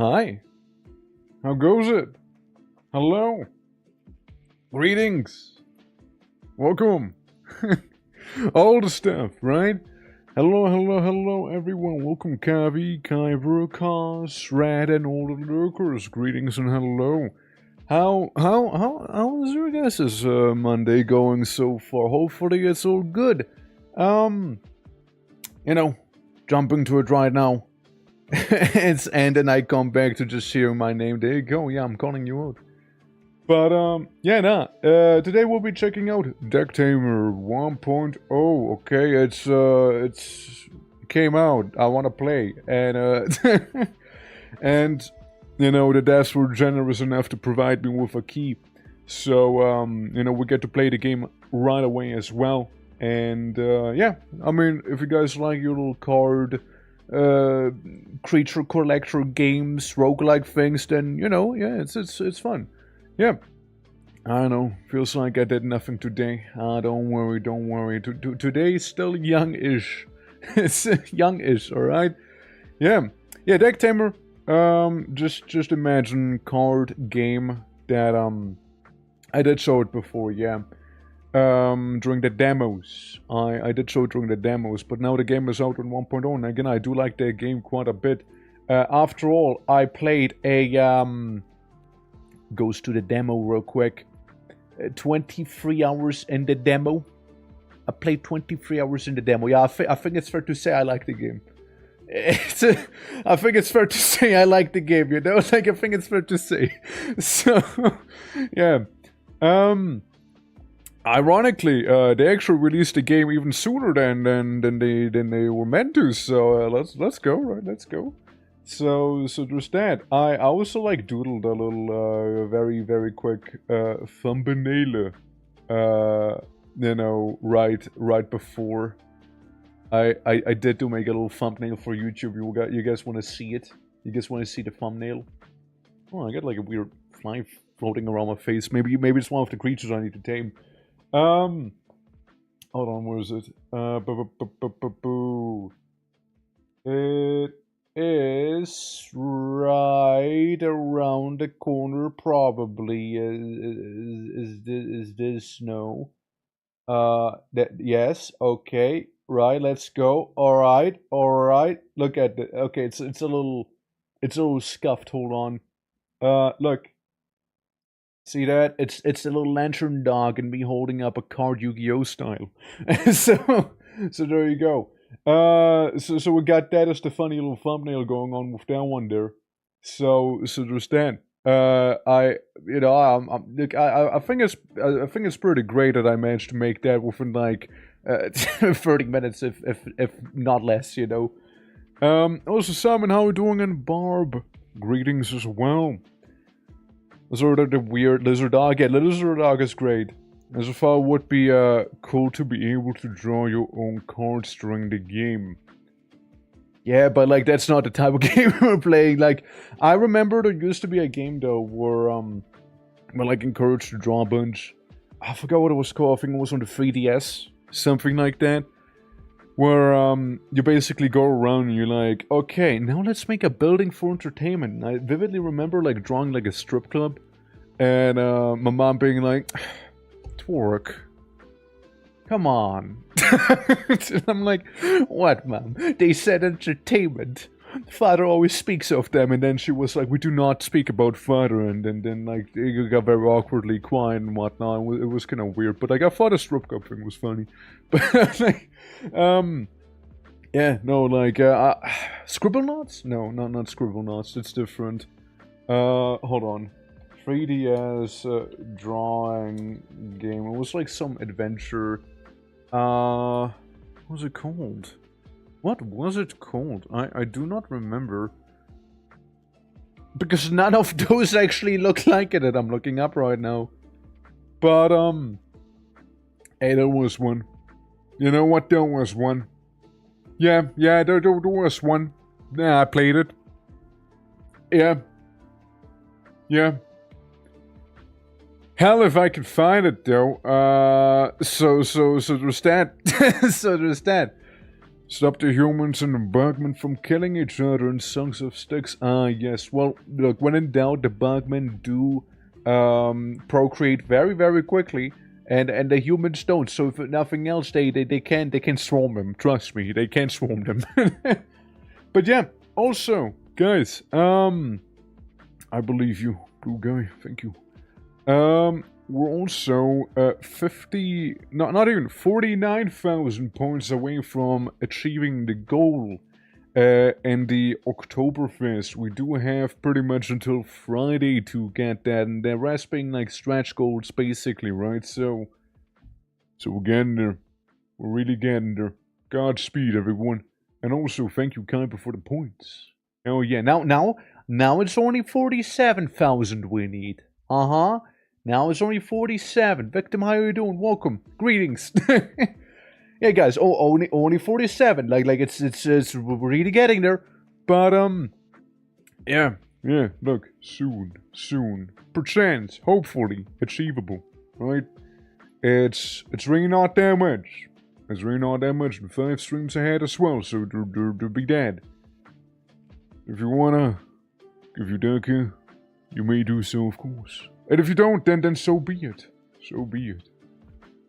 Hi. How goes it? Hello. Greetings. Welcome. All the stuff, right? Hello, everyone. Welcome, Kavi, Kyber, Kaz, Rat, and all the lurkers. Greetings and hello. How is your guys' Monday going so far? Hopefully it's all good. Jumping to it right now. It's and then I come back to just hearing my name. There you go. Yeah, I'm calling you out. But today we'll be checking out DECtamer 1.0. Okay, it's came out. I want to play, and and the devs were generous enough to provide me with a key, so we get to play the game right away as well. And I mean, if you guys like your little card creature collector games, roguelike things, then it's fun. Yeah, I know. Feels like I did nothing today. Don't worry. Today is still young-ish. It's young-ish, all right. Yeah. DECtamer. Just imagine card game that I did show it before. Yeah. During the demos. I did show it during the demos, but now the game is out on 1.0, and again, I do like the game quite a bit. After all, I played a, goes to the demo real quick, 23 hours in the demo. I played 23 hours in the demo. Yeah, I think it's fair to say I like the game. I think it's fair to say I like the game, like, I think it's fair to say. So, yeah. Ironically, they actually released the game even sooner than they were meant to. So let's go, right? Let's go. So there's that. I also like doodled a little very very quick thumbnail. Right before I did to make a little thumbnail for YouTube. You guys want to see it? You guys want to see the thumbnail? Oh, I got like a weird fly floating around my face. Maybe it's one of the creatures I need to tame. Hold on, where is it? It is right around the corner, probably. Is this no? Yes, okay, right, let's go. Alright. Look at it. Okay, it's a little scuffed, hold on. Look. See that? It's a little lantern dog and me holding up a card Yu-Gi-Oh style. so there you go. So we got that as the funny little thumbnail going on with that one there. So there's that. I think it's pretty great that I managed to make that within like 30 minutes, if not less. Also, Simon, how are you doing? And Barb, greetings as well. Sort of the weird lizard dog. Yeah, lizard dog is great. As if it would be cool to be able to draw your own cards during the game. Yeah, but like that's not the type of game we're playing. Like, I remember there used to be a game though where we're like encouraged to draw a bunch. I forgot what it was called. I think it was on the 3DS, something like that. Where you basically go around and you're like, okay, now let's make a building for entertainment. And I vividly remember like drawing like a strip club, and my mom being like, "Twerk, come on." And I'm like, "What, Mom? They said entertainment. Father always speaks of them." And then she was like, "We do not speak about father." And then like it got very awkwardly quiet and whatnot. It was kind of weird, but like I thought the strip club thing was funny. But like, yeah, no, like Scribblenauts? No, not Scribblenauts. It's different. Hold on. 3DS drawing game. It was like some adventure. What was it called? What was it called? I do not remember. Because none of those actually look like it that I'm looking up right now. But, hey, there was one. You know what? There was one. Yeah, there was one. Yeah, I played it. Yeah. Hell if I could find it though. So there's that. So there's that. Stop the humans and the Bugmen from killing each other in Songs of Sticks. Ah, yes. Well, look, when in doubt, the Bugmen do procreate very, very quickly, and the humans don't. So if nothing else, they can swarm them. Trust me, they can swarm them. But yeah, also, guys, I believe you, blue guy. Thank you. We're also 49,000 points away from achieving the goal in the Oktoberfest. We do have pretty much until Friday to get that, and the rest being like stretch goals basically, right? So we're getting there. We're really getting there. Godspeed, everyone. And also, thank you, Kuiper, for the points. Oh yeah, now it's only 47,000 we need. Uh-huh. Now it's only 47. Victim, how are you doing? Welcome. Greetings. Yeah, guys. Only 47. Like it's really getting there. But yeah. Look, soon, perchance, hopefully, achievable, right? It's really not that much. It's really not that much. And 5 streams ahead as well. So to be dead. If you wanna, if you don't, you may do so, of course. And if you don't, then so be it. So be it.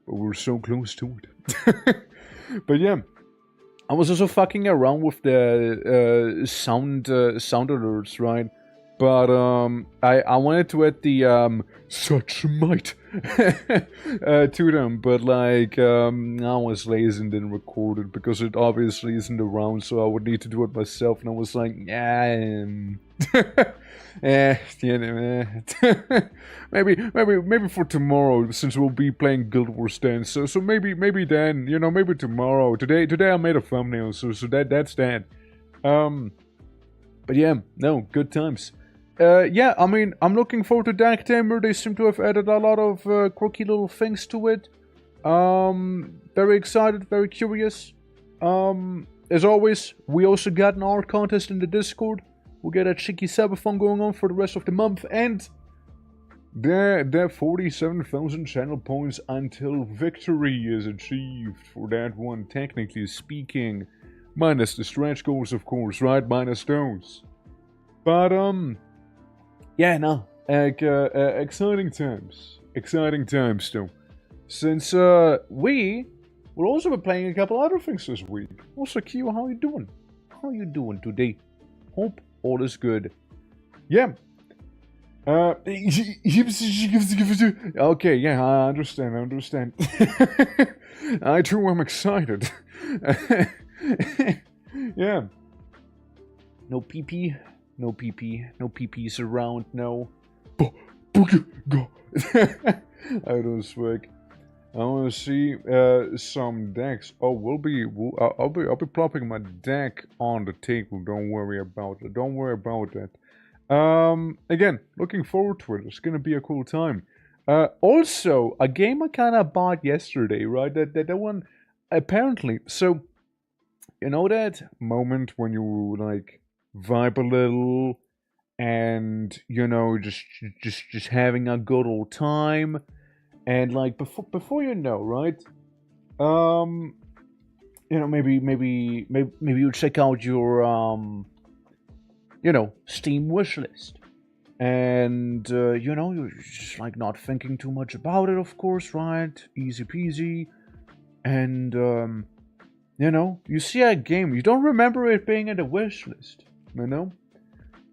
But we're so close to it. But yeah, I was also fucking around with the sound alerts, right? But I wanted to add the such might to them, but like I was lazy and didn't record it because it obviously isn't around, so I would need to do it myself. And I was like, maybe for tomorrow, since we'll be playing Guild Wars then. So maybe then, maybe tomorrow. Today I made a thumbnail, so that's that. But yeah, no, good times. Yeah, I mean, I'm looking forward to Dark Tamer. They seem to have added a lot of quirky little things to it. Very excited, very curious. As always, we also got an art contest in the Discord. We'll get a cheeky subathon going on for the rest of the month. And there 47,000 channel points until victory is achieved for that one, technically speaking. Minus the stretch goals, of course, right? Minus those. But, yeah, no. Exciting times. Exciting times, though. Since, we will also be playing a couple other things this week. Also, Q, how you doing? How you doing today? Hope all is good. Yeah. Okay, yeah, I understand. I too am excited. Yeah. No PP. No PPs around, no. Go. I don't swag. I want to see some decks. Oh, I'll be plopping my deck on the table. Don't worry about it. Don't worry about that. Again, looking forward to it. It's gonna be a cool time. Also, a game I kind of bought yesterday, right? That one, apparently. So, you know that moment when you like vibe a little, and just having a good old time, and like before you know, right? Maybe you check out your Steam wishlist, and you're just like not thinking too much about it, of course, right? Easy peasy, and you see a game, you don't remember it being in the wishlist.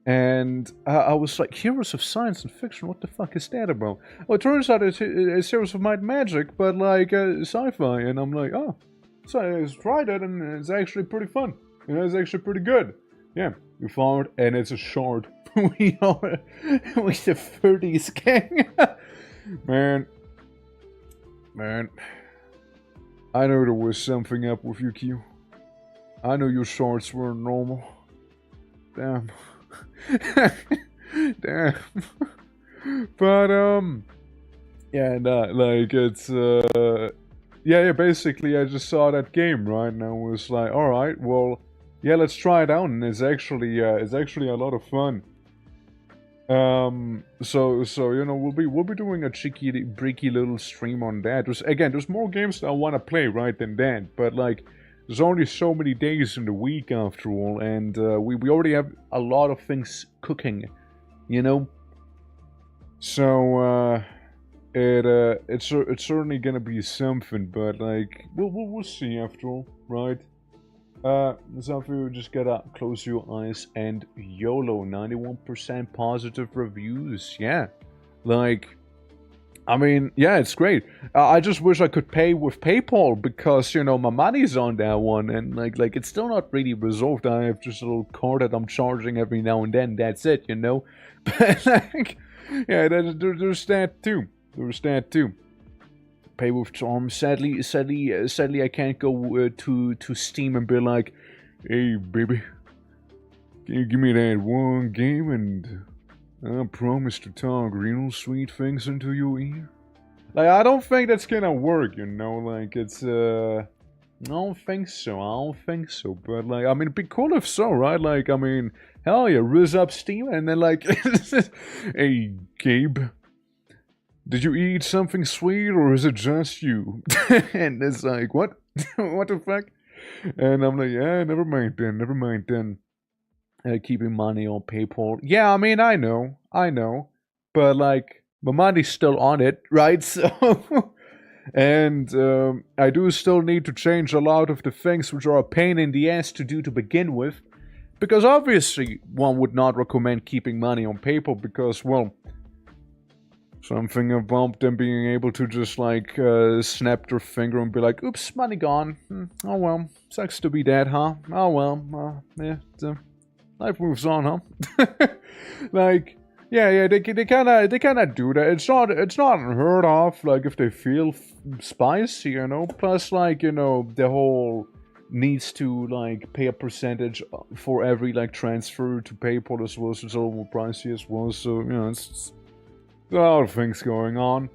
And I was like, Heroes of Science and Fiction, what the fuck is that about? Well, it turns out it's Heroes of Might and Magic, but like sci-fi, and I'm like, oh, so I tried it, and it's actually pretty fun. It's actually pretty good. Yeah, you found it, and it's a short. We are with the 30s gang. Man, I know there was something up with you, Q. I know your shorts weren't normal. Damn. Damn. But yeah, like it's yeah, basically I just saw that game, right? And I was like, alright, well, yeah, let's try it out, and it's actually a lot of fun. So we'll be doing a cheeky, breaky little stream on that. There's more games that I want to play, right, than that, but like There's only so many days in the week after all, and we already have a lot of things cooking, you know? So, it's certainly gonna be something, but like, we'll see after all, right? So you just gotta close your eyes and YOLO. 91% positive reviews, yeah. Like, I mean, yeah, it's great. I just wish I could pay with PayPal because, you know, my money's on that one, and like it's still not really resolved. I have just a little card that I'm charging every now and then. That's it, you know. But like, yeah, there's that too. There's that too. Pay with Charm. Sadly, I can't go to Steam and be like, "Hey, baby, can you give me that one game and I promise to talk real sweet things into your ear"? Like, I don't think that's gonna work, you know. Like, it's I don't think so. But like, I mean, it'd be cool if so, right? Like, I mean, hell yeah, rizz up Steam and then like, "Hey, Gabe, did you eat something sweet or is it just you?" And it's like, what? What the fuck? And I'm like, yeah, never mind then. Keeping money on PayPal. Yeah, I mean, I know. But like, my money's still on it, right? So, and I do still need to change a lot of the things which are a pain in the ass to do to begin with. Because obviously, one would not recommend keeping money on PayPal because, well, something about them being able to just like snap their finger and be like, "Oops, money gone. Oh well, sucks to be dead, huh? Oh well, yeah, life moves on, huh?" Like, yeah, they kind of do that. It's not unheard of. Like if they feel spicy, you know. Plus, like, you know, the whole needs to like pay a percentage for every like transfer to PayPal as well, so it's a little more pricey as well. So, you know, it's a lot of things going on,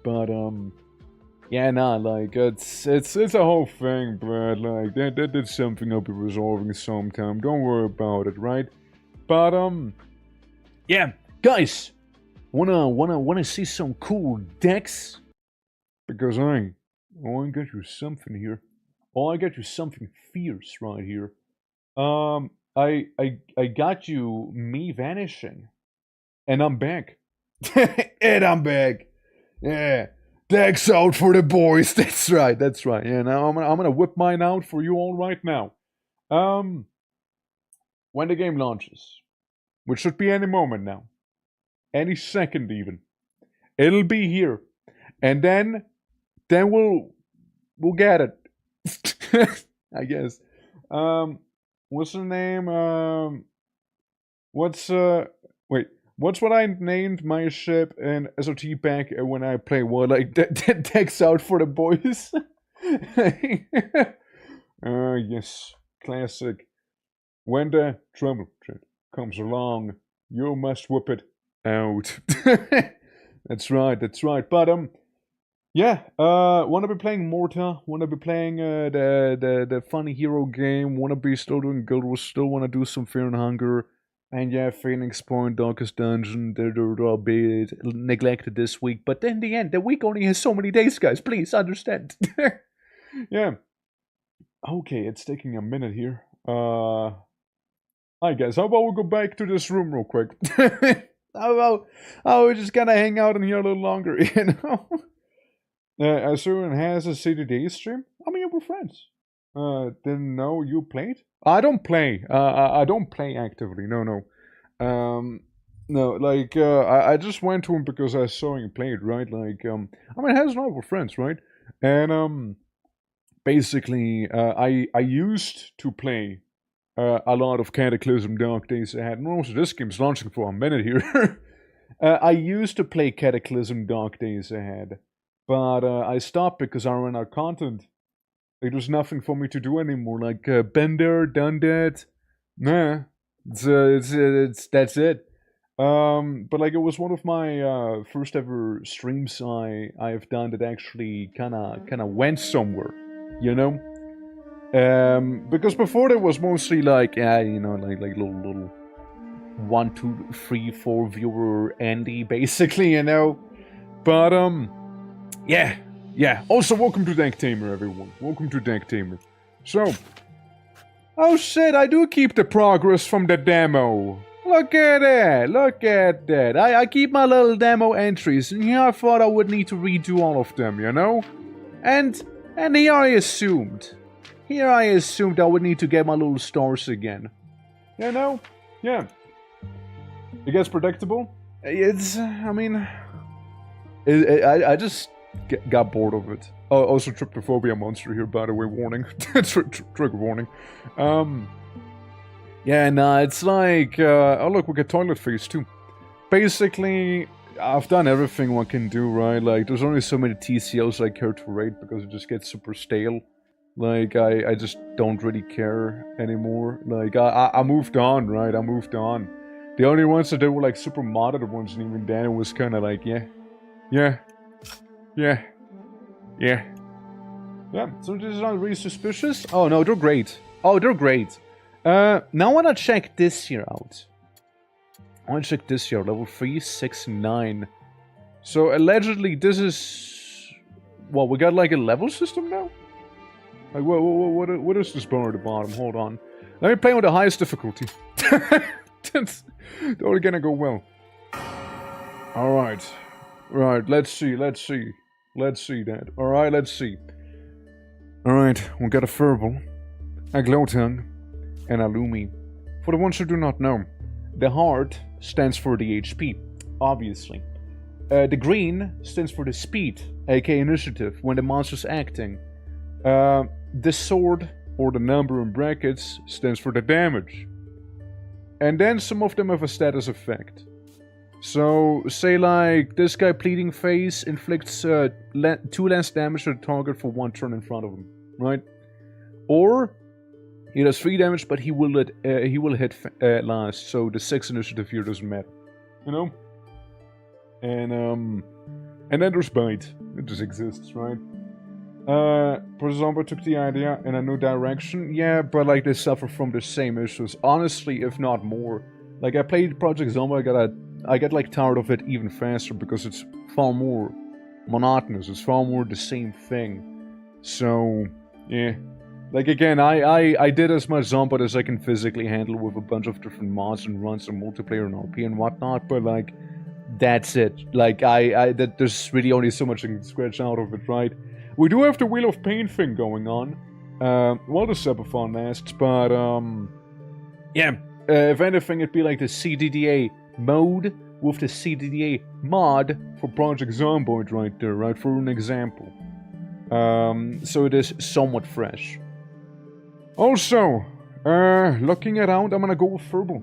but yeah, nah, like it's a whole thing, but like that's something I'll be resolving sometime. Don't worry about it, right? But yeah, guys, wanna see some cool decks? Because I got you something here. I got you something fierce right here. I got you me vanishing, and I'm back. And I'm back. Yeah. Decks out for the boys. That's right. Yeah, now I'm gonna whip mine out for you all right now. When the game launches, which should be any moment now, any second even, it'll be here, and then we'll get it. I guess. What's the name? Wait. What's what I named my ship in SOT back when I play what, like, decks out for the boys? Yes, classic. When the trouble comes along, you must whip it out. That's right. But yeah. Wanna be playing Morta? Wanna be playing the funny hero game? Wanna be still doing Guild Wars? Still wanna do some Fear and Hunger? And yeah, Phoenix Point, Darkest Dungeon, they're all be neglected this week. But in the end, the week only has so many days, guys. Please understand. Yeah. Okay, it's taking a minute here. Hi guys, how about we go back to this room real quick? How about we just kind of hang out in here a little longer, you know? Asuran has a CDD stream? I mean, we're friends. Didn't know you played? I don't play. I don't play actively. No. No, like, I just went to him because I saw him played, right? Like, I mean, has a lot of friends, right? And, basically, I used to play a lot of Cataclysm Dark Days Ahead. And also, this game's launching for a minute here. I used to play Cataclysm Dark Days Ahead, but I stopped because I ran out of content. Like, there's nothing for me to do anymore. Like, been there, done that. Nah, it's that's it. But like, it was one of my first ever streams I've done that actually kind of went somewhere, you know. Because before there was mostly like, yeah, you know, like little 1, 2, 3, 4 viewer Andy, basically, you know. But yeah. Also, welcome to Deck Tamer, everyone. Welcome to Deck Tamer. So... Oh shit, I do keep the progress from the demo. Look at that, look at that. I keep my little demo entries, and here I thought I would need to redo all of them, you know? And here I assumed I would need to get my little stars again. You know? Yeah. It gets predictable. It's, I mean... I just got bored of it. Oh, also trypophobia monster here, by the way, warning. Trigger warning. Yeah, nah, it's like... oh look, we get toilet face too. Basically, I've done everything one can do, right? Like, there's only so many TCOs I care to rate because it just gets super stale. Like, I just don't really care anymore. Like, I moved on, right? I moved on. The only ones that were like super modded ones, and even then it was kind of like, yeah. Yeah. Yeah. Yeah. Yeah, so this is not really suspicious. Oh no, they're great. Oh, they're great. Now I wanna check this here out. I wanna check this here, level 3, 6, 9. So allegedly this is... Well, we got like a level system now? Like, what is this bar at the bottom? Hold on. Let me play on the highest difficulty. That's only gonna go well. Alright. Right, let's see that. Alright, let's see. Alright, we got a Furball, a Glowtongue, and a Lumi. For the ones who do not know, the heart stands for the HP, obviously. The green stands for the speed, aka initiative, when the monster's acting. The sword, or the number in brackets, stands for the damage. And then some of them have a status effect. So, say like, this guy Pleading Face inflicts 2 less damage to the target for 1 turn in front of him, right? Or, he does 3 damage, but he will hit last, so the 6 initiative here doesn't matter, you know? And then there's Bite, it just exists, right? Prozomba took the idea in a new direction, yeah, but like they suffer from the same issues, honestly, if not more. Like, I played Project Zomba, I get like tired of it even faster because it's far more monotonous. It's far more the same thing. So, yeah. Like again, I did as much Zomba as I can physically handle with a bunch of different mods and runs and multiplayer and RP and whatnot, but like, that's it. Like, there's really only so much I can scratch out of it, right? We do have the Wheel of Pain thing going on. While the Subathon lasts, but, yeah. If anything, it'd be like the CDDA mode with the CDDA mod for Project Zomboid right there, right? For an example. So it is somewhat fresh. Also, looking around, I'm gonna go with Furball.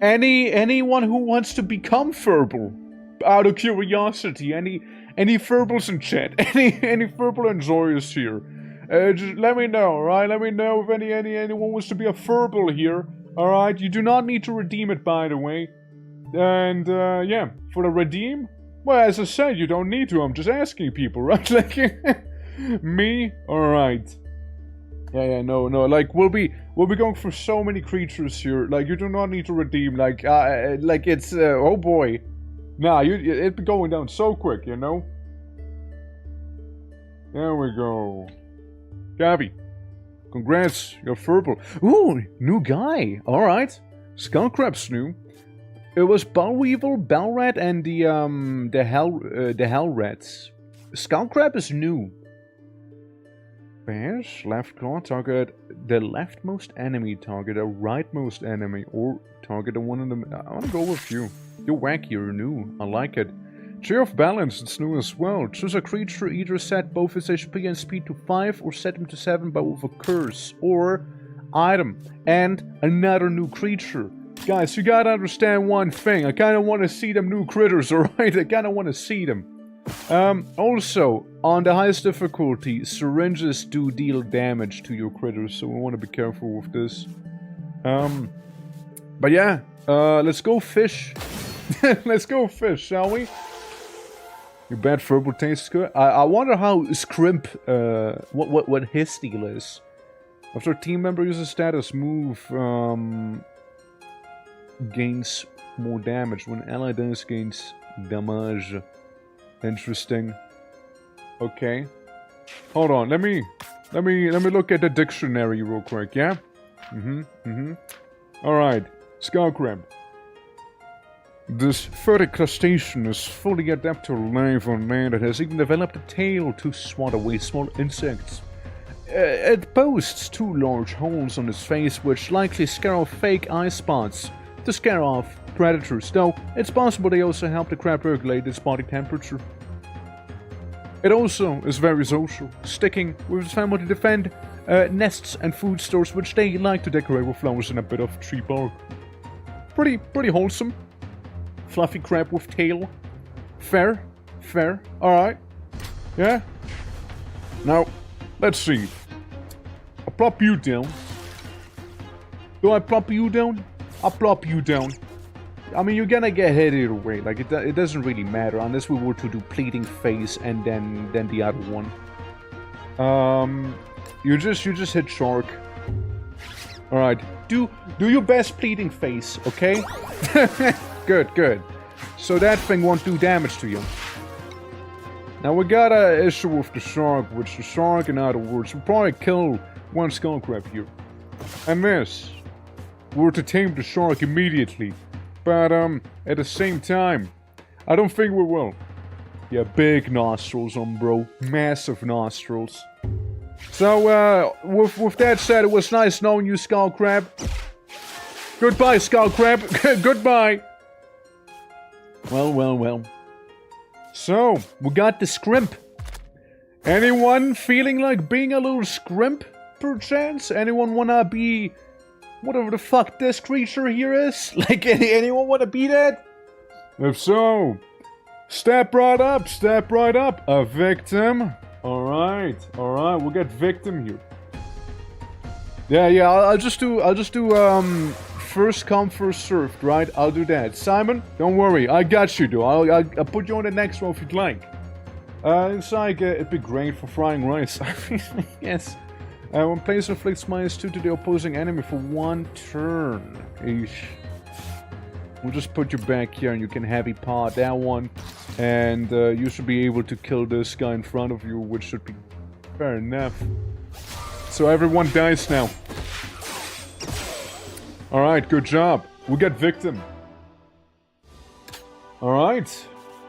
Anyone who wants to become Furball? Out of curiosity, any Furballs in chat? Any Furball enjoyers here? Just let me know, alright? Let me know if anyone wants to be a Furball here. Alright, you do not need to redeem it, by the way. And, yeah, for the redeem, well, as I said, you don't need to, I'm just asking people, right? Like, me? Alright. Yeah, no, like, we'll be going for so many creatures here, like, you do not need to redeem, like it's, oh boy. Nah, it'd be going down so quick, you know? There we go. Gabby. Congrats, you're Furball. Ooh, new guy. Alright. Skullcrab's new. It was Bellweevil, Bellrat, and the Hellrats. Skullcrab is new. Bash, left claw, target the leftmost enemy, target a rightmost enemy, or target the one in the... I wanna go with you. You're wacky, you're new. I like it. Tree of Balance, it's new as well. Choose a creature, either set both its HP and speed to 5, or set them to 7 by with a curse, or item, and another new creature. Guys, you gotta understand one thing. I kinda wanna see them new critters, alright? I kinda wanna see them. Also, on the highest difficulty, syringes do deal damage to your critters, so we wanna be careful with this. But yeah, let's go fish. Let's go fish, shall we? Your bad Furball tastes good. I wonder how Scrimp, what his deal is. After a team member uses status move, gains more damage. When ally does, gains damage. Interesting. Okay. Hold on, let me Let me look at the dictionary real quick, yeah? Alright, skull crab. This furry crustacean is fully adept to life on land and has even developed a tail to swat away small insects. It boasts 2 large holes on its face which likely scare off fake eye spots to scare off predators, though it's possible they also help the crab regulate its body temperature. It also is very social, sticking with its family to defend nests and food stores which they like to decorate with flowers and a bit of tree bark. Pretty wholesome. Fluffy crab with tail. Fair. Alright. Yeah? Now, let's see. I plop you down. Do I plop you down? I plop you down. I mean, you're gonna get hit either way. Like, it doesn't really matter unless we were to do pleading face and then the other one. You just hit shark. Alright. Do your best pleading face, okay? Good. So that thing won't do damage to you. Now we got an issue with the shark, which the shark, in other words, will probably kill one skull crab here. And this, we're to tame the shark immediately. But at the same time, I don't think we will. Yeah, big nostrils on bro. Massive nostrils. So, with that said, it was nice knowing you, skull crab. Goodbye, skull crab. Goodbye. Well. So, we got the scrimp. Anyone feeling like being a little scrimp, perchance? Anyone wanna be whatever the fuck this creature here is? Like, anyone wanna be that? If so, step right up. A victim. Alright, we'll get victim here. Yeah, I'll just do, first come, first served, right? I'll do that. Simon, don't worry, I got you, dude. I'll put you on the next one if you'd like. It's like, it'd be great for frying rice. Yes. When players inflicts -2 to the opposing enemy for 1 turn. Eesh. We'll just put you back here and you can heavy paw that one. And you should be able to kill this guy in front of you, which should be fair enough. So everyone dies now. Alright, good job. We got victim. Alright.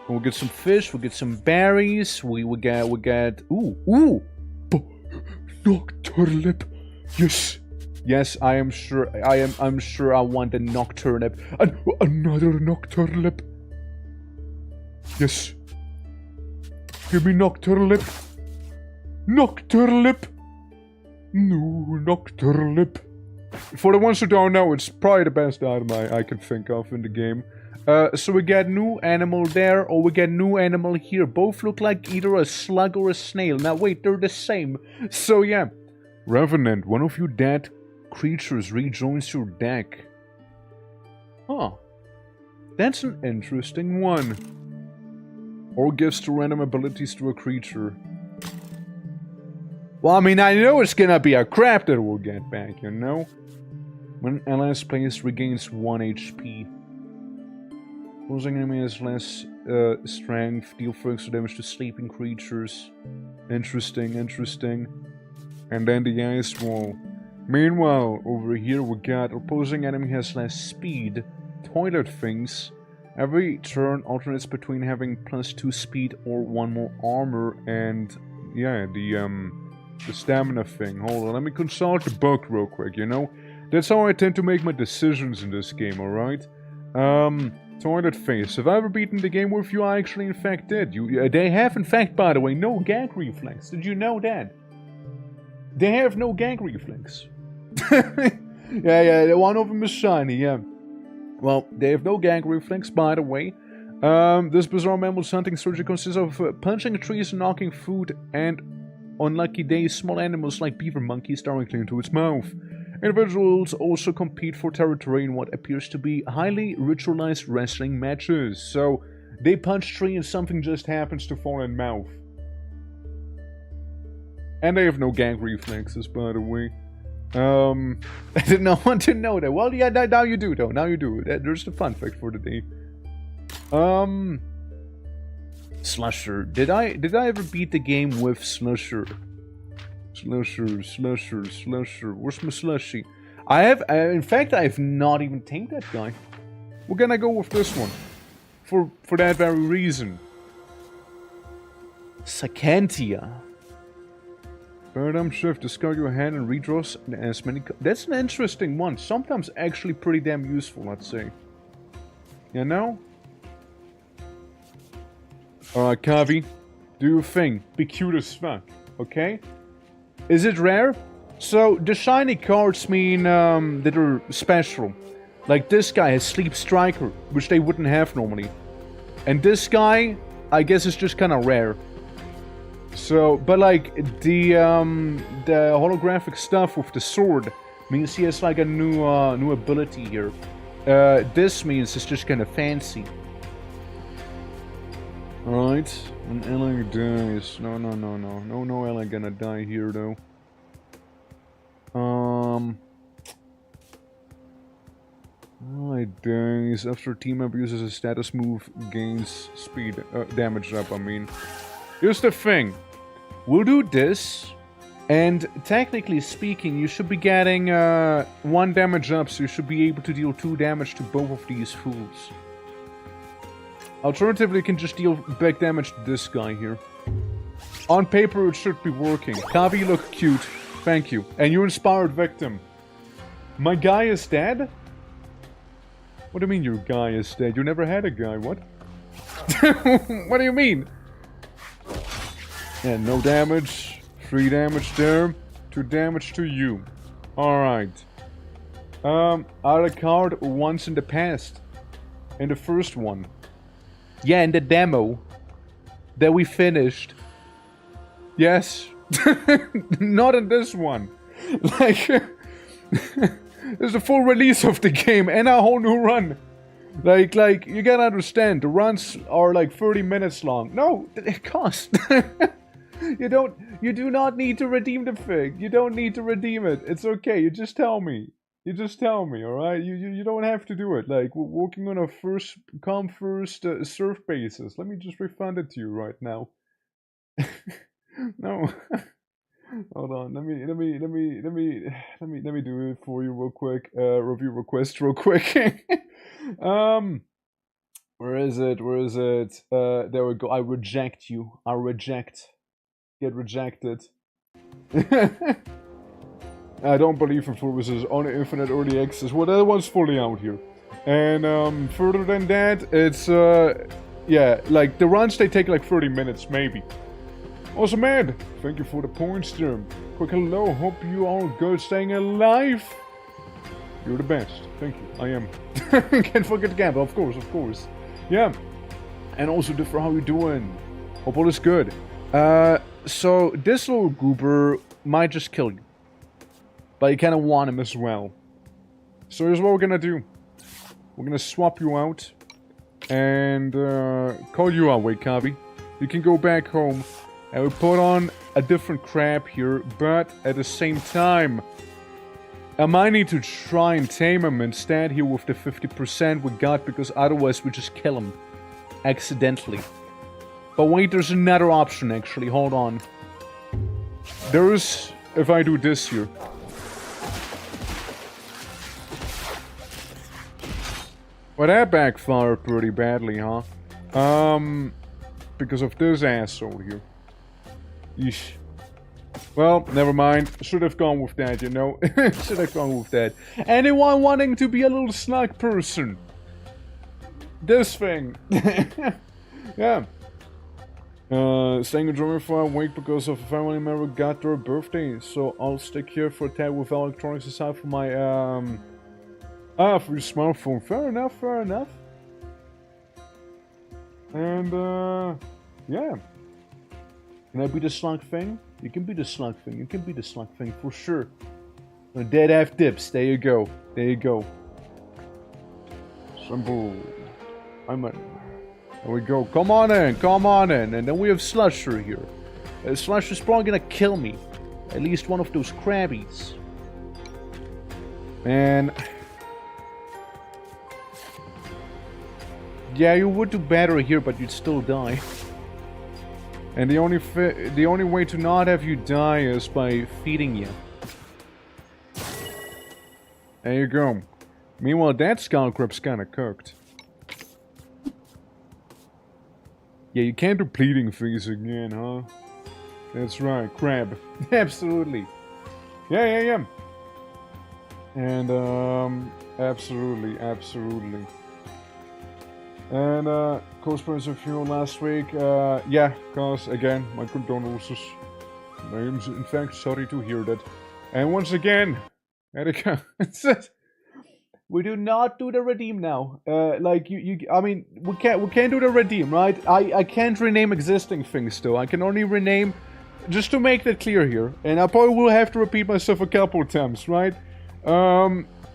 We'll get some fish, we'll get some berries, we get ooh! Nocturnip! Yes, I'm sure I want a nocturnip. Another nocturnip. Yes. Give me nocturnip. Nocturnip. No, nocturnip. For the ones who don't know, it's probably the best item I can think of in the game. So we get new animal there, or we get new animal here. Both look like either a slug or a snail. Now wait, they're the same. So yeah. Revenant, one of your dead creatures rejoins your deck. Huh. That's an interesting one. Or gives 2 random abilities to a creature. Well, I mean, I know it's gonna be a crab that we'll get back, you know? When allies plays regains 1 HP. Opposing enemy has less strength, deal further damage to sleeping creatures. Interesting. And then the ice wall. Meanwhile, over here we got opposing enemy has less speed, toilet things. Every turn alternates between having +2 speed or 1 more armor, and yeah, the stamina thing. Hold on, let me consult the book real quick, you know? That's how I tend to make my decisions in this game, alright? Toilet face. Have I ever beaten the game with you? I actually in fact did. They have in fact, by the way, no gag reflex. Did you know that? They have no gag reflex. yeah, one of them is shiny, yeah. Well, they have no gag reflex, by the way. This bizarre mammal's hunting strategy consists of punching trees and knocking food, and on lucky days, small animals like beaver monkeys directly into its mouth. Individuals also compete for territory in what appears to be highly ritualized wrestling matches. So, they punch tree and something just happens to fall in mouth. And they have no gag reflexes, by the way. I did not want to know that. Well, yeah, now you do, though. Now you do. There's the fun fact for the day. Slusher. Did I ever beat the game with Slusher? Slusher. Where's my slushy? In fact, I have not even tamed that guy. We're gonna go with this one. For that very reason. Sacantia. Paradigm shift, discard your hand and redraw as many... That's an interesting one. Sometimes actually pretty damn useful, I'd say. You know? Alright, Kavi. Do your thing. Be cute as fuck. Okay? Is it rare? So, the shiny cards mean that are special. Like this guy has Sleep Striker, which they wouldn't have normally. And this guy, I guess, is just kind of rare. So, but like the holographic stuff with the sword means he has like a new ability here. This means it's just kind of fancy. All right, when Ella dies, no, Ella gonna die here though. Alright, dies after a team member uses a status move, gains speed, damage up. I mean, here's the thing. We'll do this, and technically speaking, you should be getting 1 damage up, so you should be able to deal 2 damage to both of these fools. Alternatively, you can just deal back damage to this guy here. On paper, it should be working. Kavi, you look cute. Thank you. And you inspired victim. My guy is dead? What do you mean your guy is dead? You never had a guy, what? What do you mean? Yeah, no damage. 3 damage there. 2 damage to you. Alright. Add a card once in the past. In the first one. Yeah, in the demo. That we finished. Yes. Not in this one. Like... There's a full release of the game and a whole new run. Like, you gotta understand, the runs are like 30 minutes long. No, it costs. You do not need to redeem the thing. You don't need to redeem it. It's okay, you just tell me. You just tell me, alright? You don't have to do it. Like, we're working on a first come first serve basis. Let me just refund it to you right now. No. Hold on, let me do it for you real quick. Review request real quick. Where is it? There we go. I reject you. I reject. Get rejected. I don't believe in full versus on infinite early access. Well, that one's fully out here. And further than that, it's yeah, like the runs they take like 30 minutes maybe. Also, man, thank you for the points, Jim. Quick hello, hope you all good, staying alive. You're the best. Thank you. I am. Can't forget the gamble, of course. Yeah. And also, differ, how you doing? Hope all is good. So this little goober might just kill you. But you kind of want him as well. So here's what we're gonna do. We're gonna swap you out. And call you out, wait, Kavi. You can go back home. And we put on a different crab here, but at the same time, I might need to try and tame him instead here with the 50% we got, because otherwise we just kill him. Accidentally. But wait, there's another option actually, hold on. There's, if I do this here. Well, that backfired pretty badly, huh? Because of this asshole here. Yeesh. Well, never mind. Should have gone with that, you know. Should have gone with that. Anyone wanting to be a little slug person? This thing. Yeah. Staying in Germany for a week because of a family member got their birthday. So I'll stick here for a tad with electronics aside for my, for your smartphone. Fair enough. And, yeah. Can I be the slug thing? You can be the slug thing. For sure. Dead F dips. There you go. Simple. I'm in. There we go. Come on in. And then we have Slusher here. Slusher's probably gonna kill me. At least one of those crabbies. Man. Yeah, you would do better here, but you'd still die. And the only way to not have you die is by feeding you. There you go. Meanwhile, that skull crab's kinda cooked. Yeah, you can't do pleading phase again, huh? That's right, crab. Absolutely. Yeah. And, absolutely. And, co-sponsor of fuel last week, yeah, cause, again, my condolences. I am, in fact, sorry to hear that. And once again, Erika, we do not do the redeem now. Like, I mean, we can't do the redeem, right? I can't rename existing things, though. I can only rename, just to make that clear here, and I probably will have to repeat myself a couple of times, right?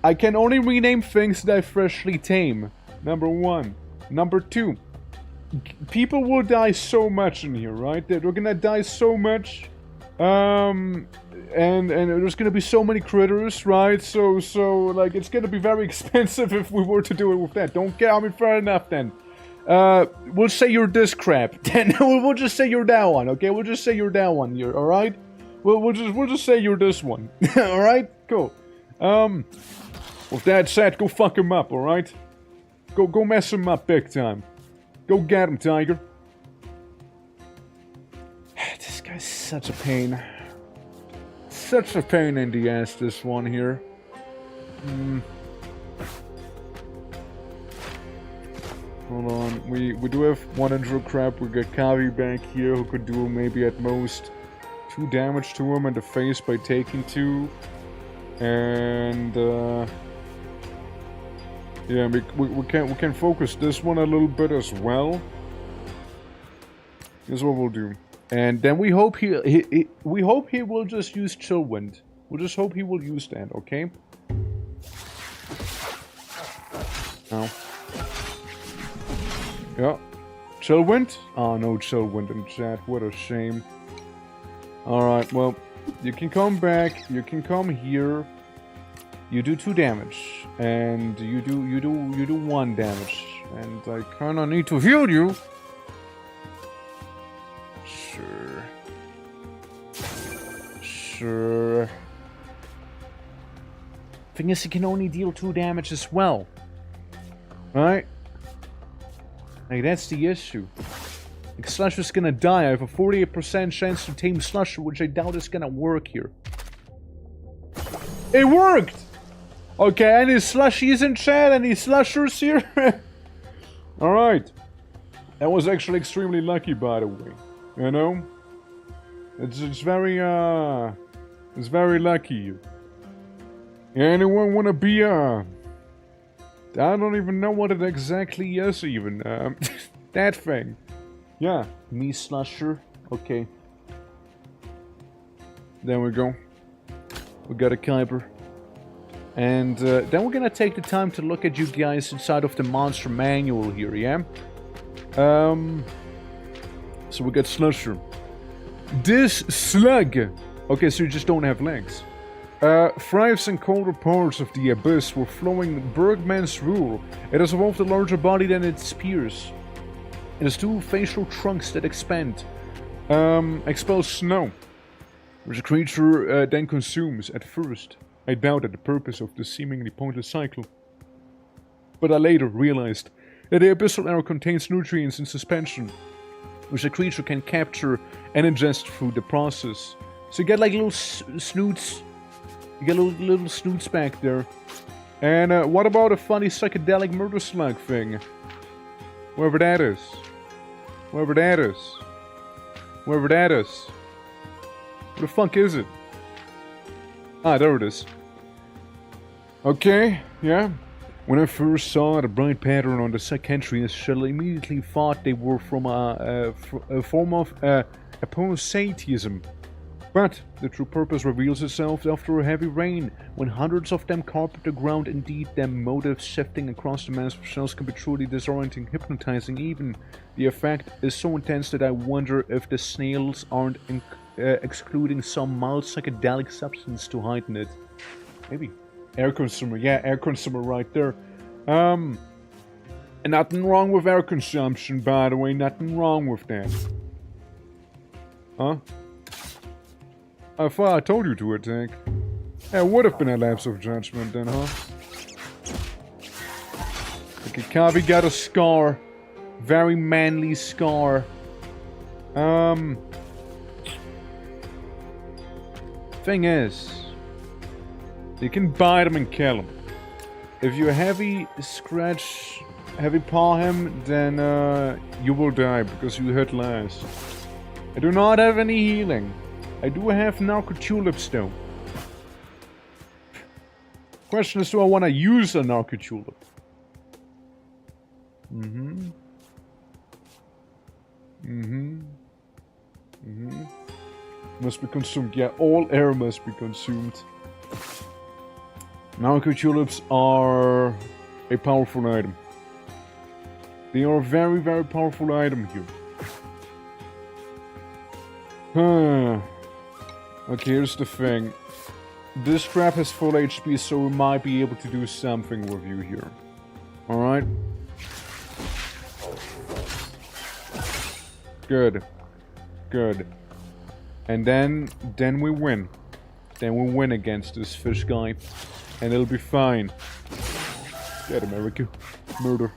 I can only rename things that I freshly tame. Number 1. Number 2. People will die so much in here, right? They're gonna die so much. And there's gonna be so many critters, right? So, like, it's gonna be very expensive if we were to do it with that. Don't get, I mean, fair enough then. We'll say you're this crap. Then we'll just say you're that one, okay? We'll just say you're that one here, alright? We'll just say you're this one. Alright? Cool. With that said, go fuck him up, alright? Go mess him up big time. Go get him, Tiger. This guy's such a pain. Such a pain in the ass, this one here. Hold on, we do have one intro crab. We got Kavi back here who could do maybe at most 2 damage to him in the face by taking 2. And yeah, we can focus this one a little bit as well. Here's what we'll do. And then we hope we hope he will just use Chill Wind. We'll just hope he will use that, okay? Now. Yeah. Chill Wind? Oh, no Chill Wind in chat. What a shame. Alright, well, you can come back. You can come here. You do 2 damage. And you do 1 damage. And I kinda need to heal you. Sure. Thing is, he can only deal 2 damage as well. Right? Like, that's the issue. Like, Slusher's gonna die. I have a 48% chance to tame Slusher, which I doubt is gonna work here. It worked! Okay, any Slushies in chat? Any Slushers here? Alright. That was actually extremely lucky, by the way. You know? It's very lucky. Anyone wanna be, I don't even know what it exactly is, even. That thing. Yeah. Me Slusher. Okay. There we go. We got a Kuiper. And then we're gonna take the time to look at you guys inside of the monster manual here, yeah? So we got Slusher. This slug! Okay, so you just don't have legs. Thrives in colder parts of the abyss where flowing Bergman's rule. It has evolved a larger body than its peers. It has 2 facial trunks that expand. Expels snow, which the creature then consumes at first. I doubted the purpose of this seemingly pointless cycle. But I later realized that the abyssal air contains nutrients in suspension, which the creature can capture and ingest through the process. So you get like little snoots. You get little snoots back there. And what about a funny psychedelic murder slug thing? Wherever that is. Wherever that is. Wherever that is. Where the fuck is it? Ah, there it is. Okay, yeah. When I first saw the bright pattern on the Secantry shuttle, I immediately thought they were from a form of apostatism. But the true purpose reveals itself after a heavy rain, when hundreds of them carpet the ground. Indeed, their motives shifting across the mass of shells can be truly disorienting, hypnotizing even. The effect is so intense that I wonder if the snails aren't excluding some mild psychedelic substance to heighten it. Maybe. Air consumer, yeah, air consumer right there. And nothing wrong with air consumption, by the way, nothing wrong with that. Huh? I thought I told you to attack. It would have been a lapse of judgment then, huh? Okay, Kavi got a scar. Very manly scar. Thing is, you can bite him and kill him. If you heavy scratch, heavy paw him, then you will die because you hit last. I do not have any healing. I do have narco tulips though. Question is, do I want to use a narco tulip? Must be consumed. Yeah, all air must be consumed. Narco tulips are a powerful item. They are a very, very powerful item here. Okay, here's the thing. This crap has full HP, so we might be able to do something with you here. Alright? Good. Good. And then we win. Then we win against this fish guy. And it'll be fine. Get America. Murder.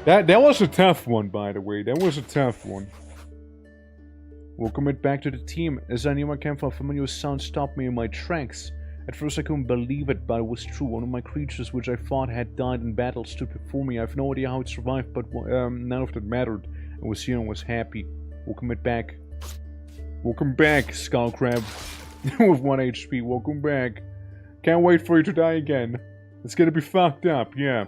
That was a tough one, by the way. That was a tough one. Welcome it back to the team. As I knew my camp, a familiar sound stopped me in my tracks. At first I couldn't believe it, but it was true. One of my creatures, which I thought had died in battle, stood before me. I have no idea how it survived, but none of that mattered. I was here and was happy. Welcome it back. Welcome back, Skull Crab. With 1 HP, welcome back. Can't wait for you to die again. It's gonna be fucked up, yeah.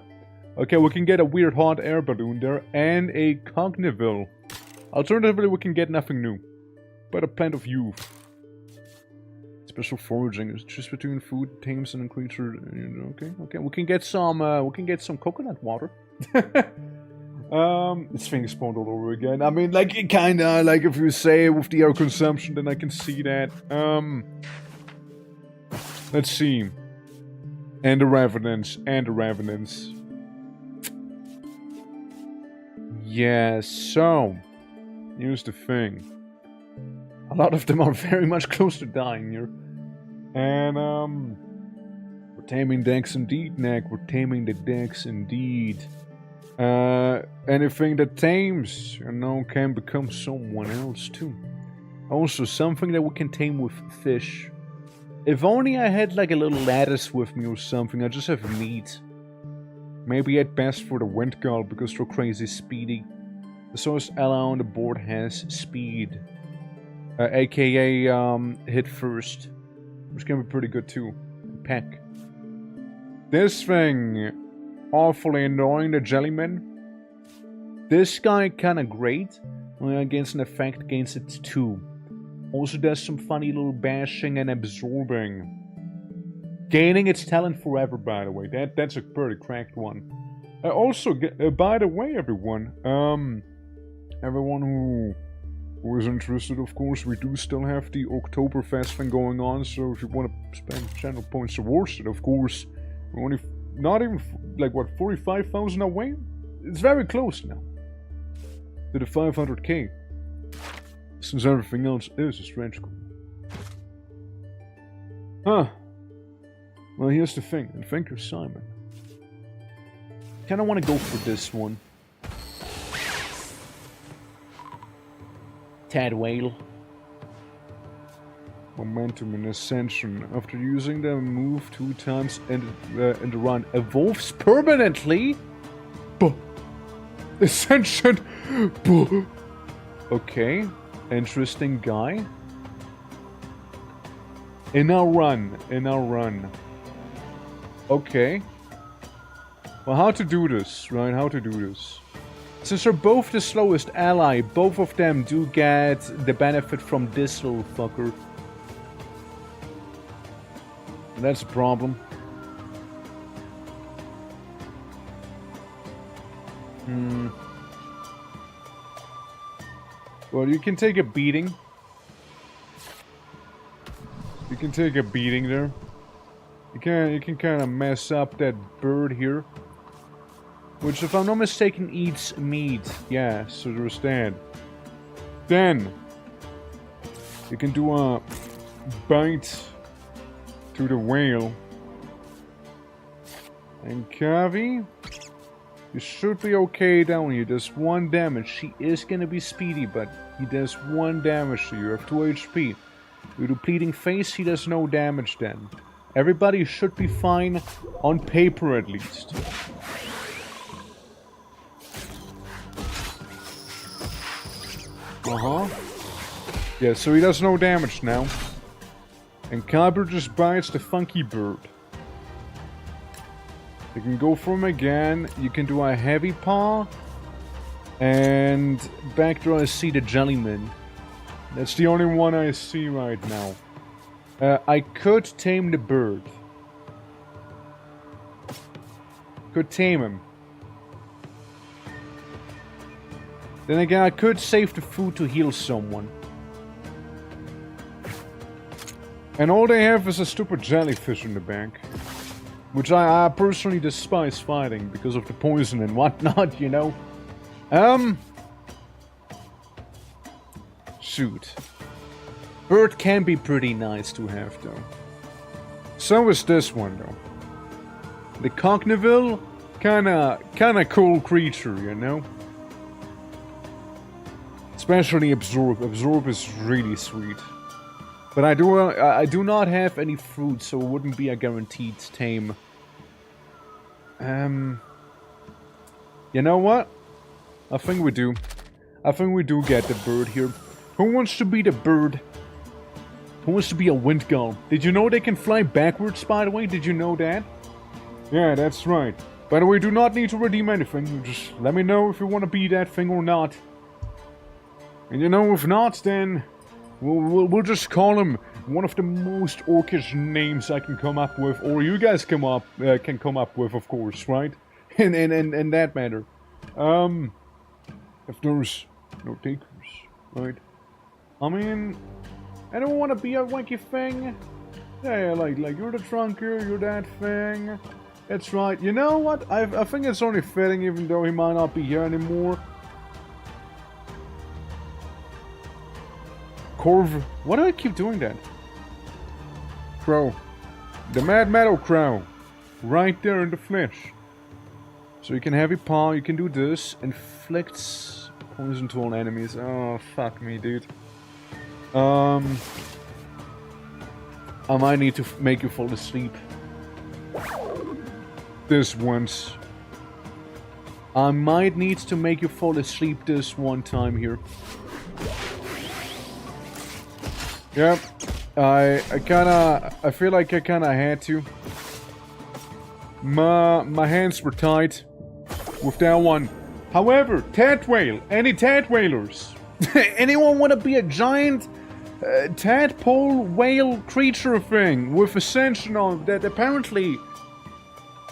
Okay, we can get a weird hot air balloon there, and a Cogniville. Alternatively, we can get nothing new. But a plant of youth. Special foraging is just between food, tames, and a creature. Okay, okay. We can get some coconut water. This thing spawned all over again. I mean, like, kinda, like, if you say with the air consumption, then I can see that. Let's see. And the Revenants, Yeah, so... here's the thing. A lot of them are very much close to dying here. And, we're taming decks indeed, Nick. We're taming the decks indeed. Anything that tames, you know, can become someone else too. Also, something that we can tame with fish. If only I had like a little lattice with me or something. I just have meat. Maybe at best for the wind gull because they're crazy speedy. The source ally on the board has speed. AKA hit first. Which can be pretty good too. Peck. This thing, awfully annoying, the Jellyman. This guy kinda great. Only against an effect gains it 2. Also does some funny little bashing and absorbing. Gaining its talent forever, by the way. That's a pretty cracked one. Also, by the way, everyone, everyone who is interested, of course, we do still have the Oktoberfest thing going on, so if you want to spend channel points towards it, of course, we're only not even, like, what, 45,000 away? It's very close now to the 500k, since everything else is a stretch goal. Huh. Well, here's the thing, and thank you, Simon. Kinda want to go for this one. Tad Whale. Momentum and Ascension. After using the move 2 times in the run, evolves permanently. Buh. Ascension. Buh. Okay. Interesting guy. In our run. Okay. Well, how to do this, right? How to do this. Since they're both the slowest ally, both of them do get the benefit from this little fucker. And that's a problem. Well, you can take a beating. You can take a beating there. You can kind of mess up that bird here. Which, if I'm not mistaken, eats meat. Yeah, so there's that. Then you can do a bite to the whale. And Kavi, you should be okay down here. Does 1 damage. She is gonna be speedy, but he does 1 damage to you. You have 2 HP. You do Pleading Face, he does no damage then. Everybody should be fine, on paper at least. Yeah, so he does no damage now. And Kyber just bites the funky bird. You can go for him again. You can do a heavy paw. And back there I see the Jellyman. That's the only one I see right now. I could tame the bird. Could tame him. Then again, I could save the food to heal someone. And all they have is a stupid jellyfish in the bank. Which I personally despise fighting because of the poison and whatnot, you know. Shoot. Bird can be pretty nice to have, though. So is this one, though. The Cogneville, kinda cool creature, you know. Especially Absorb. Absorb is really sweet. But I do not have any fruit, so it wouldn't be a guaranteed tame. You know what? I think we do. I think we do get the bird here. Who wants to be the bird? Who wants to be a wind gull? Did you know they can fly backwards, by the way? Did you know that? Yeah, that's right. By the way, do not need to redeem anything. You just let me know if you want to be that thing or not. And you know, if not, then we'll just call him one of the most orcish names I can come up with, or you guys can come up with, of course, right? In that matter. If there's no takers, right? I mean, I don't want to be a wanky thing. Yeah, like you're the trunker, you're that thing. That's right. You know what? I think it's only fitting, even though he might not be here anymore. Corv. Why do I keep doing that? Crow. The Mad Meadow Crow. Right there in the flesh. So you can heavy paw, you can do this. Inflicts poison to all enemies. Oh, fuck me, dude. I might need to make you fall asleep. This once. I might need to make you fall asleep this one time here. Yep. I feel like I kinda had to. My hands were tied with that one. However, Tat Whale. Any Tat Whalers? Anyone want to be a giant tadpole whale creature thing with ascension on that apparently,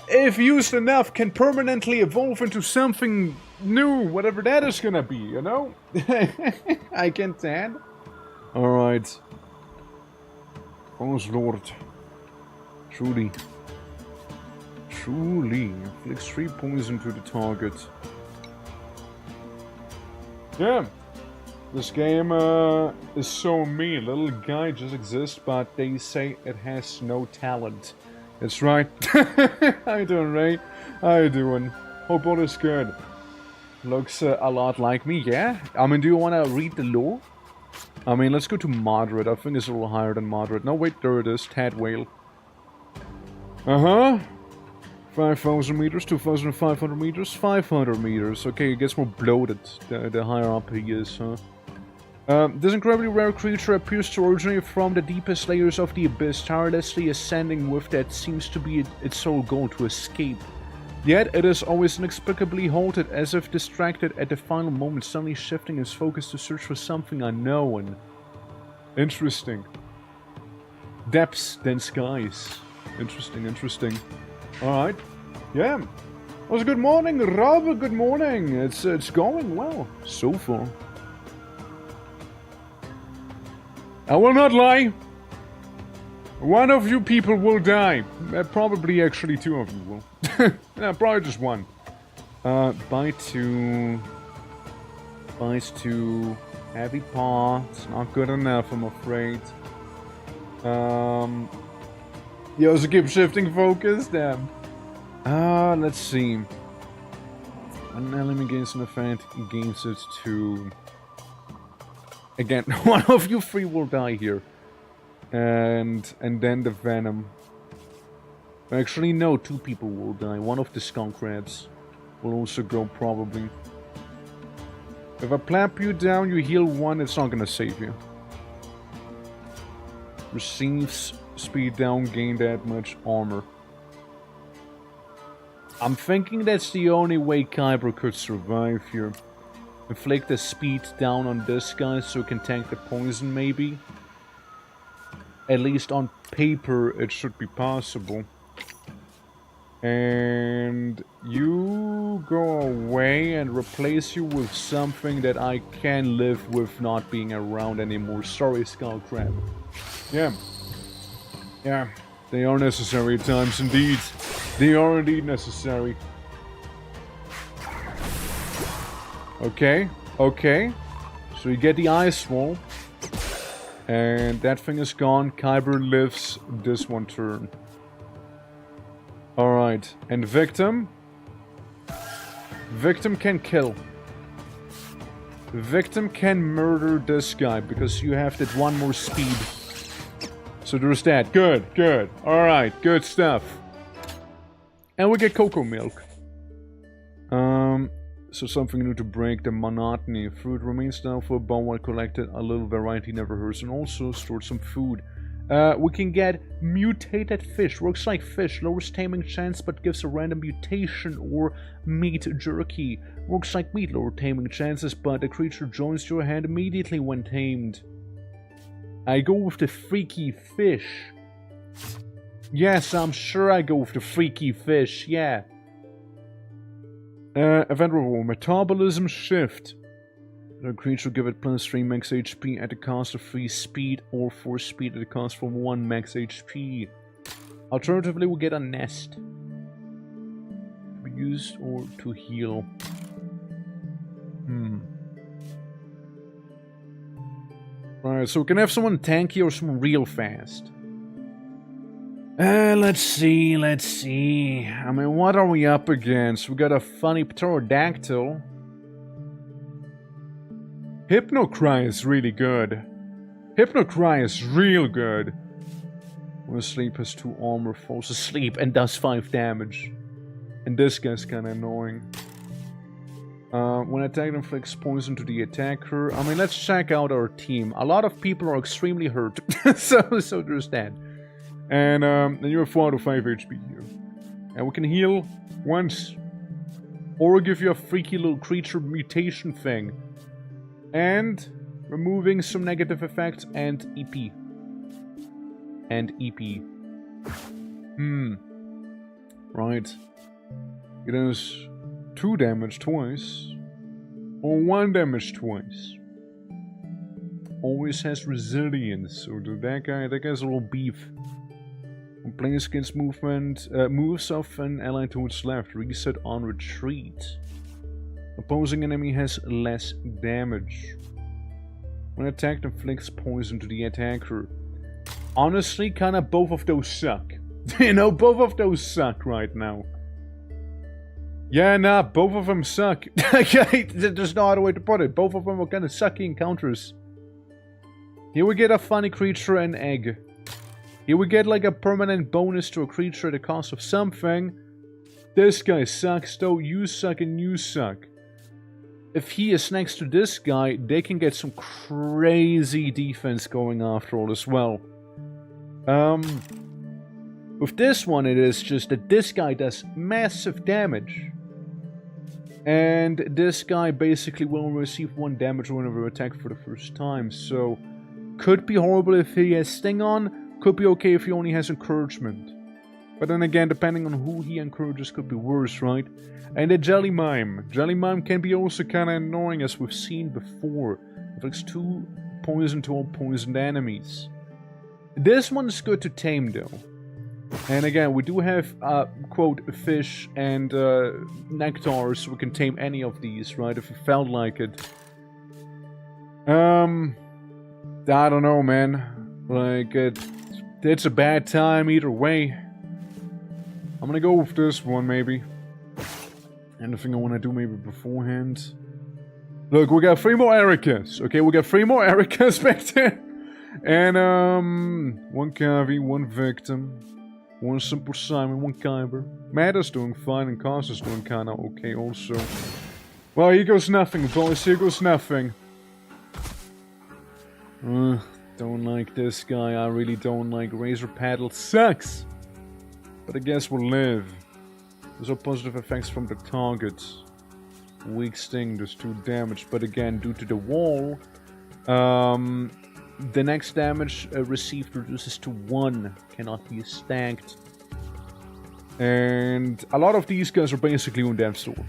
if used enough, can permanently evolve into something new, whatever that is gonna be, you know? I can tad. Alright. Oh Lord. Truly. Inflicts 3 poison to the target. Yeah. This game is so mean. Little guy just exists, but they say it has no talent. That's right. How you doing, Ray? How you doing? Hope all is good. Looks a lot like me, yeah? I mean, do you want to read the lore? I mean, let's go to moderate. I think it's a little higher than moderate. No, wait, there it is. Tad Whale. 5,000 meters, 2,500 meters, 500 meters. Okay, it gets more bloated the higher up he is, huh? This incredibly rare creature appears to originate from the deepest layers of the abyss, tirelessly ascending with that seems to be its sole goal, to escape. Yet it is always inexplicably halted, as if distracted at the final moment, suddenly shifting its focus to search for something unknown. Interesting. Depths, then skies. Interesting. Alright. Yeah. Well, good morning, Rob. Good morning. It's going well so far. I will not lie. One of you people will die. Probably actually 2 of you will. Yeah, probably just 1. Bite to Heavy paw. It's not good enough, I'm afraid. You also keep shifting focus, damn. Let's see. When an enemy gains an effect, he gains it to... Again, one of you three will die here. And then the venom. Actually, no, 2 people will die. One of the skunk crabs will also go, probably. If I plap you down, you heal 1, it's not gonna save you. Receives speed down, gain that much armor. I'm thinking that's the only way Kyber could survive here. Inflict the speed down on this guy so he can tank the poison, maybe. At least on paper, it should be possible. And you go away and replace you with something that I can live with not being around anymore. Sorry, Skull Crab. Yeah. Yeah. They are necessary at times, indeed. They are indeed necessary. Okay. Okay. So you get the ice wall. And that thing is gone. Kyber lives this one turn. Alright, and Victim? Victim can kill. Victim can murder this guy, because you have that 1 more speed. So there's that. Good, good. Alright, good stuff. And we get cocoa milk. So something new to break the monotony. Fruit remains down for a bone while collected. A little variety never hurts. And also stored some food. We can get mutated fish. Works like fish. Lowers taming chance but gives a random mutation or meat jerky. Works like meat. Lower taming chances but the creature joins your hand immediately when tamed. I go with the freaky fish. Yes, I'm sure I go with the freaky fish. Yeah. Event reward. Metabolism shift. The creature give it plus 3 max HP at the cost of 3 speed or 4 speed at the cost of 1 max HP. Alternatively, we get a nest. To be used or to heal. Right, so we can have someone tanky or someone real fast. Let's see. I mean, what are we up against? We got a funny pterodactyl. Hypnocry is really good. Hypnocry is real good. When asleep has 2 armor, falls asleep and does 5 damage. And this guy's kinda annoying. When attacked inflicts poison to the attacker. I mean, let's check out our team. A lot of people are extremely hurt. so there's that. And then you have 4 out of 5 HP here. And we can heal once. Or give you a freaky little creature mutation thing. And removing some negative effects and EP. Right. It does 2 damage twice. Or 1 damage twice. Always has resilience. So that guy's a little beef. When playing against movement, moves of an ally to its left. Reset on retreat. Opposing enemy has less damage. When attacked, inflicts poison to the attacker. Honestly, kinda both of those suck. You know, both of those suck right now. Yeah, nah, both of them suck. There's no other way to put it. Both of them are kinda sucky encounters. Here we get a funny creature and egg. Here we get like a permanent bonus to a creature at the cost of something. This guy sucks though, you suck and you suck. If he is next to this guy, they can get some crazy defense going after all as well. With this one it is just that this guy does massive damage. And this guy basically will receive 1 damage whenever attacked for the first time. So, could be horrible if he has Sting on. Could be okay if he only has Encouragement. But then again, depending on who he encourages, could be worse, right? And the Jelly Mime. Jelly Mime can be also kinda annoying, as we've seen before. Inflicts 2 poison to all poisoned enemies. This one's good to tame, though. And again, we do have, quote, fish and nectar, so we can tame any of these, right? If we felt like it. I don't know, man. Like, it's a bad time either way. I'm gonna go with this one, maybe. Anything I want to do maybe beforehand. Look, we got 3 more Ericas. Okay, we got 3 more Ericas back there. And, 1 Kavi, 1 Victim. 1 Simple Simon, 1 Kyber. Matter's doing fine, and Cos is doing kinda okay also. Well, here goes nothing, boys. Here goes nothing. Don't like this guy. I really don't like. Razor Paddle sucks. But I guess we'll live. There's no positive effects from the targets. Weak Sting does 2 damage, but again, due to the wall, the next damage received reduces to 1. Cannot be stacked. And a lot of these guys are basically on Death's Door.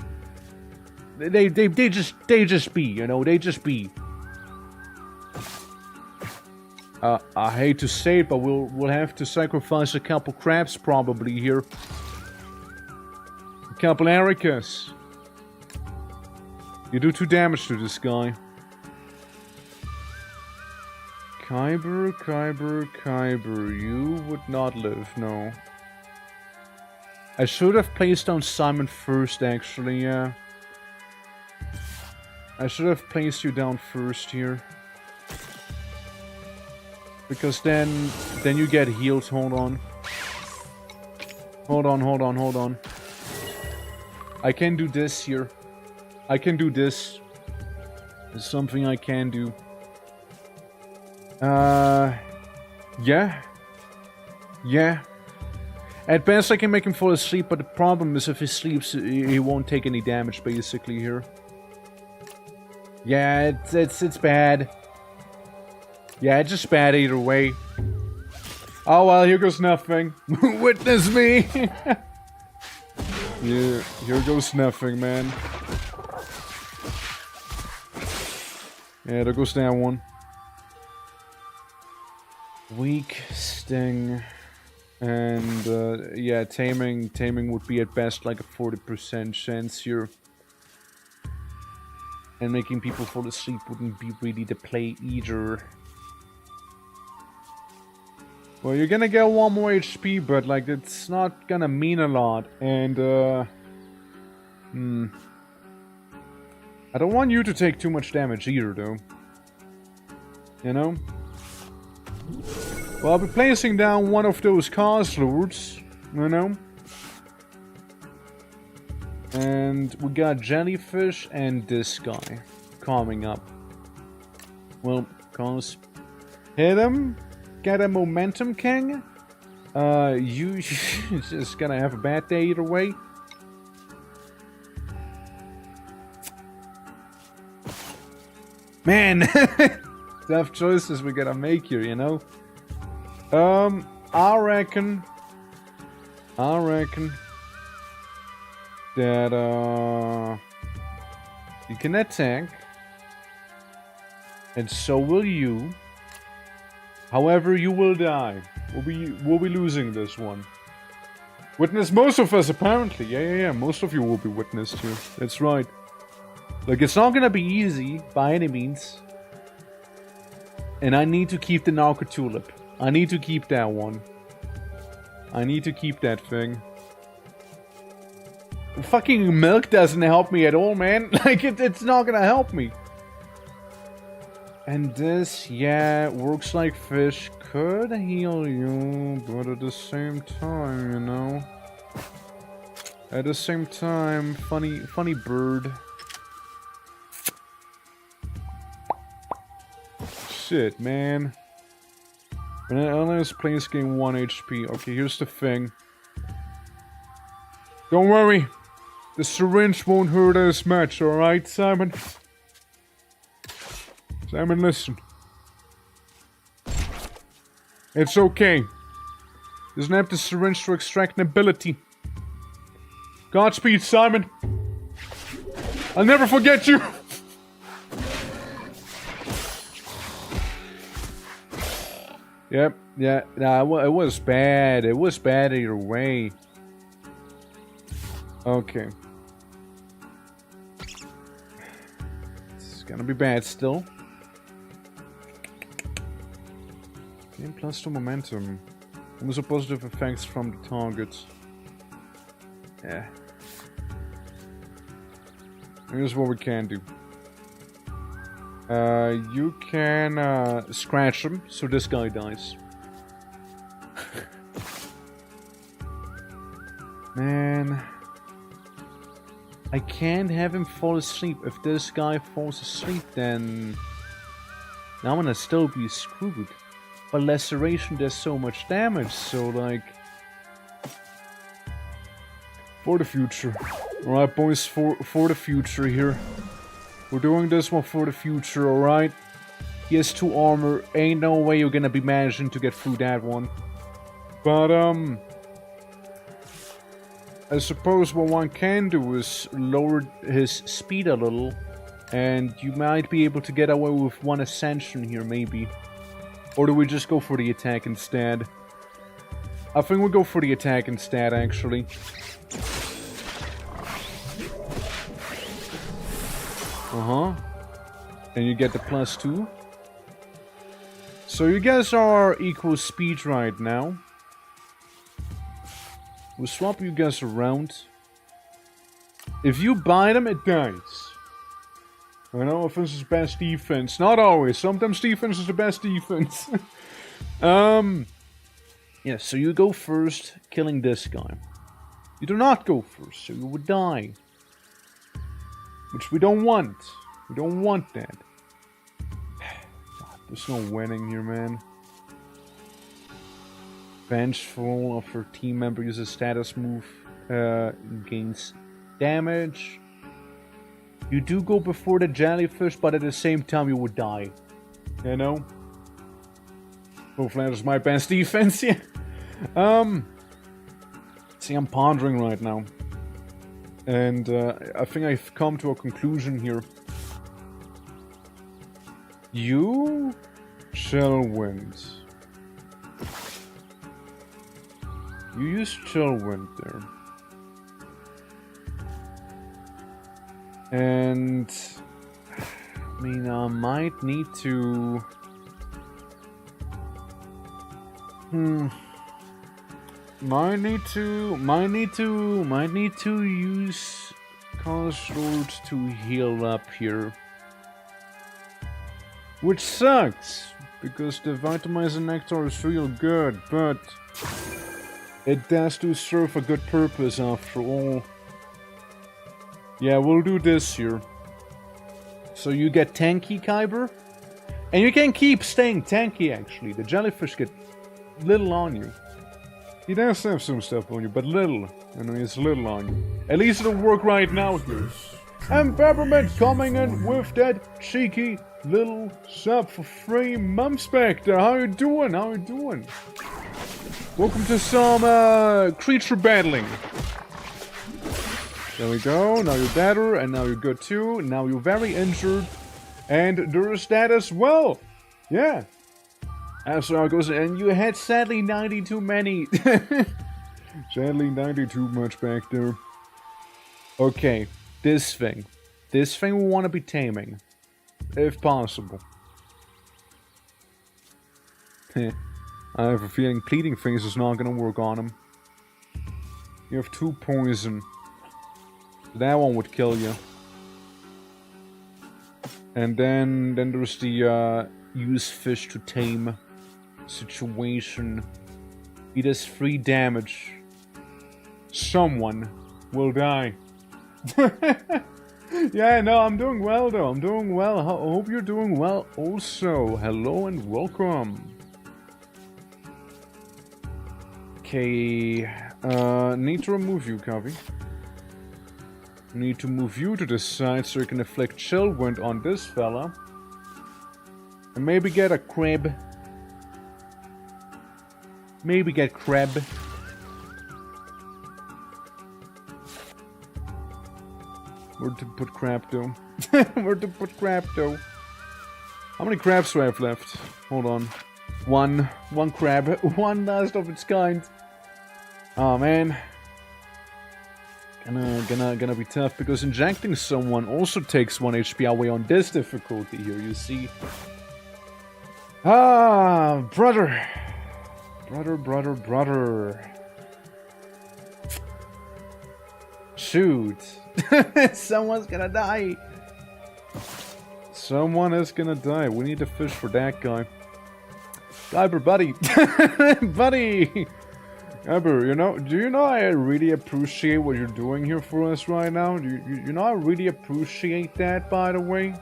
They just be, you know, they just be. I hate to say it, but we'll have to sacrifice a couple crabs probably here. A couple Ericas. You do 2 damage to this guy. Kyber, you would not live, no. I should have placed down Simon first, actually, yeah. I should have placed you down first here. Because then you get healed. Hold on. Hold on. I can do this here. I can do this. It's something I can do. Yeah. At best I can make him fall asleep, but the problem is if he sleeps, he won't take any damage, basically, here. Yeah, it's bad. Yeah, it's just bad either way. Oh well, here goes nothing. Witness me! Yeah, here goes nothing, man. Yeah, there goes that one. Weak Sting. And, yeah, taming would be at best like a 40% chance here. And making people fall asleep wouldn't be really the play either. Well, you're gonna get 1 more HP, but, like, it's not gonna mean a lot. And, I don't want you to take too much damage either, though. You know? Well, I'll be placing down one of those Cars Lords, you know? And we got Jellyfish and this guy coming up. Well, Cars, hit him, get a Momentum King. You just gonna have a bad day either way. Man, tough choices we gotta make here, you know? I reckon that, you can attack, and so will you. However, you will die. We'll be losing this one. Witness most of us, apparently. Yeah, most of you will be witnessed here. That's right. Look, it's not gonna be easy, by any means. And I need to keep the Narco Tulip. I need to keep that one. I need to keep that thing. Fucking milk doesn't help me at all, man. Like, it's not gonna help me. And this, yeah, works like fish. Could heal you, but at the same time, you know. At the same time, funny bird. Shit, man. Unless players gain 1 HP. Okay, here's the thing. Don't worry. The syringe won't hurt as much, alright, Simon? Simon, listen. It's okay. Doesn't have the syringe to extract an ability. Godspeed, Simon. I'll never forget you. Yep, yeah, nah, it was bad. It was bad either way. Okay. It's gonna be bad still. Gain +2 momentum. Also positive effects from the target. Yeah. Here's what we can do. You can scratch him, so this guy dies. Man. I can't have him fall asleep. If this guy falls asleep, then I'm gonna still be screwed. But laceration does so much damage, so like... For the future. Alright boys, for the future here. We're doing this one for the future, alright? He has 2 armor, ain't no way you're gonna be managing to get through that one. But I suppose what one can do is lower his speed a little. And you might be able to get away with 1 ascension here, maybe. Or do we just go for the attack instead? I think we'll go for the attack instead, actually. And you get the +2. So you guys are equal speed right now. We'll swap you guys around. If you bite him, it dies. I know offense is best defense. Not always. Sometimes defense is the best defense. Yeah, so you go first, killing this guy. You do not go first, so you would die. Which we don't want. We don't want that. God, there's no winning here, man. Vengeful of her team member uses status move. Gains damage. You do go before the jellyfish, but at the same time you would die. You know? Hopefully that is my best defense, yeah. See, I'm pondering right now. And I think I've come to a conclusion here. You shall win. You use Chillwind there. And I mean, I might need to... Might need to use Consort to heal up here. Which sucks, because the Vitamizing Nectar is real good, but it does do serve a good purpose after all. Yeah, we'll do this here. So you get tanky, Kyber. And you can keep staying tanky, actually. The jellyfish get little on you. He does have some stuff on you, but little. I know it's little on you. At least it'll work right now here. And Peppermint coming in with that cheeky little sub for 3 months back there. How you doing? How you doing? Welcome to some creature battling. There we go. Now you're better, and now you're good too. Now you're very injured. And there's that as well. Yeah. That's how it goes. And you had sadly 90 too many. Sadly 90 too much back there. Okay. This thing. This thing we want to be taming. If possible. I have a feeling Pleading Things is not going to work on him. You have 2 poison. That one would kill you. And then there's the use fish to tame situation. He does 3 damage. Someone will die. Yeah, no, I'm doing well though. I'm doing well. I hope you're doing well also. Hello and welcome. Okay, need to remove you, Covey. Need to move you to the side so you can inflict Chillwind on this fella. And maybe get a crab. Maybe get crab. Where to put crab though? Where to put crab though? How many crabs do I have left? Hold on. One crab. One last of its kind. Oh man. Gonna be tough, because injecting someone also takes 1 HP away on this difficulty here, you see. Ah, brother. Brother. Shoot. Someone's gonna die. Someone is gonna die. We need to fish for that guy. Kyber, buddy. Buddy. Kyber, do you know I really appreciate what you're doing here for us right now? You know I really appreciate that, by the way?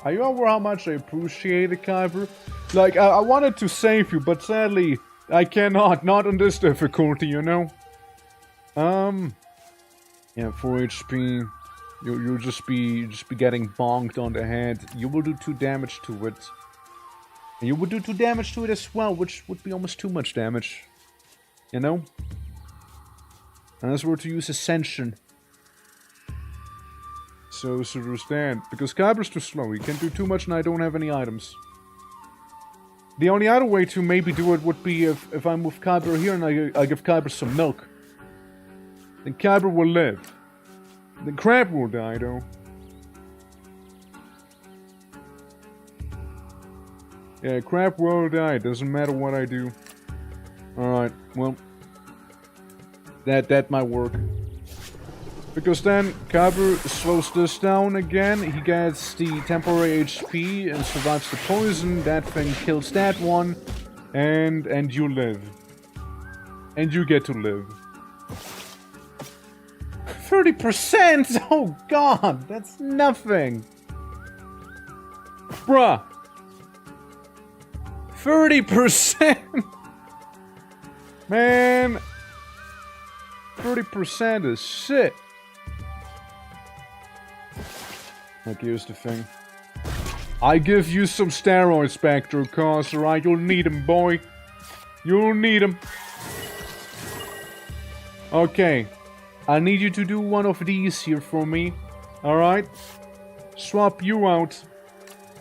Are you aware how much I appreciate it, Kyber? Like, I wanted to save you, but sadly, I cannot. Not on this difficulty, you know? Yeah, 4 HP. You'll just be getting bonked on the head. You will do 2 damage to it. And you would do 2 damage to it as well, which would be almost too much damage. You know? Unless we were to use Ascension. So there's that. Because Kyber's too slow. He can do too much and I don't have any items. The only other way to maybe do it would be if I move Kyber here and I give Kyber some milk. Then Kyber will live. The crab will die though. Yeah, crab will die. Doesn't matter what I do. Alright, well. That might work. Because then Kyber slows this down again. He gets the temporary HP and survives the poison. That thing kills that one. And you live. And you get to live. 30%! Oh god, that's nothing. Bruh. 30%! Man. 30% is shit. Like, here's the thing. I give you some steroids, Spectre, cause, alright? You'll need them, boy. You'll need them. Okay. I need you to do one of these here for me. Alright? Swap you out.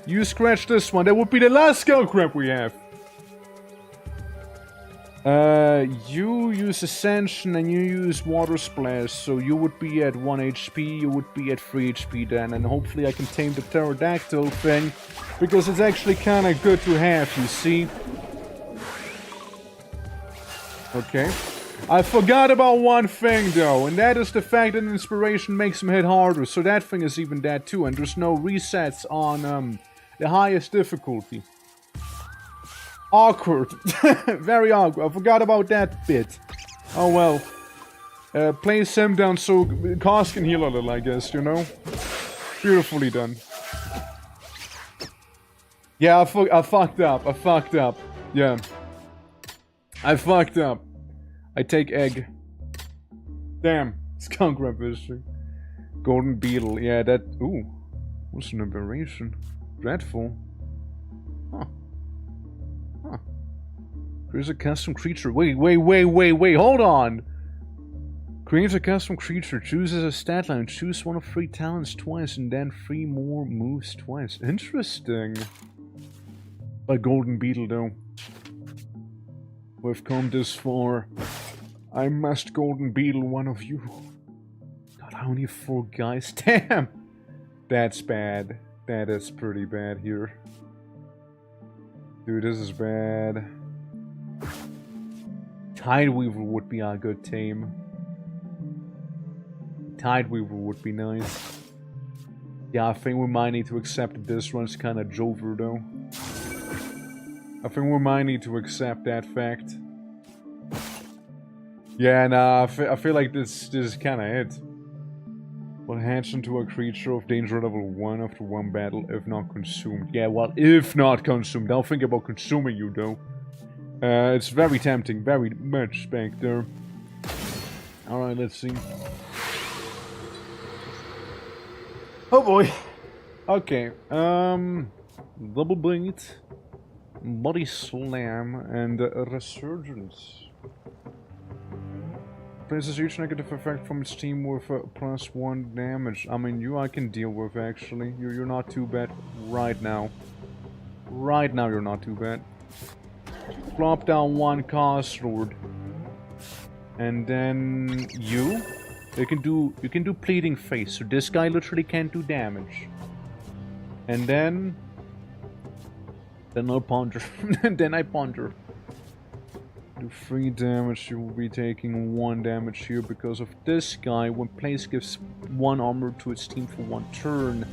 You scratch this one. That would be the last skull crab we have. You use Ascension and you use Water Splash, so you would be at 1 HP, you would be at 3 HP then, and hopefully I can tame the pterodactyl thing, because it's actually kinda good to have, you see? Okay. I forgot about one thing though, and that is the fact that Inspiration makes him hit harder, so that thing is even dead too, and there's no resets on the highest difficulty. Awkward. Very awkward. I forgot about that bit. Oh well. Place him down so Cos can heal a little, I guess, you know? Beautifully done. Yeah, I fucked up. I fucked up. Yeah. I fucked up. I take egg. Damn. Skunk crab fishing. Golden beetle. Yeah, that... Ooh. What's an aberration? Dreadful. Huh. Huh. Creates a custom creature. Wait, hold on! Creates a custom creature, chooses a stat line, choose one of 3 talents twice, and then 3 more moves twice. Interesting. A golden beetle, though. We've come this far. I must golden beetle one of you. God, I only have 4 guys. Damn! That's bad. That is pretty bad here. Dude, this is bad. Tideweaver would be a good tame. Tideweaver would be nice. Yeah, I think we might need to accept that this one's kinda Jover though. I think we might need to accept that fact. Yeah, nah, I feel like this is kinda it. Will hatch into a creature of danger level 1 after 1 battle if not consumed. Yeah, well, if not consumed. Don't think about consuming you, though. It's very tempting, very much, Spectre. Alright, let's see. Oh boy. Okay, Double Blade, Body Slam, and Resurgence. Places each negative effect from its team with +1 damage. I mean, I can deal with, actually. You're not too bad right now. Right now, you're not too bad. Drop down 1 Cast Lord. And then you can do Pleading Face, so this guy literally can't do damage. And then Then I ponder. Then I ponder. Do 3 damage, you will be taking 1 damage here because of this guy. When place gives 1 armor to its team for 1 turn.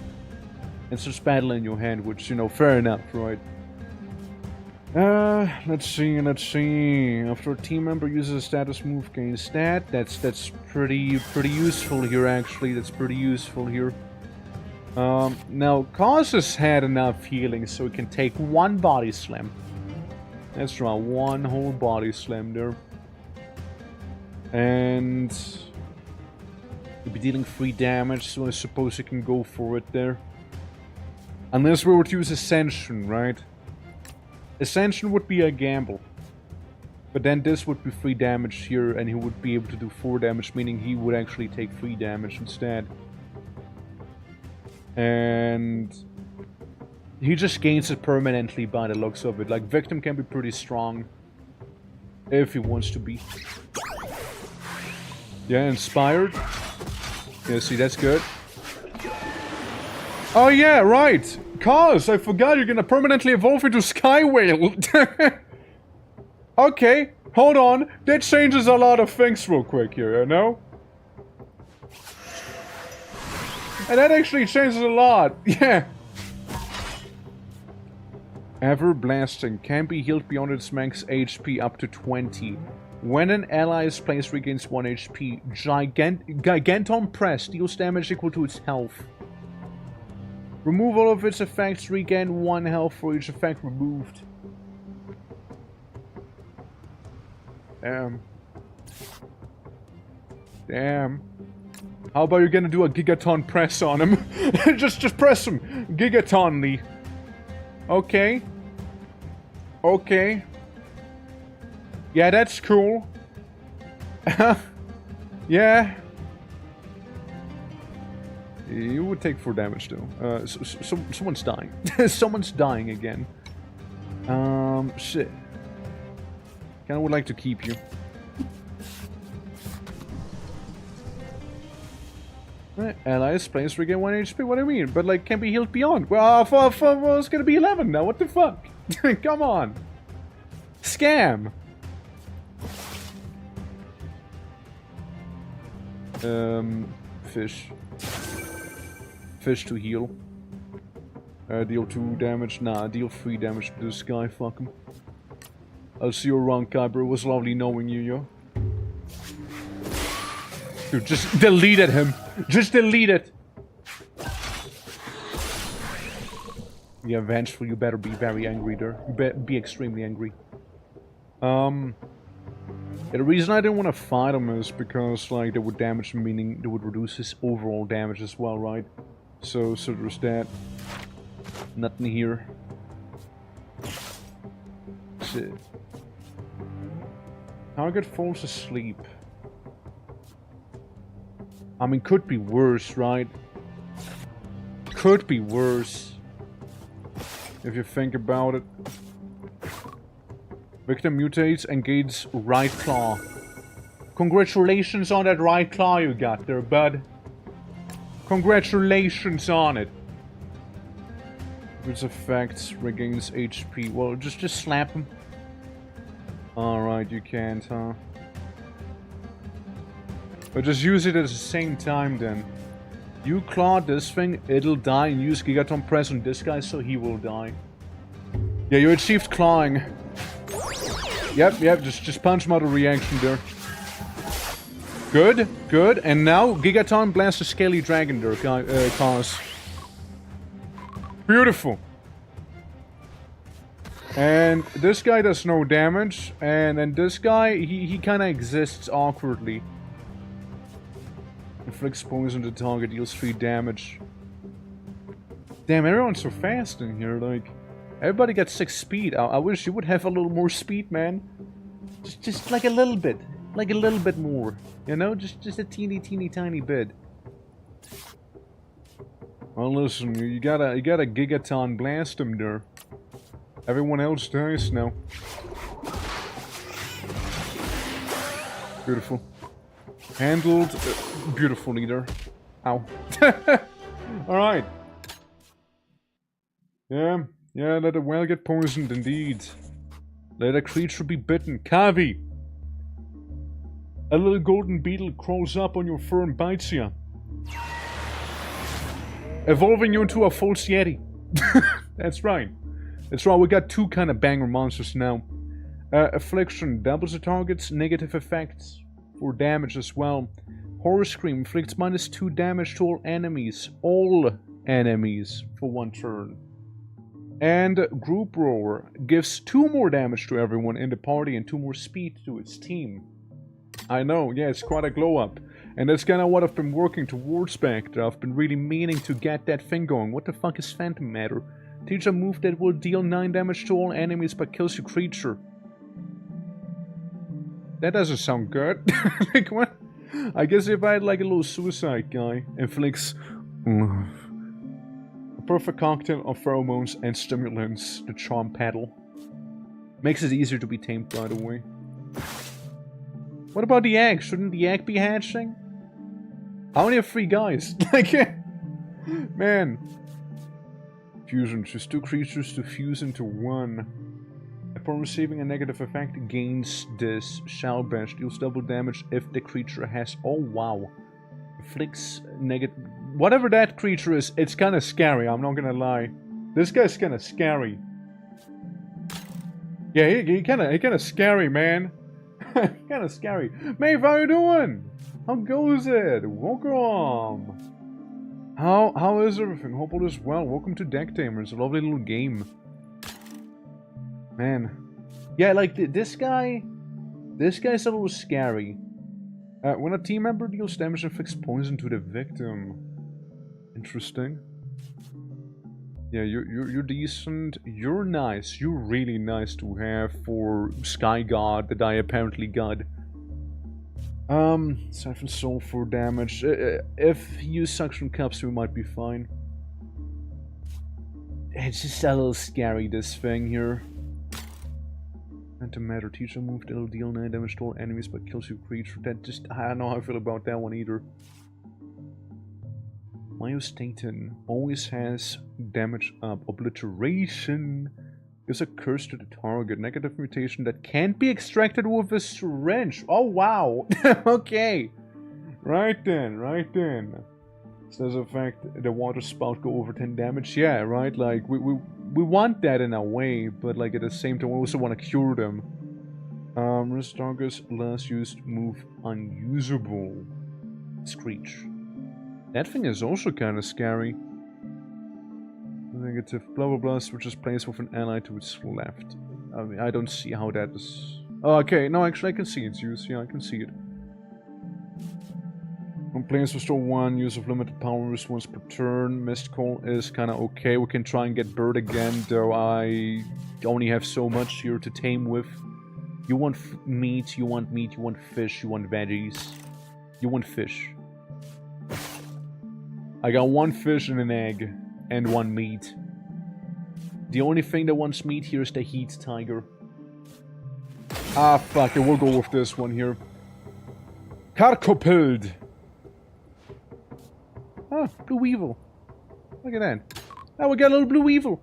And starts battle in your hand, which, you know, fair enough, right? Let's see. After a team member uses a status move, gain stat. That's pretty useful here, actually. That's pretty useful here. Now, Cause has had enough healing, so he can take 1 body slam. That's right, 1 whole body slam there. And he'll be dealing 3 damage, so I suppose he can go for it there. Unless we were to use Ascension, right? Ascension would be a gamble. But then this would be 3 damage here, and he would be able to do 4 damage, meaning he would actually take 3 damage instead. And he just gains it permanently by the looks of it. Like, Victim can be pretty strong if he wants to be. Yeah, Inspired. Yeah, see, that's good. Oh yeah, right! Cause, I forgot you're gonna permanently evolve into Sky Whale. Okay, hold on. That changes a lot of things real quick here, you know? And that actually changes a lot, yeah. Ever Blasting can be healed beyond its max HP up to 20. When an ally's place regains 1 HP, Giganton Press deals damage equal to its health. Remove all of its effects, regain 1 health for each effect removed. Damn. Damn. How about you're gonna do a Gigaton Press on him? just press him! Gigatonly. Okay. Okay. Yeah, that's cool. Yeah. You would take 4 damage though. Someone's dying. Someone's dying again. Shit. Kinda would like to keep you. Allies place regain 1 HP, what do you mean? But like, can be healed beyond. Well, it's gonna be 11 now, what the fuck? Come on. Scam. Fish. Fish to heal. Deal 2 damage. Nah, deal 3 damage to this guy, fuck him. I'll see you around, Kyber. It was lovely knowing you, yo. Dude, just deleted him. Just delete it. Yeah, vengeful, you better be very angry there. You better be extremely angry. Yeah, the reason I didn't want to fight him is because, like, they would damage him, meaning they would reduce his overall damage as well, right? So there's that. Nothing here. Shit. Target falls asleep. I mean, could be worse, right? Could be worse. If you think about it. Victim mutates and gains right claw. Congratulations on that right claw you got there, bud. Congratulations on it. Its effects regains HP. Well, just slap him. Alright, you can't, huh? But just use it at the same time then. You claw this thing, it'll die, and use Gigaton Press on this guy so he will die. Yeah, you achieved clawing. Yep, just punch him out of reaction there. Good, good, and now Gigaton blasts a Scaly Dragon there, cause. Beautiful. And this guy does no damage, and then this guy, he kinda exists awkwardly. Inflicts poison to target, deals 3 damage. Damn, everyone's so fast in here, like... Everybody got 6 speed. I wish you would have a little more speed, man. Just like a little bit. Like a little bit more. You know? Just a teeny tiny bit. Well, listen, you gotta Gigaton blast him there. Everyone else dies now. Beautiful. Handled beautifully there. Ow. Alright. Yeah. Yeah, let a whale get poisoned, indeed. Let a creature be bitten. Kavi! A little golden beetle crawls up on your fur and bites you. Evolving you into a false yeti. That's right. That's right, we got two kind of banger monsters now. Affliction doubles the target's negative effects for damage as well. Horror Scream inflicts -2 damage to all enemies. All enemies for 1 turn. And Group Roar gives 2 more damage to everyone in the party and 2 more speed to its team. I know, yeah, it's quite a glow up. And that's kind of what I've been working towards back there. I've been really meaning to get that thing going. What the fuck is Phantom Matter? Teach a move that will deal 9 damage to all enemies but kills your creature. That doesn't sound good. Like, what? I guess if I had like a little suicide guy, inflicts a perfect cocktail of pheromones and stimulants, the charm paddle. Makes it easier to be tamed, by the way. What about the egg? Shouldn't the egg be hatching? I only have 3 guys. Like, man. Fusion. Choose 2 creatures to fuse into 1. Upon receiving a negative effect against this, Shell Bash deals double damage if the creature has... Oh, wow. Inflicts negative... Whatever that creature is, it's kind of scary, I'm not gonna lie. This guy's kind of scary. Yeah, he kind of scary, man. Kind of scary. Maeve, how you doing? How goes it? Welcome. How is everything? Hope all is well. Welcome to Deck Tamers. A lovely little game. Man. Yeah, like this guy's a little scary. When a team member deals damage and inflicts poison to the victim. Interesting. Yeah, you're decent. You're nice. You're really nice to have for Sky God that I apparently got. Siphon Soul for damage. If you use Suction Cups, we might be fine. It's just a little scary, this thing here. Phantom Matter. Teacher move that'll deal 9 damage to all enemies but kills your creature. That just... I don't know how I feel about that one either. Myostatin always has damage up. Obliteration gives a curse to the target. Negative mutation that can't be extracted with a syringe. Oh, wow. Okay. Right then, right then. So does affect the water spout go over 10 damage? Yeah, right? Like, we want that in a way, but like at the same time we also want to cure them. Rest target's last used move unusable. Screech. That thing is also kind of scary. Negative blah blah blah switches place with an ally to its left. I mean, I don't see how that is... Oh, okay, no, actually I can see its use. Yeah, I can see it. When players restore 1, use of limited power response per turn. Mist Call is kind of okay. We can try and get Bird again, though I only have so much here to tame with. You want meat, you want meat, you want fish, you want veggies. You want fish. I got 1 fish and an egg, and 1 meat. The only thing that wants meat here is the Heat Tiger. Ah, fuck it, we'll go with this one here. Karkopild! Oh, Blue Weevil. Look at that. Oh, we got a little Blue Weevil.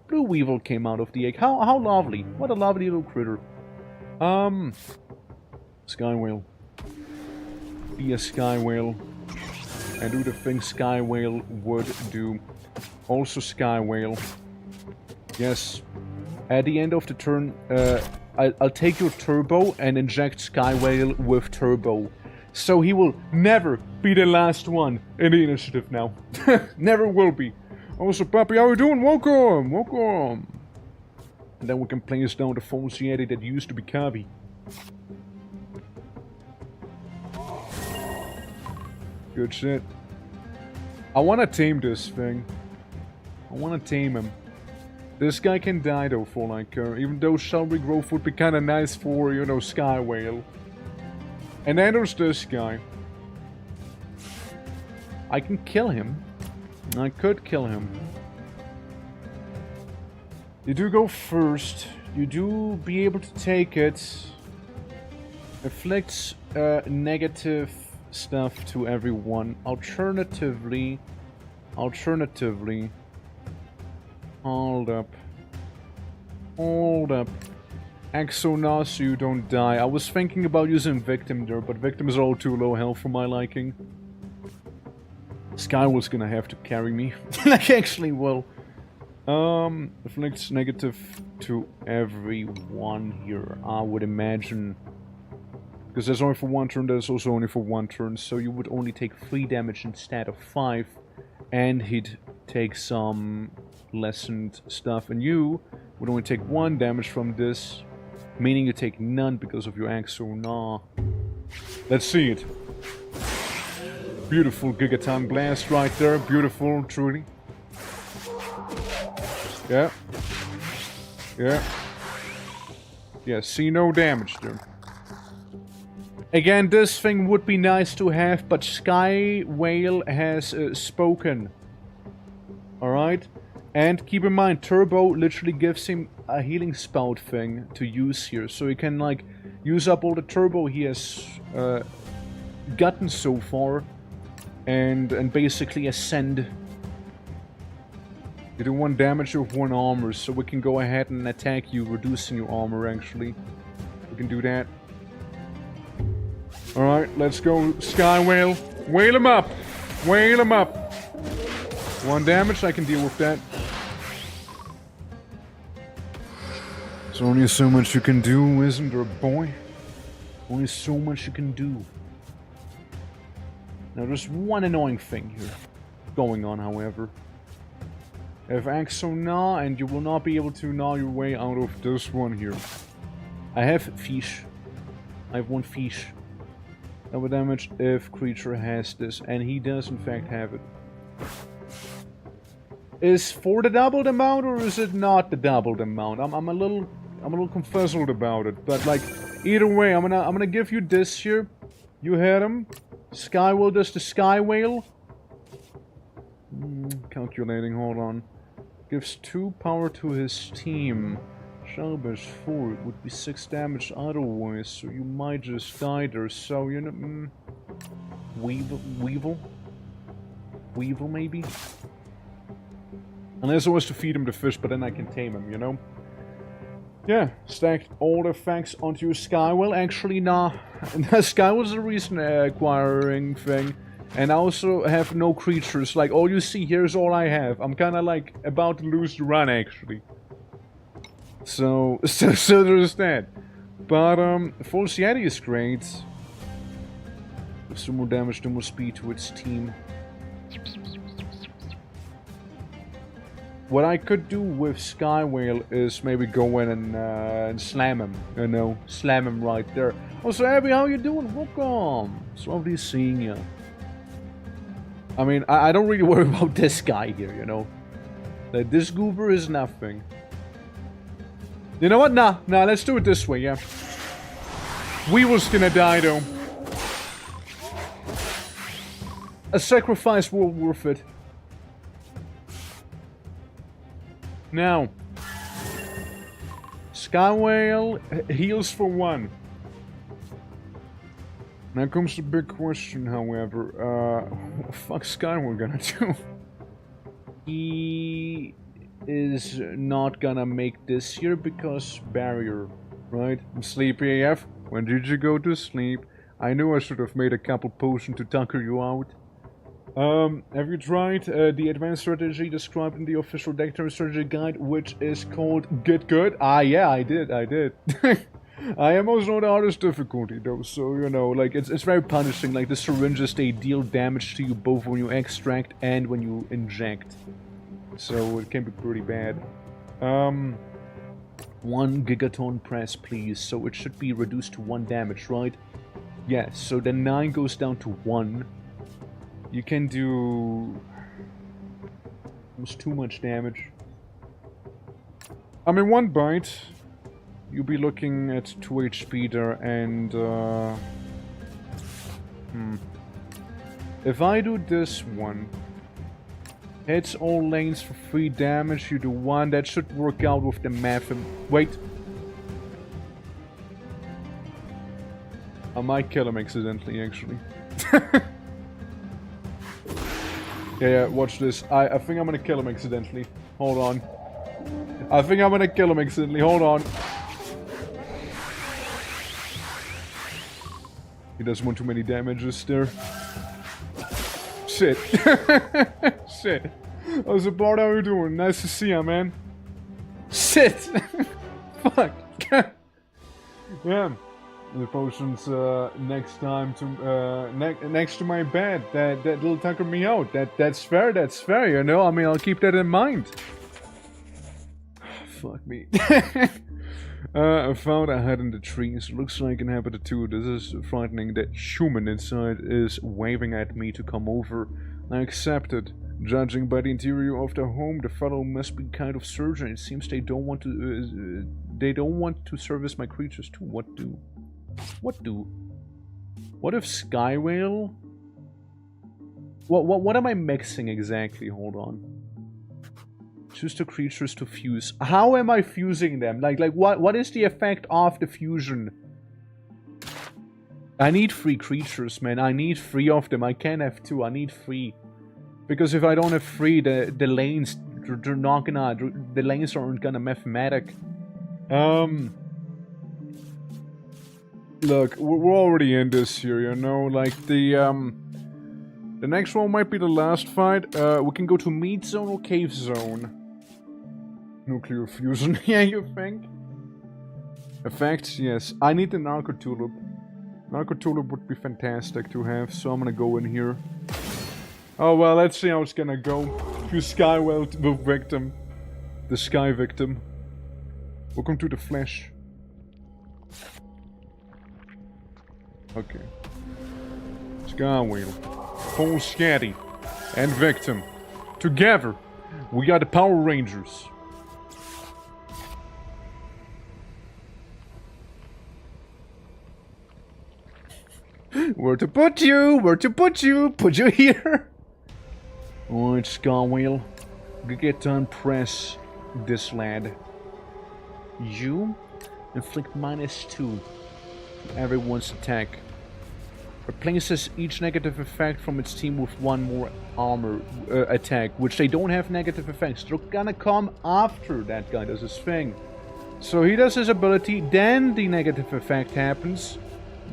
Blue Weevil came out of the egg. How lovely. What a lovely little critter. Sky Whale. Be a Sky Whale. And do the thing Sky Whale would do. Also Sky Whale. Yes. At the end of the turn, I'll take your Turbo and inject Sky Whale with Turbo. So he will never be the last one in the initiative now. Never will be. Also, Papi, how you doing? Welcome! Welcome! And then we can place down the false Yeti that used to be Kavi. Good shit. I want to tame this thing. I want to tame him. This guy can die though for like, even though Shell Regrowth would be kind of nice for, you know, Sky Whale. And then there's this guy. I can kill him. I could kill him. You do go first. You do be able to take it. Afflicts negative stuff to everyone. Alternatively, Hold up. Hold up. Axonar so you don't die. I was thinking about using Victim there, but Victim is all too low health for my liking. Skywell's gonna have to carry me. Like, actually, well. Afflicts negative to everyone here, I would imagine. Because there's only for one turn, there's also only for one turn, so you would only take 3 damage instead of 5. And he'd take some lessened stuff, and you would only take 1 damage from this, meaning you take none because of your Axonar. Let's see it. Beautiful Gigaton Blast right there, beautiful, truly. Yeah. Yeah. Yeah, see no damage there. Again, this thing would be nice to have, but Sky Whale has spoken. Alright? And keep in mind, Turbo literally gives him a healing spout thing to use here. So he can, like, use up all the Turbo he has gotten so far. And basically ascend. You do 1 damage with 1 armor, so we can go ahead and attack you, reducing your armor, actually. We can do that. Alright, let's go, Sky Whale. Whale him up! Whale him up! 1 damage, I can deal with that. There's only so much you can do, isn't there, boy? Only so much you can do. Now, there's one annoying thing here going on, however. Have Axonar, and you will not be able to gnaw your way out of this one here. I have Fish. I have 1 Fish. Double damage if creature has this, and he does in fact have it. Is for the doubled amount, or is it not the doubled amount? I'm a little confuzzled about it, but like either way, I'm gonna give you this here. You had him. Sky Whale does the Sky Whale. Calculating, hold on. Gives 2 power to his team. Shalbers 4, it would be 6 damage otherwise, so you might just die there, so you know... Weevil maybe? Unless I was to feed him the fish, but then I can tame him, you know? Yeah, stacked all the facts onto Skywell. Actually, nah. Skywell's a recent acquiring thing. And I also have no creatures. Like, all you see here is all I have. I'm kinda like about to lose the run, actually. So there's that. But, False Yeti is great. Gives some more damage, some more speed to its team. What I could do with Sky Whale is maybe go in and slam him, you know, slam him right there. Also, Abby, how you doing? Welcome. It's lovely seeing you. I mean, I don't really worry about this guy here, you know. Like, this goober is nothing. You know what? Nah, let's do it this way, yeah. Weevil's gonna die, though. A sacrifice well worth it. Now, Sky Whale heals for 1. Now comes the big question, however. What the fuck's Sky Whale gonna do? He is not gonna make this here because barrier, right? I'm sleepy AF. When did you go to sleep? I knew I should have made a couple potions to tucker you out. Have you tried the advanced strategy described in the official deck turn strategy guide, which is called Get Good? Ah, yeah, I did. I am also on the hardest difficulty, though, so, you know, like, it's very punishing. Like, the syringes, they deal damage to you both when you extract and when you inject. So, it can be pretty bad. 1 gigaton press, please. So, it should be reduced to 1 damage, right? Yes, so then 9 goes down to 1. You can do almost too much damage. I mean, 1 bite, you'll be looking at 2 HP there, and if I do this one, hits all lanes for 3 damage, you do 1, that should work out with the math. Wait. I might kill him accidentally, actually. Yeah, watch this. I think I'm gonna kill him accidentally. Hold on. I think I'm gonna kill him instantly. Hold on. He doesn't want too many damages there. Shit. Shit. Oh, Support, how you doing? Nice to see you, man. Shit! Fuck. Yeah. The potion's next time to next to my bed. That little tucker me out. That's fair. That's fair. You know. I mean, I'll keep that in mind. Fuck me. I found a head in the trees. Looks like an inhabitor too. This is frightening. That human inside is waving at me to come over. I accepted. Judging by the interior of the home, the fellow must be kind of surgeon. It seems they don't want to service my creatures too. What do? What if Sky Whale? What am I mixing exactly? Hold on. Choose the creatures to fuse. How am I fusing them? Like what is the effect of the fusion? I need 3 creatures, man. I need 3 of them. I can't have 2. I need 3. Because if I don't have 3, the lanes, they're not gonna, the lanes aren't gonna mathematic. Look, we're already in this here, you know, like the next one might be the last fight. We can go to Meat Zone or Cave Zone. Nuclear fusion, yeah, you think? Effects, yes. I need the Narco Tulip. Narco Tulip would be fantastic to have, so I'm gonna go in here. Oh well, let's see how it's gonna go. You Skywell, the victim. The Sky victim. Welcome to the flesh. Okay. Skywheel. Full Scatty. And victim. Together, we got the Power Rangers. Where to put you? Where to put you? Put you here. Alright, Skywheel. Get to impress this lad. You inflict -2 to everyone's attack. Replaces each negative effect from its team with 1 more armor attack, which they don't have negative effects. They're gonna come after that guy does his thing. So he does his ability, then the negative effect happens.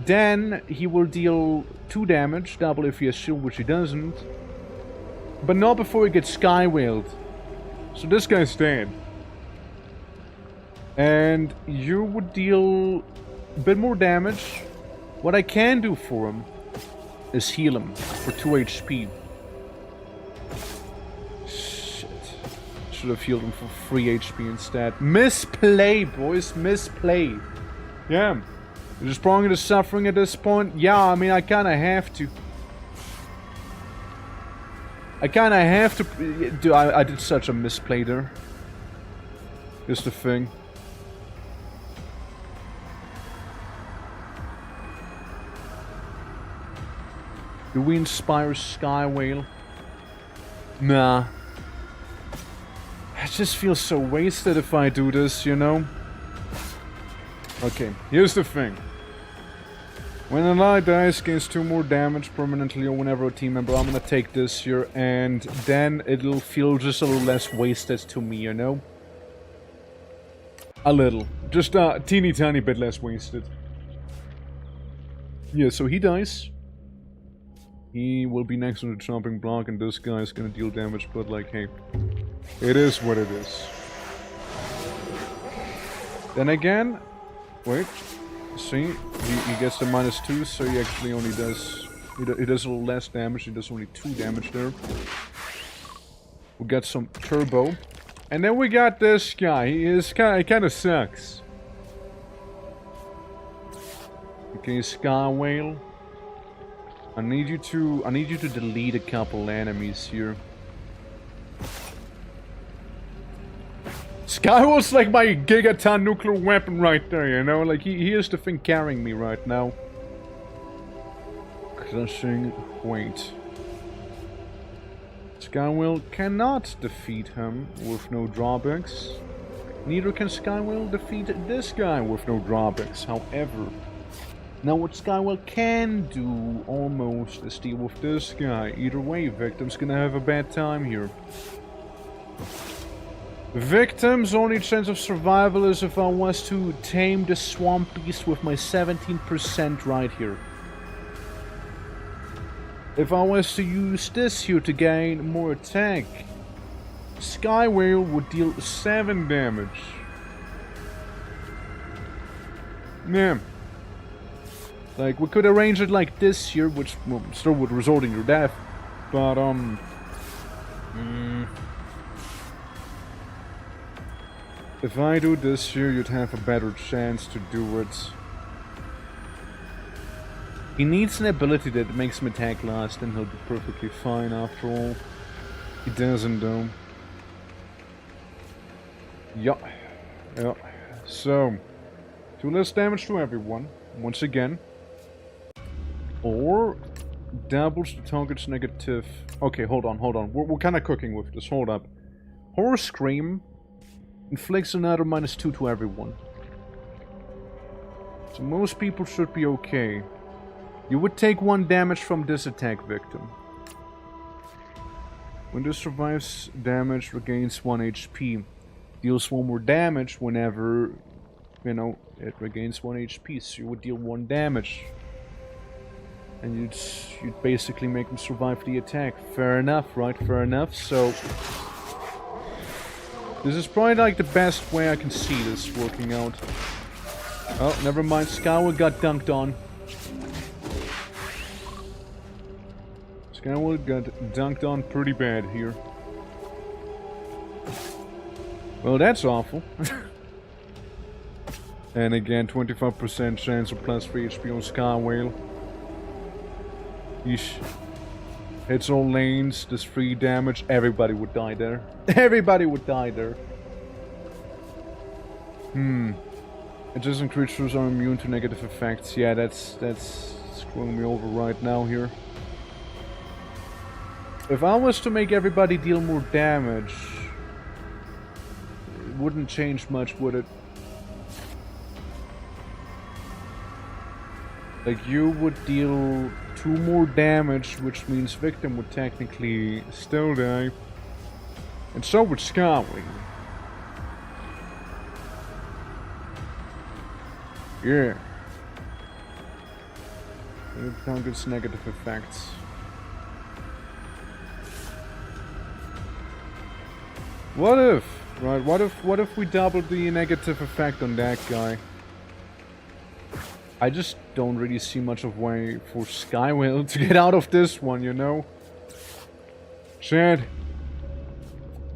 Then he will deal 2 damage, double if he has shield, which he doesn't. But not before he gets Skywheeled. So this guy's dead. And you would deal a bit more damage. What I can do for him is heal him for 2 HP. Shit. Should have healed him for 3 HP instead. Misplay, boys. Misplay. Yeah. You're just prolonging the suffering at this point? Yeah, I mean, I kinda have to. I kinda have to. Dude, I did such a misplay there. Here's the thing. Do we inspire Skywhale? Nah. I just feel so wasted if I do this, you know? Okay, here's the thing. When an ally dies, gains 2 more damage permanently or whenever a team member. I'm gonna take this here, and then it'll feel just a little less wasted to me, you know? A little. Just a teeny tiny bit less wasted. Yeah, so he dies. He will be next to the chopping block, and this guy is gonna deal damage, but like, hey. It is what it is. Then again... Wait. See? He gets the -2, so he actually only does... He does a little less damage, he does only 2 damage there. We got some turbo. And then we got this guy. He kinda sucks. Okay, Skywhale. I need you to delete a couple enemies here. Skywhale's like my gigaton nuclear weapon right there, you know? Like, he is the thing carrying me right now. Crushing weight. Skywhale cannot defeat him with no drawbacks. Neither can Skywhale defeat this guy with no drawbacks, however. Now what Skywhale can do, almost, is deal with this guy. Either way, victim's gonna have a bad time here. Victim's only chance of survival is if I was to tame the swamp beast with my 17% right here. If I was to use this here to gain more attack, Sky Whale would deal 7 damage. Yeah. Like, we could arrange it like this here, which still would result in your death. But, if I do this here, you'd have a better chance to do it. He needs an ability that makes him attack last, and he'll be perfectly fine after all. He doesn't, though. Yeah. So, 2 less damage to everyone, once again. Or doubles the target's negative... Okay, hold on. We're kind of cooking with this, hold up. Horror Scream inflicts another -2 to everyone. So most people should be okay. You would take 1 damage from this attack victim. When this survives damage, regains 1 HP. Deals 1 more damage whenever, you know, it regains 1 HP. So you would deal 1 damage. And you'd basically make him survive the attack. Fair enough, right? Fair enough. So this is probably like the best way I can see this working out. Oh, never mind. Skyward got dunked on. Skyward got dunked on pretty bad here. Well, that's awful. And again, 25% chance of +3 HP on Sky Whale. Yeesh. Hits all lanes, does 3 damage. Everybody would die there. Everybody would die there. Adjacent creatures are immune to negative effects. Yeah, that's screwing me over right now here. If I was to make everybody deal more damage, it wouldn't change much, would it? Like, you would deal 2 more damage, which means victim would technically still die. And so would Skywing. Yeah. It targets negative effects. What if? Right, what if we doubled the negative effect on that guy? I just don't really see much of way for Skywhale to get out of this one, you know? Chad,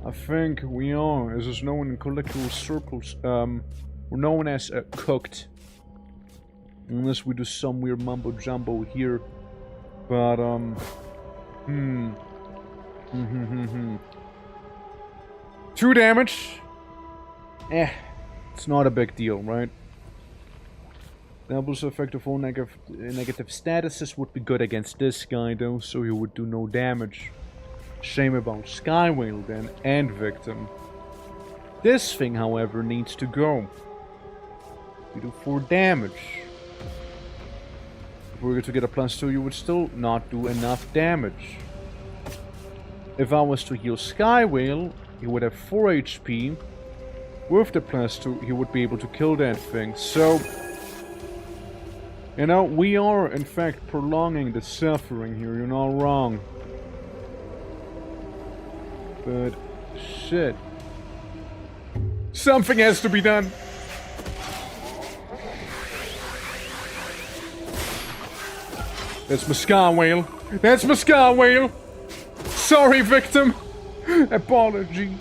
I think we are, as is known in collectible circles, we're known as cooked. Unless we do some weird mumbo jumbo here. But, 2 damage? It's not a big deal, right? Doubles effect of all negative statuses would be good against this guy though, so he would do no damage. Shame about Skywhale then, and victim. This thing, however, needs to go. You do 4 damage. If we were to get a +2, you would still not do enough damage. If I was to heal Skywhale, he would have 4 HP. With the +2, he would be able to kill that thing. So, you know, we are, in fact, prolonging the suffering here. You're not wrong. But, shit. Something has to be done. That's my Skywhale. That's my Skywhale. Sorry, victim. Apology.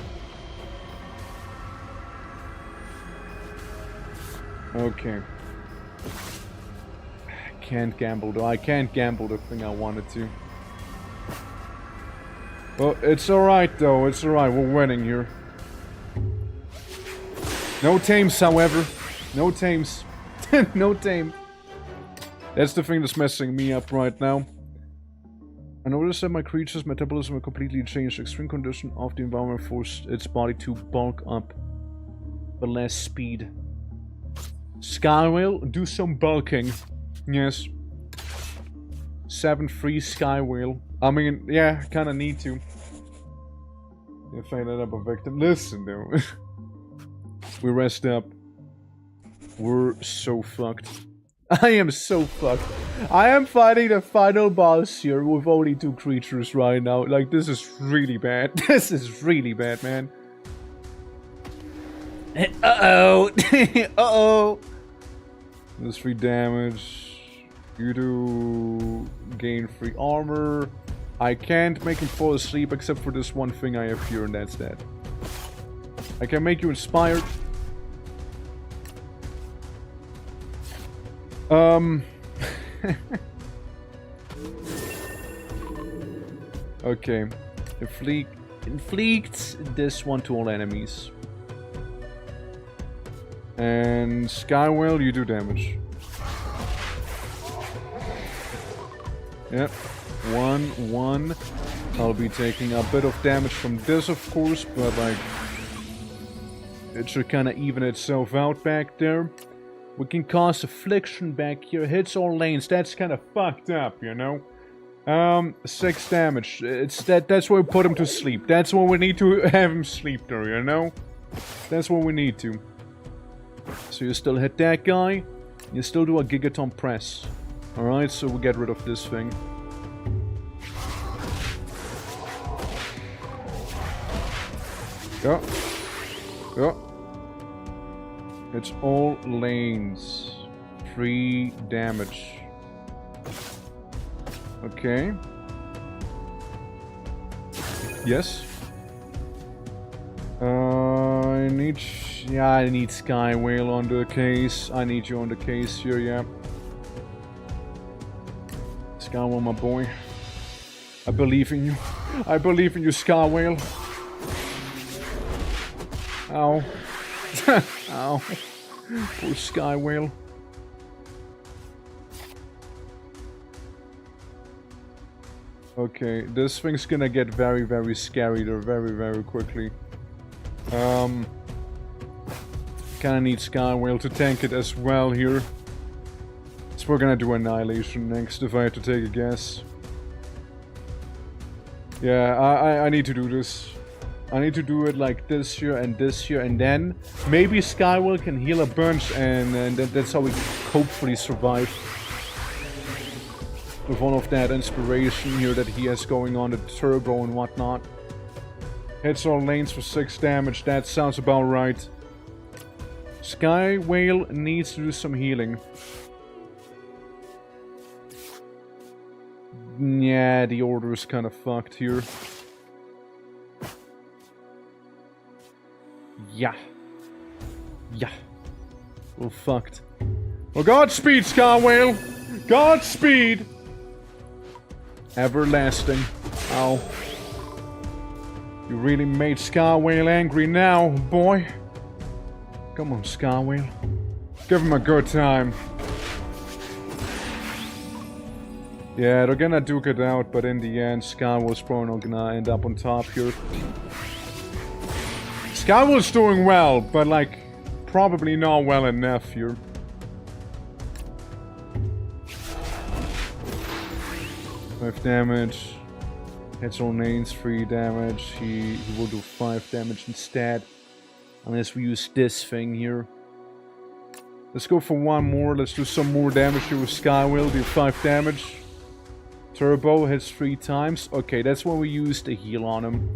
Okay. I can't gamble though. I can't gamble the thing I wanted to. Well, it's alright though. It's alright. We're winning here. No tames, however. No tames. No tame. That's the thing that's messing me up right now. I noticed that my creature's metabolism completely changed. Extreme condition of the environment forced its body to bulk up, but less speed. Skywhale, do some bulking. Yes. 7-3 Skywhale. I mean, yeah, kinda need to. If I end up a victim. Listen, though. We rest up. We're so fucked. I am so fucked. I am fighting the final boss here with only 2 creatures right now. Like, this is really bad. This is really bad, man. Uh-oh. Uh-oh. There's 3 damage. You do gain 3 armor. I can't make him fall asleep except for this one thing I have here, and that's that. I can make you inspired. Okay. Inflict this one to all enemies. And Skywell, you do damage. Yep. 1. I'll be taking a bit of damage from this, of course, but like... it should kind of even itself out back there. We can cast Affliction back here. Hits all lanes. That's kind of fucked up, you know? 6 damage. That's where we put him to sleep. That's where we need to have him sleep there, you know? That's what we need to. So you still hit that guy. You still do a Gigaton press. Alright, so we get rid of this thing. Yeah. Yeah. It's all lanes. 3 damage. Okay. Yes. I need Sky Whale on the case. I need you on the case here, yeah. Sky Whale, my boy. I believe in you. I believe in you, Sky Whale. Ow. Ow. Poor Sky Whale. Okay, this thing's gonna get very, very scary there very, very quickly. Kinda need Sky Whale to tank it as well here. So we're gonna do Annihilation next if I had to take a guess. Yeah, I need to do this. I need to do it like this here, and then maybe Skywell can heal a bunch, and that's how we hopefully survive. With all of that inspiration here that he has going on, the turbo and whatnot. Hits all lanes for 6 damage, that sounds about right. Sky Whale needs to do some healing. Yeah, the order is kind of fucked here. Yeah. Yeah. We're fucked. Well, Godspeed, Sky Whale! Godspeed! Everlasting. Ow. You really made Sky Whale angry now, boy. Come on, Sky Whale. Give him a good time. Yeah, they're gonna duke it out, but in the end, Skywell's probably not gonna end up on top here. Skywell's doing well, but like, probably not well enough here. Five damage. Hits all lanes, 3 damage. He will do 5 damage instead. Unless we use this thing here. Let's go for 1 more. Let's do some more damage here with Skywell. Do 5 damage. Turbo hits 3 times. Okay, that's when we use the heal on him.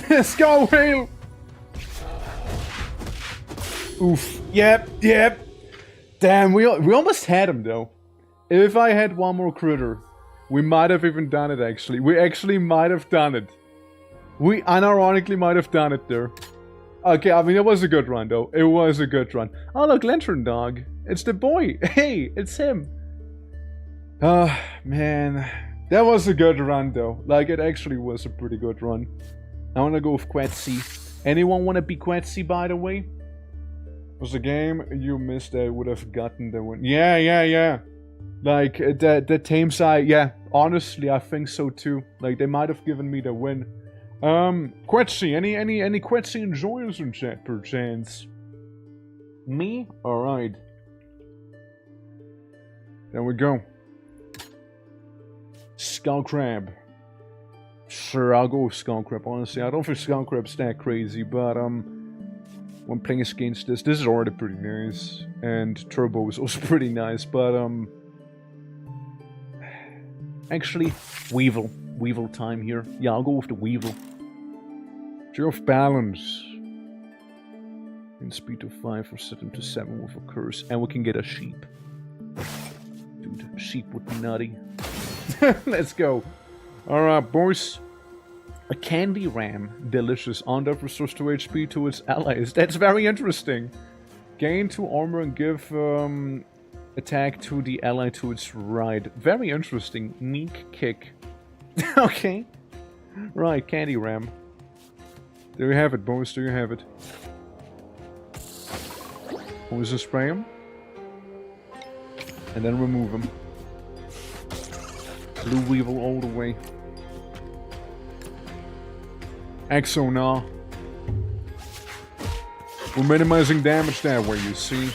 Skywell! Oof. Yep, yep. Damn, we almost had him though. If I had 1 more critter, we might have even done it actually. We actually might have done it. We unironically might have done it there. Okay, I mean, it was a good run though. It was a good run. Oh look, Lantern Dog. It's the boy. Hey, it's him. Man. That was a good run though. Like, it actually was a pretty good run. I want to go with Quetzy. Anyone want to be Quetzy, by the way? Was the game you missed that would have gotten the win? Yeah. Like, the tame side, yeah. Honestly, I think so too. Like, they might have given me the win. Quetzy, any Quetzy enjoyers in chat, perchance? Me? Alright. There we go. Skull Crab. Sure, I'll go with Skull Crab, honestly. I don't think Skull Crab's that crazy, but, when playing against this is already pretty nice. And Turbo is also pretty nice, but, actually, Weevil. Weevil time here. Yeah, I'll go with the Weevil. Zero of balance. And speed to 5 or set him to 7 with a curse. And we can get a sheep. Dude, sheep would be nutty. Let's go. Alright, boys. A candy ram. Delicious. On death restores 2 HP to its allies. That's very interesting. Gain 2 armor and give attack to the ally to its right. Very interesting. Neek kick. Okay. Right, candy ram. There you have it, boys. There you have it. Poison spray him. And then remove him. Blue Weevil all the way. Exonar. We're minimizing damage that way, you see.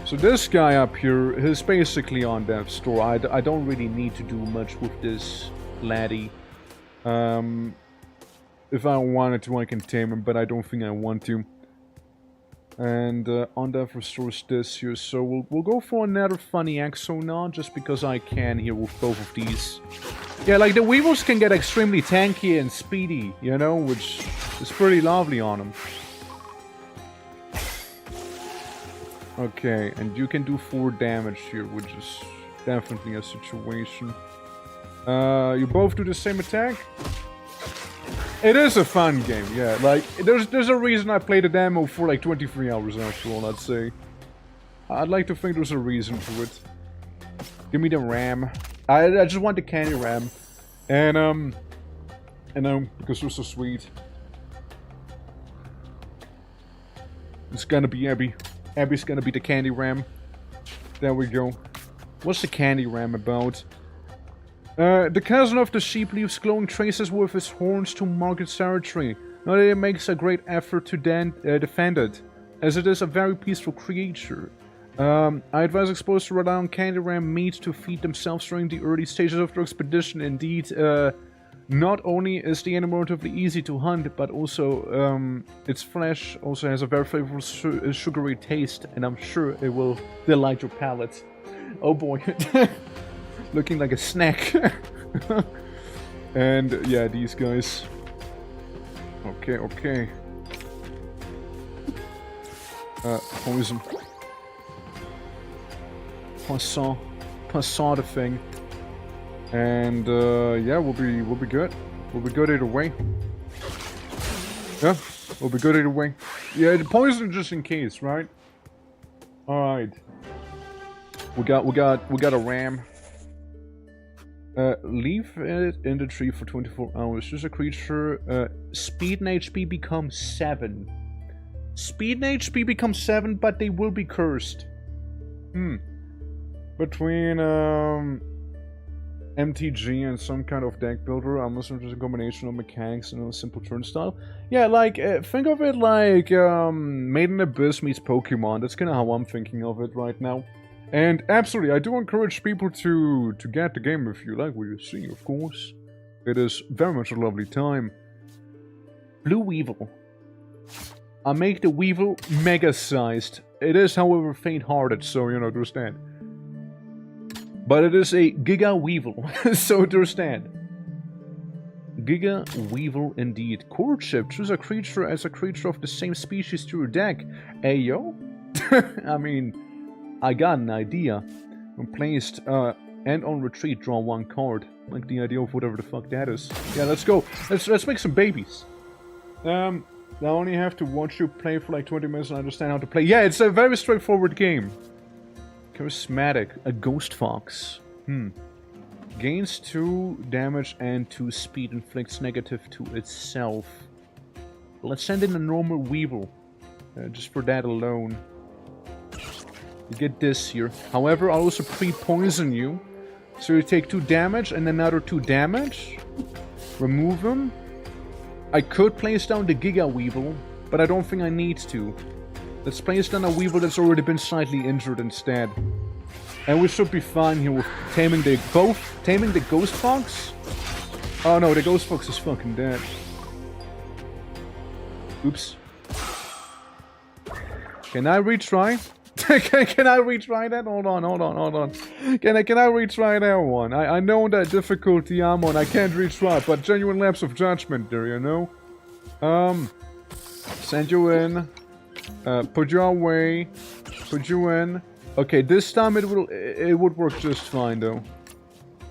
So this guy up here is basically on death's door. I don't really need to do much with this laddie. If I wanted to, I can tame him, but I don't think I want to. And on death restores this here, so we'll go for another funny Exonar, just because I can here with both of these. Yeah, like the Weevils can get extremely tanky and speedy, you know, which is pretty lovely on them. Okay, and you can do 4 damage here, which is definitely a situation. You both do the same attack? It is a fun game, yeah. Like, there's a reason I played the demo for like 23 hours after all, I'd say. I'd like to think there's a reason to it. Give me the ram. I just want the candy ram. And, because they're so sweet. It's gonna be Abby. Abby's gonna be the candy ram. There we go. What's the candy ram about? The cousin of the sheep leaves glowing traces with his horns to mark its territory. Now that it makes a great effort to defend it, as it is a very peaceful creature. I advise explorers to rely on candy ram meat to feed themselves during the early stages of the expedition. Indeed, not only is the animal relatively easy to hunt, but also its flesh also has a very flavorful sugary taste, and I'm sure it will delight your palate. Oh boy. Looking like a snack. And yeah, these guys. Okay, okay. Poison. Passant the thing. And yeah, we'll be good. We'll be good either way. Yeah, we'll be good either way. Yeah, the poison just in case, right? Alright. We got a ram. Leave it in the tree for 24 hours. Choose a creature. Speed and HP become 7. Speed and HP become 7, but they will be cursed. Between MTG and some kind of deck builder, I'm assuming just a combination of mechanics and a simple turn style. Yeah, like, think of it like Made in Abyss meets Pokemon. That's kind of how I'm thinking of it right now. And absolutely, I do encourage people to get the game if you like what you see, of course. It is very much a lovely time. Blue Weevil. I make the Weevil mega-sized. It is, however, faint-hearted, so, you know, understand. But it is a Giga Weevil, so understand. Giga Weevil indeed. Courtship. Choose a creature as a creature of the same species to your deck. Ayo? I mean... I got an idea. When placed and on retreat, draw 1 card. Like the idea of whatever the fuck that is. Yeah, let's go. Let's make some babies. Now I only have to watch you play for like 20 minutes and understand how to play. Yeah, it's a very straightforward game. Charismatic. A Ghost Fox. Gains 2 damage and 2 speed. Inflicts negative to itself. Let's send in a normal Weevil. Just for that alone. You get this here. However, I'll also pre-poison you. So you take 2 damage and another 2 damage. Remove them. I could place down the Giga Weevil, but I don't think I need to. Let's place down a Weevil that's already been slightly injured instead. And we should be fine here with taming the ghost fox. Oh no, the ghost fox is fucking dead. Oops. Can I retry? Can I retry that? Hold on. Can I retry that one? I know that difficulty I'm on. I can't retry, but genuine lapse of judgment there, you know? Send you in. Put you away. Put you in. Okay, this time it would work just fine though.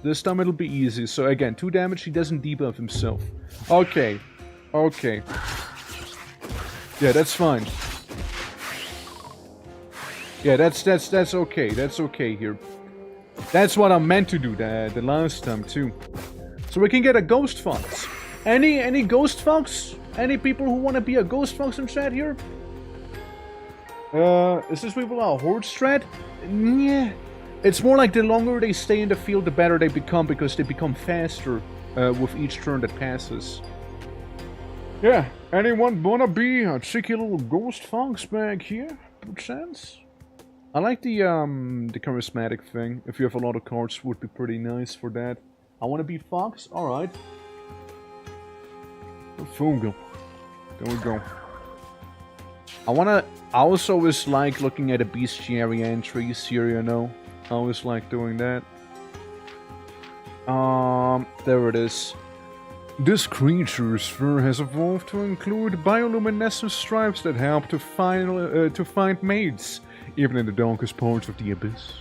This time it'll be easy. So again, 2 damage, he doesn't debuff himself. Okay. Okay. Yeah, that's fine. Yeah, that's okay. That's okay here. That's what I meant to do the last time too. So we can get a ghost fox. Any ghost fox? Any people who want to be a ghost fox in chat here? Is this people a horde strat? Yeah. It's more like the longer they stay in the field, the better they become, because they become faster with each turn that passes. Yeah, anyone wanna be a cheeky little ghost fox back here? Perchance? I like the charismatic thing. If you have a lot of cards, would be pretty nice for that. I wanna be fox? Alright. Fungal. There we go. I also always like looking at the bestiary entries here, you know. I always like doing that. There it is. This creature's fur has evolved to include bioluminescent stripes that help to find mates, even in the darkest parts of the abyss.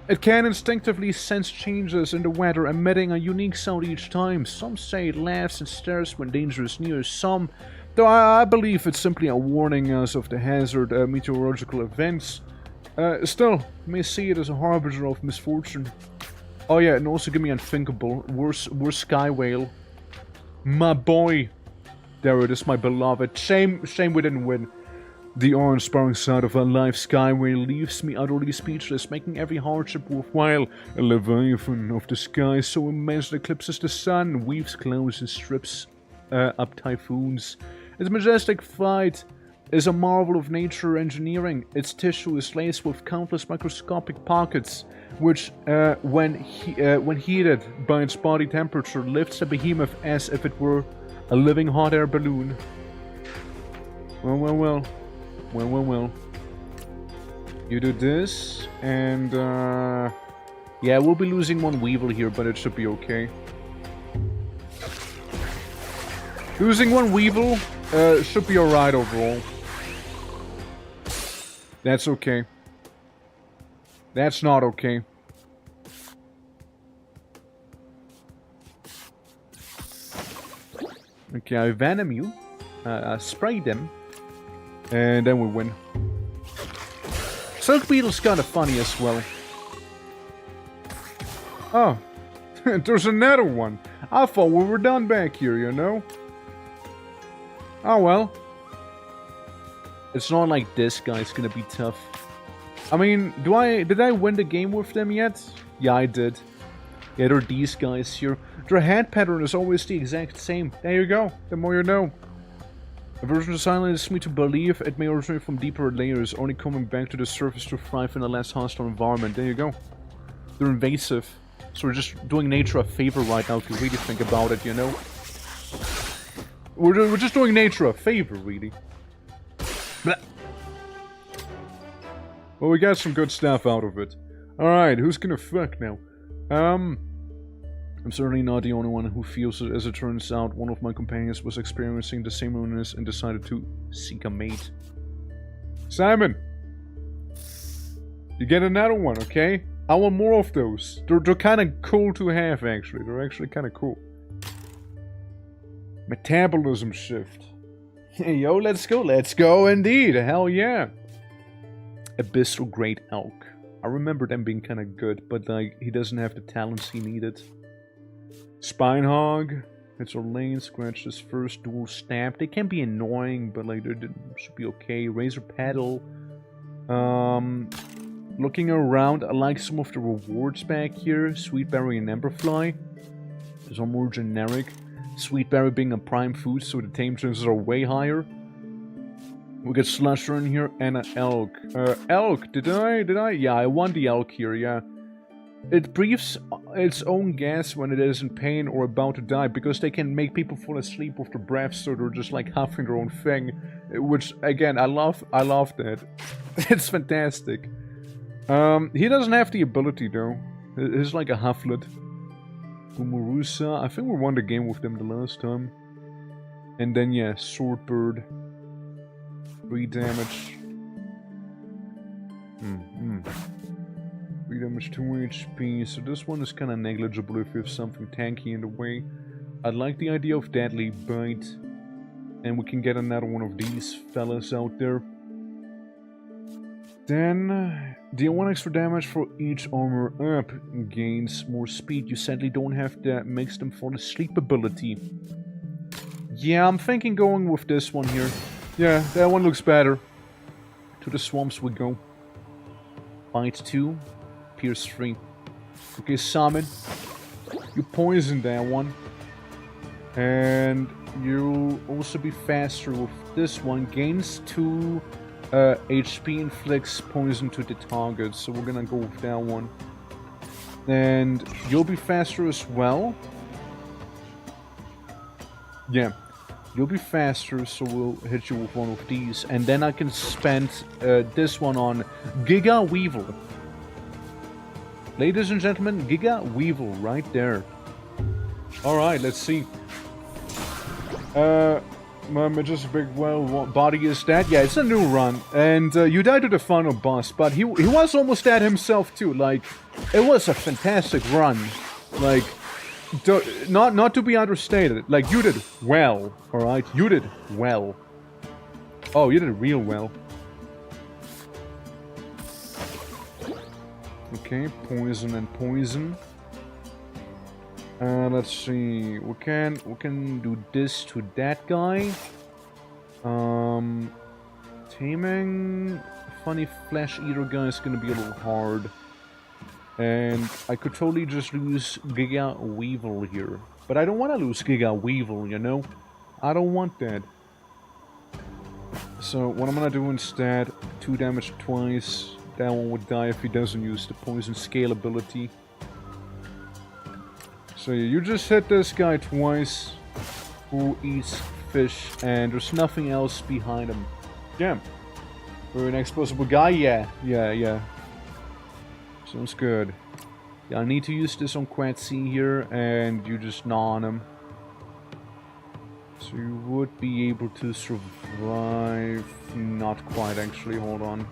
It can instinctively sense changes in the weather, emitting a unique sound each time. Some say it laughs and stares when danger is near. Some, though I believe it's simply a warning us of the hazard meteorological events. Still, may see it as a harbinger of misfortune. Oh yeah, and also give me unthinkable. We're Sky Whale. My boy. There it is, my beloved. Shame we didn't win. The awe-inspiring sight of a live Sky Whale leaves me utterly speechless, making every hardship worthwhile. A leviathan of the sky so immense it eclipses the sun, weaves clouds and strips up typhoons. Its majestic flight is a marvel of nature engineering. Its tissue is laced with countless microscopic pockets, which, when heated by its body temperature, lifts the behemoth as if it were a living hot air balloon. Well. You do this, and yeah, we'll be losing one Weevil here, but it should be okay. Losing one Weevil should be alright overall. That's okay. That's not okay. Okay, I venom you. Spray them. And then we win. Silk Beetle's kinda funny as well. Oh. There's another one. I thought we were done back here, you know? Oh well. It's not like this guy's gonna be tough. I mean, did I win the game with them yet? Yeah, I did. Yeah, they're these guys here. Their head pattern is always the exact same. There you go. The more you know. A version of silence leads me to believe it may originate from deeper layers, only coming back to the surface to thrive in a less hostile environment. There you go. They're invasive. So we're just doing nature a favor right now if you really think about it, you know? We're just doing nature a favor, really. Blah. Well, we got some good stuff out of it. Alright, who's gonna fuck now? I'm certainly not the only one who feels it. As it turns out, one of my companions was experiencing the same illness and decided to seek a mate. Simon! You get another one, okay? I want more of those. They're kind of cool to have, actually. They're actually kind of cool. Metabolism shift. Hey, yo, let's go. Let's go indeed. Hell yeah. Abyssal Great Elk. I remember them being kind of good, but like, he doesn't have the talents he needed. Spinehog. It's a lane. Scratch his first dual stamp. They can be annoying, but like, they should be okay. Razor Paddle. Looking around, I like some of the rewards back here. Sweetberry and Emberfly. These are more generic. Sweetberry being a prime food, so the tame chances are way higher. We get Slusher in here and an Elk. Elk, did I? Yeah, I want the Elk here, yeah. It breathes its own gas when it is in pain or about to die, because they can make people fall asleep with their breath, so they're just like huffing their own thing. Which, again, I love that. It's fantastic. He doesn't have the ability, though. He's like a Hufflet. Umurusa, I think we won the game with them the last time. And then, yeah, Swordbird. 3 damage. 3 damage, 2 HP, so this one is kind of negligible if you have something tanky in the way. I like the idea of Deadly Bite. And we can get another one of these fellas out there. Then, deal 1 extra damage for each armor up. Gains more speed. You sadly don't have the makes them fall asleep ability. Yeah, I'm thinking going with this one here. Yeah, that one looks better. To the swamps we go. Bite 2. Pierce 3. Okay, Summon. You poison that one. And you'll also be faster with this one. Gains 2 HP, inflicts poison to the target. So we're gonna go with that one. And you'll be faster as well. Yeah. You'll be faster, so we'll hit you with one of these. And then I can spend this one on Giga Weevil. Ladies and gentlemen, Giga Weevil right there. Alright, let's see. My Majestic Big Well Body is dead. Yeah, it's a new run. And you died to the final boss, but he was almost dead himself too. Like, it was a fantastic run. Like, not to be understated. Like, you did well, alright? You did well. Oh, you did real well. Okay, poison and poison. Let's see. We can do this to that guy. Taming funny flesh eater guy is gonna be a little hard. And I could totally just lose Giga Weevil here. But I don't want to lose Giga Weevil, you know? I don't want that. So what I'm gonna do instead, 2 damage twice. That one would die if he doesn't use the poison scale ability. So you just hit this guy twice. Who eats fish, and there's nothing else behind him. Yeah. We're an explosible guy? Yeah. Sounds good. Yeah, I need to use this on Quatsy here, and you just gnaw on him. So you would be able to survive. Not quite, actually. Hold on.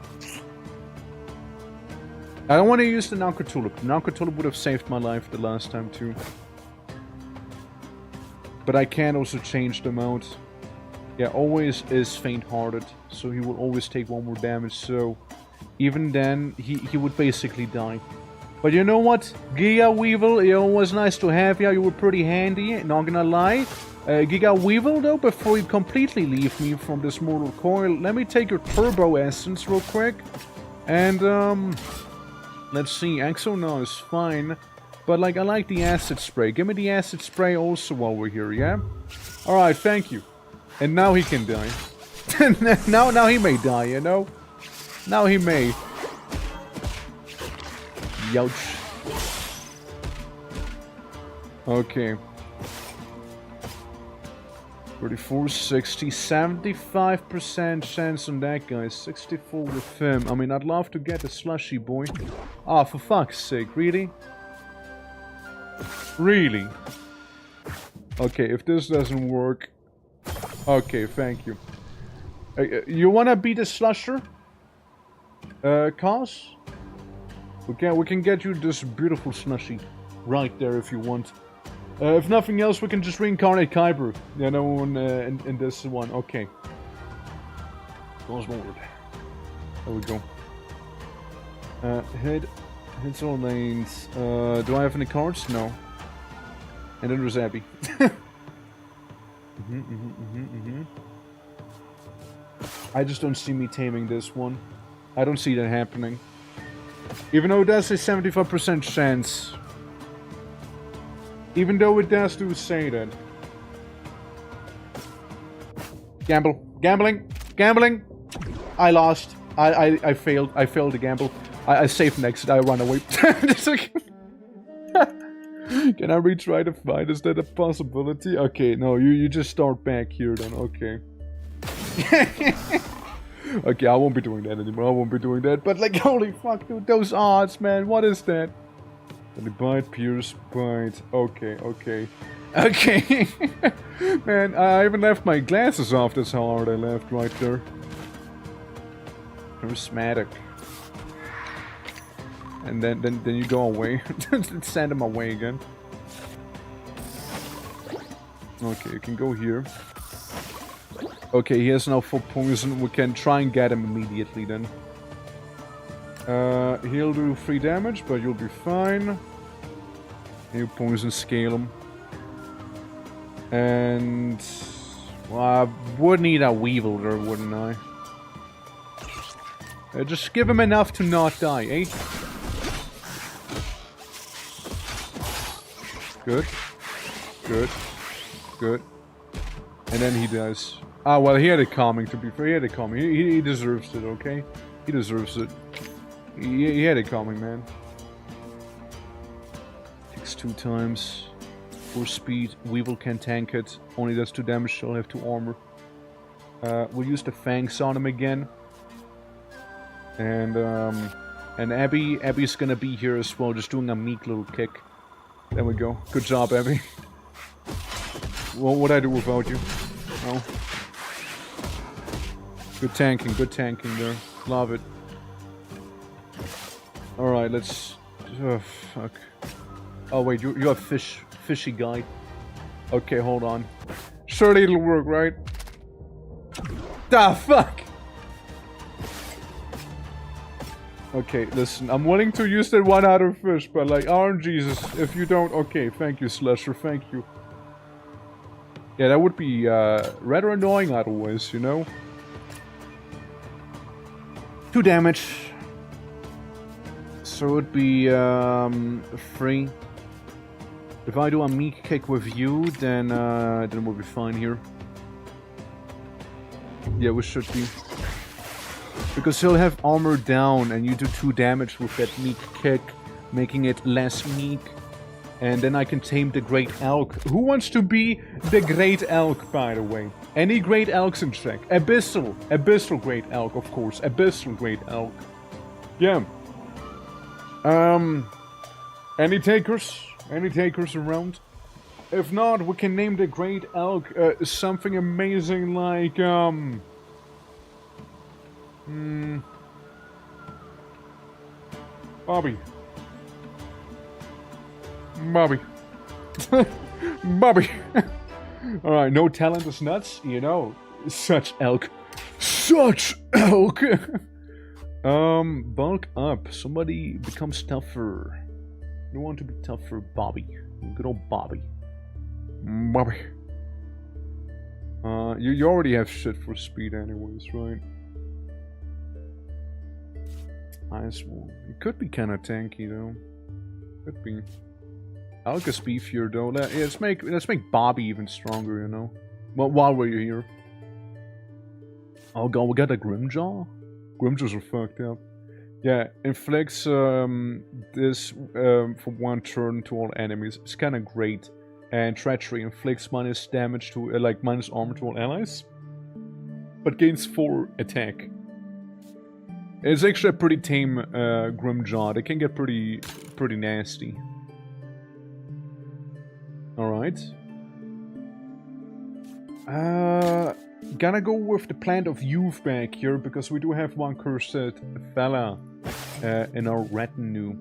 I don't want to use the Nauka Tulip. The Nauka Tulip would have saved my life the last time too. But I can also change them out. Yeah, always is faint-hearted, so he will always take 1 more damage, so even then, he would basically die. But you know what? Giga Weevil, it was nice to have you. You were pretty handy, not gonna lie. Giga Weevil, though, before you completely leave me from this mortal coil, let me take your Turbo Essence real quick. And, let's see, Exo now is fine. But, like, I like the Acid Spray. Give me the Acid Spray also while we're here, yeah? Alright, thank you. And now he can die. now he may die, you know? Now he may. Youch. Okay. 34, 60, 75% chance on that guy. 64 with him. I mean, I'd love to get a slushy boy. Ah, for fuck's sake, really? Really? Okay, if this doesn't work... Okay, thank you. You wanna beat a slusher? Cause? We can get you this beautiful slushy right there if you want. If nothing else, we can just reincarnate Kyber. You know, in this one. Okay. Goes forward. There we go. Hits all lanes. Do I have any cards? No. And then there's Abby. I just don't see me taming this one. I don't see that happening. Even though it does a 75% chance. Even though it does do say that. Gambling. I lost. I failed. I failed the gamble. I saved an exit. I run away. It's like... Can I retry the fight? Is that a possibility? Okay, no, you just start back here then. Okay. Okay, I won't be doing that anymore. I won't be doing that. But like, holy fuck, dude, those odds, man. What is that? Let me bite, pierce, bite. Okay, okay. Okay. Man, I even left my glasses off. That's how hard I left right there. Charismatic. And then you go away. Send him away again. Okay, you can go here. Okay, he has no full poison. We can try and get him immediately then. He'll do 3 damage, but you'll be fine. You poison scale him. And... well, I would need a Weevil there, wouldn't I? Just give him enough to not die, eh? Good. Good. Good. And then he does. Ah, well, he had it coming, to be fair. He had it coming. He deserves it, okay? He deserves it. He had it coming, man. Takes 2 times. 4 speed. Weevil can tank it. Only does 2 damage, so I'll have 2 armor. We'll use the fangs on him again. And Abby's gonna be here as well, just doing a meek little kick. There we go. Good job, Abby. What would I do without you? No. Good tanking there. Love it. Alright, let's... oh, fuck. Oh, wait, you're a fishy guy. Okay, hold on. Surely it'll work, right? Ah, fuck! Okay, listen, I'm willing to use that 1 out of fish, but like, RNGs, if you don't... okay, thank you, Slasher, thank you. Yeah, that would be rather annoying otherwise, you know? 2 damage. So it'd be 3. If I do a meek kick with you, then we'll be fine here. Yeah, we should be. Because he'll have armor down and you do 2 damage with that meek kick, making it less meek. And then I can tame the Great Elk. Who wants to be the Great Elk, by the way? Any Great Elks in check? Abyssal Great Elk, of course. Abyssal Great Elk. Yeah. Any takers? Any takers around? If not, we can name the Great Elk something amazing like, Bobby. Bobby. Bobby. Alright, no talent is nuts, you know. Such elk. Such elk! Bulk up. Somebody becomes tougher. You want to be tougher, Bobby. Good old Bobby. Bobby. You already have shit for speed anyways, right? Nice one. It could be kinda tanky though. Could be. Elk is beefier though. Let's make Bobby even stronger, you know. Well, while we're here. Oh god, we got a Grimjaw? Grimjaws are fucked up. Yeah, inflicts this for 1 turn to all enemies. It's kinda great. And Treachery inflicts minus damage to, minus armor to all allies. But gains 4 attack. It's actually a pretty tame Grimjaw. They can get pretty nasty. Alright. Gonna go with the Plant of Youth back here, because we do have 1 cursed fella in our retinue.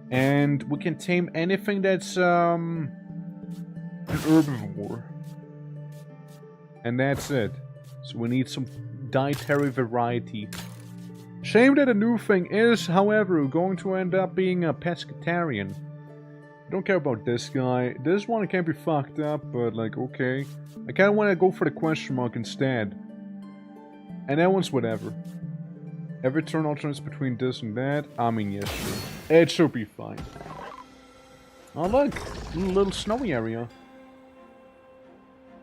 And we can tame anything that's an herbivore. And that's it. So we need some dietary variety. Shame that a new thing is, however, going to end up being a pescatarian. I don't care about this guy. This one can be fucked up, but like, okay. I kinda wanna go for the question mark instead. And that one's whatever. Every turn alternates between this and that. I mean, yes, sure. It should be fine. Oh look! Little snowy area.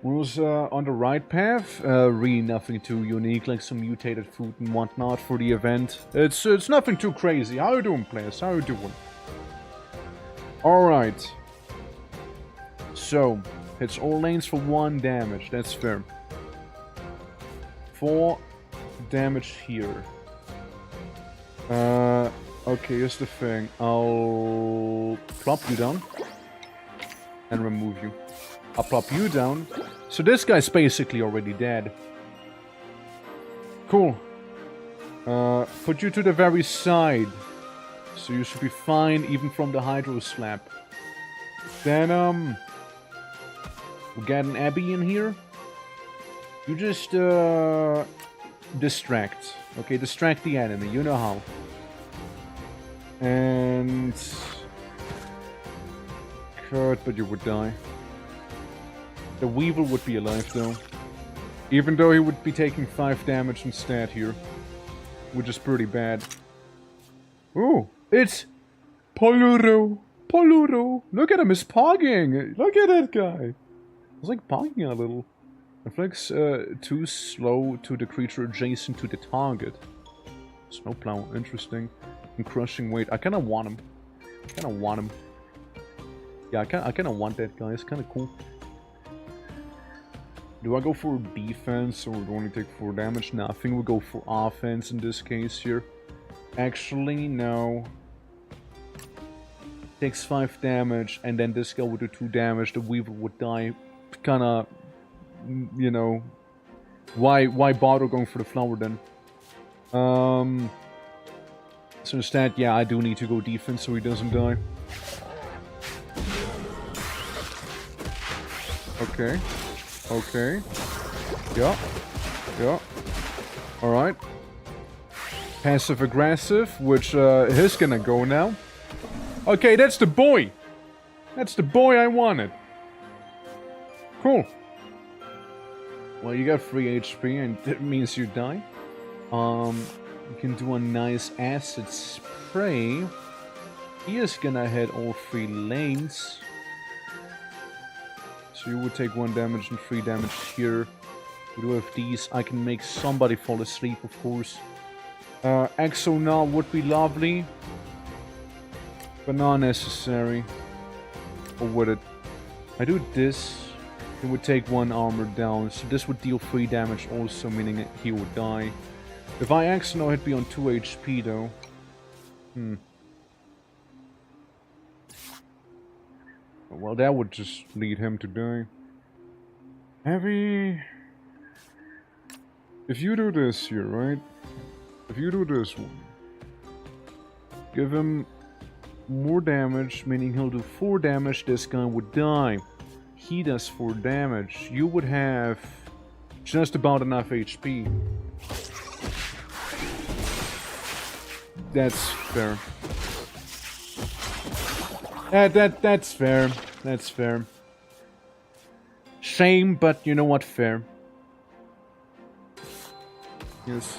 was on the right path. Really nothing too unique, like some mutated food and whatnot for the event. It's nothing too crazy. How you doing, players? How you doing? Alright. So, hits all lanes for 1 damage. That's fair. 4 damage here. Okay, here's the thing. I'll plop you down. And remove you. I'll plop you down. So this guy's basically already dead. Cool. Put you to the very side. So you should be fine even from the Hydro Slap. Then, we'll get an Abby in here. You just, distract. Okay, distract the enemy. You know how. And... Kurt, but you would die. The Weevil would be alive, though. Even though he would be taking 5 damage instead here. Which is pretty bad. Ooh, it's... Poluro! Poluro! Look at him, he's pogging! Look at that guy! He's like pogging a little. Inflicts too slow to the creature adjacent to the target. Snowplow, interesting. And crushing weight. I kinda want him. Yeah, I kinda want that guy, it's kinda cool. Do I go for defense or do I only take 4 damage? No, I think we'll go for offense in this case here. Actually, no. Takes 5 damage and then this guy would do 2 damage, the Weevil would die. Kinda, you know, why bother going for the flower then? So instead, yeah, I do need to go defense so he doesn't die. Okay. Okay. Yeah. Yeah. Alright. Passive aggressive, which is gonna go now. Okay, that's the boy! That's the boy I wanted. Cool. Well, you got 3 HP and that means you die. You can do a nice acid spray. He is gonna hit all 3 lanes. So you would take 1 damage and 3 damage here. We do have these. I can make somebody fall asleep, of course. Exonar would be lovely. But not necessary. Or would it? I do this. It would take 1 armor down. So this would deal 3 damage also, meaning he would die. If I Exonar, he'd be on 2 HP though. Well, that would just lead him to die. Heavy... If you do this here, right? If you do this one... Give him more damage, meaning he'll do 4 damage, this guy would die. He does 4 damage. You would have just about enough HP. That's fair. That's fair. That's fair. Shame, but you know what? Fair. Yes.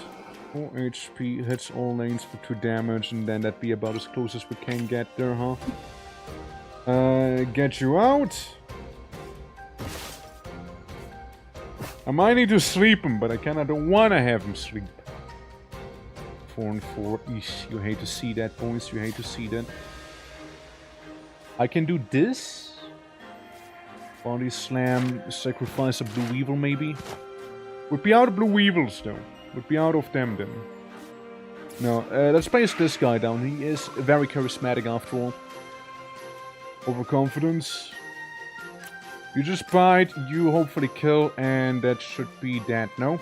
4 HP, hits all lanes for 2 damage, and then that'd be about as close as we can get there, huh? Get you out. I might need to sleep him, but I kinda don't wanna have him sleep. 4 and 4. Eesh, you hate to see that, boys. You hate to see that. I can do this. Body slam, sacrifice a blue weevil maybe. Would be out of blue weevils though. Would be out of them then. No, let's place this guy down. He is very charismatic after all. Overconfidence. You just bite, you hopefully kill, and that should be that, no?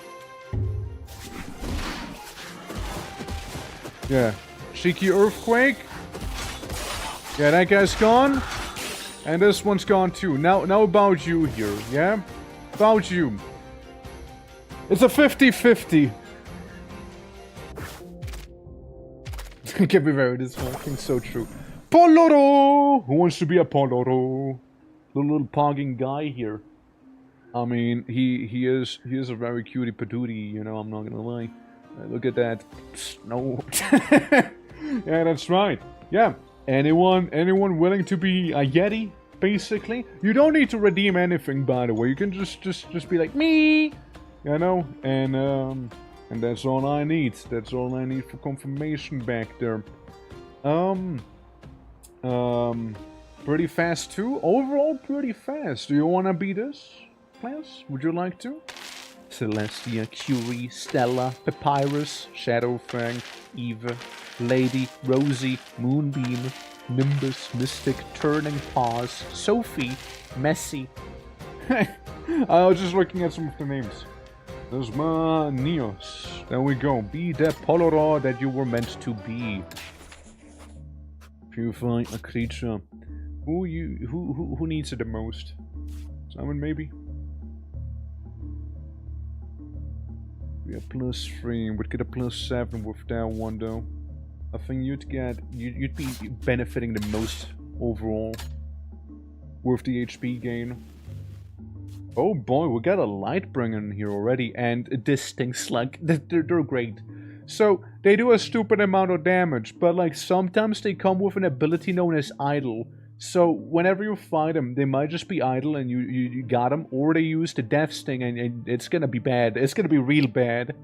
Yeah. Cheeky Earthquake. Yeah, that guy's gone. And this one's gone too. Now about you here, yeah? About you. It's a 50-50. It can be very disappointing, so true. Poloro! Who wants to be a Poloro? Little pogging guy here. I mean, he is a very cutie patootie, you know, I'm not gonna lie. Look at that snow. Yeah, that's right. Yeah. Anyone willing to be a Yeti? basically. You don't need to redeem anything, by the way. You can just be like, me! You know? And that's all I need. That's all I need for confirmation back there. Pretty fast too. Overall, pretty fast. Do you want to be this class? Would you like to? Celestia, Curie, Stella, Papyrus, Shadowfang, Eva, Lady, Rosie, Moonbeam, Nimbus, Mystic, Turning Paws, Sophie, Messi. I was just looking at some of the names. Neos. There we go. Be the Poloro that you were meant to be. Purify a creature. Who needs it the most? Simon, maybe? We are +3. We'd get a +7 with that one though. I think you'd be benefiting the most overall with the HP gain. Oh boy, we got a Lightbringer in here already, and a Distinct Slug. They're great. So, they do a stupid amount of damage, but like sometimes they come with an ability known as Idle. So, whenever you fight them, they might just be idle and you got them, or they use the Death Sting and it's gonna be bad. It's gonna be real bad.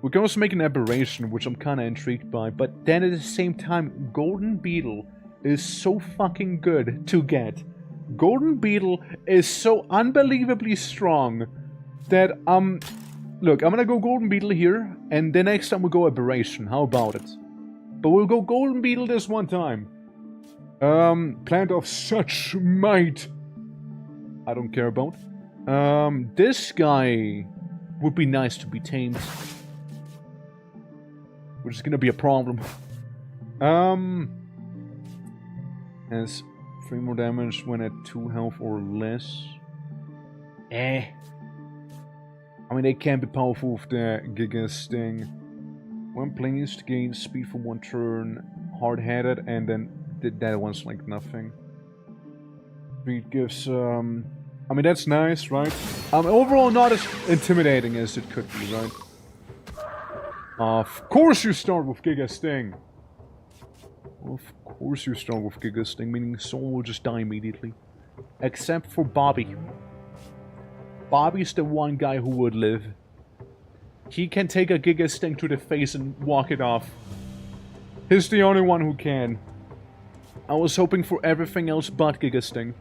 We can also make an Aberration, which I'm kinda intrigued by, but then at the same time, Golden Beetle is so fucking good to get. Golden Beetle is so unbelievably strong that, look, I'm gonna go Golden Beetle here, and the next time we'll go Aberration. How about it? But we'll go Golden Beetle this one time. Plant of such might. I don't care about. This guy would be nice to be tamed. Which is gonna be a problem. Has 3 more damage when at 2 health or less. I mean, they can be powerful with the Giga Sting. When pleased, gain speed for 1 turn, hard-headed, and then that one's like nothing. Speed gives, I mean, that's nice, right? Overall not as intimidating as it could be, right? Of course you start with Giga Sting! Of course you start with Giga Sting, meaning someone will just die immediately. Except for Bobby. Bobby's the one guy who would live. He can take a Giga Sting to the face and walk it off. He's the only one who can. I was hoping for everything else but Giga Sting.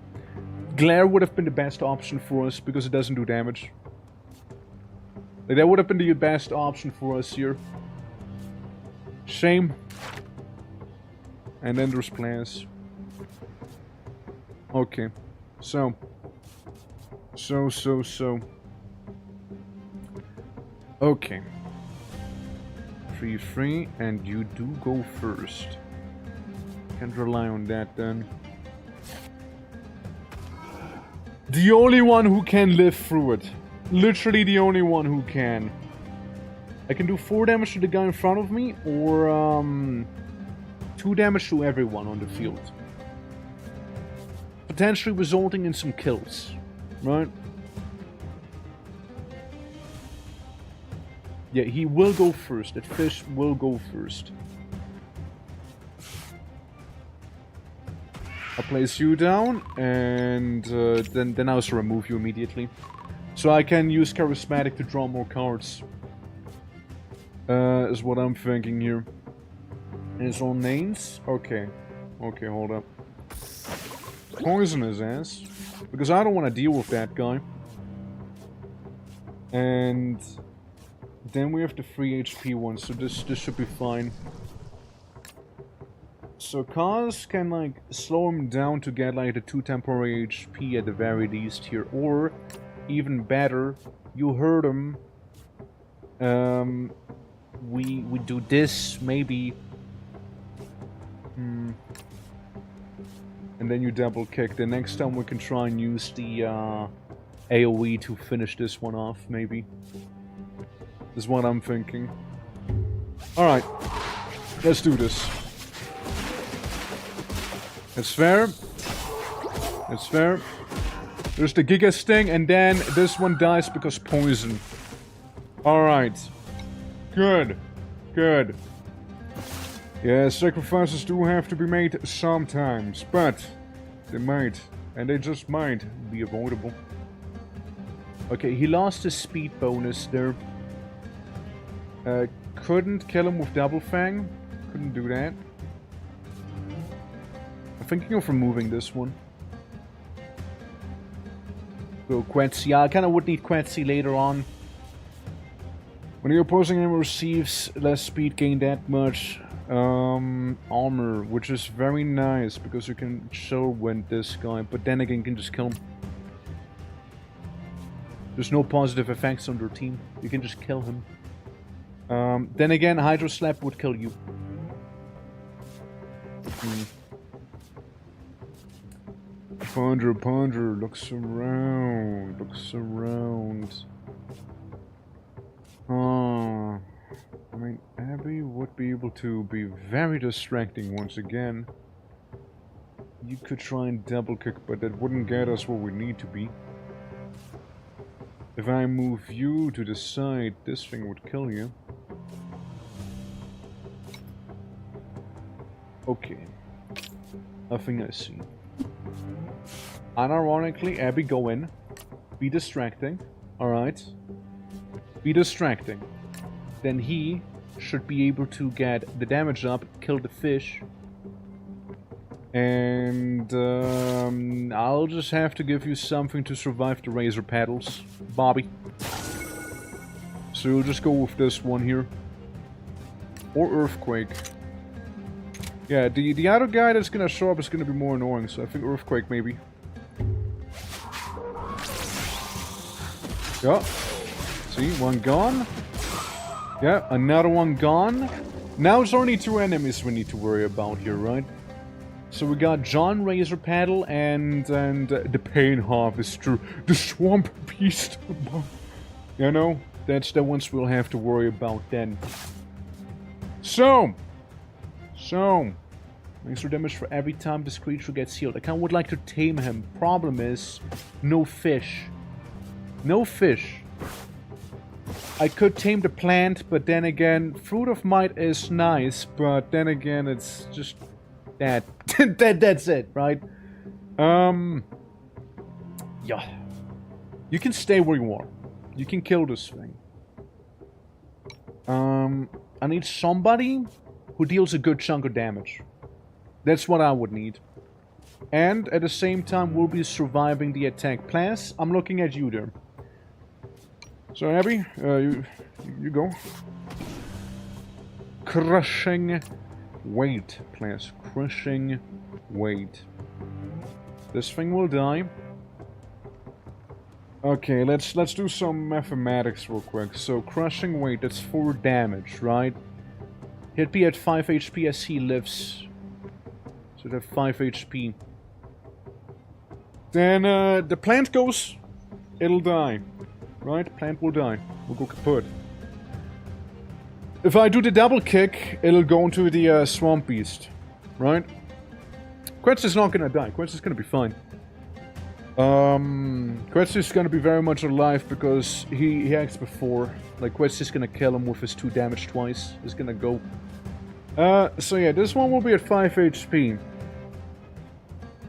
Glare would have been the best option for us, because it doesn't do damage. Like, that would have been the best option for us here. Shame. And then there's plans. Okay. So. Okay. 3-3, and you do go first. Can't rely on that then. The only one who can live through it. Literally the only one who can. I can do 4 damage to the guy in front of me, or 2 damage to everyone on the field. Potentially resulting in some kills, right? Yeah, he will go first. That fish will go first. I'll place you down, and then I'll also remove you immediately. So I can use Charismatic to draw more cards. Is what I'm thinking here. And it's all names? Okay. Okay, hold up. Poison his ass. Because I don't want to deal with that guy. And then we have the 3 HP one, so this should be fine. So Kaz can like slow him down to get like the 2 temporary HP at the very least here, or even better, you heard him. We do this maybe, and then you double kick. The next time we can try and use the AOE to finish this one off, maybe. Is what I'm thinking. All right, let's do this. It's fair. It's fair. There's the Giga Sting, and then this one dies because poison. Alright. Good. Good. Yeah, sacrifices do have to be made sometimes, but they might And they just might be avoidable. Okay, he lost his speed bonus there. Couldn't kill him with Double Fang. Couldn't do that. I'm thinking of removing this one. Go Quetzy. I kind of would need Quetzy later on. When your opposing enemy receives less speed, gain that much armor, which is very nice because you can show when this guy, but then again you can just kill him. There's no positive effects on your team. You can just kill him. Then again, Hydro Slap would kill you. Ponder, looks around, I mean, Abby would be able to be very distracting once again. You could try and double kick, but that wouldn't get us where we need to be. If I move you to the side, this thing would kill you. Okay. Nothing I see. Unironically, Abby, go in. Be distracting. Alright. Be distracting. Then he should be able to get the damage up, kill the fish. And I'll just have to give you something to survive the razor paddles, Bobby. So you'll just go with this one here. Or Earthquake. Yeah, the other guy that's gonna show up is gonna be more annoying, so I think Earthquake maybe. Yeah. See, one gone. Yeah, another one gone. Now it's only 2 enemies we need to worry about here, right? So we got John Razor Paddle and the Pain Harvester, the Swamp Beast. You know, that's the ones we'll have to worry about then. So, extra damage for every time this creature gets healed. I kind of would like to tame him. Problem is, no fish. No fish. I could tame the plant, but then again, Fruit of Might is nice, but then again, it's just that. That's it, right? Yeah. You can stay where you are. You can kill this thing. I need somebody who deals a good chunk of damage. That's what I would need. And at the same time, we'll be surviving the attack. Plus, I'm looking at you there. So, Abby, you go. Crushing weight, please. Crushing weight. This thing will die. Okay, let's do some mathematics real quick. So, crushing weight, that's 4 damage, right? He'd be at 5 HP as he lives. So they have 5 HP. Then the plant goes, it'll die. Right? Plant will die. Will go kaput. If I do the double kick, it'll go into the Swamp Beast. Right? Quetz is not gonna die. Quetz is gonna be fine. Quetz is gonna be very much alive because he acts before. Like, Quetz is gonna kill him with his 2 damage twice. He's gonna go. So yeah, this one will be at 5 HP.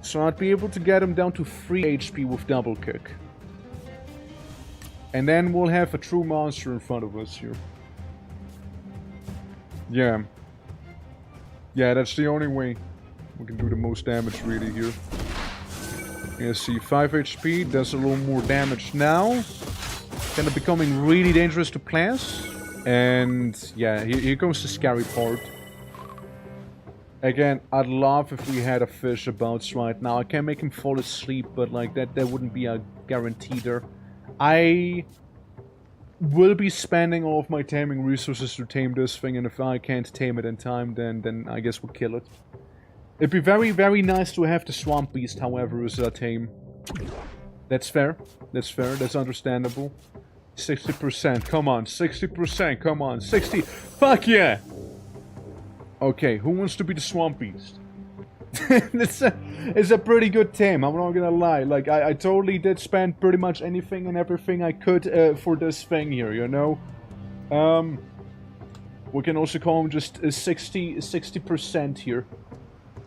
So I'd be able to get him down to 3 HP with double kick. And then we'll have a true monster in front of us here. Yeah. Yeah, that's the only way we can do the most damage really here. Yeah, see, 5 HP, does a little more damage now. Kind of becoming really dangerous to class. And yeah, here comes the scary part. Again, I'd love if we had a fish about right now. I can make him fall asleep, but like that wouldn't be a guarantee there. I will be spending all of my taming resources to tame this thing, and if I can't tame it in time, then I guess we'll kill it. It'd be very, very nice to have the Swamp Beast, however, as a tame. That's fair. That's fair. That's understandable. 60%. Come on. 60%. Come on. 60. Fuck yeah! Okay, who wants to be the Swamp Beast? It's a pretty good tame, I'm not gonna lie. Like, I totally did spend pretty much anything and everything I could for this thing here, you know? We can also call him just 60% here.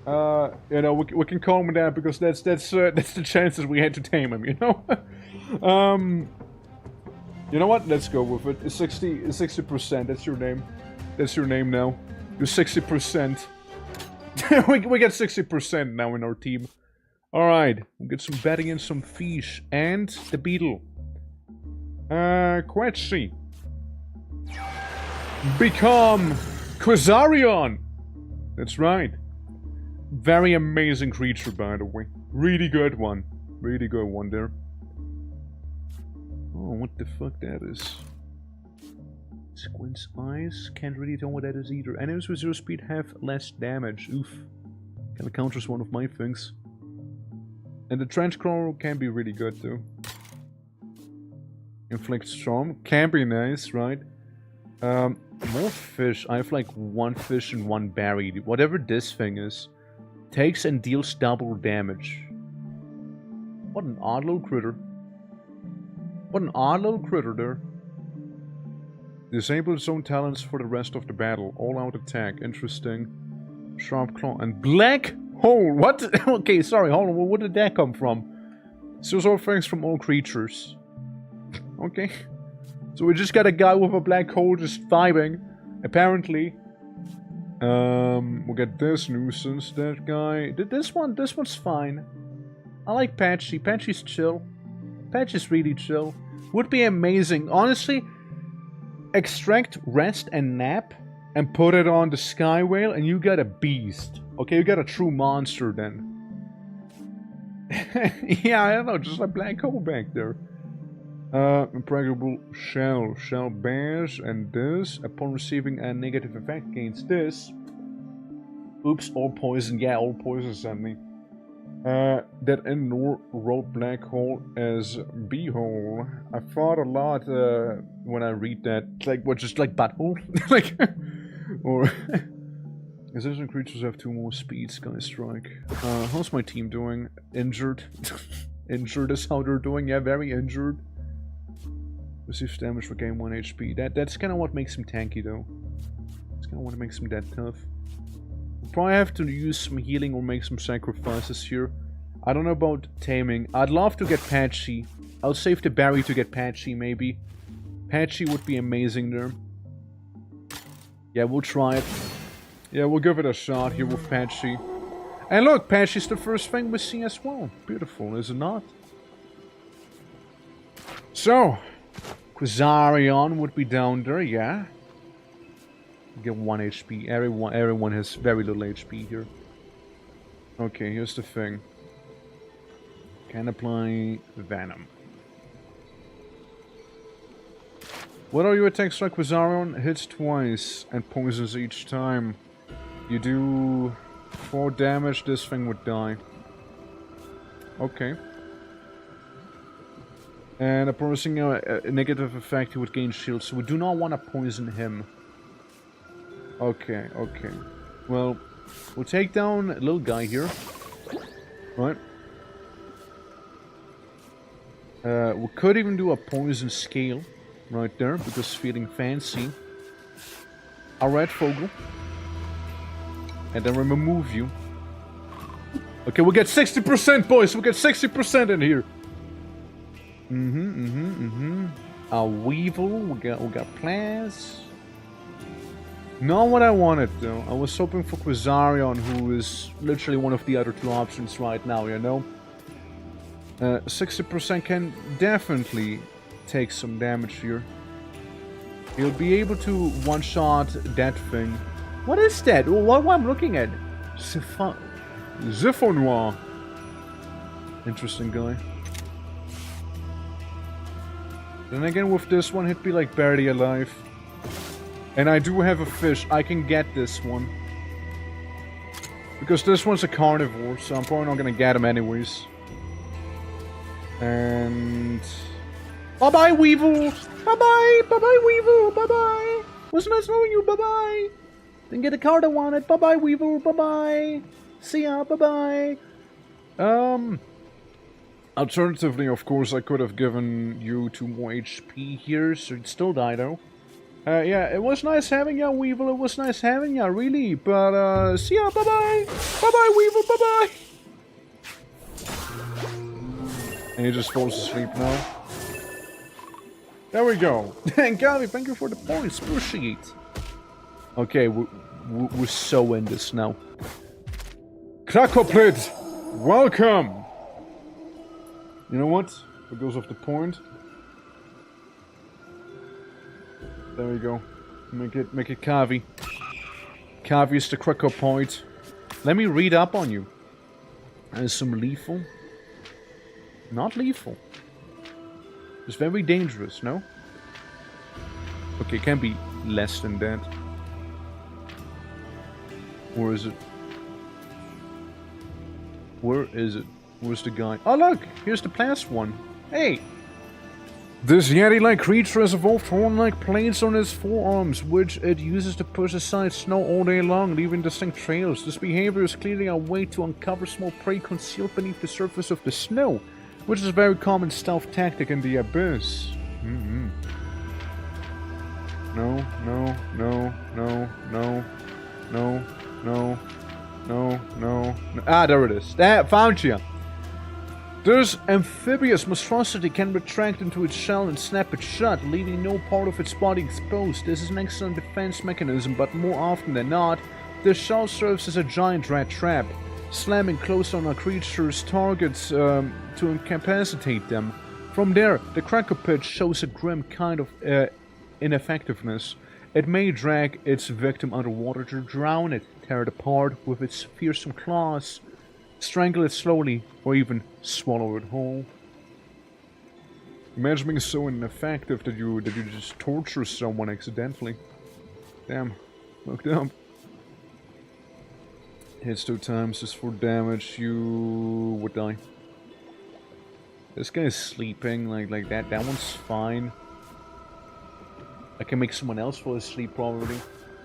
You know, we can call him that because that's the chances we had to tame him, you know? You know what? Let's go with it. 60%, that's your name. That's your name now. You're 60%. we get 60% now in our team. Alright, we'll get some betting and some fish. And the beetle. Quetzy. Become Quasarion! That's right. Very amazing creature, by the way. Really good one. Really good one there. Oh, what the fuck that is? Squint's eyes. Can't really tell what that is either. Enemies with 0 speed have less damage. Oof. Kinda counters one of my things. And the trench crawler can be really good too. Inflict storm. Can be nice, right? More fish. I have like 1 fish and 1 berry. Whatever this thing is. Takes and deals double damage. What an odd little critter. What an odd little critter there. Disable its own talents for the rest of the battle. All out attack. Interesting. Sharp claw and black hole. What? Okay, sorry, hold on. Where did that come from? Steals all things from all creatures. Okay. So we just got a guy with a black hole just vibing. Apparently. We'll get this nuisance, that guy. This one's fine. I like Patchy. Patchy's chill. Patchy's really chill. Would be amazing. Honestly, extract, rest, and nap, and put it on the Sky Whale, and you got a beast. Okay, you got a true monster then. Yeah, I don't know, just a black hole back there. Impregnable shell. Shell bears, and this. Upon receiving a negative effect against this. Oops, all poison. Yeah, all poison sent me. That enrolled black hole as B-hole. I thought a lot when I read that. Like, what, just like butthole? Like, or... Existing creatures have 2 more speed, Sky Strike. How's my team doing? Injured. Injured is how they're doing. Yeah, very injured. Receives damage for gain 1 HP. That's kind of what makes him tanky, though. That's kind of what makes him that tough. We'll probably have to use some healing or make some sacrifices here. I don't know about taming. I'd love to get Patchy. I'll save the berry to get Patchy, maybe. Patchy would be amazing there. Yeah, we'll try it. Yeah, we'll give it a shot here with Patchy. And look, Patchy's the first thing we see as well. Beautiful, is it not? So, Quasarion would be down there, yeah. Get 1 HP. Everyone has very little HP here. Okay, here's the thing. Can apply Venom. What are your attacks like Quasarion? Hits twice and poisons each time. You do 4 damage, this thing would die. Okay. And upon receiving a negative effect, he would gain shield, so we do not want to poison him. Okay, okay. Well, we'll take down a little guy here. Right. We could even do a poison scale right there, because feeling fancy. A red Fogel. And then we remove you. Okay, we'll get 60%, boys! We'll get 60% in here! A Weevil, we got plans. Not what I wanted, though. I was hoping for Quasarion, who is literally one of the other 2 options right now, you know? 60% can definitely take some damage here. He'll be able to one-shot that thing. What is that? What I'm looking at? Ziphonoir. Interesting guy. Then again, with this one, he'd be like barely alive. And I do have a fish. I can get this one. Because this one's a carnivore, so I'm probably not gonna get him anyways. And... Bye-bye, Weevil! Bye-bye! Bye-bye, Weevil! Bye-bye! Was nice knowing you, bye-bye! Didn't get a card I wanted. Bye-bye, Weevil! Bye-bye! See ya! Bye-bye! Alternatively, of course, I could have given you 2 more HP here, so you'd still die, though. Yeah, it was nice having ya, Weevil. It was nice having ya, really. But, see ya. Bye-bye. Bye-bye, Weevil. Bye-bye. And he just falls asleep now. There we go. And Gavi, thank you for the points. Appreciate. Okay, we're so in this now. Krakoplit, welcome. You know what? Because of the point. There we go. Make it Kavi. Kavi is the Krakow point. Let me read up on you. And some lethal. Not lethal. It's very dangerous, no? Okay, it can be less than that. Where is it? Where is it? Where's the guy? Oh look! Here's the last one. Hey! This Yeti-like creature has evolved horn-like plates on its forearms, which it uses to push aside snow all day long, leaving distinct trails. This behavior is clearly a way to uncover small prey concealed beneath the surface of the snow, which is a very common stealth tactic in the abyss. No. Ah, there it is. Found you. This amphibious monstrosity can retract into its shell and snap it shut, leaving no part of its body exposed. This is an excellent defense mechanism, but more often than not, the shell serves as a giant rat trap, slamming close on a creature's targets to incapacitate them. From there, the Krakow Pit shows a grim kind of ineffectiveness. It may drag its victim underwater to drown it, tear it apart with its fearsome claws, strangle it slowly, or even swallow it whole. Imagine being so ineffective that you just torture someone accidentally. Damn, fucked up. Hits 2 times, just for damage, you would die. This guy is sleeping, like that. That one's fine. I can make someone else fall asleep, probably.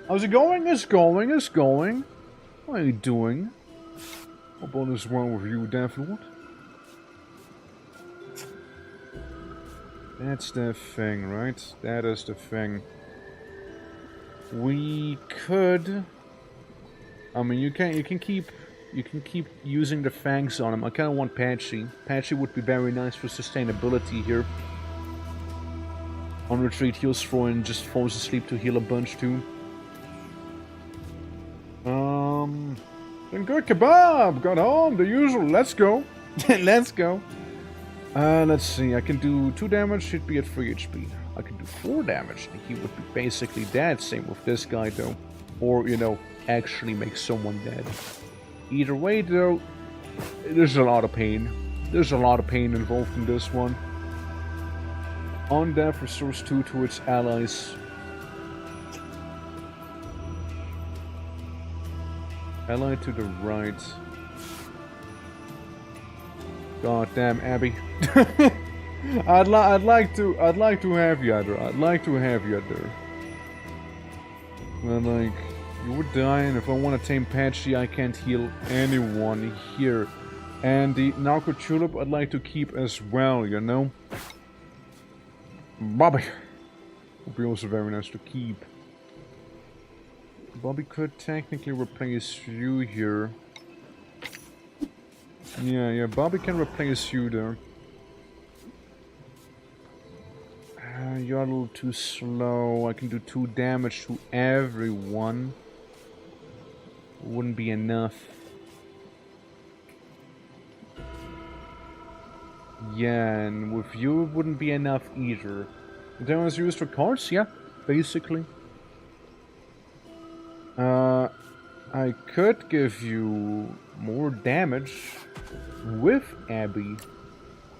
How's it going? It's going. What are you doing? Hope all is well with you, Deathlord. That's the thing, right? That is the thing. We could... I mean, you can keep using the fangs on him. I kind of want Patchy. Patchy would be very nice for sustainability here. On retreat, heals throw and just falls asleep to heal a bunch too. Then good kebab! Got home, the usual, let's go! Let's go! Let's see, I can do 2 damage, he'd be at 3 HP. I can do 4 damage, and he would be basically dead. Same with this guy though. Or, you know, actually make someone dead. Either way though, there's a lot of pain. There's a lot of pain involved in this one. Undeath restores 2 to its allies. Ally to the right. God damn, Abby. I'd like to have you there. I'd like to have you there. But like, you would die, and if I want to tame Patchy, I can't heal anyone here. And the Narco Tulip I'd like to keep as well, you know? Bobby! Would be also very nice to keep. Bobby could technically replace you here. Yeah, Bobby can replace you there. You're a little too slow. I can do 2 damage to everyone. Wouldn't be enough. Yeah, and with you it wouldn't be enough either. That was used for cards, yeah, basically. I could give you more damage with Abby.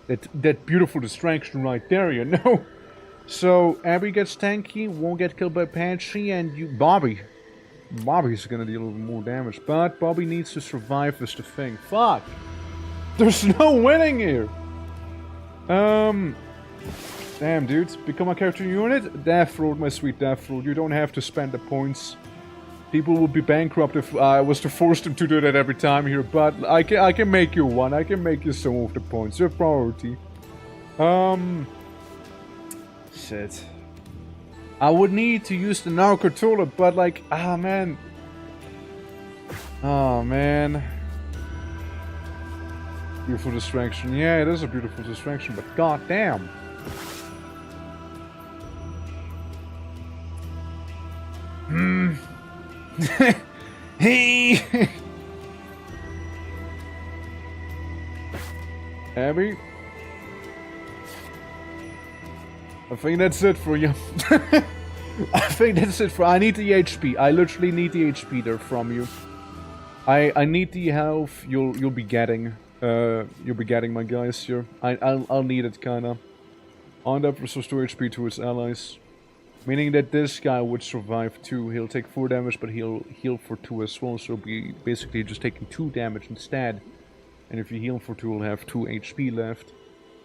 That beautiful distraction right there, you know? So, Abby gets tanky, won't get killed by Patchy, and you... Bobby's gonna deal a little more damage, but Bobby needs to survive is the thing. Fuck! There's no winning here! Damn, dude. Become a character unit? Deathlord, my sweet Deathlord. You don't have to spend the points. People would be bankrupt if I was to force them to do that every time here, but I can make you one. I can make you some of the points. Your priority. Shit. I would need to use the narco tulip, but like, ah man. Oh man. Beautiful distraction. Yeah, it is a beautiful distraction, but goddamn. Hmm. Hey. Abby. I think that's it for you. I think that's it for. I need the HP. I literally need the HP there from you. I need the health. You'll be getting. You'll be getting, my guys here. I'll need it kinda. On that restores 2 HP to his allies, meaning that this guy would survive too. He'll take 4 damage, but he'll heal for 2 as well. So he'll be basically just taking 2 damage instead. And if you heal for 2, he'll have 2 HP left.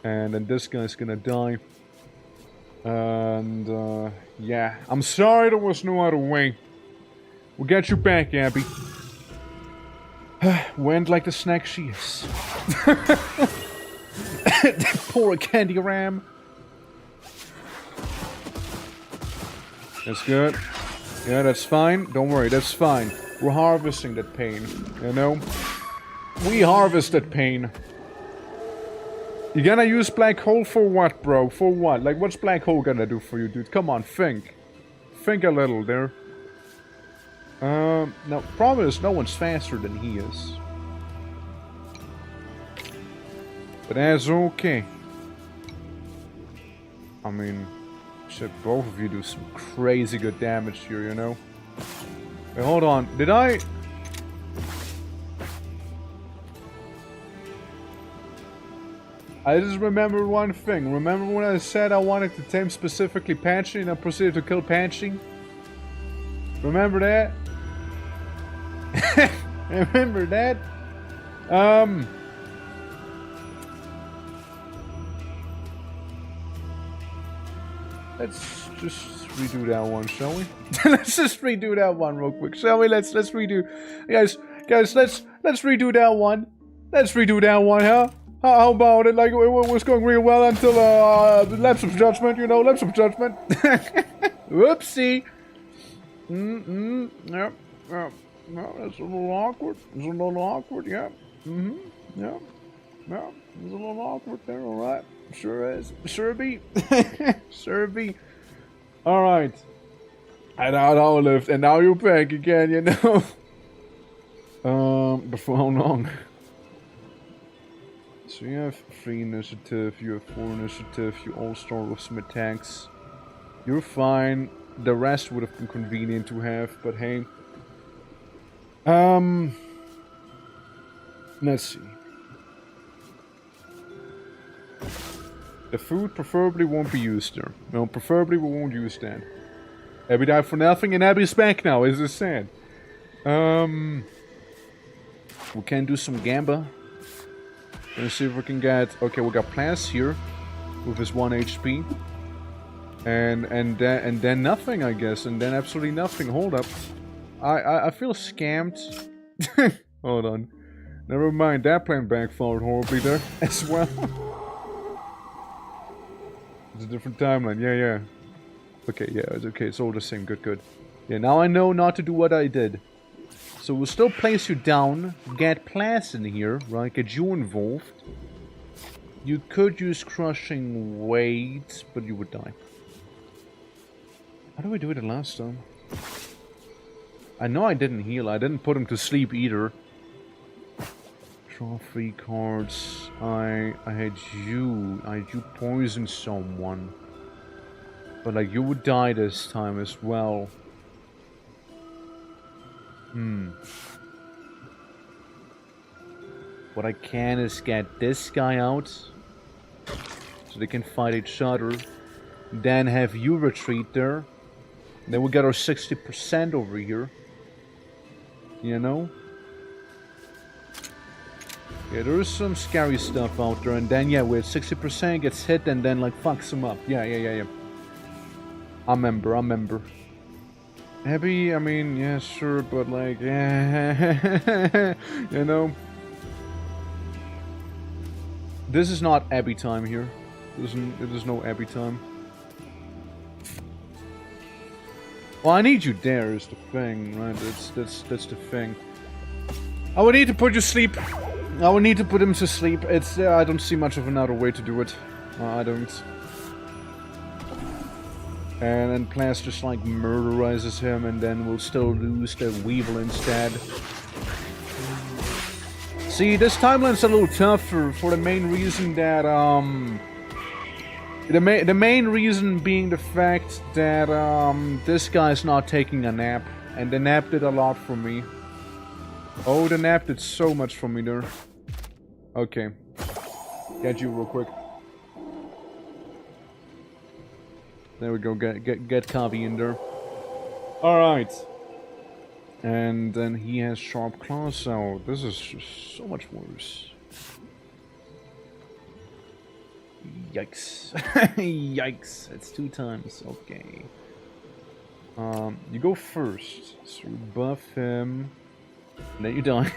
And then this guy's gonna die. And yeah, I'm sorry there was no other way. We'll get you back, Abby. Went like the snack she is. That poor candy ram. That's good. Yeah, that's fine. Don't worry, that's fine. We're harvesting that pain, you know? We harvest that pain. You gonna use black hole for what, bro? For what? Like, what's black hole gonna do for you, dude? Come on, think. Think a little there. Now, problem is, no one's faster than he is. But that's okay. I mean, shit, both of you do some crazy good damage here, you know? Wait, hold on. Did I... I just remember one thing. Remember when I said I wanted to tame specifically Patchy and I proceeded to kill Patchy? Remember that? Remember that? Let's just redo that one, shall we? Let's just redo that one real quick, shall we? Let's redo, guys. Let's redo that one. Let's redo that one, huh? How about it? Like, it was going real well until lapse of judgment, you know, lapse of judgment. Whoopsie. Yep. No, that's a little awkward. It's a little awkward, yeah. Yeah. Yeah. It's a little awkward there, alright. Sure is. Sure be. Sure be. Alright. And now I lived, and now you're back again, you know. But for how long? So you have 3 initiative, you have 4 initiative, you all start with some attacks. You're fine. The rest would have been convenient to have, but hey. Let's see. The food preferably won't be used there. No, preferably we won't use that. Abby died for nothing and Abby's back now, is it sad? We can do some gamba. Let's see if we can get... Okay, we got Plants here with his 1 HP. And then nothing, I guess. And then absolutely nothing. Hold up. I feel scammed. Hold on. Never mind, that plan backfired horribly there as well. It's a different timeline. Yeah. Okay, yeah, it's okay. It's all the same. Good. Yeah, now I know not to do what I did. So we'll still place you down, get plants in here, right? Get you involved. You could use crushing weight, but you would die. How do we do it the last time? I know I didn't heal. I didn't put him to sleep either. Draw 3 cards. I had you. You poisoned someone. But like you would die this time as well. What I can is get this guy out. So they can fight each other. Then have you retreat there. Then we get our 60% over here. You know? Yeah, there's some scary stuff out there. And then, yeah, with 60% gets hit and then, like, fucks him up. Yeah. I remember. Abby, I mean, yeah, sure, but, like, yeah, you know? This is not Abby time here. There's no Abby time. Well, I need you there is the thing, right? That's the thing. I would need to put you to sleep. I would need to put him to sleep. It's I don't see much of another way to do it. I don't. And then Class just like murderizes him, and then we'll still lose the Weevil instead. See, this timeline's a little tougher for the main reason that the main reason being the fact that this guy's not taking a nap, and the nap did a lot for me. Oh, the nap did so much for me there. Okay, get you real quick. There we go. Get Kavi in there. All right. And then he has sharp claws, so this is so much worse. Yikes. Yikes. It's 2 times. Okay. You go first. So you buff him. And then you die.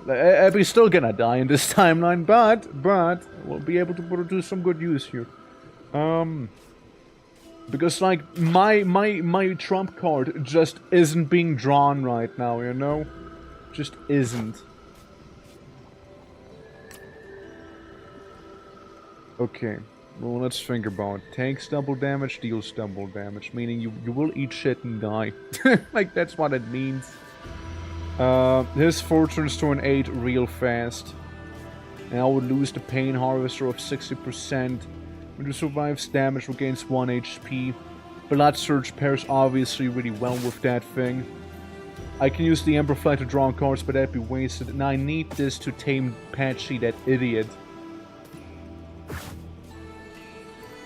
We're still gonna die in this timeline, but we'll be able to put it to some good use here. Because like my trump card just isn't being drawn right now, you know? Just isn't. Okay, well let's think about it. Takes double damage, deals double damage, meaning you will eat shit and die. Like that's what it means. His 4 turns to an 8 real fast. And I would lose the Pain Harvester of 60%. When he survives damage, regains 1 HP. Blood Surge pairs obviously really well with that thing. I can use the Emperor Flight to draw cards, but that'd be wasted. And I need this to tame Patchy, that idiot.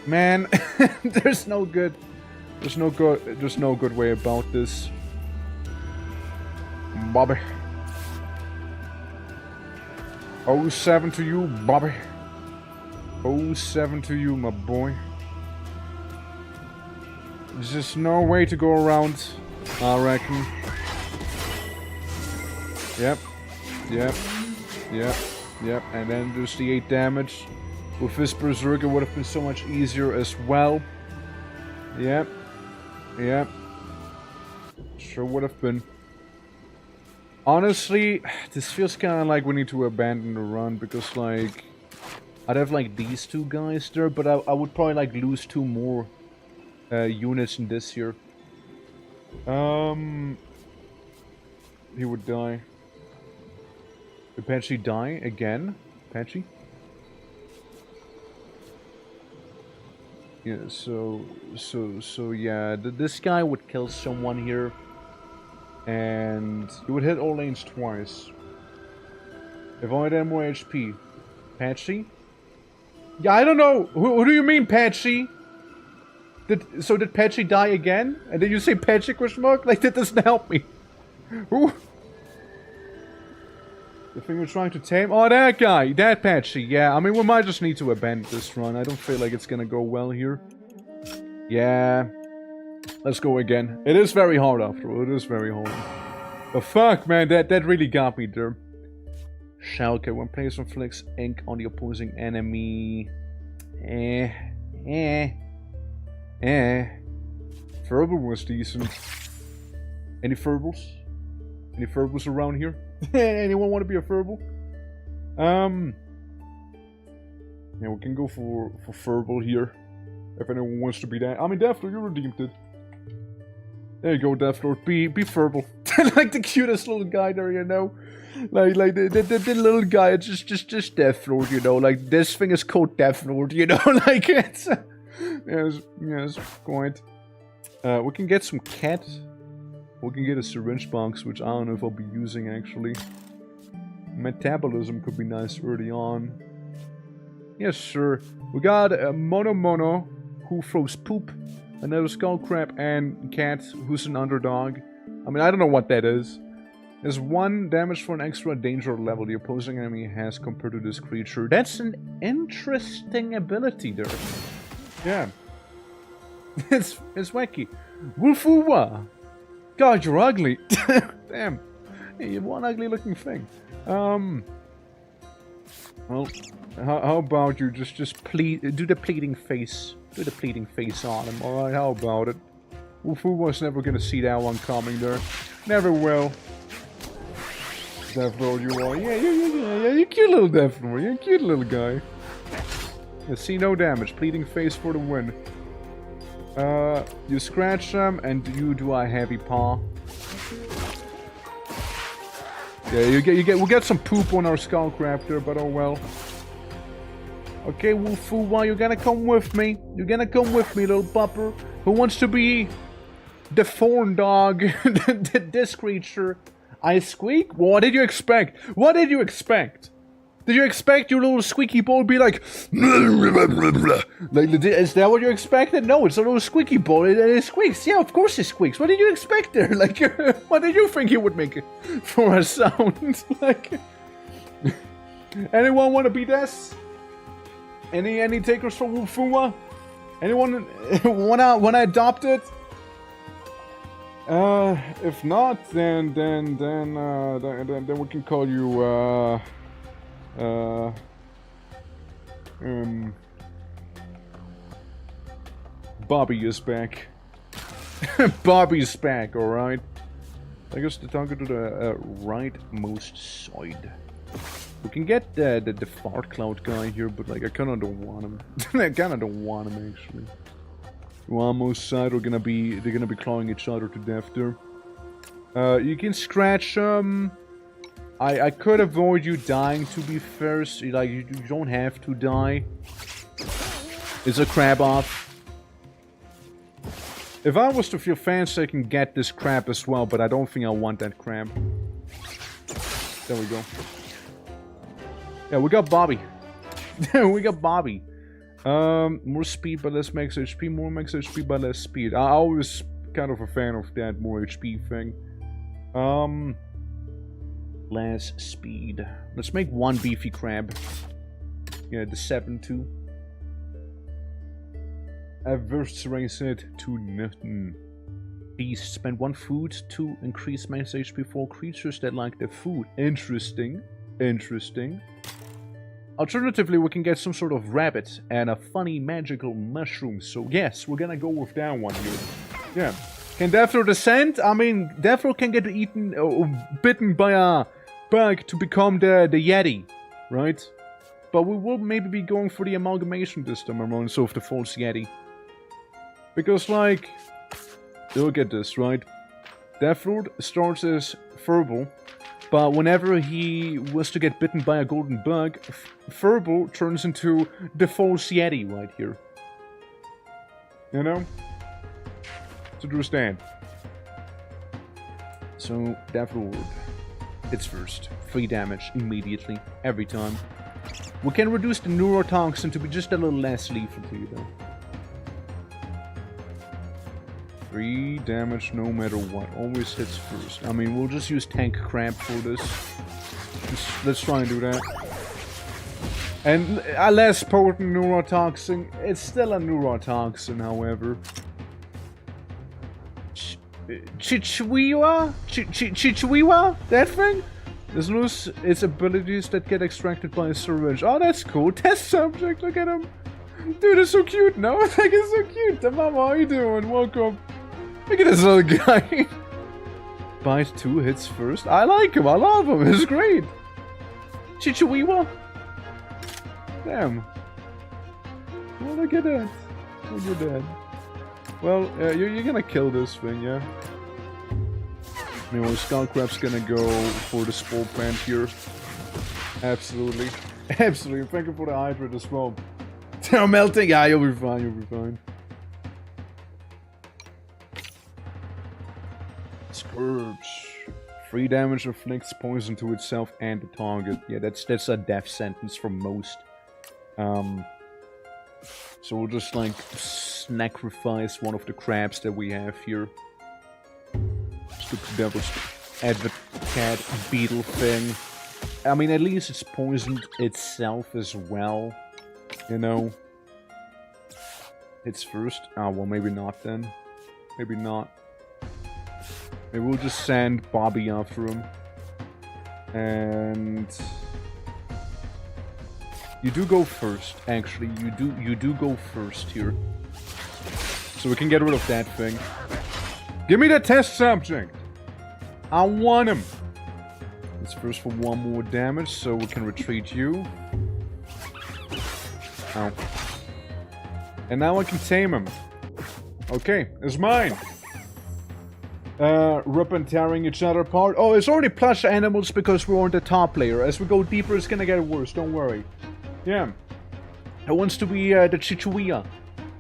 Man, there's no good way about this. Bobby. 07 to you, Bobby. 07 to you, my boy. There's just no way to go around, I reckon. Yep. And then there's the 8 damage. With this Berserker would have been so much easier as well. Yep. Sure would have been. Honestly, this feels kind of like we need to abandon the run, because like I'd have like these 2 guys there, but I would probably like lose 2 more units in this here. He would die. Did Patchy die again? Patchy? Yeah, so yeah, this guy would kill someone here. And he would hit all lanes twice. If I had more HP. Patchy? Yeah, I don't know. Who do you mean, Patchy? Did Patchy die again? And did you say Patchy question mark? Like, that doesn't help me. Who? The thing we're trying to tame? Oh, that guy. That Patchy. Yeah, I mean, we might just need to abandon this run. I don't feel like it's gonna go well here. Yeah. Let's go again. It is very hard after all. It is very hard. But fuck, man, that really got me there. Schalke, when players inflicts ink on the opposing enemy. Verbal was decent. Any Verbals? Any Verbals around here? Anyone want to be a Verbal? Yeah, we can go for Verbal here. If anyone wants to be that. I mean, Deathlord, you redeemed it. There you go, Deathlord. Be Verbal. Like the cutest little guy there, you know? Like the little guy, it's just Deathlord, you know? Like, this thing is called Deathlord, you know? Like, it's... yes, quite. We can get some cat. We can get a syringe box, which I don't know if I'll be using, actually. Metabolism could be nice early on. Yes, sir. We got a Mono, who throws poop. Another Skullcrab, and Cat, who's an underdog. I mean, I don't know what that is. There's 1 damage for an extra danger level the opposing enemy has compared to this creature. That's an interesting ability there. Yeah. It's wacky. Wolfua! God, you're ugly. Damn. Hey, you're one ugly looking thing. Well, how about you just do the pleading face. Do the pleading face on him, alright? How about it? Who was never gonna see that one coming there? Never will. Death Lord, you are. Yeah, you cute little Death Lord. You're a cute little guy. Yeah, see no damage. Pleading face for the win. You scratch them and you do a heavy paw. Yeah, we'll get some poop on our skull crab there, but oh well. Okay, Wolfuwa, you're gonna come with me. You're gonna come with me, little pupper. Who wants to be the thorn dog? This creature. I squeak? What did you expect? What did you expect? Did you expect your little squeaky ball to be like... Like, is that what you expected? No, it's a little squeaky ball and it squeaks. Yeah, of course it squeaks. What did you expect there? Like, what did you think it would make for a sound? Like... Anyone want to be this? Any takers for Wolfuwa? Anyone wanna adopt it? If not, then we can call you Bobby is back. Bobby's back, alright. I guess the target to the rightmost side. We can get the fart cloud guy here, but like I kinda don't want him. I kinda don't want him actually. Rightmost side they're gonna be clawing each other to death there. You can scratch I could avoid you dying to be first. Like you don't have to die. It's a crab off. If I was to feel fancy, I can get this crab as well, but I don't think I want that crab. There we go. Yeah, we got Bobby. We got Bobby. More speed but less max HP, more max HP but less speed. I always kind of a fan of that more HP thing. Less speed. Let's make one beefy crab. Yeah, the 7-2. Adverse terrain set to nothing. Beast, spend 1 food to increase max HP for creatures that like the food. Interesting. Interesting. Alternatively, we can get some sort of rabbit and a funny magical mushroom. So yes, we're gonna go with that one here. Yeah. Can Deathro descend? I mean, Deathro can get eaten, bitten by a bug to become the Yeti, right? But we will maybe be going for the amalgamation this time around, so of the false Yeti. Because, like, look at this, right? Deathroot starts as Furball, but whenever he was to get bitten by a golden bug, Furball turns into the false Yeti right here. You know? To understand. So, Deathroot, it's first. 3 damage immediately, every time. We can reduce the neurotoxin to be just a little less lethal to you though. 3 damage no matter what, always hits first. I mean, we'll just use Tank Crab for this. Let's try and do that. And a less potent neurotoxin. It's still a neurotoxin, however. Chichiwiwa? Chichiwiwa? That thing? This lose its abilities that get extracted by a syringe. Oh, that's cool. Test subject, look at him. Dude, it's so cute, no? Like, it's so cute. Mama, how you doing? Welcome. Look at this little guy. Bite 2 hits first. I like him. I love him. It's great. Chichiwiwa? Damn. Oh, look at that. Look at that. Well, you're gonna kill this thing, yeah? Anyway, Skullcrab's gonna go for the Spore Plant here. Absolutely. Absolutely. Thank you for the hydrate as well. They're melting. Yeah, you'll be fine. You'll be fine. Scourge. 3 damage inflicts poison to itself and the target. Yeah, that's a death sentence for most. So we'll just like sacrifice one of the crabs that we have here. Stupid devil's advocate beetle thing. I mean, at least it's poisoned itself as well. You know? It's first. Ah, well, maybe not then. Maybe not. Maybe we'll just send Bobby after him. And you do go first, actually. You do go first here. So we can get rid of that thing. Give me the test subject. I want him. Let's first for one more damage so we can retreat you. Ow. And now I can tame him. Okay, it's mine. Rip and tearing each other apart. Oh, it's already plush animals because we're on the top layer. As we go deeper, it's gonna get worse, don't worry. Yeah. Who wants to be the Chichuia?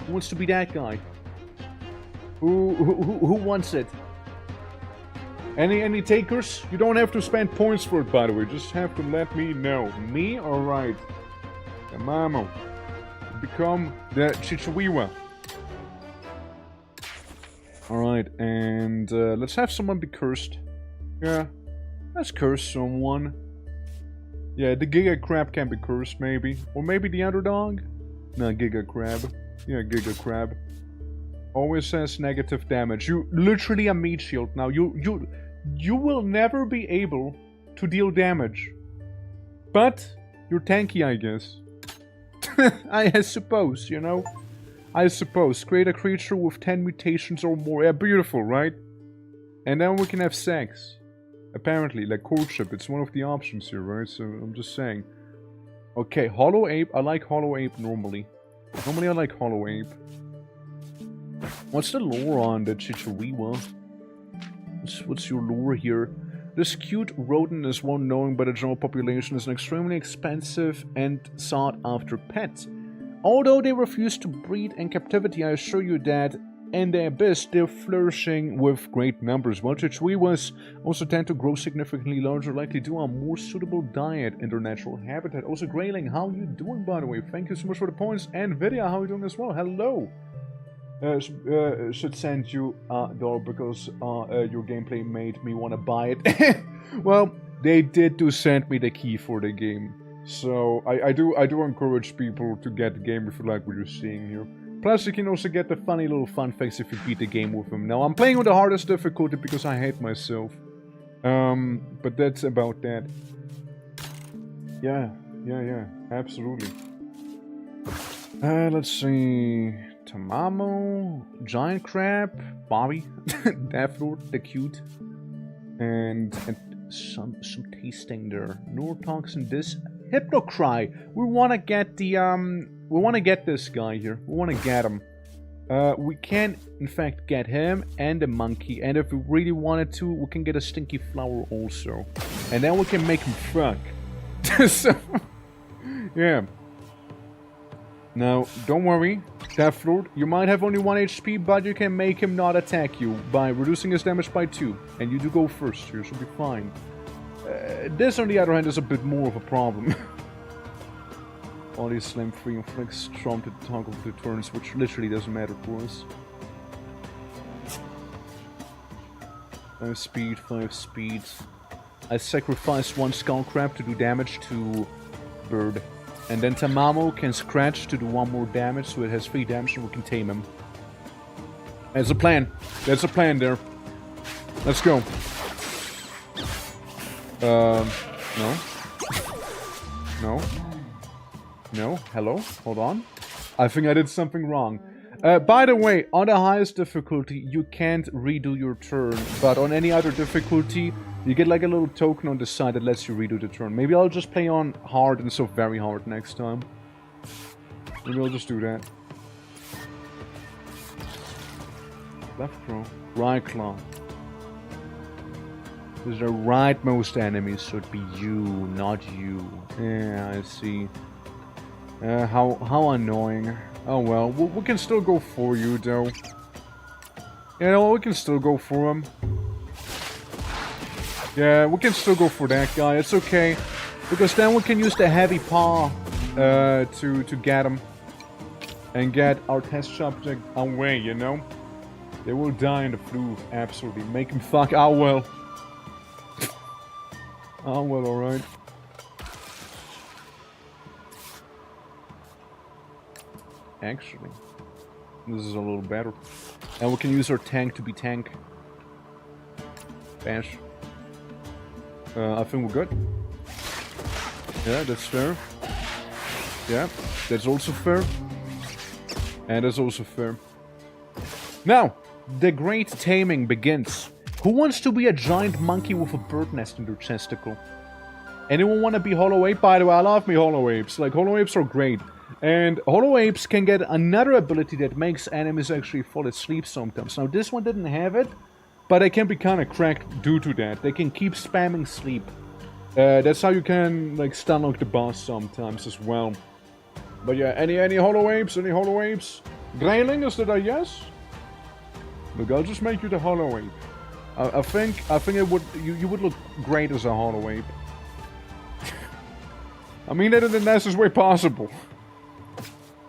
Who wants to be that guy? Who wants it? Any takers? You don't have to spend points for it, by the way. Just have to let me know. Me? Alright. Tamamo. Become the Chichuiwa. Alright, and let's have someone be cursed. Yeah. Let's curse someone. Yeah, the Giga Crab can be cursed, maybe. Or maybe the underdog? No, Giga Crab. Yeah, Giga Crab. Always says negative damage. You literally a meat shield now. You will never be able to deal damage. But you're tanky, I guess. I suppose, you know? I suppose. Create a creature with 10 mutations or more. Yeah, beautiful, right? And then we can have sex. Apparently, like courtship. It's one of the options here, right? So, I'm just saying. Okay, Hollow Ape. I like Hollow Ape normally. Normally I like Hollow Ape. What's the lore on the Chichuiwa? What's your lore here? This cute rodent is well known by the general population as an extremely expensive and sought-after pet. Although they refuse to breed in captivity, I assure you that in the abyss they're flourishing with great numbers. While Chichuiwas also tend to grow significantly larger, likely due to a more suitable diet in their natural habitat. Also, Grayling, how you doing, by the way? Thank you so much for the points. And Vidya, how you doing as well? Hello! Should send you a $1 because your gameplay made me want to buy it. Well, they did send me the key for the game, so I do encourage people to get the game if you like what you're seeing here. Plus, you can also get the funny little fun facts if you beat the game with them. Now, I'm playing with the hardest difficulty because I hate myself. But that's about that. Yeah, absolutely. Let's see. Tamamo, Giant Crab, Bobby, Death Lord, the cute, and some tasting there. Neurotoxin, this Hypnocry. We wanna get the we wanna get this guy here. We wanna get him. We can in fact get him and the monkey, and if we really wanted to, we can get a stinky flower also, and then we can make him fuck. So, yeah. Now, don't worry, Death Lord, you might have only 1 HP, but you can make him not attack you by reducing his damage by 2. And you do go first, you should be fine. This, on the other hand, is a bit more of a problem. All these slim free inflicts trump to toggle the turns, which literally doesn't matter for us. 5 speed, 5 speed. I sacrificed 1 skull crab to do damage to bird. And then Tamamo can scratch to do 1 more damage, so it has 3 damage and we can tame him. That's a plan. That's a plan there. Let's go. No. No. No. Hello? Hold on. I think I did something wrong. By the way, on the highest difficulty, you can't redo your turn. But on any other difficulty, you get like a little token on the side that lets you redo the turn. Maybe I'll just play on hard and so very hard next time. Maybe I'll just do that. Left throw. Right claw. These are rightmost enemies, so it'd be you, not you. Yeah, I see. How annoying. Oh well, we can still go for you though. You know, we can still go for him. Yeah, we can still go for that guy, it's okay. Because then we can use the heavy paw to get him. And get our test subject away, you know? They will die in the flu, absolutely. Make him fuck. Oh well. Oh well, alright. Actually, this is a little better. And we can use our tank to be tank. Bash. I think we're good. Yeah, that's fair. Yeah, that's also fair. And that's also fair. Now, The great taming begins. Who wants to be a giant monkey with a bird nest in their testicle? Anyone want to be Hollow Ape? By the way, I love me Hollow Apes. Like, Hollow Apes are great. And Hollow Apes can get another ability that makes enemies actually fall asleep sometimes. Now, this one didn't have it, but they can be kind of cracked due to that. They can keep spamming sleep. That's how you can, like, stunlock the boss sometimes as well. But yeah, any Hollow Apes? Any Hollow Apes? Grayling, is that a yes? Look, I'll just make you the Hollow Ape. I think it would you would look great as a Hollow Ape. I mean that in the nicest way possible.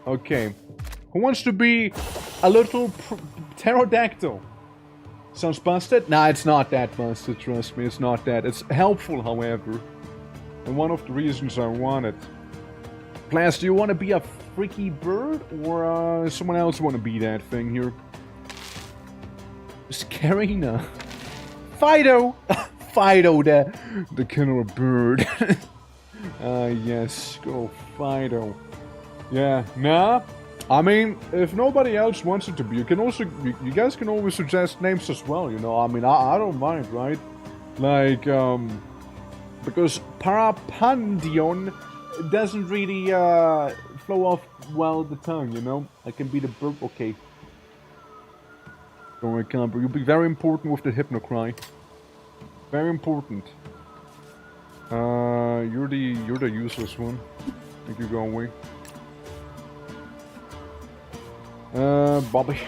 Okay. Who wants to be a little pterodactyl? Sounds busted? Nah, it's not that busted, trust me, it's not that. It's helpful, however. And one of the reasons I want it. Class, do you want to be a freaky bird? Or someone else want to be that thing here? Scarina. Fido! Fido, the killer bird. Yes, go Fido. Yeah, nah. I mean, if nobody else wants it to be, you can also, you guys can always suggest names as well, you know. I mean, I don't mind, right? Like, because Parapandion doesn't really, flow off well the tongue, you know? I can be the bird, okay. Don't worry, Camper, you'll be very important with the Hypnocry. Very important. You're the useless one. I think you go away. Bobby.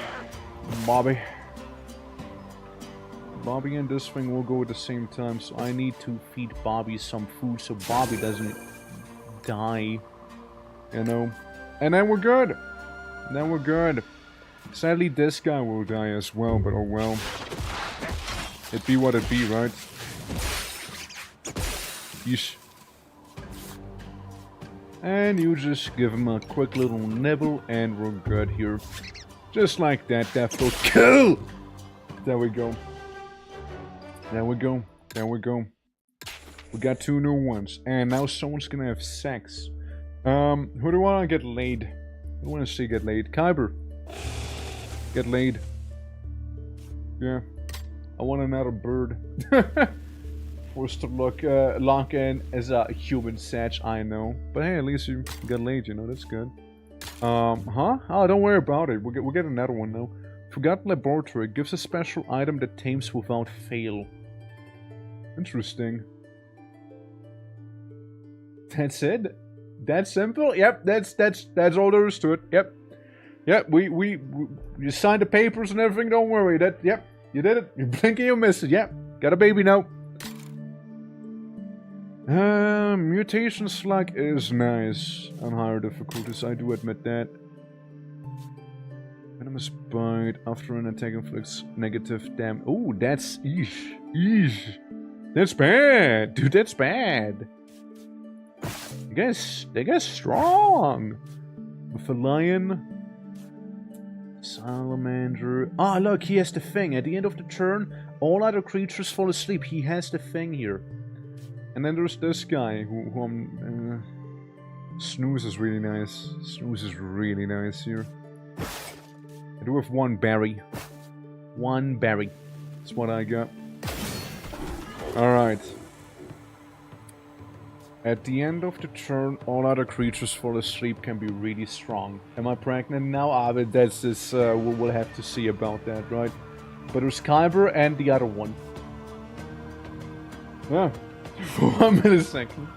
Bobby and this thing will go at the same time, so I need to feed Bobby some food so Bobby doesn't die. You know? And then we're good. Then we're good. Sadly, this guy will die as well, but oh well. It be what it be, right? Yeesh. And you just give him a quick little nibble, and we're good here. Just like that, that will kill! There we go. There we go. There we go. We got 2 new ones. And now someone's gonna have sex. Who do I want to get laid? Who do I want to see get laid? Kyber. Get laid. Yeah. I want another bird. Forced to lock in as a human satch, I know. But hey, at least you got laid, you know, that's good. Huh? Oh, don't worry about it. We'll get another one now. Forgotten Laboratory gives a special item that tames without fail. Interesting. That's it? That simple? Yep, that's all there is to it. Yep. Yep, you signed the papers and everything, don't worry. Yep, you did it. You blink and you miss it. Yep, got a baby now. Mutation Slug is nice on higher difficulties, I do admit that. Venomous Bite, after an attack inflicts negative damage. Oh, that's eesh. That's bad, dude, that's bad. They get strong. With a lion. Salamander. Ah, look, he has the thing. At the end of the turn, all other creatures fall asleep. He has the thing here. And then there's this guy who I'm... Snooze is really nice. Snooze is really nice here. I do have 1 berry. 1 berry. That's what I got. Alright. At the end of the turn, all other creatures fall asleep can be really strong. Am I pregnant now? Ah, but that's this, we'll have to see about that, right? But there's Kyber and the other one. Yeah. For 1 millisecond.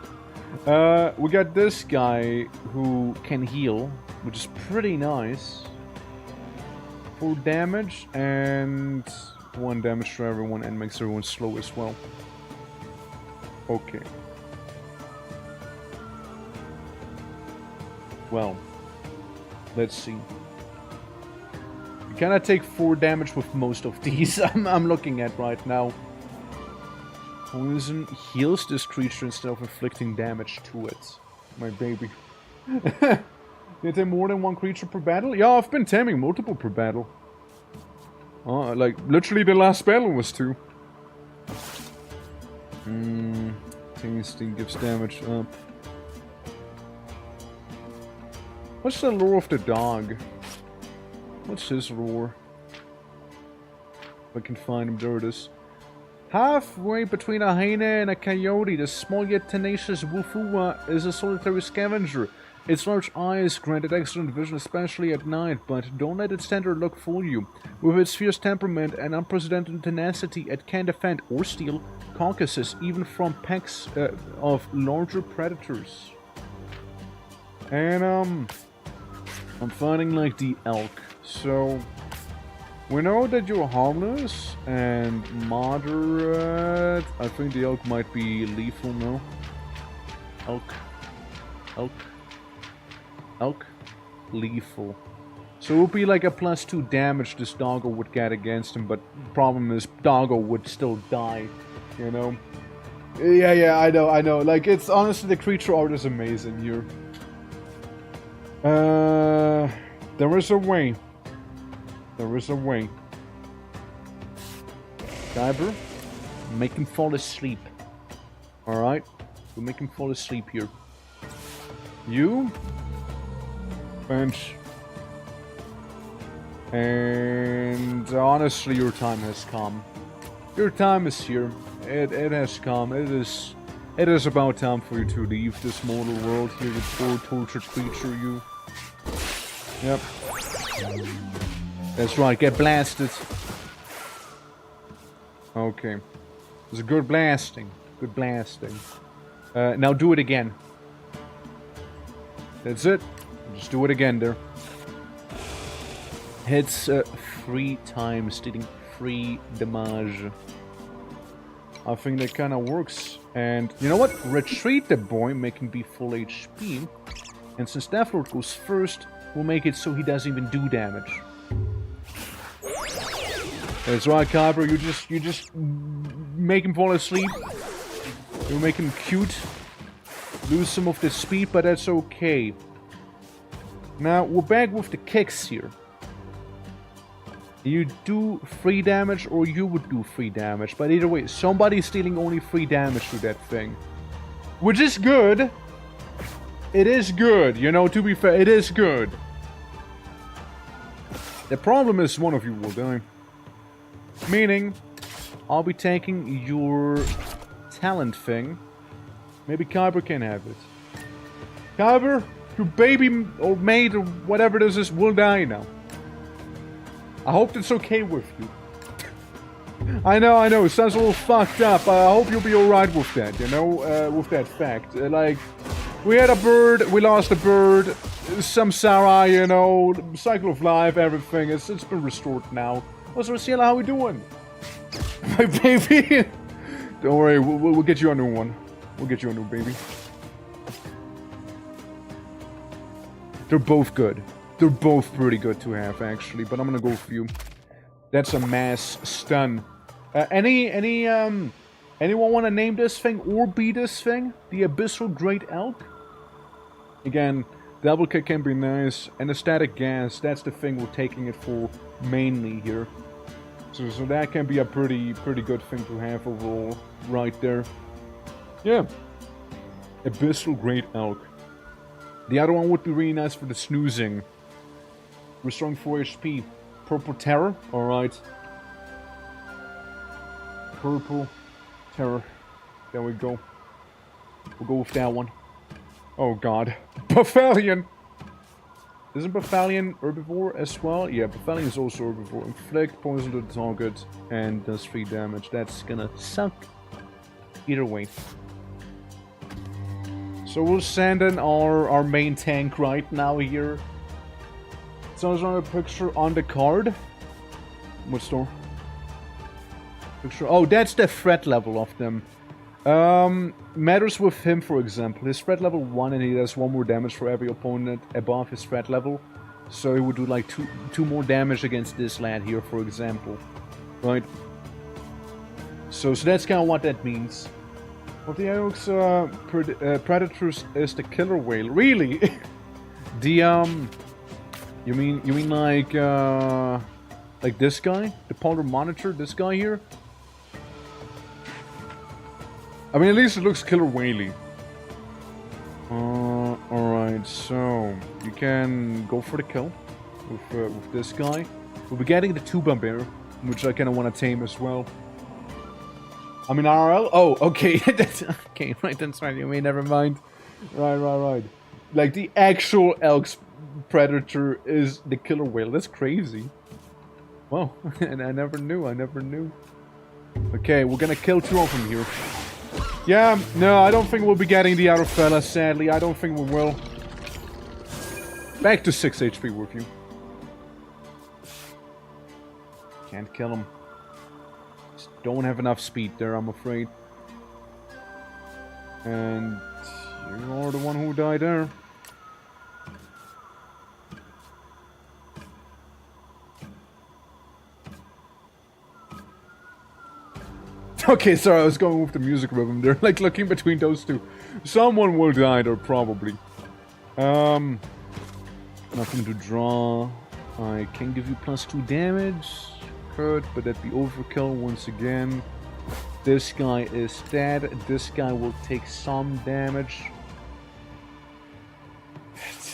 We got this guy who can heal, which is pretty nice. 4 damage and 1 damage to everyone and makes everyone slow as well. Okay. Well, let's see. You cannot take 4 damage with most of these I'm looking at right now. Poison heals this creature instead of inflicting damage to it. My baby. You tame more than 1 creature per battle? Yeah, I've been taming multiple per battle. Like, literally the last battle was 2. Tasty gives damage up. What's the lore of the dog? What's his lore? If I can find him, there it is. Halfway between a hyena and a coyote, the small yet tenacious Wufua is a solitary scavenger. Its large eyes grant it excellent vision, especially at night, but don't let its tender look fool you. With its fierce temperament and unprecedented tenacity, it can defend or steal carcasses, even from packs of larger predators. And, I'm finding, like, the elk. So, we know that you're harmless and moderate. I think the elk might be lethal now. Elk. Lethal. So it would be like a +2 damage this doggo would get against him, but problem is doggo would still die, you know? Yeah, I know. Like, it's honestly, the creature art is amazing here. There is a way. Kyber, make him fall asleep. Alright? We'll make him fall asleep here. You? Bench. And honestly, your time has come. Your time is here. It has come. It is about time for you to leave this mortal world here, the poor tortured creature you. Yep. That's right, get blasted. Okay. It was a good blasting. Now do it again. That's it. Just do it again there. Hits 3 times, dealing 3 damage. I think that kind of works. And you know what? Retreat the boy, make him be full HP. And since Death Lord goes first, we'll make it so he doesn't even do damage. That's right, Kyber. You just make him fall asleep. You make him cute. Lose some of the speed, but that's okay. Now we're back with the kicks here. You do 3 damage, or you would do 3 damage. But either way, somebody's dealing only 3 damage to that thing, which is good. It is good, you know. To be fair, it is good. The problem is one of you will die. Meaning, I'll be taking your talent thing. Maybe Kyber can have it. Kyber, your baby or maid or whatever this is will die now. I hope that's okay with you. I know, it sounds a little fucked up. I hope you'll be alright with that, you know, with that fact. Like, we had a bird, we lost a bird, samsara, you know, cycle of life, everything. It's been restored now. Also, Ciela, how we doing? My baby! Don't worry, we'll get you a new one. We'll get you a new baby. They're both good. They're both pretty good to have, actually, but I'm gonna go for you. That's a mass stun. Anyone want to name this thing or be this thing? The Abyssal Great Elk? Again, double kick can be nice, and the static gas, that's the thing we're taking it for mainly here. So that can be a pretty good thing to have overall, right there. Yeah. Abyssal Great Elk. The other one would be really nice for the snoozing. Restoring 4 HP. Purple Terror? Alright. Purple Terror. There we go. We'll go with that one. Oh god. Buffalion! Isn't Buffalion herbivore as well? Yeah, Buffalion is also herbivore. Inflict poison to the target and does 3 damage. That's gonna suck. Either way. So we'll send in our main tank right now here. So there's another picture on the card. What store? Picture. Oh, that's the threat level of them. Matters with him, for example. His threat level 1 and he does 1 more damage for every opponent above his threat level. So he would do like 2 more damage against this lad here, for example. Right? So that's kind of what that means. What the Aox Predators is the killer whale. Really? You mean like this guy? The Polar Monitor? This guy here? I mean, at least it looks killer whaley. Alright, so you can go for the kill with this guy. We'll be getting the Tuba Bear. which I kind of want to tame as well. I mean, RL? Oh, okay. That's, okay, right, that's right. You mean, never mind. Right. Like, the actual elk's predator is the killer whale. That's crazy. Wow, and I never knew. Okay, we're gonna kill 2 of them here. Yeah, no, I don't think we'll be getting the other fella, sadly. I don't think we will. Back to 6 HP with you. Can't kill him. Just don't have enough speed there, I'm afraid. And you're the one who died there. Okay, sorry, I was going with the music rhythm there, like looking between those two. Someone will die there, probably. Nothing to draw. I can give you +2 damage. Could, but that'd be overkill once again. This guy is dead. This guy will take some damage.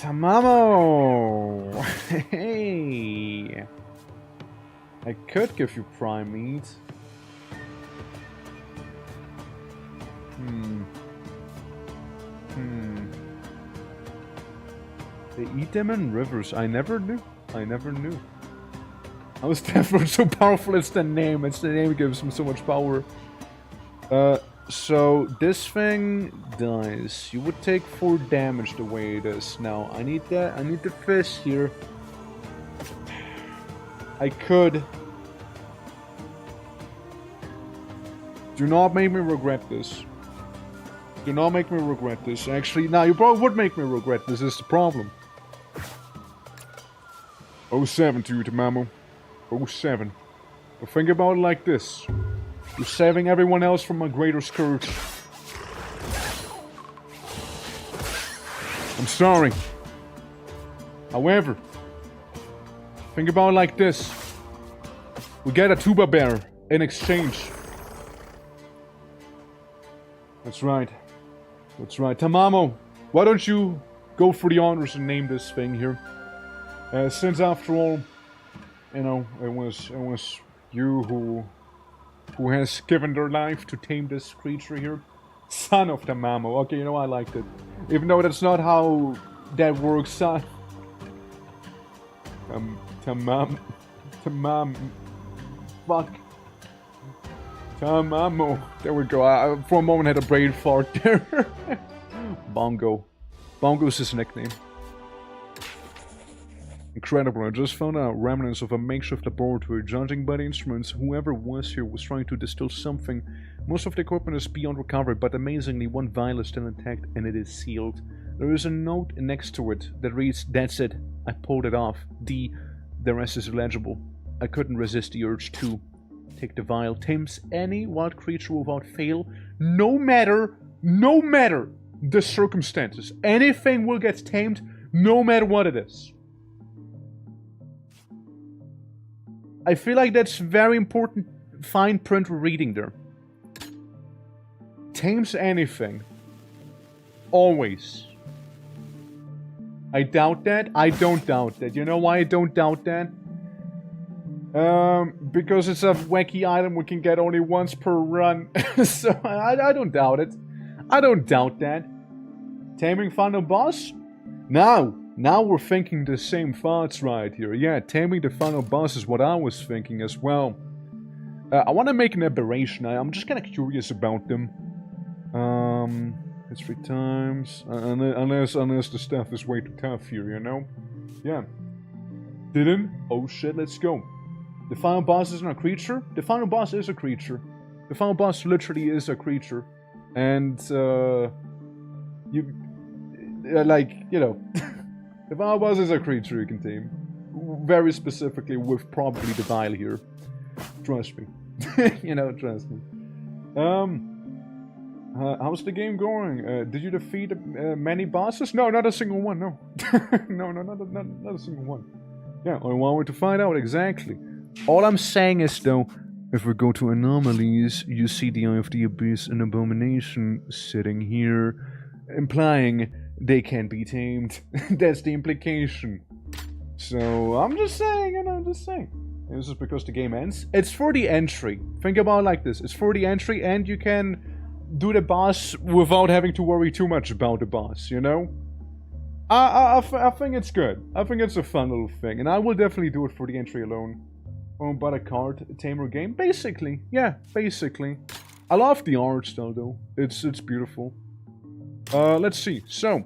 Tamamo! Hey! I could give you prime meat. They eat them in rivers. I never knew. How is Teflon so powerful? It's the name. It's the name that gives him so much power. So this thing dies. You would take 4 damage the way it is. Now, I need that. I need the fish here. I could. Do not make me regret this. Do not make me regret this. Actually, now you probably would make me regret this. Is the problem. 07 to you, Tamamo. 07. But think about it like this. You're saving everyone else from a greater scourge. I'm sorry. However, think about it like this. We get a tuba bear in exchange. That's right. That's right. Tamamo, why don't you go for the honors and name this thing here? Since after all, you know, it was you who has given their life to tame this creature here. Son of Tamamo. Okay, you know, I liked it. Even though that's not how that works, son. Tamam. Fuck. Tamamo. There we go. I, for a moment, had a brain fart there. Bongo. Bongo's his nickname. Incredible. I just found out remnants of a makeshift laboratory. Judging by the instruments, whoever was here was trying to distill something. Most of the equipment is beyond recovery, but amazingly, one vial is still intact and it is sealed. There is a note next to it that reads, "That's it. I pulled it off. The rest is illegible. I couldn't resist the urge to take the vial. Tames any wild creature without fail, no matter the circumstances. Anything will get tamed, no matter what it is." I feel like that's very important fine print reading there. Tames anything. Always. I doubt that. I don't doubt that. You know why I don't doubt that? Because it's a wacky item we can get only once per run. So I don't doubt it. I don't doubt that. Taming final boss? Now we're thinking the same thoughts right here. Yeah, taming the final boss is what I was thinking as well. I want to make an aberration. I'm just kind of curious about them. It's 3 times. Unless the stuff is way too tough here, you know? Yeah. Didn't? Oh shit, let's go. The final boss isn't a creature? The final boss is a creature. The final boss literally is a creature. And, like, you know... The final boss is a creature you can tame. Very specifically with probably the vial here. Trust me. You know, trust me. How's the game going? Did you defeat many bosses? No, not a single one, no. No, not a single one. Yeah, only one way to find out, exactly. All I'm saying is, though, if we go to anomalies, you see the Eye of the Abyss and Abomination sitting here, implying they can be tamed. That's the implication. So, I'm just saying, you know, I'm just saying. And this is because the game ends. It's for the entry. Think about it like this. It's for the entry and you can do the boss without having to worry too much about the boss, you know? I think it's good. I think it's a fun little thing. And I will definitely do it for the entry alone. Owned by the card tamer game. Basically. Yeah, basically. I love the art style though. It's beautiful. Let's see. So.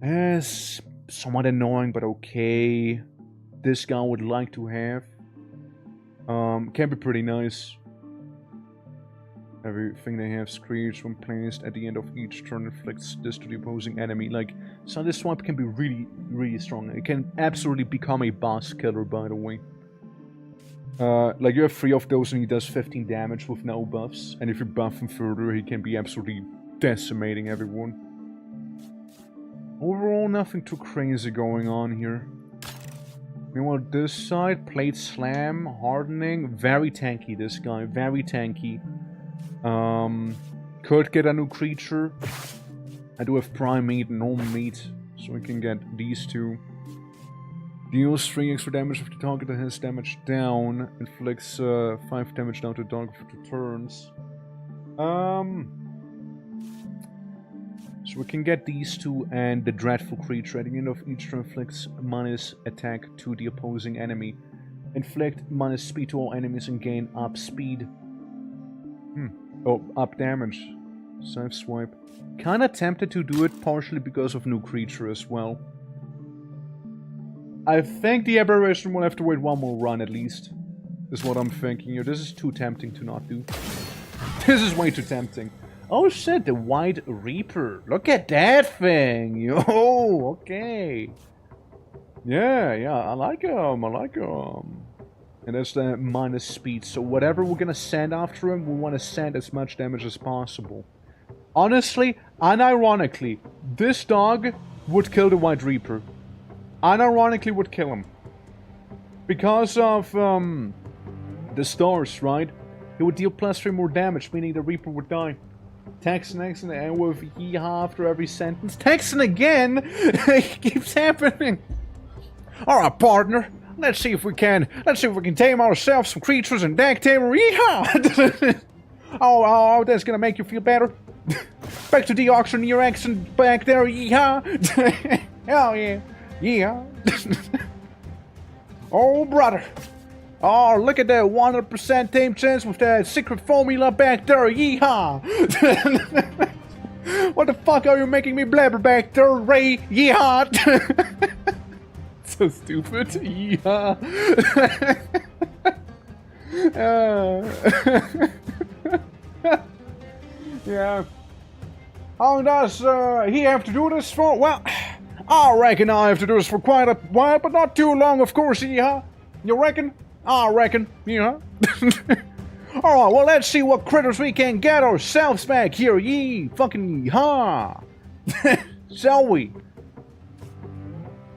It's somewhat annoying, but okay. This guy would like to have. Can be pretty nice. Everything they have screech when placed at the end of each turn inflicts this to the opposing enemy. Like, so this swipe can be really, really strong. It can absolutely become a boss killer, by the way. Like, you have 3 of those and he does 15 damage with no buffs. And if you buff him further, he can be absolutely decimating everyone. Overall, nothing too crazy going on here. Meanwhile, this side, plate slam, hardening, very tanky, this guy, very tanky. Could get a new creature. I do have prime meat and normal meat, so we can get these two. Deals 3 extra damage if the target has damage down. Inflicts 5 damage down to the target for 2 turns. So we can get these two and the dreadful creature at the end of each turn inflicts minus attack to the opposing enemy. Inflict minus speed to all enemies and gain up speed. Oh, up damage. Save swipe. Kinda tempted to do it partially because of new creature as well. I think the aberration will have to wait one more run at least. Is what I'm thinking here. This is too tempting to not do. This is way too tempting. Oh shit, the White Reaper. Look at that thing. Yo, okay. Yeah, I like him. And that's the minus speed. So whatever we're gonna send after him, we want to send as much damage as possible. Honestly, unironically, this dog would kill the White Reaper. Unironically would kill him. Because of the stars, right? He would deal +3 more damage, meaning the Reaper would die. Texan, and with yeehaw after every sentence. Texan again! It keeps happening! Alright, partner. Let's see if we can tame ourselves some creatures and deck tamer. Yeehaw! Oh, that's gonna make you feel better. Back to the auctioneer accent back there. Yeehaw! Hell yeah. Yeah. Oh, brother. Oh, look at that 100% tame chance with that secret formula back there. Yeehaw! What the fuck are you making me blabber back there, Ray? Yeehaw! So stupid. Yeehaw! Yeah. How long does he have to do this for? Well, I reckon I have to do this for quite a while, but not too long, of course. Yeehaw! You reckon? I reckon, Alright, well, let's see what critters we can get ourselves back here. Yee fucking yeehaw! Shall we?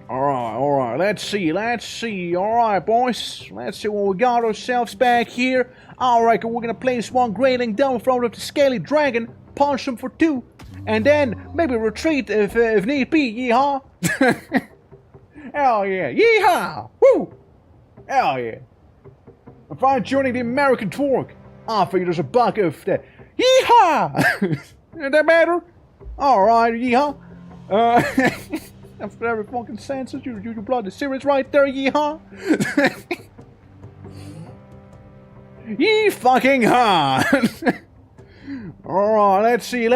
Alright, let's see. Alright, boys. Let's see what we got ourselves back here. I reckon we're gonna place one grayling down in front of the scaly dragon, punch him for 2, and then maybe retreat if need be. Yeehaw! Hell yeah! Yeehaw! Woo! Hell yeah! I'm fine-tuning the American twerk. I figure there's a buck of that. Yeehaw! Does that matter? Alright, yeehaw. After every fucking sense, you blood the serious right there, yeehaw. Yee fucking ha! Alright, let's see.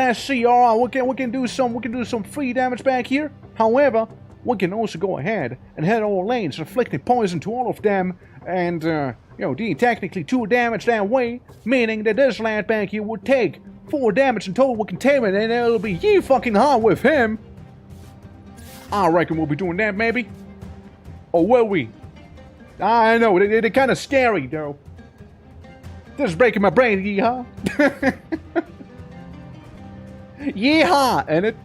Alright, we can do some free damage back here. However, we can also go ahead and head all lanes, inflicting poison to all of them, and deal technically 2 damage that way, meaning that this lad back here would take 4 damage in total with containment, and it'll be yee fucking hard with him. I reckon we'll be doing that, maybe. Or will we? I know, they're kind of scary, though. This is breaking my brain, yeehaw. Yeehaw, ain't it?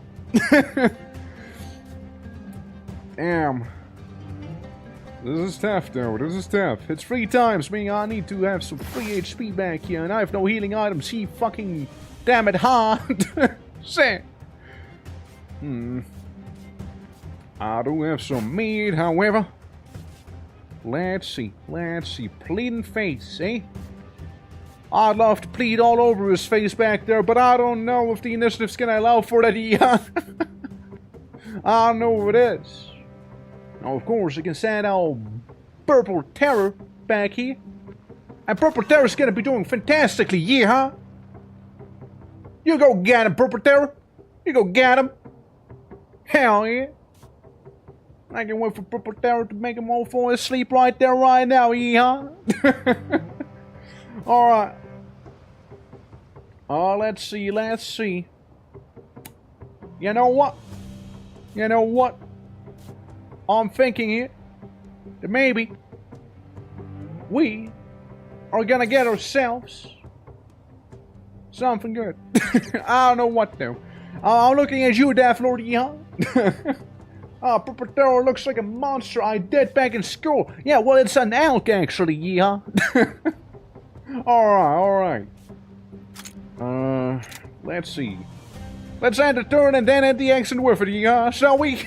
Damn. This is tough, though. This is tough. It's 3 times, meaning I need to have some free HP back here, and I have no healing items. He fucking... Damn it, huh? Shit. I do have some meat, however. Let's see. Pleading face, eh? I'd love to plead all over his face back there, but I don't know if the initiative's gonna allow for that. I don't know if it is. Now, of course, you can send out Purple Terror back here. And Purple Terror's gonna be doing fantastically, yeah, huh? You go get him, Purple Terror. You go get him. Hell yeah. I can wait for Purple Terror to make him all fall asleep right there, right now, yeah, huh? Alright. Oh, let's see. You know what? I'm thinking here that maybe we are gonna get ourselves something good. I don't know what though. I'm looking at you, Daft Lord, huh? Purple Terror looks like a monster I did back in school. Yeah, well, it's an elk actually, yeah. Alright. Let's see. Let's end the turn and then end the action with it, yeah, shall we?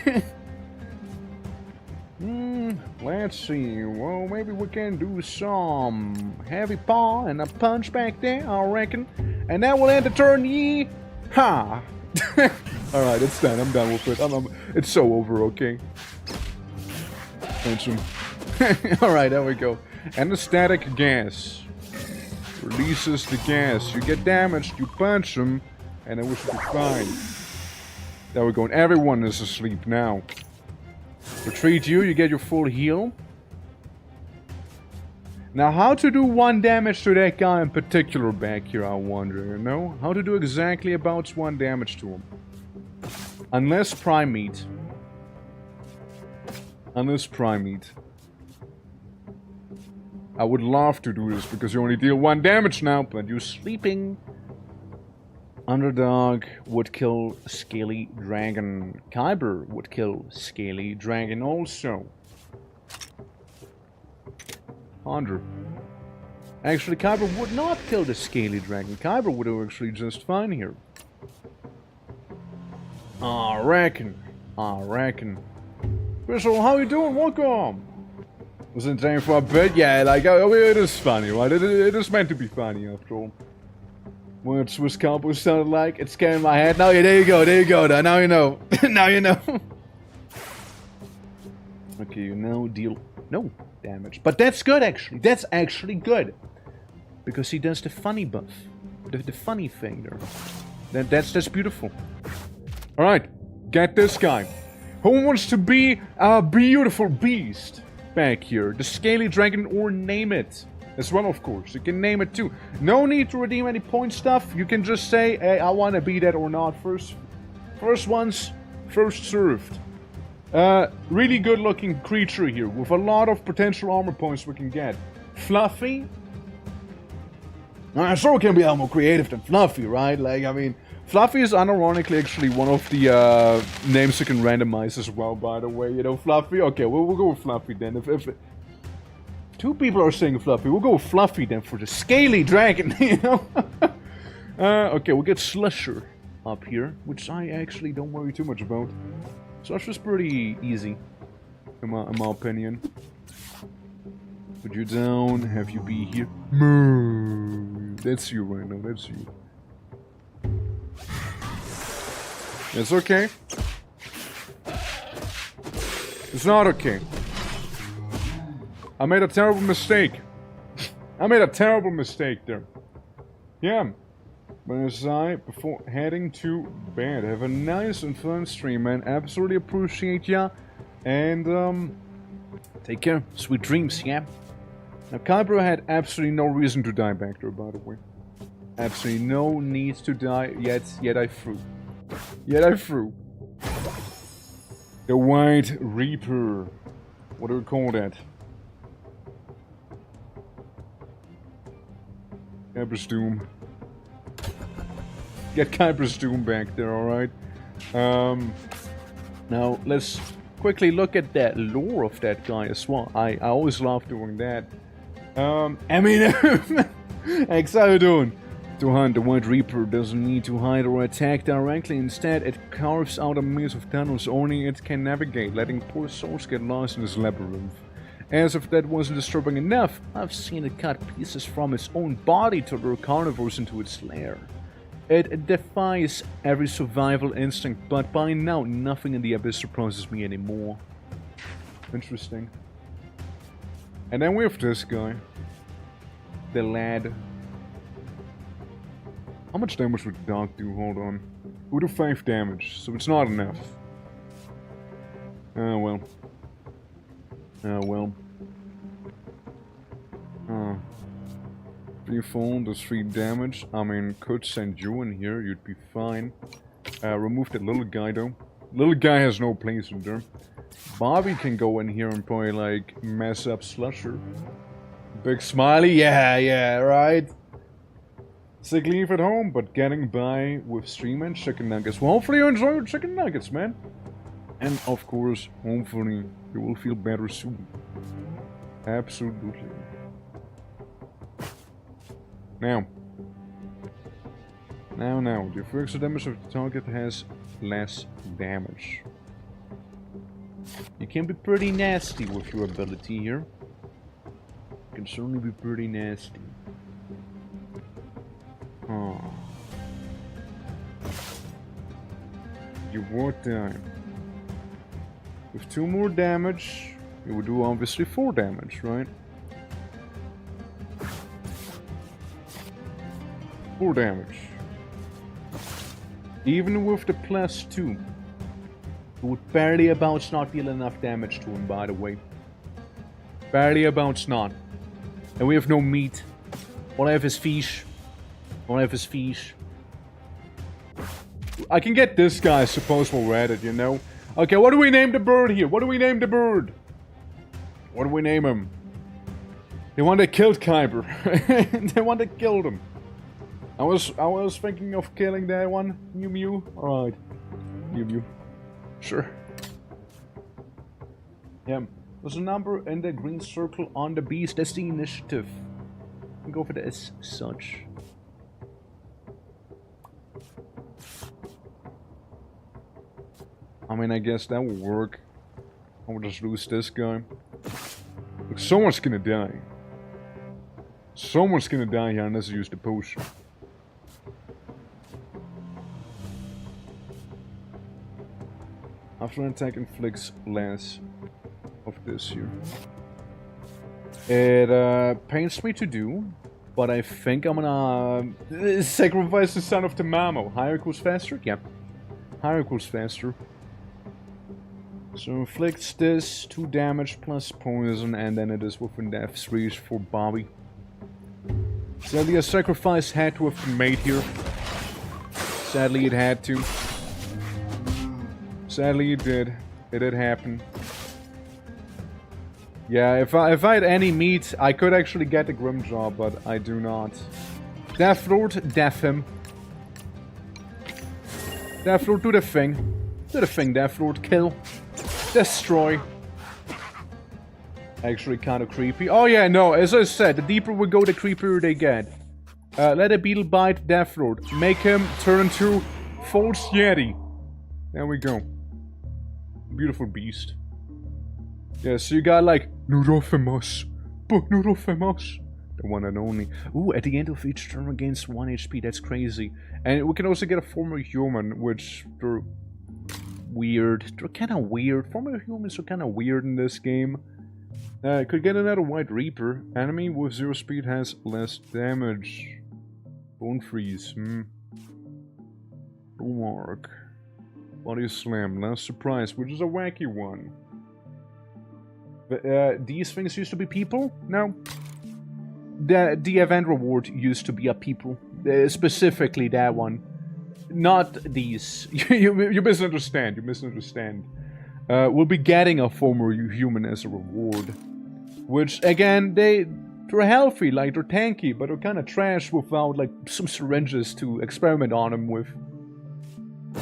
Let's see. Well, maybe we can do some heavy paw and a punch back there, I reckon. And then we'll end the turn, yeah. Ha! Alright, it's done. I'm done with it. It's so over, okay? Punch him. Alright, there we go. And the static gas. Releases the gas. You get damaged, you punch him, and then we should be fine. There we go. And everyone is asleep now. Retreat you get your full heal. Now, how to do 1 damage to that guy in particular back here, I wonder, you know? How to do exactly about 1 damage to him. Unless Primate. I would love to do this, because you only deal 1 damage now, but you're sleeping. Underdog would kill Scaly Dragon. Kyber would kill Scaly Dragon also. 100. Actually, Kyber would not kill the Scaly Dragon. Kyber would have actually just fine here. I reckon. Crystal, how you doing? Welcome. Was in time for a bit? Yeah, like, it is funny, right? It is meant to be funny, after all. What Swiss Cowboys sounded like, it's scaring my head. Now, yeah, there you go, now you know. Now you know. Okay, you now deal no damage. But that's good, actually. That's actually good. Because he does the funny buff. The funny thing there. That's beautiful. Alright, get this guy. Who wants to be a beautiful beast back here? The Scaly Dragon, or name it. As well, of course. You can name it too. No need to redeem any point stuff. You can just say, hey, I want to be that or not. First ones, first served. Really good looking creature here with a lot of potential armor points we can get. Fluffy. Sure we can be a lot more creative than Fluffy, right? Like, I mean, Fluffy is unironically actually one of the names you can randomize as well, by the way. You know, Fluffy. Okay, we'll go with Fluffy then. If 2 people are saying Fluffy, we'll go with Fluffy then for the Scaly Dragon, you know? Okay, we'll get Slusher up here, which I actually don't worry too much about. Slusher's pretty easy, in my opinion. Put you down, have you be here. That's you right now, that's you. It's okay. It's not okay. I made a terrible mistake. I made a terrible mistake there. Yeah. But aside, before heading to bed, have a nice and fun stream, man. Absolutely appreciate ya. And, take care. Sweet dreams, yeah? Now, Kyber had absolutely no reason to die back there, by the way. Absolutely no need to die, yet I threw. The White Reaper. What do we call that? Kyber's Doom. Get Kyber's Doom back there, alright? Now, let's quickly look at that lore of that guy as well. I always love doing that. Eminem! X, how you doing? To hunt, the White Reaper doesn't need to hide or attack directly. Instead, it carves out a maze of tunnels only it can navigate, letting poor souls get lost in this labyrinth. As if that wasn't disturbing enough, I've seen it cut pieces from its own body to lure carnivores into its lair. It defies every survival instinct, but by now nothing in the abyss surprises me anymore. Interesting. And then we have this guy. The lad. How much damage would the dog do? Hold on. It would do 5 damage, so it's not enough. Oh well. Oh well. 3 fall does 3 damage. I mean, could send you in here, you'd be fine. Remove that little guy though. Little guy has no place in there. Bobby can go in here and probably like mess up Slusher. Big smiley, yeah, right. Sick leave at home, but getting by with stream and chicken nuggets. Well, hopefully you enjoy your chicken nuggets, man. And of course, hopefully you will feel better soon. Absolutely. Now, the first damage of the target has less damage. You can be pretty nasty with your ability here. You can certainly be pretty nasty. Oh. You would die. With 2 more damage, you would do obviously 4 damage, right? 4 damage. Even with the +2, it would barely about not deal enough damage to him, by the way. Barely about not. And we have no meat. All I have is fish. All I have is fish. I can get this guy, I suppose, while we're at it, you know? Okay, what do we name the bird here? What do we name the bird? What do we name him? They want to kill Kyber. They want to kill him. I was thinking of killing that one. Mew Mew. Alright. Mew Mew. Sure. Yeah. There's a number in the green circle on the beast. That's the initiative. Go for the as such. I mean, I guess that will work. I will just lose this guy. Look, someone's gonna die. Someone's gonna die here unless I use the potion. After an attack inflicts less of this here. It pains me to do, but I think I'm gonna sacrifice the son of the Mamo. Higher equals faster? Yeah. Higher equals faster. So inflicts this 2 damage plus poison, and then it is within death's reach for Bobby. Sadly, a sacrifice had to have been made here. Sadly, it had to. Sadly, it did. It did happen. Yeah, if I had any meat, I could actually get the Grimjaw, but I do not. Deathlord, death him. Deathlord, do the thing. Do the thing, Deathlord. Kill. Destroy. Actually kind of creepy. Oh yeah, no, as I said, the deeper we go, the creepier they get. Let a beetle bite Deathlord. Make him turn to False Yeti. There we go. Beautiful beast. Yeah, so you got like Neurophemos. Neurophemos. The one and only. Ooh, at the end of each turn against 1 HP, that's crazy. And we can also get a former human, which they're weird. They're kind of weird. Former humans are kind of weird in this game. Could get another White Reaper. Enemy with 0 speed has less damage. Bone Freeze. Mark. Body Slam. Last Surprise, which is a wacky one. But, these things used to be people? No. The event reward used to be a people. Specifically that one. Not these. you misunderstand. You misunderstand. We'll be getting a former human as a reward. Which, again, they're healthy, like, they're tanky, but they're kind of trash without, like, some syringes to experiment on them with.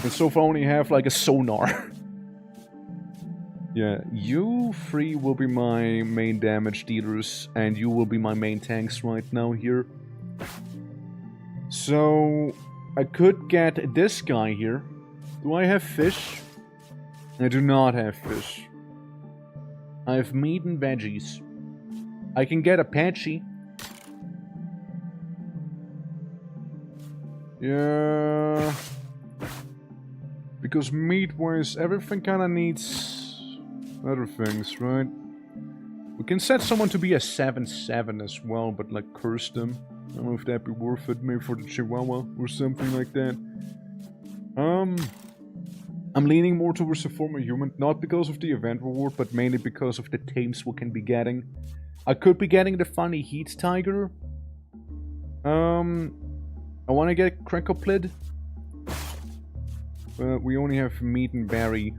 And so far only have, like, a sonar. Yeah, you 3 will be my main damage dealers, and you will be my main tanks right now here. So, I could get this guy here. Do I have fish? I do not have fish. I have meat and veggies. I can get Apache. Yeah. Because meat-wise, everything kind of needs other things, right? We can set someone to be a 7/7 as well, but like curse them. I don't know if that'd be worth it, maybe for the Chihuahua or something like that. I'm leaning more towards the former human, not because of the event reward, but mainly because of the tames we can be getting. I could be getting the funny heat tiger. I want to get Cracoplid. But we only have meat and berry.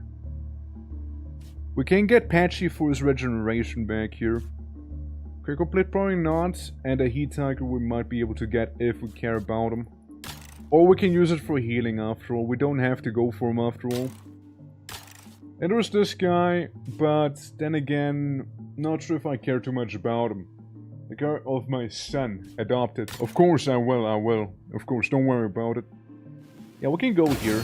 We can get Patchy for his regeneration back here. Cracoplid probably not, and a heat tiger we might be able to get if we care about him. Or we can use it for healing after all. We don't have to go for him after all. And there's this guy, but then again, not sure if I care too much about him. The care of my son, adopted. Of course I will. Of course, don't worry about it. Yeah, we can go here.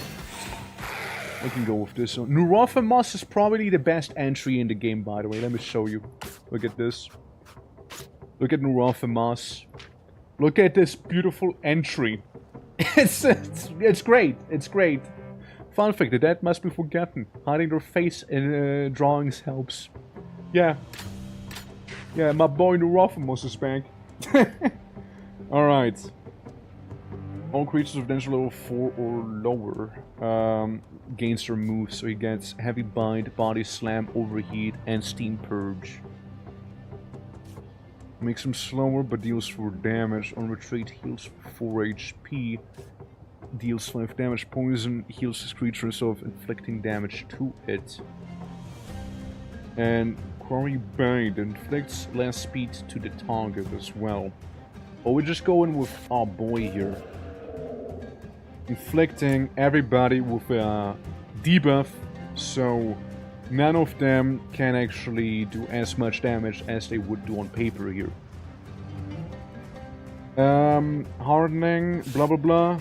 We can go with this one. Neurophamos is probably the best entry in the game, by the way. Let me show you. Look at this. Look at Neurophamos. Look at this beautiful entry. It's great. It's great. Fun fact, the dead must be forgotten. Hiding their face in drawings helps. Yeah. Yeah, my boy Neurophamos is back. Alright. All creatures of danger level 4 or lower gains their moves, so he gets Heavy Bind, Body Slam, Overheat, and Steam Purge. Makes him slower, but deals 4 damage. On retreat, heals 4 HP. Deals 5 damage. Poison heals his creature instead of inflicting damage to it. And Quarry Bind inflicts less speed to the target as well. Or we just go in with our boy here. Inflicting everybody with a debuff, so none of them can actually do as much damage as they would do on paper here. Hardening, blah blah blah.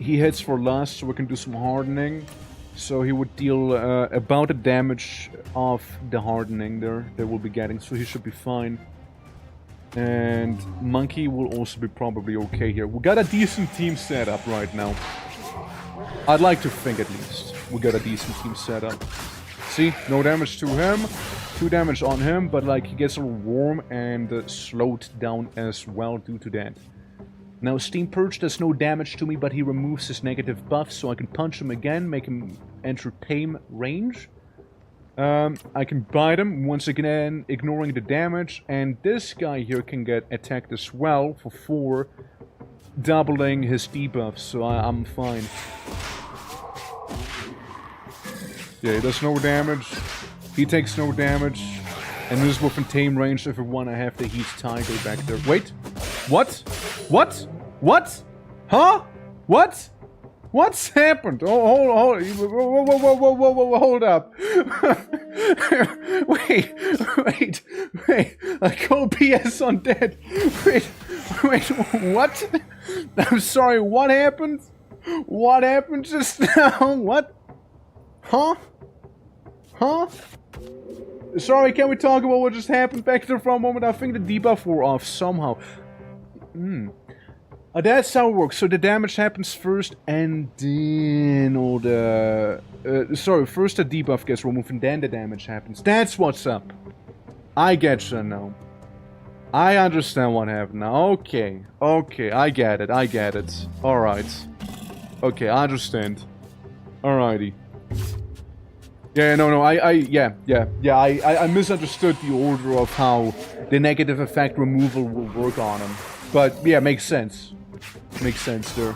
He hits for lust, so we can do some hardening. So he would deal about the damage of the hardening there that we'll be getting, so he should be fine. And Monkey will also be probably okay here. We got a decent team set up right now. I'd like to think at least. We got a decent team set up. See, no damage to him. 2 damage on him, but like he gets a little warm and slowed down as well due to that. Now Steam Purge does no damage to me, but he removes his negative buff, so I can punch him again, make him enter tame range. I can bite him once again, ignoring the damage, and this guy here can get attacked as well for 4, doubling his debuff, so I'm fine. Yeah, he does no damage, he takes no damage, and this is within tame range if we want to have the Heat Tiger back there. Wait, what? What? What? Huh? What? What's happened? Oh, hold up. wait. I call BS on that. Wait, what? I'm sorry, what happened? What happened just now? What? Huh? Sorry, can we talk about what just happened back there for a moment? I think the debuff wore off somehow. That's how it works. So the damage happens first, and then all the... first the debuff gets removed, and then the damage happens. That's what's up. I get you now. I understand what happened now. Okay, I get it. Alright. Okay, I understand. Alrighty. Yeah, no, I misunderstood the order of how the negative effect removal will work on him. But, yeah, makes sense. Makes sense there.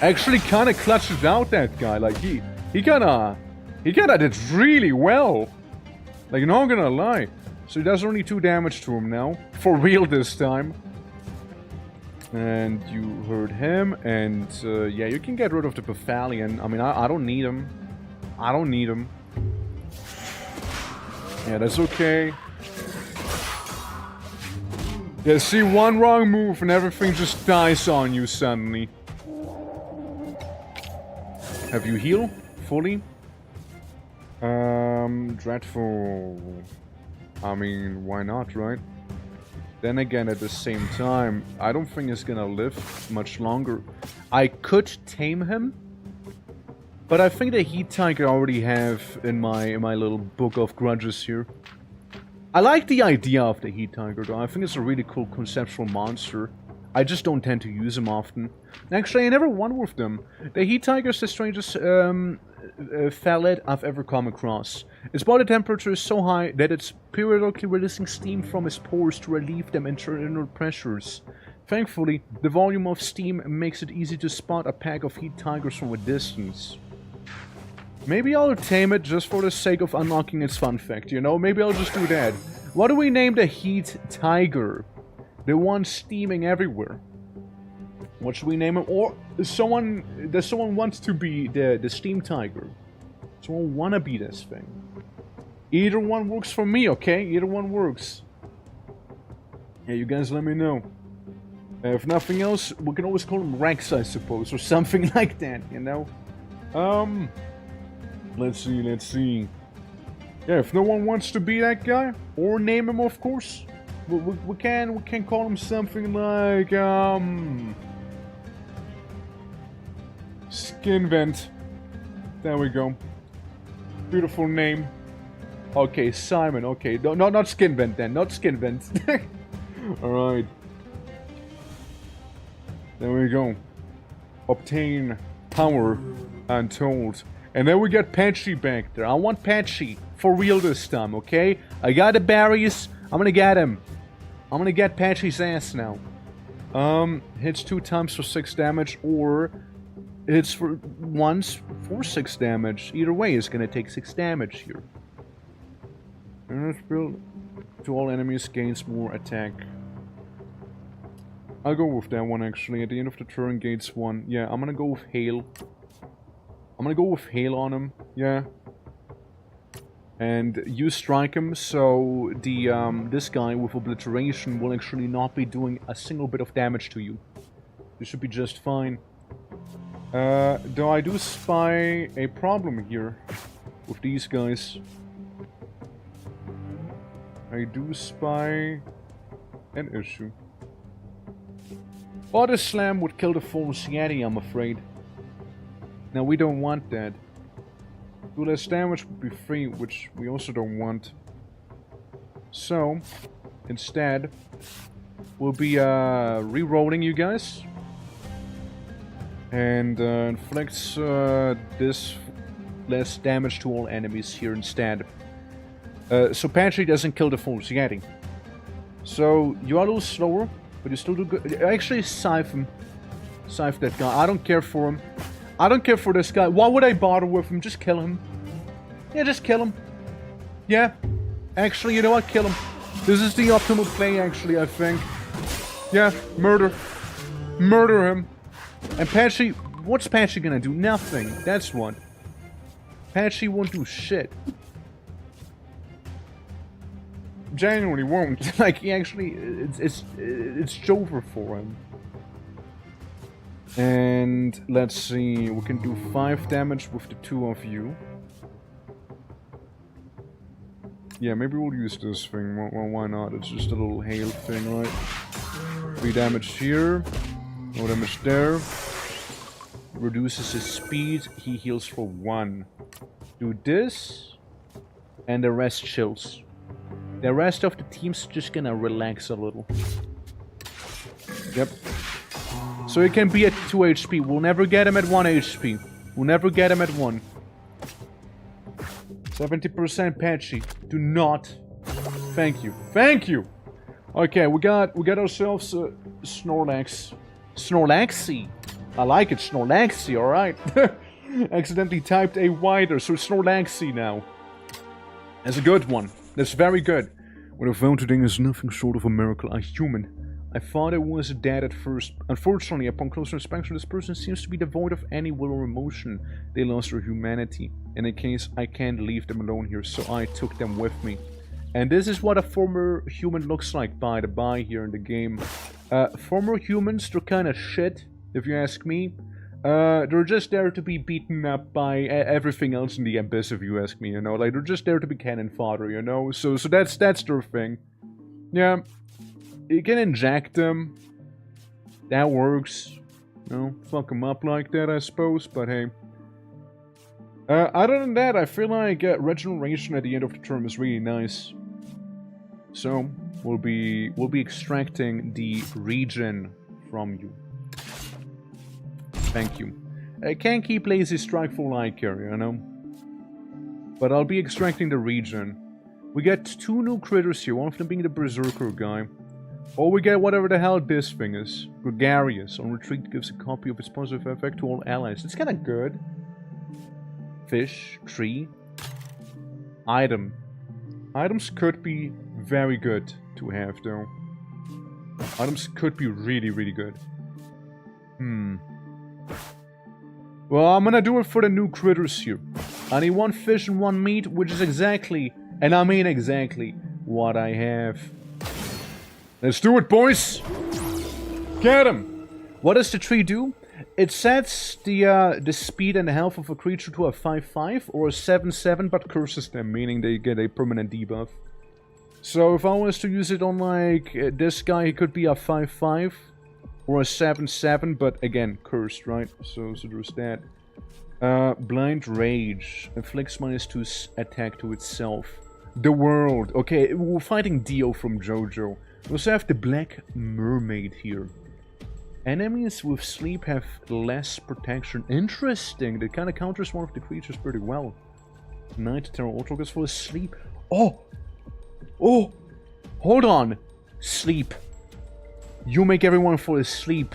Actually kinda clutched it out, that guy. Like, he kinda did really well. Like, not gonna lie. So he does only 2 damage to him now. For real this time. And you heard him, and, yeah, you can get rid of the Buffalion. I mean, I don't need him. Yeah, that's okay. Yeah, see, one wrong move and everything just dies on you suddenly. Have you healed fully? Dreadful. I mean, why not, right? Then again, at the same time, I don't think he's gonna live much longer. I could tame him, but I think the Heat Tiger I already have in my little book of grudges here. I like the idea of the Heat Tiger, though. I think it's a really cool conceptual monster. I just don't tend to use them often. Actually, I never won with them. The Heat Tiger is the strangest phallet I've ever come across. Its body temperature is so high that it's periodically releasing steam from its pores to relieve them internal pressures. Thankfully, the volume of steam makes it easy to spot a pack of Heat Tigers from a distance. Maybe I'll tame it just for the sake of unlocking its fun fact, you know? Maybe I'll just do that. What do we name the Heat Tiger? The one steaming everywhere. What should we name him? Or does someone wants to be the Steam Tiger? Someone wanna be this thing? Either one works for me, okay? Either one works. Yeah, you guys let me know. If nothing else, we can always call him Rex, I suppose, or something like that, you know? Let's see. Yeah, if no one wants to be that guy, or name him, of course, we can call him something like, Skinvent. There we go. Beautiful name. Okay, Simon, okay. No, not Skinvent then, not Skinvent. Alright. There we go. Obtain power untold. And then we got Patchy back there. I want Patchy. For real this time, okay? I got the berries. I'm gonna get him. I'm gonna get Patchy's ass now. Hits 2 times for 6 damage, or hits for once for 6 damage. Either way, it's gonna take 6 damage here. And let's build to all enemies, gains more attack. I'll go with that one actually. At the end of the turn, gains 1. Yeah, I'm gonna go with Hail. I'm gonna go with Hail on him. Yeah. And you strike him, so the this guy with Obliteration will actually not be doing a single bit of damage to you. You should be just fine. Though I do spy a problem here with these guys. I do spy an issue. Body Slam would kill the full Yeti, I'm afraid. Now we don't want that. Do less damage would be free, which we also don't want. So, instead, we'll be re-rolling you guys. And inflicts this less damage to all enemies here instead. So Patchy doesn't kill the full Yeti. So, you are a little slower, but you still do good. Actually, Scythe him. Scythe that guy. I don't care for him. I don't care for this guy. Why would I bother with him? Just kill him. Yeah, just kill him. Yeah. Actually, you know what? Kill him. This is the optimal play, actually, I think. Yeah, murder. Murder him. And Patchy... What's Patchy gonna do? Nothing. That's what. Patchy won't do shit. Genuinely won't. Like, he actually... It's over for him. And let's see, we can do 5 damage with the 2 of you. Yeah, maybe we'll use this thing. Well, why not? It's just a little hail thing, right? 3 damage here. No damage there. Reduces his speed. He heals for 1. Do this. And the rest chills. The rest of the team's just gonna relax a little. Yep. So he can be at 2 HP. We'll never get him at 1 HP. We'll never get him at 1. 70% Patchy. Do not. Thank you. Thank you! Okay, we got ourselves Snorlax. Snorlaxy. I like it, Snorlaxy, alright. Accidentally typed a wider, so Snorlaxy now. That's a good one. That's very good. What I found today is nothing short of a miracle. A human. I thought it was dead at first. Unfortunately, upon closer inspection, this person seems to be devoid of any will or emotion. They lost their humanity. In a case, I can't leave them alone here, so I took them with me. And this is what a former human looks like, by the by, here in the game. Former humans, they're kind of shit, if you ask me. They're just there to be beaten up by everything else in the Abyss, if you ask me, you know? Like, they're just there to be cannon fodder, you know? So that's their thing. Yeah. You can inject them. That works. You know, fuck them up like that, I suppose, but hey. Other than that, I feel like regeneration at the end of the term is really nice. So, we'll be extracting the regen from you. Thank you. I can't keep Lazy Strike for like here, you know? But I'll be extracting the regen. We get 2 new critters here, one of them being the Berserker guy. Or we get whatever the hell this thing is. Gregarious. On retreat gives a copy of its positive effect to all allies. It's kinda good. Fish. Tree. Item. Items could be very good to have, though. Items could be really, really good. Well, I'm gonna do it for the new critters here. I need 1 fish and 1 meat, which is exactly, and I mean exactly, what I have. Let's do it, boys! Get him! What does the tree do? It sets the speed and the health of a creature to a 5-5 or a 7-7, but curses them, meaning they get a permanent debuff. So if I was to use it on, like, this guy, he could be a 5-5 or a 7-7, but again, cursed, right? So there's that. Blind Rage. Inflicts -2 attack to itself. The World. Okay, we're fighting Dio from JoJo. We also have the Black Mermaid here. Enemies with sleep have less protection. Interesting. That kind of counters one of the creatures pretty well. Night Terror Auto goes for sleep. Oh! Oh! Hold on! Sleep. You make everyone fall asleep.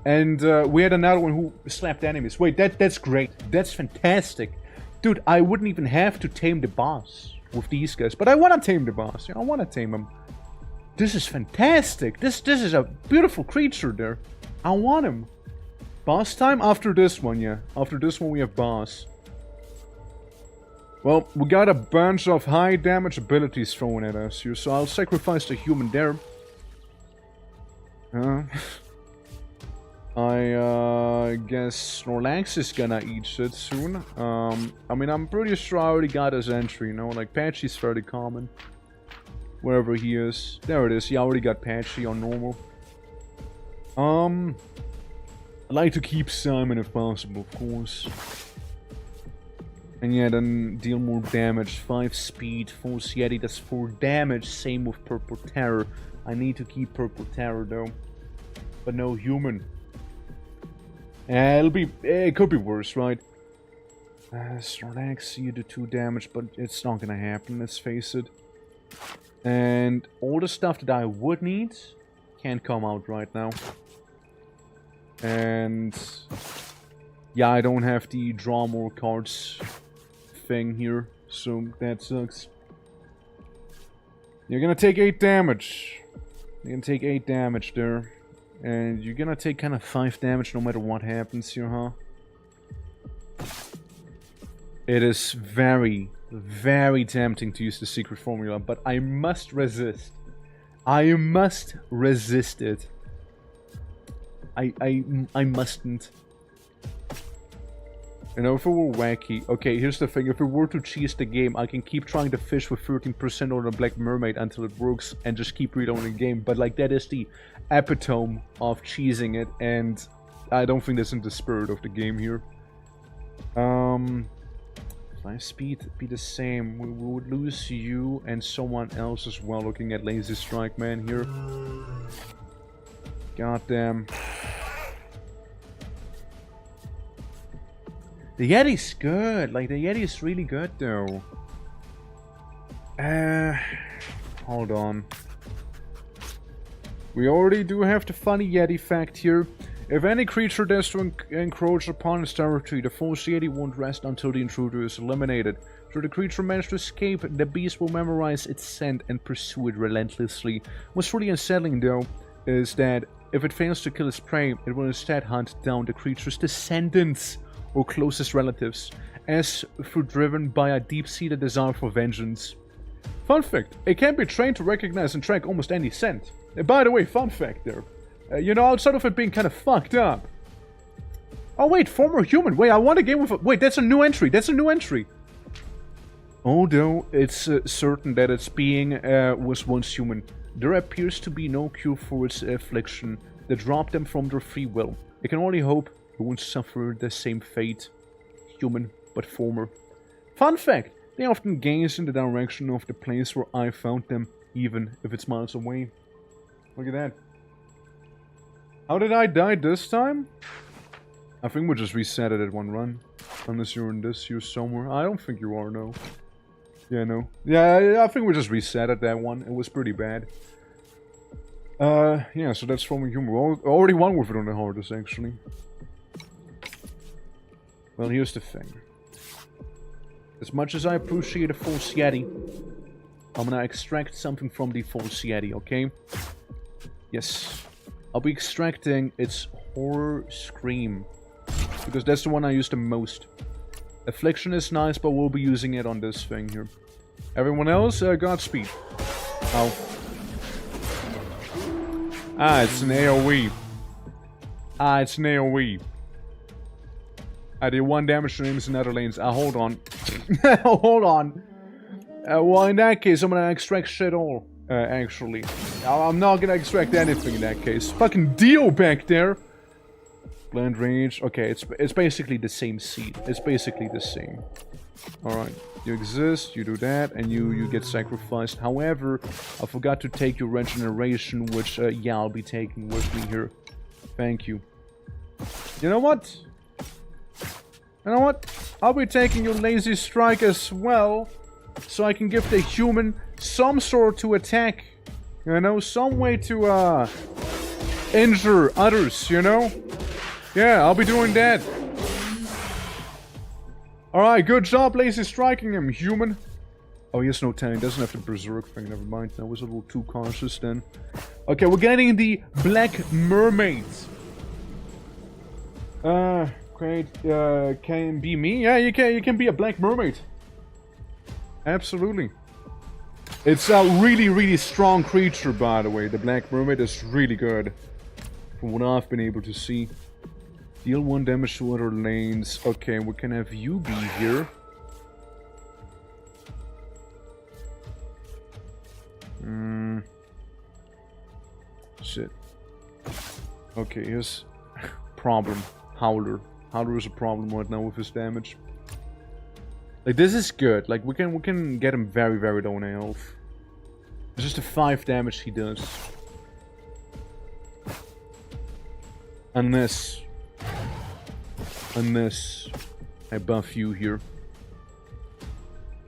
And we had another one who slapped enemies. Wait, that's great. That's fantastic. Dude, I wouldn't even have to tame the boss with these guys. But I want to tame the boss. I want to tame him. This is fantastic. This is a beautiful creature there. I want him. Boss time? After this one, yeah. After this one we have boss. Well, we got a bunch of high damage abilities thrown at us here, so I'll sacrifice the human there. I guess Snorlax is gonna eat shit soon. I mean, I'm pretty sure I already got his entry, you know? Like, Patchy's fairly common. Wherever he is. There it is. Yeah, I already got Patchy on normal. I like to keep Simon if possible, of course. And yeah, then deal more damage. 5 speed, Force Yeti, that's 4 damage. Same with Purple Terror. I need to keep Purple Terror though. But no human. It could be worse, right? Snorlax, you do 2 damage, but it's not gonna happen, let's face it. And all the stuff that I would need can't come out right now. And yeah, I don't have the draw more cards thing here, so that sucks. You're gonna take 8 damage. You're gonna take 8 damage there. And you're gonna take kind of 5 damage no matter what happens here, huh? It is very, very tempting to use the secret formula, but I must resist. I must resist it. I mustn't. You know, if it were wacky... Okay, here's the thing. If we were to cheese the game, I can keep trying to fish with 13% on the Black Mermaid until it works and just keep reloading the game. But, like, that is the epitome of cheesing it, and I don't think that's in the spirit of the game here. 5 speed be the same. We would lose you and someone else as well, looking at Lazy Strike Man here. Goddamn. The Yeti's good. Like, the Yeti is really good, though. Hold on. We already do have the funny Yeti fact here. If any creature dares to encroach upon its territory, the Force Yeti won't rest until the intruder is eliminated. Should the creature manage to escape, the beast will memorize its scent and pursue it relentlessly. What's really unsettling, though, is that if it fails to kill its prey, it will instead hunt down the creature's descendants or closest relatives, as if driven by a deep-seated desire for vengeance. Fun fact, it can be trained to recognize and track almost any scent. And by the way, fun fact there. You know, outside of it being kind of fucked up, Oh wait, former human. Wait, I want a game with... Wait, that's a new entry. That's a new entry. Although it's certain that its being was once human, there appears to be no cure for its affliction that dropped them from their free will. I can only hope they won't suffer the same fate. Human, but former. Fun fact, they often gaze in the direction of the place where I found them, even if it's miles away. Look at that. How did I die this time? I think we'll just reset it at one run. Unless you're in this here somewhere. I don't think you are, no. Yeah, no. Yeah, I think we just reset it that one. It was pretty bad. Yeah, so that's from a human. We already won with it on the hardest, actually. Well, here's the thing. As much as I appreciate a false Yeti, I'm gonna extract something from the false Yeti, okay? Yes. I'll be extracting its horror scream. Because that's the one I use the most. Affliction is nice, but we'll be using it on this thing here. Everyone else, Godspeed. Oh. Ah, it's an AoE. Ah, it's an AoE. I did 1 damage to enemies in other lanes. Hold on. Hold on. Well, in that case, I'm gonna extract shit all. Actually. I'm not gonna extract anything in that case. Fucking Dio back there! Blend range. Okay, it's basically the same seed. It's basically the same. Alright. You exist, you do that, and you get sacrificed. However, I forgot to take your regeneration, which, yeah, I'll be taking with me here. Thank you. You know what? You know what? I'll be taking your lazy strike as well, so I can give the human some sort to attack. You know, some way to, injure others, you know? Yeah, I'll be doing that. Alright, good job, lazy striking him, human. Oh, he has no tank. Doesn't have the berserk thing. Never mind. That was a little too cautious then. Okay, we're getting the Black Mermaid. Great. Can be me? Yeah, you can be a Black Mermaid. Absolutely. It's a really, really strong creature, by the way. The Black Mermaid is really good. From what I've been able to see. Deal 1 damage to other lanes. Okay, we can have you be here. Shit. Okay, here's problem. Howler. Howler is a problem right now with his damage. Like, this is good. Like, we can get him very, very low in health. It's just the 5 damage he does. Unless I buff you here.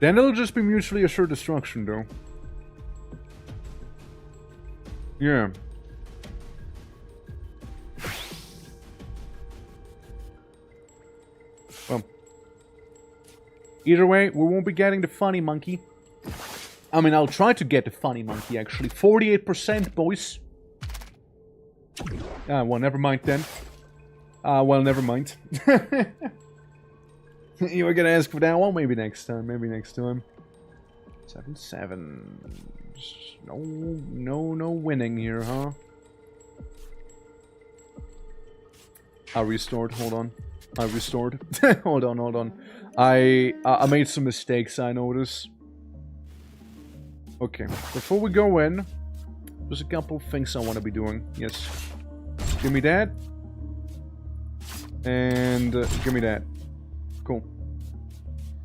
Then it'll just be mutually assured destruction, though. Yeah. Well. Either way, we won't be getting the funny monkey. I mean, I'll try to get the funny monkey, actually. 48%, boys. Ah, well, never mind then. Well, never mind. You were gonna ask for that one? Maybe next time. Maybe next time. 7-7. No winning here, huh? I restored. Hold on. I restored. Hold on. I made some mistakes, I notice. Okay. Before we go in, there's a couple things I want to be doing. Yes. Give me that. And give me that. Cool.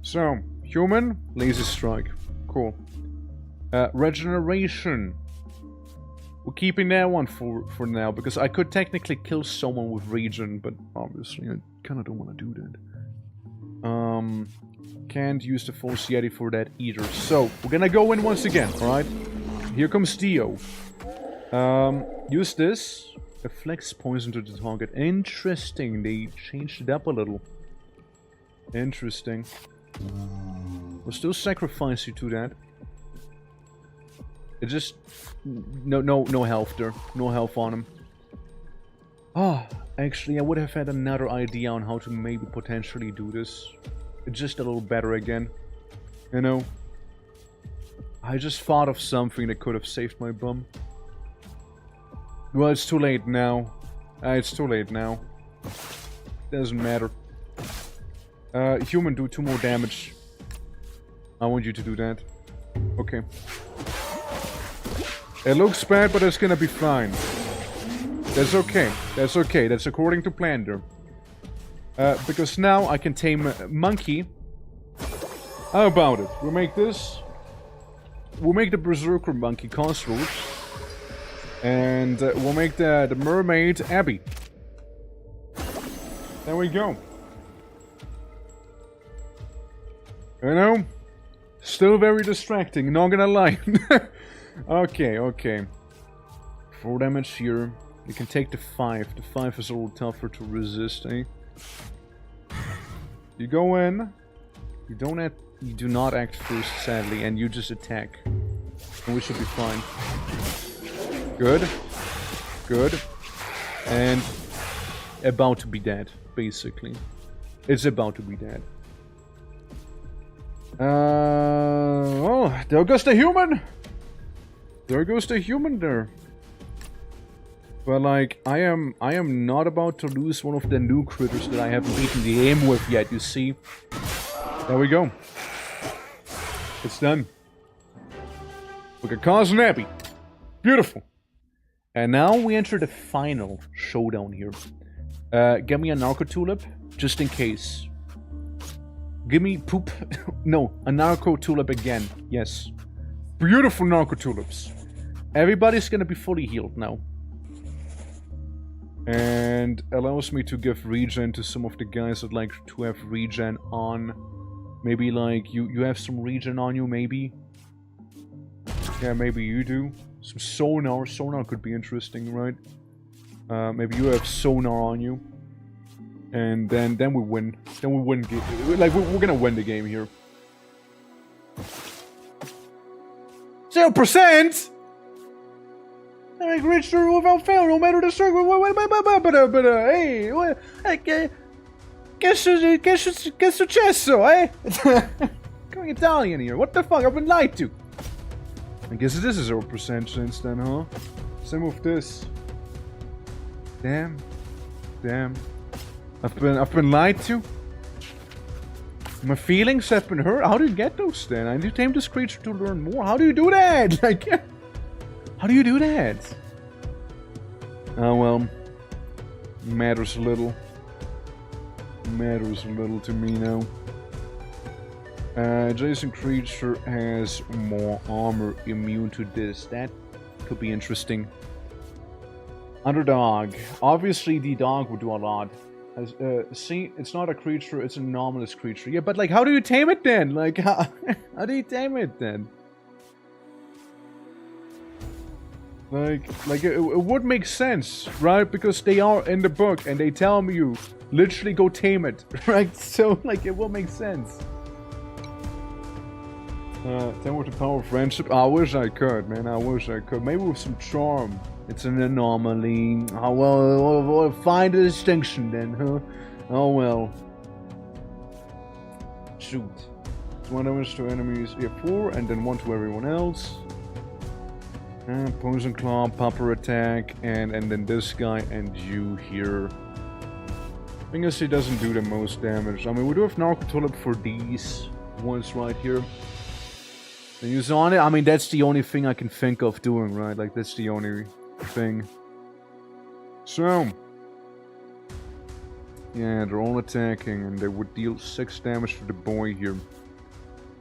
So, human, laser strike. Cool. Regeneration. We're keeping that one for now, because I could technically kill someone with regen, but obviously I kind of don't want to do that. Can't use the false Yeti for that either. So, we're gonna go in once again, alright? Here comes Dio. Use this. Afflicts poison to the target. Interesting, they changed it up a little. Interesting. We'll still sacrifice you to that. It just... No health there. No health on him. Ah, actually I would have had another idea on how to maybe potentially do this. It's just a little better again. You know? I just thought of something that could have saved my bum. Well, it's too late now. It's too late now. Doesn't matter. Human, do 2 more damage. I want you to do that. Okay. It looks bad, but it's gonna be fine. That's okay. That's okay. That's according to plan there. Because now I can tame a monkey. How about it? We'll make this. We'll make the Berserker monkey Cosroot. And we'll make the mermaid Abby. There we go. You know? Still very distracting, not gonna lie. Okay, okay. 4 damage here. You can take the 5. The 5 is a little tougher to resist, eh? You go in. You do not act first, sadly, and you just attack. And we should be fine. Good. Good. And about to be dead, basically. It's about to be dead. Oh, there goes the human! There goes the human there. But like, I am not about to lose one of the new critters that I haven't beaten the game with yet, you see. There we go. It's done. Look at Cause and Abby. Beautiful. And now we enter the final showdown here. Give me a Narco Tulip, just in case. Give me poop. No, a Narco Tulip again. Yes. Beautiful Narco Tulips. Everybody's gonna be fully healed now. And allows me to give regen to some of the guys that like to have regen on. Maybe like you have some regen on you, maybe. Yeah, maybe you do. Some sonar. Sonar could be interesting, right? Maybe you have sonar on you. And then we win. Then we win. Like we're gonna win the game here. 0%. I reached through without fail, no matter the struggle. Hey, che successo, eh? Going Italian here. What the fuck? I've been lied to. I guess this is 0% since then, huh? Same with this. Damn. Damn. I've been lied to. My feelings have been hurt. How do you get those then? I need to tame this creature to learn more. How do you do that? Like, how do you do that? Oh well. Matters little. Matters little to me now. Adjacent creature has more armor immune to this. That could be interesting. Underdog. Obviously the dog would do a lot. See, it's not a creature, it's an anomalous creature. Yeah, but like, how do you tame it then? Like, how do you tame it then? Like it would make sense, right? Because they are in the book and they tell me you literally go tame it, right? So, like, it will make sense. Tame with the power of friendship. I wish I could, man. I wish I could. Maybe with some charm. It's an anomaly. Oh, well, we'll find a distinction then, huh? Oh, well. Shoot. It's 1 damage to enemies. Yeah, 4, and then 1 to everyone else. Poison Claw, Popper Attack, and then this guy and you here. I guess he doesn't do the most damage. I mean, we do have Narco Tulip for these ones right here. Then use on it. I mean, that's the only thing I can think of doing, right? Like, that's the only thing. So, yeah, they're all attacking, and they would deal 6 damage to the boy here.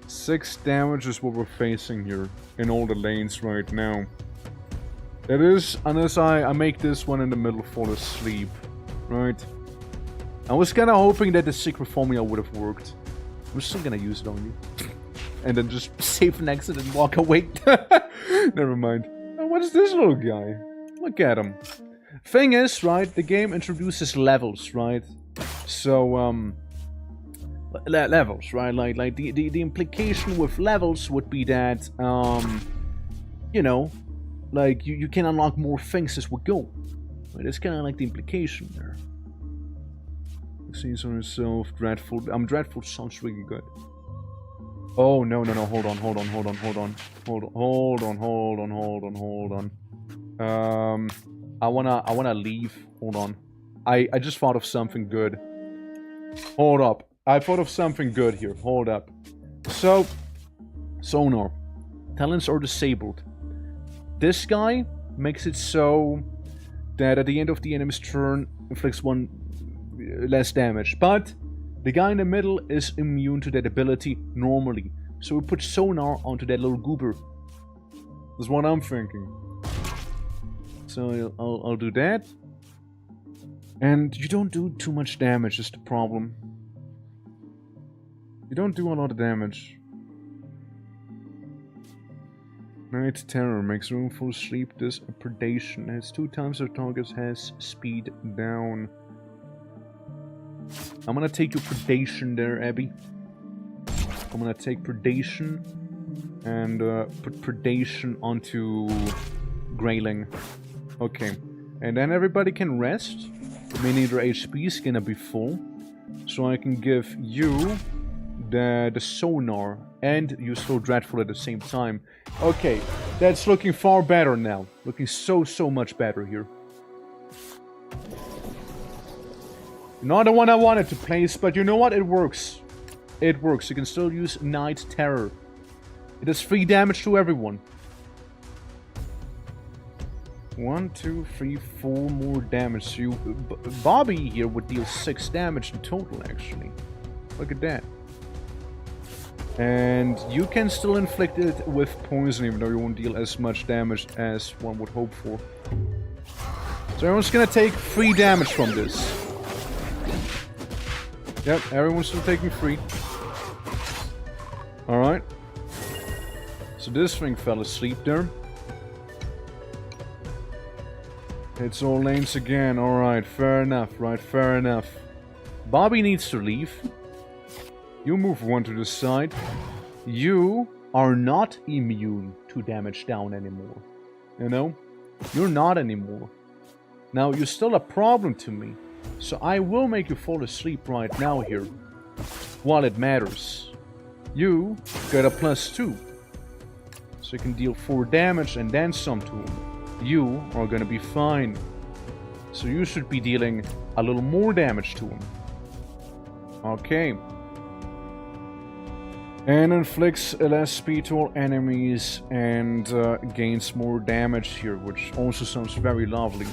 6 damage is what we're facing here in all the lanes right now. That is, unless I make this one in the middle fall asleep, right? I was kind of hoping that the secret formula would have worked. I'm still gonna use it on you. And then just save an exit and walk away. Never mind. Oh, what is this little guy? Look at him. Thing is, right, the game introduces levels, right? So, levels, right? Like the implication with levels would be that, you know, like you can unlock more things as we go. Right? That's kind of like the implication there. Seems on himself, dreadful. Dreadful sounds really good. Oh no, hold on. I wanna leave. Hold on. I just thought of something good. Hold up. I thought of something good here. Hold up. So, sonar. Talents are disabled. This guy makes it so that at the end of the enemy's turn inflicts 1 less damage. But the guy in the middle is immune to that ability normally. So we put sonar onto that little goober. That's what I'm thinking. So I'll do that. And you don't do too much damage, is the problem. You don't do a lot of damage. Night Terror makes room for sleep. This predation has 2 times the target has speed down. I'm gonna take your predation there, Abby. I'm gonna take predation and put predation onto Grayling. Okay, and then everybody can rest, meaning their HP is gonna be full. So I can give you the sonar and useful dreadful at the same time. Okay, that's looking far better now. Looking so much better here. Not the one I wanted to place, but you know what? It works. It works. You can still use Night Terror. It does 3 damage to everyone. 1, 2, 3, 4 more damage. So you, Bobby here would deal 6 damage in total, actually. Look at that. And you can still inflict it with poison, even though you won't deal as much damage as one would hope for. So everyone's gonna take 3 damage from this. Yep, everyone's still taking 3. Alright. So this thing fell asleep there. It's all lanes again. Alright, fair enough, right, fair enough. Bobby needs to leave. You move 1 to the side. You are not immune to damage down anymore. You know? You're not anymore. Now, you're still a problem to me. So I will make you fall asleep right now here. While it matters. You get a +2. So you can deal 4 damage and then some to him. You are gonna be fine. So you should be dealing a little more damage to him. Okay. And inflicts less speed to all enemies and gains more damage here, which also sounds very lovely.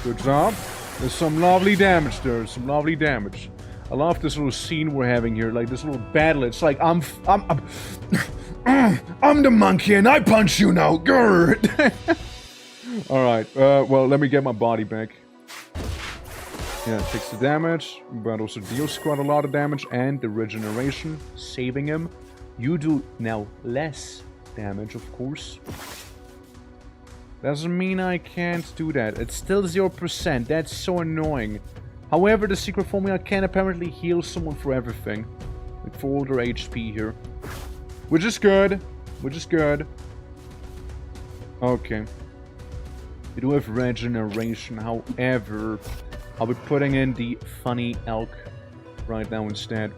Good job. There's some lovely damage there, some lovely damage. I love this little scene we're having here, like this little battle. It's like I'm the monkey and I punch you now. GER. All right. Well, let me get my body back. Yeah, takes the damage, but also deals quite a lot of damage, and the regeneration, saving him. You do now less damage, of course. Doesn't mean I can't do that. It's still 0%. That's so annoying. However, the secret formula can apparently heal someone for everything. Like for all their HP here. Which is good. Which is good. Okay. We do have regeneration, however... I'll be putting in the funny elk right now instead.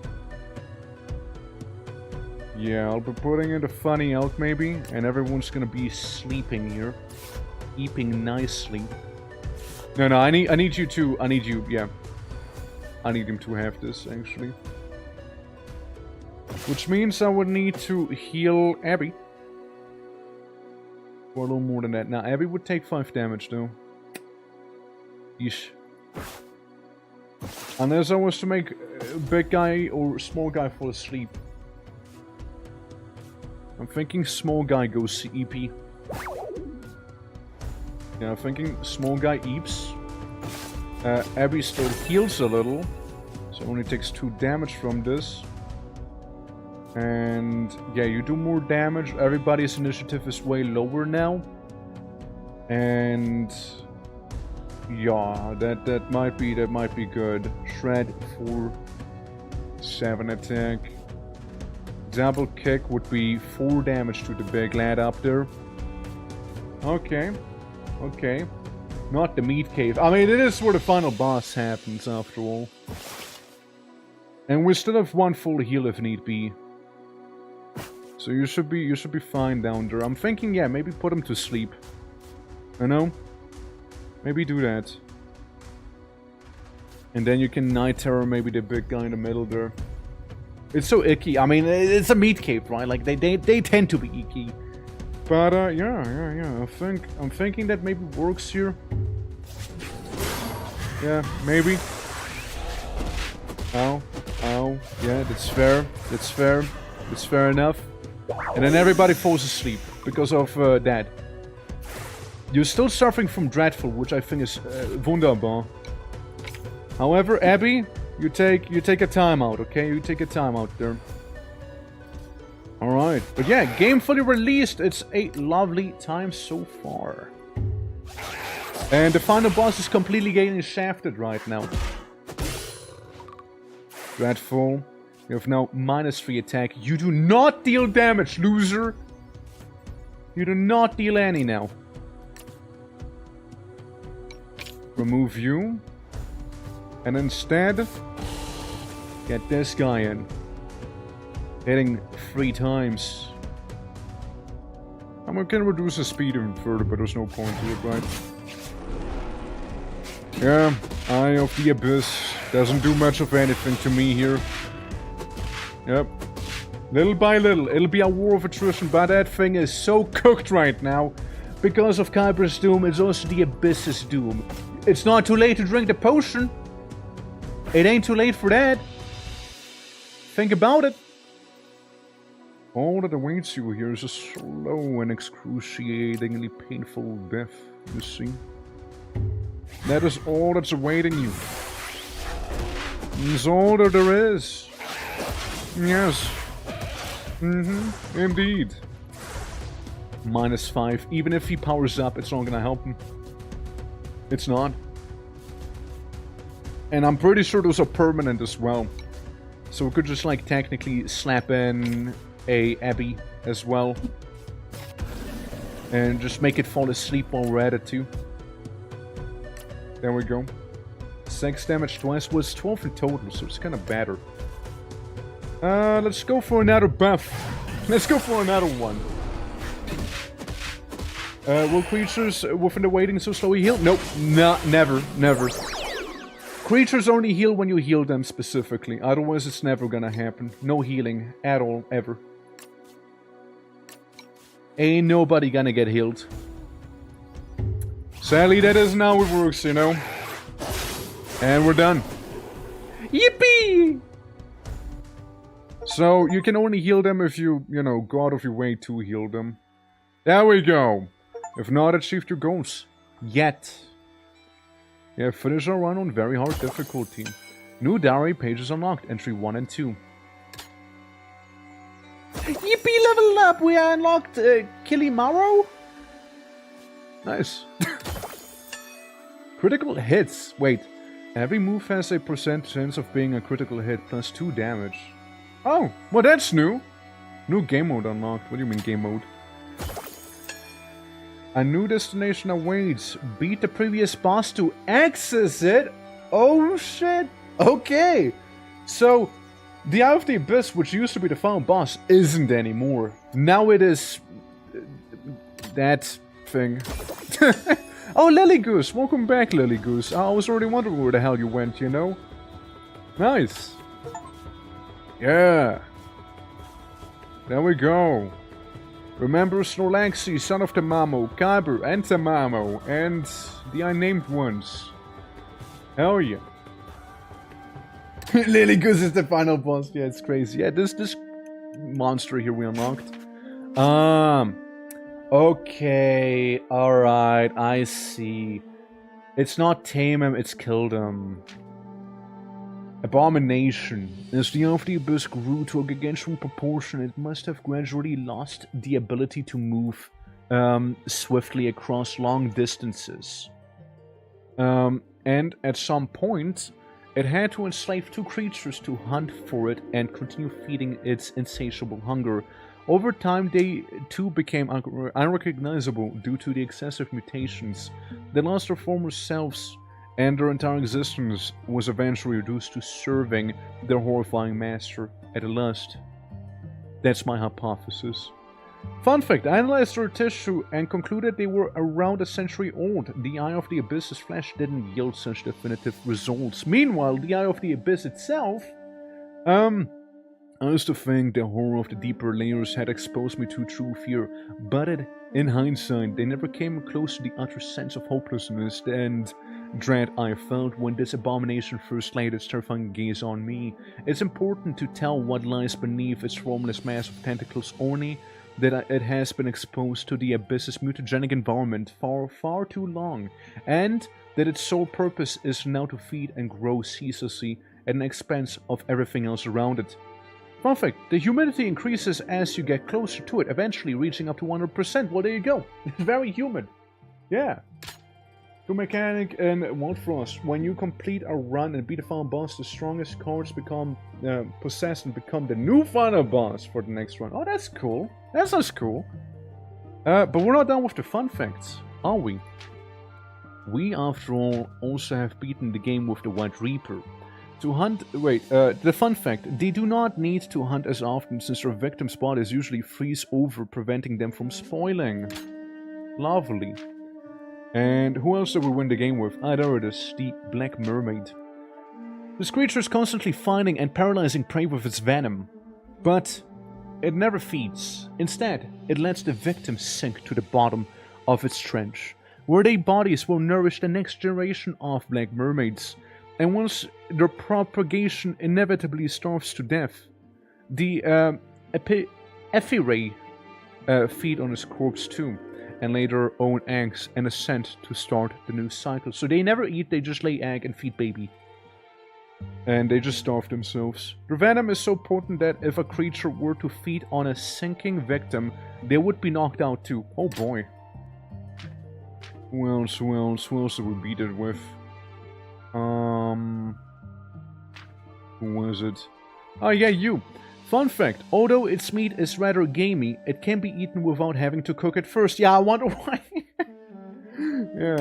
Yeah, I'll be putting in the funny elk maybe, and everyone's gonna be sleeping here. Eating nicely. No, I need you to, yeah. I need him to have this, actually. Which means I would need to heal Abby. For a little more than that. Now, Abby would take 5 damage, though. Yeesh. Unless I was to make a big guy or small guy fall asleep. I'm thinking small guy goes EP. Yeah, I'm thinking small guy eeps. Abby still heals a little. So only takes 2 damage from this. And yeah, you do more damage. Everybody's initiative is way lower now. And... yeah, that might be good. Shred for 7 attack. Double kick would be 4 damage to the big lad up there. Okay. Okay. Not the meat cave. I mean, it is where the final boss happens after all. And we still have 1 full heal if need be. So you should be fine down there. I'm thinking, yeah, maybe put him to sleep. You know? Maybe do that. And then you can Night Terror maybe the big guy in the middle there. It's so icky. I mean, it's a meat cape, right? Like, they tend to be icky. But, yeah. I'm thinking that maybe works here. Yeah, maybe. Oh. Yeah, that's fair. That's fair enough. And then everybody falls asleep because of that. You're still suffering from Dreadful, which I think is wunderbar. However, Abby, you take a timeout, okay? You take a timeout there. Alright. But yeah, game fully released. It's a lovely time so far. And the final boss is completely getting shafted right now. Dreadful. You have now -3 attack. You do not deal damage, loser. You do not deal any now. Remove you. And instead, get this guy in. Hitting 3 times. I can reduce the speed even further, but there's no point to it, right? Yeah, Eye of the Abyss doesn't do much of anything to me here. Yep. Little by little, it'll be a war of attrition, but that thing is so cooked right now. Because of Kyber's doom, it's also the Abyss's doom. It's not too late to drink the potion. It ain't too late for that. Think about it. All that awaits you here is a slow and excruciatingly painful death, you see. That is all that's awaiting you. It's all that there is. Yes. Indeed. -5. Even if he powers up, it's not gonna help him. It's not. And I'm pretty sure those are permanent as well. So we could just like technically slap in a Abby as well. And just make it fall asleep while we're at it too. There we go. 6 damage twice was 12 in total, so it's kind of better. Let's go for another buff. Let's go for another one. Will creatures within the waiting so slowly heal? Nope. Never. Creatures only heal when you heal them specifically. Otherwise, it's never gonna happen. No healing at all, ever. Ain't nobody gonna get healed. Sadly, that isn't how it works, you know. And we're done. Yippee! So, you can only heal them if you go out of your way to heal them. There we go. If not, achieved your goals. Yet. Yeah, finish our run on very hard difficulty. New diary pages unlocked. Entry 1 and 2. Yippee, level up! We unlocked Kilimaro? Nice. Critical hits. Wait. Every move has a % chance of being a critical hit plus 2 damage. Oh, well that's new. New game mode unlocked. What do you mean game mode? A new destination awaits. Beat the previous boss to access it. Oh shit. Okay. So, the Eye of the Abyss, which used to be the final boss, isn't anymore. Now it is... that thing. Oh, Lily Goose. Welcome back, Lily Goose. I was already wondering where the hell you went, you know? Nice. Yeah. There we go. Remember Snorlaxi, son of Tamamo, Kyber, and Tamamo, and the unnamed ones. Hell yeah. Lily Goose is the final boss. Yeah, it's crazy. Yeah, this monster here we unlocked. Okay, alright, I see. It's not tame him, it's killed him. Abomination. As the Eye of the Abyss grew to a gargantuan proportion, it must have gradually lost the ability to move swiftly across long distances. And at some point, it had to enslave 2 creatures to hunt for it and continue feeding its insatiable hunger. Over time, they too became unrecognizable due to the excessive mutations. They lost their former selves, and their entire existence was eventually reduced to serving their horrifying master at last. That's my hypothesis. Fun fact, I analyzed their tissue and concluded they were around a century old. The Eye of the Abyss's flesh didn't yield such definitive results. Meanwhile, the Eye of the Abyss itself, I used to think the horror of the deeper layers had exposed me to true fear, but in hindsight, they never came close to the utter sense of hopelessness and dread I felt when this abomination first laid its terrifying gaze on me. It's important to tell what lies beneath its formless mass of tentacles, only that it has been exposed to the Abyss's mutagenic environment for far too long, and that its sole purpose is now to feed and grow ceaselessly at the expense of everything else around it. Fun fact, the humidity increases as you get closer to it, eventually reaching up to 100%. Well, there you go. It's very humid. Yeah. To Mechanic and Wildfrost, when you complete a run and beat a final boss, the strongest cards become possessed and become the new final boss for the next run. Oh, that's cool. That sounds cool. But we're not done with the fun facts, are we? We, after all, also have beaten the game with the White Reaper. To hunt... Wait, the fun fact. They do not need to hunt as often since their victim's bodies usually freeze over, preventing them from spoiling. Lovely. And who else did we win the game with? Ah, there it is. The Black Mermaid. This creature is constantly finding and paralyzing prey with its venom. But it never feeds. Instead, it lets the victim sink to the bottom of its trench, where their bodies will nourish the next generation of Black Mermaids. And once their propagation inevitably starves to death, the Ephyrae feed on his corpse too, and lay their own eggs and ascend to start the new cycle. So they never eat, they just lay egg and feed baby. And they just starve themselves. Their venom is so potent that if a creature were to feed on a sinking victim, they would be knocked out too. Oh boy. Who else did we beat it with? Who was it? Oh yeah, you. Fun fact, although its meat is rather gamey, it can be eaten without having to cook it first. Yeah, I wonder why. yeah,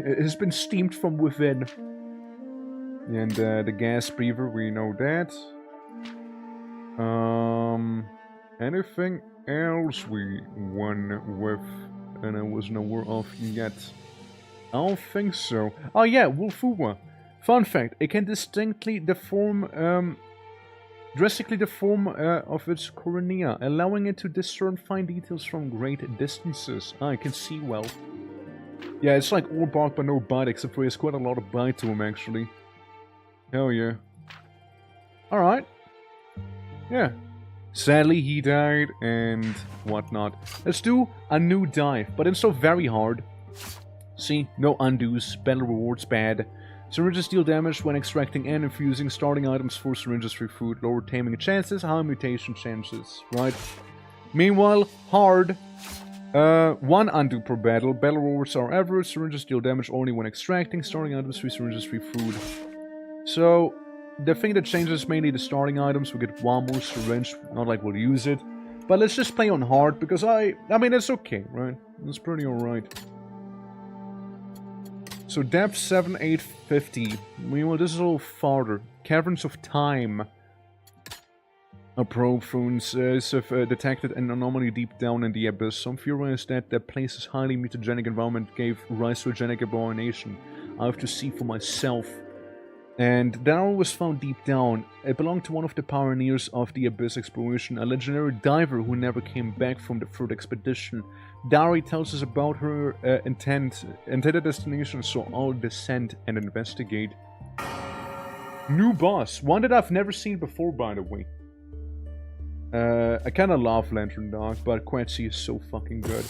it has been steamed from within. And the gas breather, we know that. Anything else we won with and I wasn't aware of yet? I don't think so. Oh yeah, Wolfua. Fun fact, it can drastically deform of its cornea, allowing it to discern fine details from great distances. Ah, I can see well. Yeah, it's like all bark but no bite, except for he has quite a lot of bite to him, actually. Hell yeah. Alright. Yeah. Sadly, he died, and whatnot. Let's do a new dive, but it's so very hard. See, no undos, battle rewards bad. Syringes deal damage when extracting and infusing, starting items for syringes free food, lower taming chances, high mutation chances, right? Meanwhile, hard. 1 undo per battle, battle rewards are average, syringes deal damage only when extracting, starting items free, syringes free food. So, the thing that changes is mainly the starting items. We get 1 more syringe, not like we'll use it. But let's just play on hard, because I mean, it's okay, right? It's pretty alright. So depth 7850. Meanwhile, this is a little farther. Caverns of Time. A probe phones have detected an anomaly deep down in the abyss. Some theorize that the place's highly mutagenic environment gave rise to a genetic abomination. I have to see for myself. And that anomaly was found deep down. It belonged to one of the pioneers of the abyss exploration, a legendary diver who never came back from the third expedition. Dari tells us about her intended destination, so I'll descend and investigate. New boss, one that I've never seen before, by the way. I kinda love Lantern Dog, but Quetzi is so fucking good.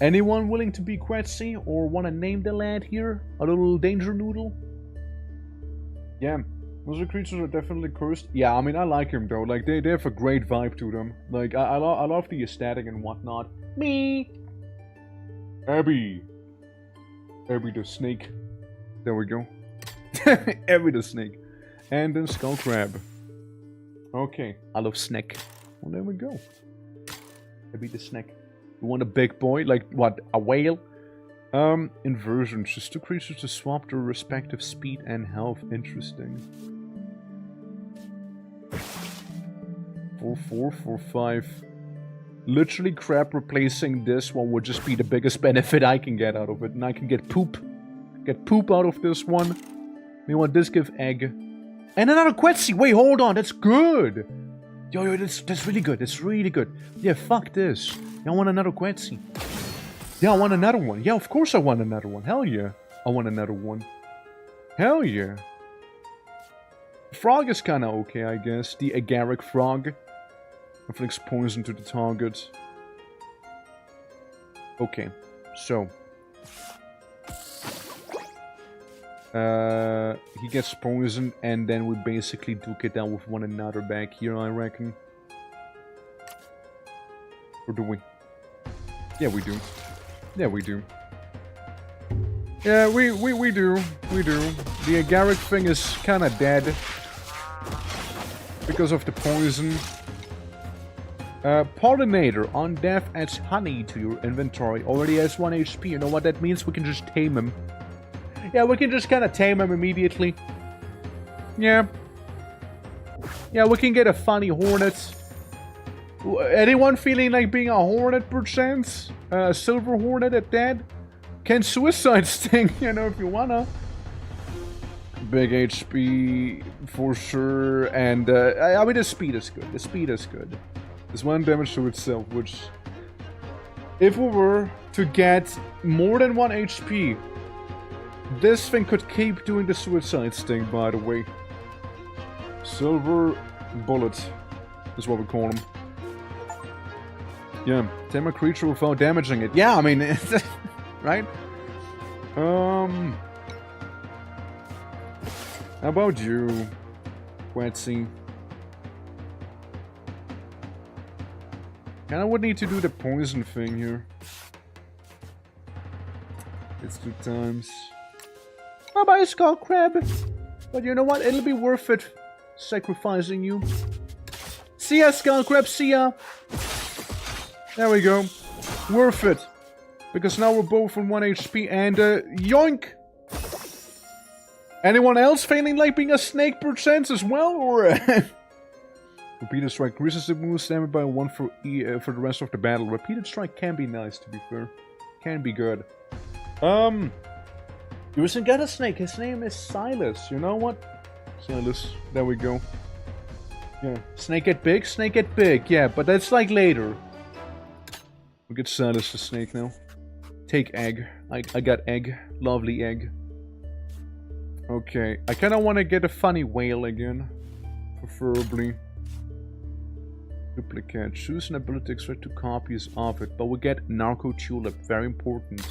Anyone willing to be Quetzi, or wanna name the lad here? A little danger noodle? Yeah, those creatures are definitely cursed. Yeah, I mean, I like him though. Like, they have a great vibe to them. Like, I love the aesthetic and whatnot. Me! Abby the snake. There we go. Abby the snake. And then Skull Crab. Okay, I love snake. Well, there we go. Abby the snake. You want a big boy? Like, what, a whale? Inversions. Just 2 creatures to swap their respective speed and health. Interesting. 4-4, 4-5. literally crab replacing this one would just be the biggest benefit I can get out of it. And I can get poop. Get poop out of this one. You want this give egg. And another Quetzy. Wait, hold on. That's good. Yo, that's really good. That's really good. Yeah, fuck this. I want another Quetzy. Yeah, I want another one. Yeah, of course I want another one. Hell yeah. I want another one. Hell yeah. Frog is kinda okay, I guess. The agaric frog. Inflicts poison to the target. Okay. So. He gets poisoned, and then we basically duke it down with one another back here, I reckon. Or do we? Yeah, we do. Yeah, we do. Yeah, we do. We do. The agaric thing is kinda dead. Because of the poison. Pollinator. On death adds honey to your inventory. Already has 1 HP. You know what that means? We can just tame him. Yeah, we can just kind of tame him immediately. Yeah. Yeah, we can get a funny hornet. Anyone feeling like being a hornet, perchance? A silver hornet at that? Can suicide sting, you know, if you wanna. Big HP, for sure. And, I mean, the speed is good. The speed is good. There's 1 damage to itself, which... If we were to get more than 1 HP... This thing could keep doing the suicide sting, by the way. Silver bullet is what we call them. Yeah, tame a creature without damaging it. Yeah, I mean, right? How about you, Quetzy? Kinda would need to do the poison thing here. It's 2 times. Bye-bye, Skull Crab. But you know what? It'll be worth it sacrificing you. See ya, Skull Crab. See ya. There we go. Worth it. Because now we're both on 1 HP and, yoink! Anyone else feeling like being a snake perchance as well, or... Repeated strike increases the move damage by 1 for the rest of the battle. Repeated strike can be nice, to be fair. Can be good. You isn't got a snake. His name is Silas. You know what? Silas. There we go. Yeah. Snake get big. Snake get big. Yeah, but that's like later. We'll get Silas the snake now. Take egg. I got egg. Lovely egg. Okay. I kind of want to get a funny whale again. Preferably. Duplicate. Choose an ability extract 2 copies of it. But we get Narco Tulip. Very important.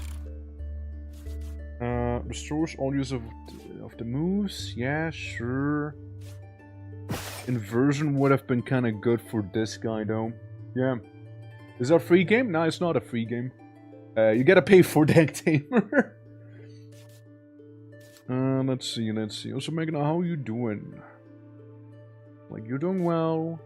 Restores all use of the moves. Yeah, sure. Inversion would have been kind of good for this guy, though. Yeah. Is that a free game? No, it's not a free game. You gotta pay for that tamer. Let's see, let's see. Also, Megan, how are you doing? Like, you're doing well.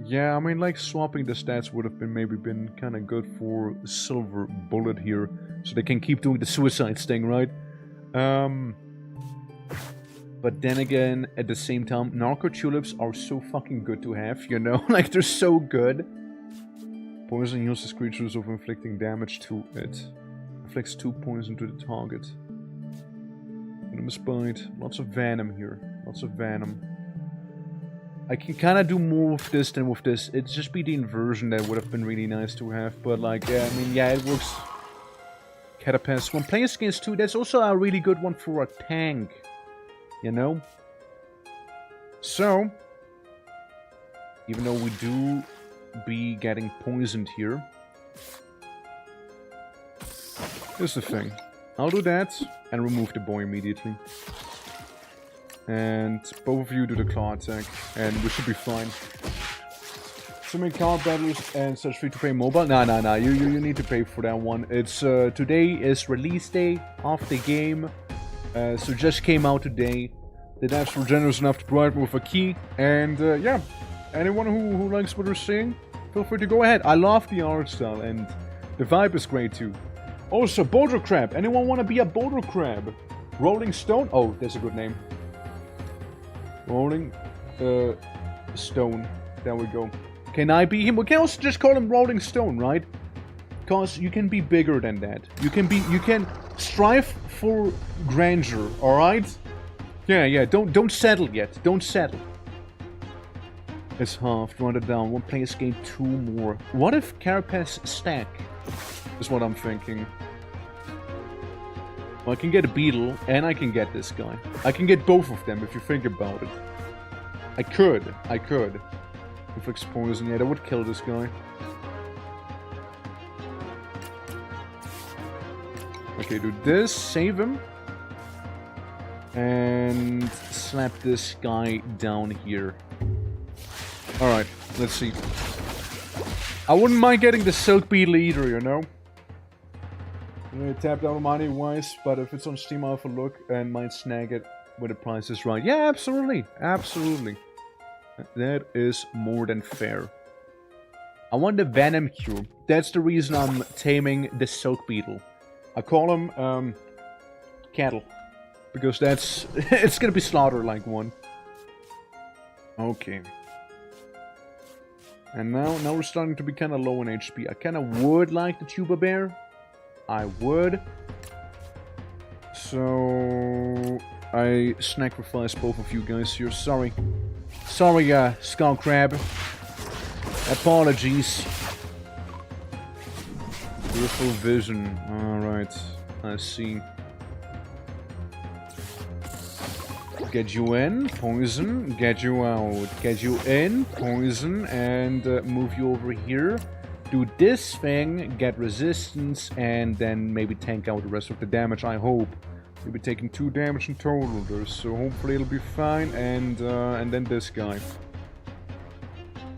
Yeah, I mean, like, swapping the stats would have been kind of good for Silver Bullet here. So they can keep doing the suicide sting, right? But then again, at the same time, Narco Tulips are so fucking good to have, you know? Like, they're so good. Poison heals this creatures of inflicting damage to it. Inflicts 2 poison to the target. Venomous Bite. Lots of venom here. Lots of venom. I can kind of do more with this than with this. It'd just be the inversion that would have been really nice to have. But, like, yeah, I mean, yeah, it works. Catapest. When playing against 2, that's also a really good one for a tank. You know? So, even though we do be getting poisoned here, here's the thing. I'll do that and remove the boy immediately. And both of you do the claw attack, and we should be fine. So many card battles and such free-to-play mobile. Nah. You need to pay for that one. It's today is release day of the game, so just came out today. The devs were generous enough to provide me with a key, and yeah, anyone who likes what they're saying, feel free to go ahead. I love the art style, and the vibe is great too. Also, Boulder Crab. Anyone want to be a Boulder Crab? Rolling Stone. Oh, that's a good name. Rolling Stone. There we go. Can I be him? We can also just call him Rolling Stone, right? Because you can be bigger than that. You can strive for grandeur, alright? Yeah, don't settle yet. Don't settle. It's halved, run it down. One player's gained 2 more. What if Carapace stack? Is what I'm thinking. Well, I can get a beetle, and I can get this guy. I can get both of them if you think about it. I could. Inflicts poison, yeah, that would kill this guy. Okay, do this, save him. And slap this guy down here. Alright, let's see. I wouldn't mind getting the Silk Beetle either, you know? I'm gonna tap down money-wise, but if it's on Steam, I'll have a look and might snag it when the price is right. Yeah, absolutely. Absolutely. That is more than fair. I want the Venom Cube. That's the reason I'm taming the Silk Beetle. I call him, Cattle. Because that's... it's gonna be slaughtered like one. Okay. And now we're starting to be kind of low on HP. I kind of would like the Tuba Bear. I would. So... I sacrifice both of you guys here. Sorry. Sorry, Skull Crab. Apologies. Beautiful vision. Alright. I see. Get you in, poison, get you out. Get you in, poison, and move you over here. Do this thing, get resistance, and then maybe tank out the rest of the damage, I hope. You'll be taking 2 damage in total there, so hopefully it'll be fine. And then this guy.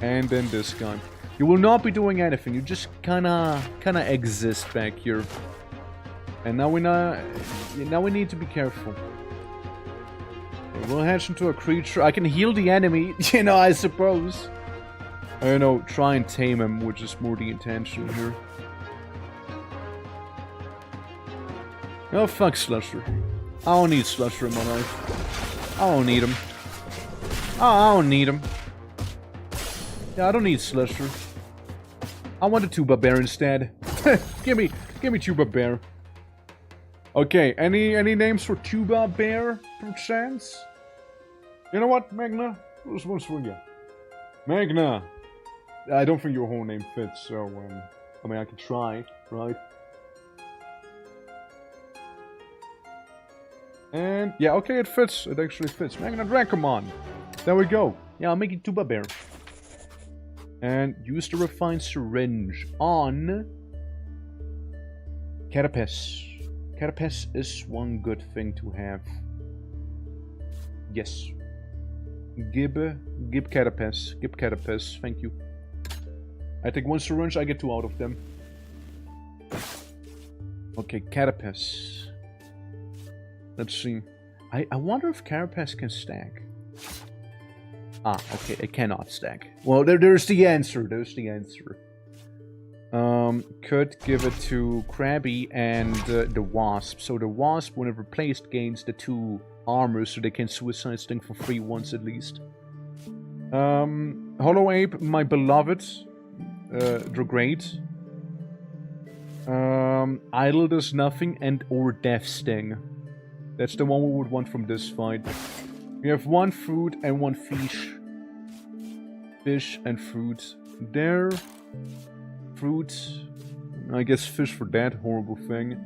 And then this guy. You will not be doing anything, you just kinda exist back here. And now we need to be careful. We'll hatch into a creature. I can heal the enemy, you know, I suppose. I don't know, try and tame him, which is more the intention here. Oh, fuck Slusher. I don't need Slusher in my life. I don't need him. Oh, I don't need him. Yeah, I don't need Slusher. I want a Tuba Bear instead. give me Tuba Bear. Okay, any names for Tuba Bear, perchance? You know what, Magna? This one's for you. Magna! I don't think your whole name fits, so, I mean, I could try, right? And, yeah, okay, it fits. It actually fits. Magna Dracomon! There we go. Yeah, I'll make it Tuba Bear. And use the Refined Syringe on... Carapace. Carapace is one good thing to have. Yes. Gib Carapace. Gib Carapace. Thank you. I take 1 syringe, I get 2 out of them. Okay, Carapace. Let's see. I wonder if Carapace can stack. Ah, okay, it cannot stack. Well, there's the answer. There's the answer. Could give it to Krabby and the Wasp. So the Wasp, when it replaced, gains the 2 armor, so they can Suicide Sting for free once at least. Hollow Ape, my beloved. They're great. Idle does nothing, and or Death Sting. That's the one we would want from this fight. We have 1 fruit and 1 fish. Fish and fruit. There. Fruit. I guess fish for that horrible thing.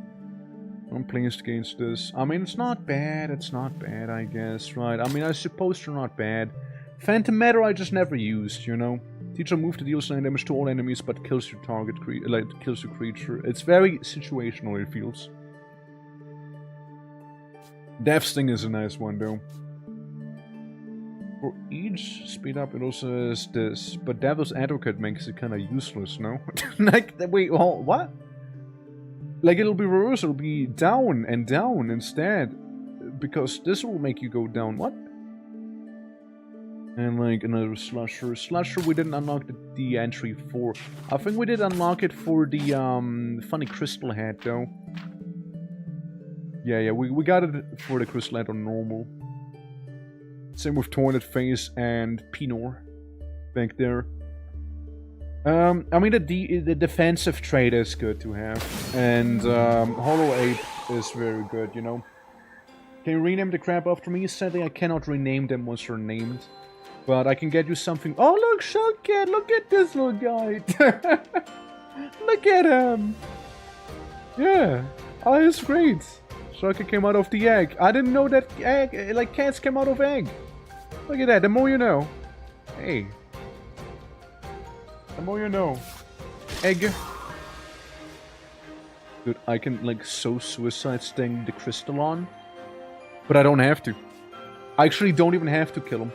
I'm placed against this. I mean, it's not bad. It's not bad, I guess, right? I mean, I suppose they're not bad. Phantom Matter I just never used, you know? Teach a move to deal 9 damage to all enemies, but kills your target kills your creature. It's very situational, it feels. Death Sting is a nice one, though. For each speed up, it also is this. But Devil's Advocate makes it kind of useless, no? Like, wait, oh, what? Like, it'll be reversed, it'll be down and down instead. Because this will make you go down, what? And, like, another Slusher. Slusher we didn't unlock the entry for. I think we did unlock it for the, funny crystal head, though. Yeah, we got it for the crystal head on normal. Same with Toilet Face and Pinor back there. I mean, the defensive trait is good to have, and Hollow Ape is very good, you know. Can you rename the crab after me? Sadly, I cannot rename them once they're named, but I can get you something. Oh, look, Shulkit! Look at this little guy! Look at him! Yeah, oh, he's great. Shulkit came out of the egg. I didn't know that egg, like cats came out of egg. Look at that. The more you know. Hey. The more you know. Egg. Dude, I can, like, so suicide sting the Crystallon. But I don't have to. I actually don't even have to kill him.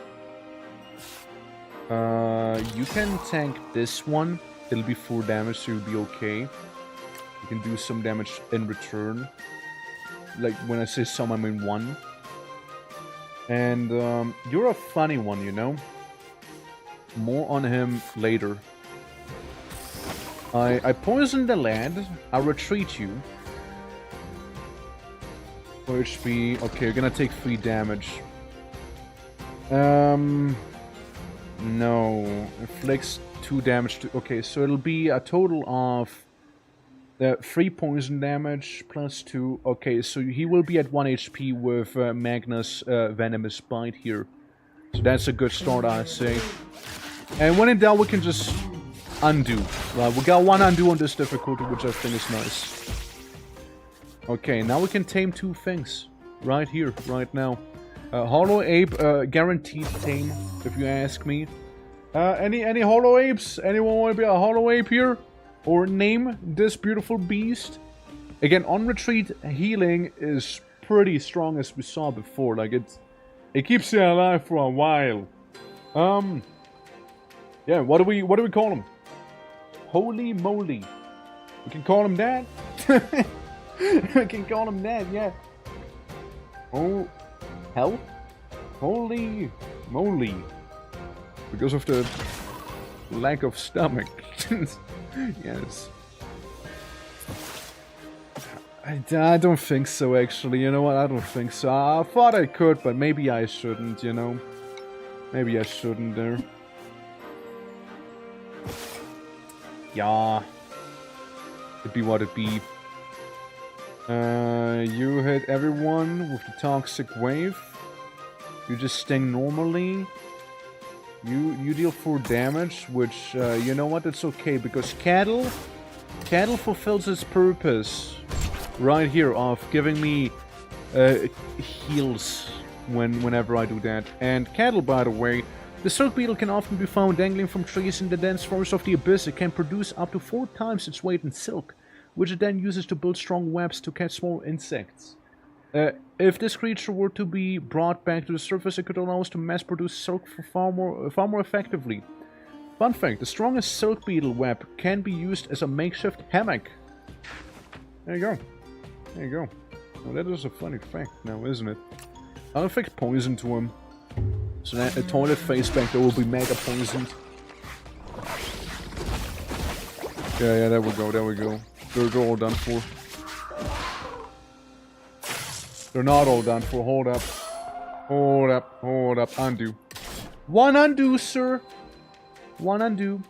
You can tank this one. It'll be 4 damage, so you'll be okay. You can do some damage in return. Like, when I say some, I mean 1. And, you're a funny one, you know? More on him later. I poisoned the lad. I'll retreat you. 4 HP. Okay, you're gonna take 3 damage. No. Inflicts 2 damage to... Okay, so it'll be a total of... 3 poison damage plus 2. Okay, so he will be at 1 HP with Magnus Venomous Bite here. So that's a good start, I say. And when in doubt, we can just... undo. Well, we got 1 undo on this difficulty, which I think is nice. Okay, now we can tame 2 things. Right here, right now. Hollow Ape, guaranteed tame, if you ask me. Any Hollow Apes? Anyone want to be a Hollow Ape here? Or name this beautiful beast? Again, on retreat, healing is pretty strong as we saw before. Like, it keeps you alive for a while. Yeah, what do we call him? Holy moly. We can call him that. We can call him that, yeah. Oh, hell? Holy moly. Because of the lack of stomach. Yes. I don't think so, actually. You know what? I don't think so. I thought I could, but maybe I shouldn't, you know? Maybe I shouldn't there. Yeah. It'd be what it be. You hit everyone with the toxic wave. You just sting normally. You deal 4 damage, which, you know what, it's okay, because Cattle fulfills its purpose right here of giving me heals whenever I do that. And Cattle, by the way, the Silk Beetle can often be found dangling from trees in the dense forest of the Abyss. It can produce up to 4 times its weight in silk, which it then uses to build strong webs to catch small insects. If this creature were to be brought back to the surface, it could allow us to mass-produce silk for far more effectively. Fun fact, the strongest Silk Beetle web can be used as a makeshift hammock. There you go. There you go. Well, that is a funny fact now, isn't it? I'll inflict poison to him. So that a toilet face back there will be mega poisoned. Yeah, there we go, there we go. They're all done for. They're not all done for. Hold up. Hold up. Hold up. Undo. 1 undo, sir. 1 undo.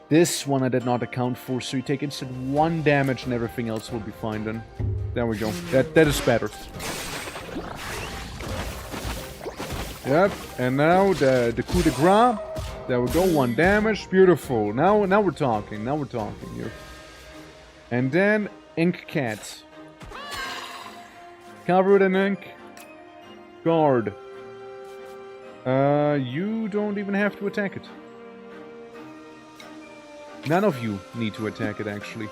This one I did not account for, so you take instant 1 damage and everything else will be fine then. There we go. That is better. Yep. And now the coup de grace. There we go. 1 damage. Beautiful. Now we're talking. Now we're talking here. And then Ink Cat. Covered in ink. Guard. You don't even have to attack it. None of you need to attack it, actually.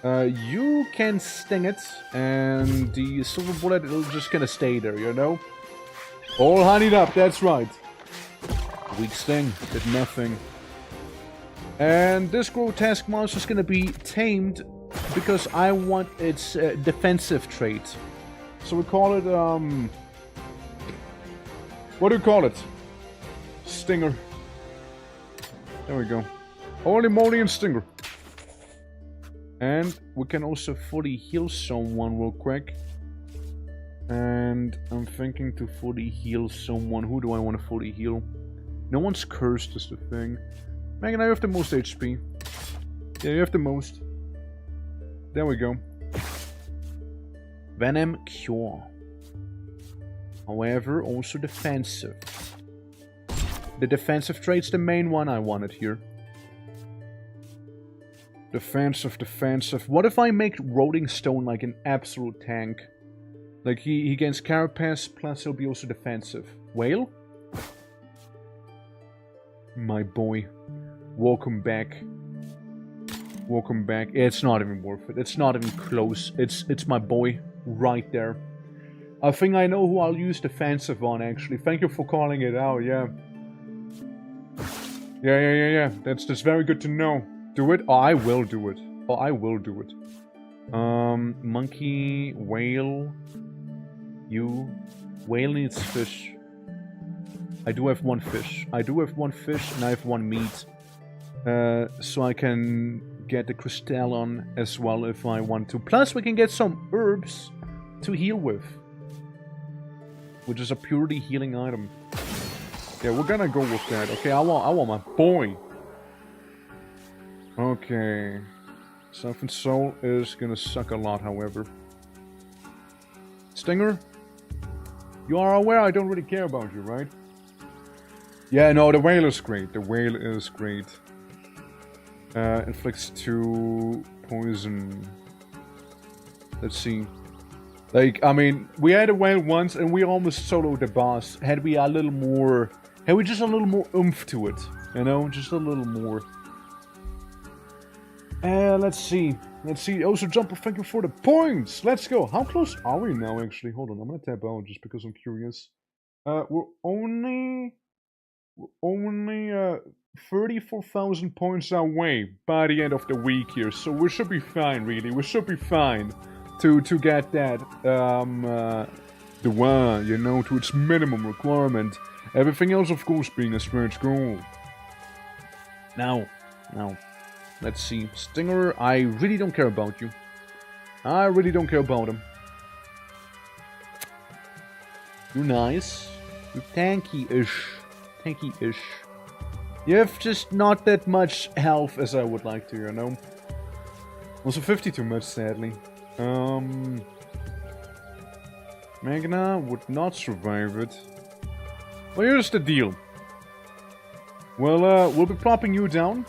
You can sting it, and the silver bullet is just gonna stay there, you know? All honeyed up, that's right. Weak sting, did nothing. And this grotesque monster is gonna be tamed because I want its defensive trait. So we call it, what do we call it? Stinger. There we go. Holy moly and Stinger. And we can also fully heal someone real quick. And I'm thinking to fully heal someone. Who do I want to fully heal? No one's cursed is the thing. Megan, you have the most HP. Yeah, you have the most. There we go. Venom Cure. However, also defensive. The defensive trait's the main one I wanted here. Defensive, defensive. What if I make Rolling Stone like an absolute tank? Like he gains Carapace, plus he'll be also defensive. Whale? My boy. Welcome back. Welcome back. It's not even worth it. It's not even close. It's my boy right there. I think I know who I'll use defensive on, actually. Thank you for calling it out, yeah. Yeah. That's very good to know. Do it? Oh, I will do it. Oh, I will do it. Monkey, whale. You. Whale needs fish. I do have one fish. I do have one fish and I have one meat. So I can get the Crystallon as well if I want to. Plus we can get some herbs to heal with. Which is a purely healing item. Yeah, we're gonna go with that. Okay, I want my boy. Okay. Something Soul is gonna suck a lot, however. Stinger? You are aware I don't really care about you, right? Yeah, no, the whale is great. The whale is great. Inflicts 2 poison. Let's see. Like, I mean, we had a whale once and we almost soloed the boss. Had we just a little more oomph to it. You know, just a little more. Let's see. Also, Jumper, thank you for the points. Let's go. How close are we now, actually? Hold on, I'm gonna tap out just because I'm curious. We're only 34,000 points away by the end of the week here, so we should be fine, really. We should be fine to get that the one, you know, to its minimum requirement. Everything else, of course, being a stretch goal. Now, let's see. Stinger, I really don't care about you. I really don't care about him. You're nice. You're tanky-ish. Tanky-ish. You have just not that much health as I would like to, you know. Also 50 too much, sadly. Magna would not survive it. Well, here's the deal. Well, we'll be plopping you down.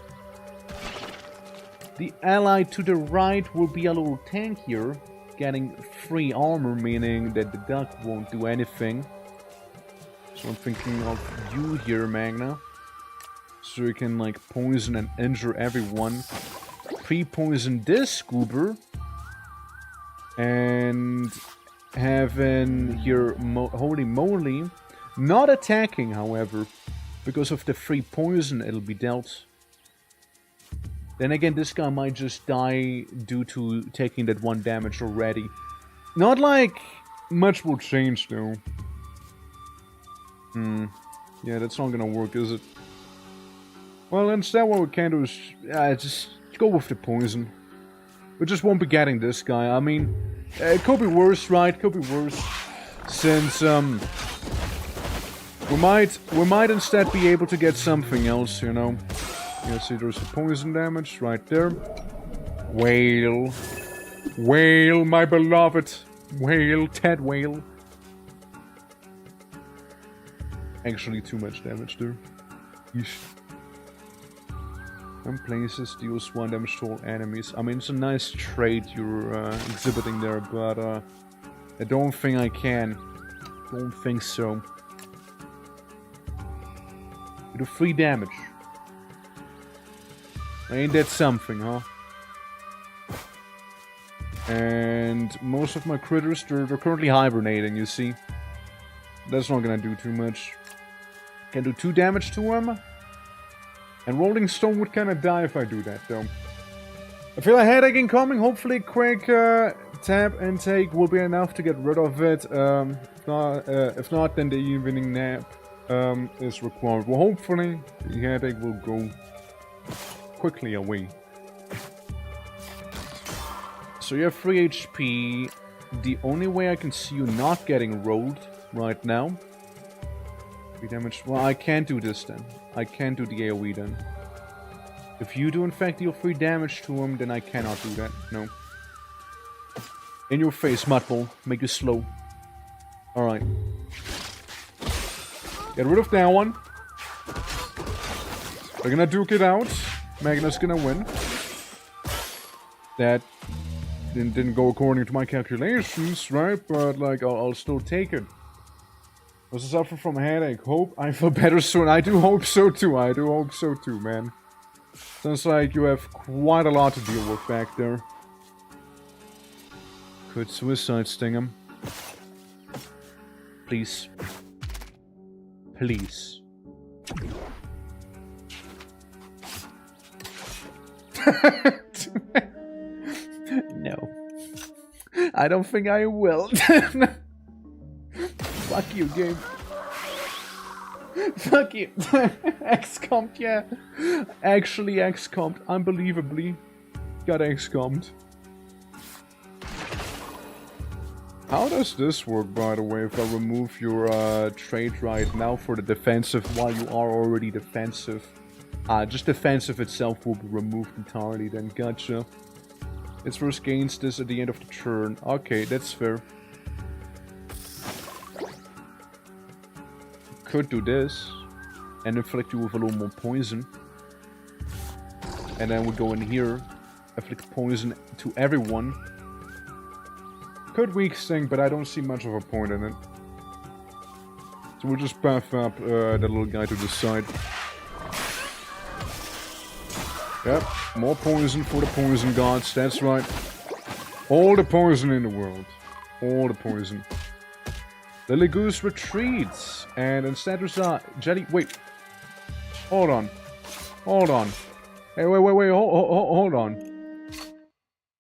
The ally to the right will be a little tankier, getting free armor, meaning that the duck won't do anything. So I'm thinking of you here, Magna. So you can, like, poison and injure everyone. Pre-poison this Goober. And having here, holy moly. Not attacking, however. Because of the free poison it'll be dealt. Then again, this guy might just die due to taking that 1 damage already. Not like much will change, though. Yeah, that's not gonna work, is it? Well, instead what we can do is just go with the poison. We just won't be getting this guy. I mean, it could be worse, right? Could be worse. Since, we might instead be able to get something else, you know? Yeah, see, there's the poison damage right there. Whale. Whale, my beloved. Whale, Ted Whale. Actually, too much damage there. Yeesh. Some places deals 1 damage to all enemies. I mean, it's a nice trait you're exhibiting there, but I don't think I can. Don't think so. You do 3 damage. Ain't that something, huh? And most of my critters, they're currently hibernating, you see. That's not gonna do too much. Can do 2 damage to him. And Rolling Stone would kinda die if I do that, though. I feel a headache incoming. Hopefully a quick tap and take will be enough to get rid of it. If not, then the evening nap is required. Well, hopefully the headache will go quickly away. So you have 3 HP. The only way I can see you not getting rolled right now 3 damage. Well, I can't do this then. I can't do the AoE then. If you do in fact deal 3 damage to him, then I cannot do that. No. In your face, Mudball. Make you slow. Alright. Get rid of that one. They're gonna duke it out. Magna's gonna win. That didn't go according to my calculations, right? But, like, I'll still take it. Was I suffer from a headache? Hope I feel better soon. I do hope so too. I do hope so too, man. Sounds like you have quite a lot to deal with back there. Could suicide sting him. Please. Please. No. I don't think I will. Fuck you, game. Fuck you. XCOM'd, yeah. Actually XCOM'd. Unbelievably. Got XCOM'd. How does this work, by the way, if I remove your trait right now for the defensive while you are already defensive? Just defensive itself will be removed entirely then. Gotcha. It's first gains this at the end of the turn. Okay, that's fair. Could do this and inflict you with a little more poison. And then we go in here, inflict poison to everyone. Could weak sting, but I don't see much of a point in it. So we'll just buff up that little guy to the side. Yep, more poison for the poison gods, that's right. All the poison in the world. All the poison. Lily Goose retreats, and instead there's a jelly. Wait. Hold on. Hold on. Hey, wait, hold on.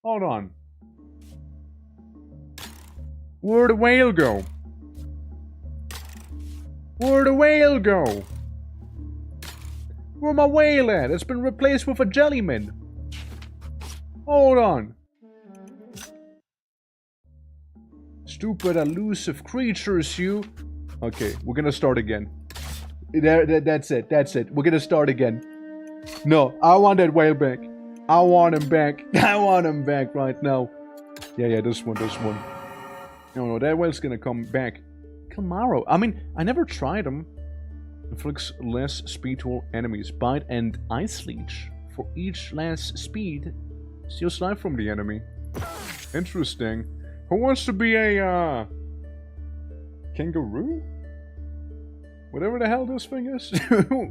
Hold on. Where'd the whale go? Where'd the whale go? Where's my whale at? It's been replaced with a jellyman. Hold on. Stupid elusive creatures, you. Okay, we're gonna start again. That's it. We're gonna start again. No, I want that whale back. I want him back. I want him back right now. Yeah, this one. No, that whale's gonna come back. Camaro. I mean, I never tried him. Inflicts less speed to all enemies. Bite and Ice Leech. For each less speed, steals life from the enemy. Interesting. Who wants to be a, kangaroo? Whatever the hell this thing is. Who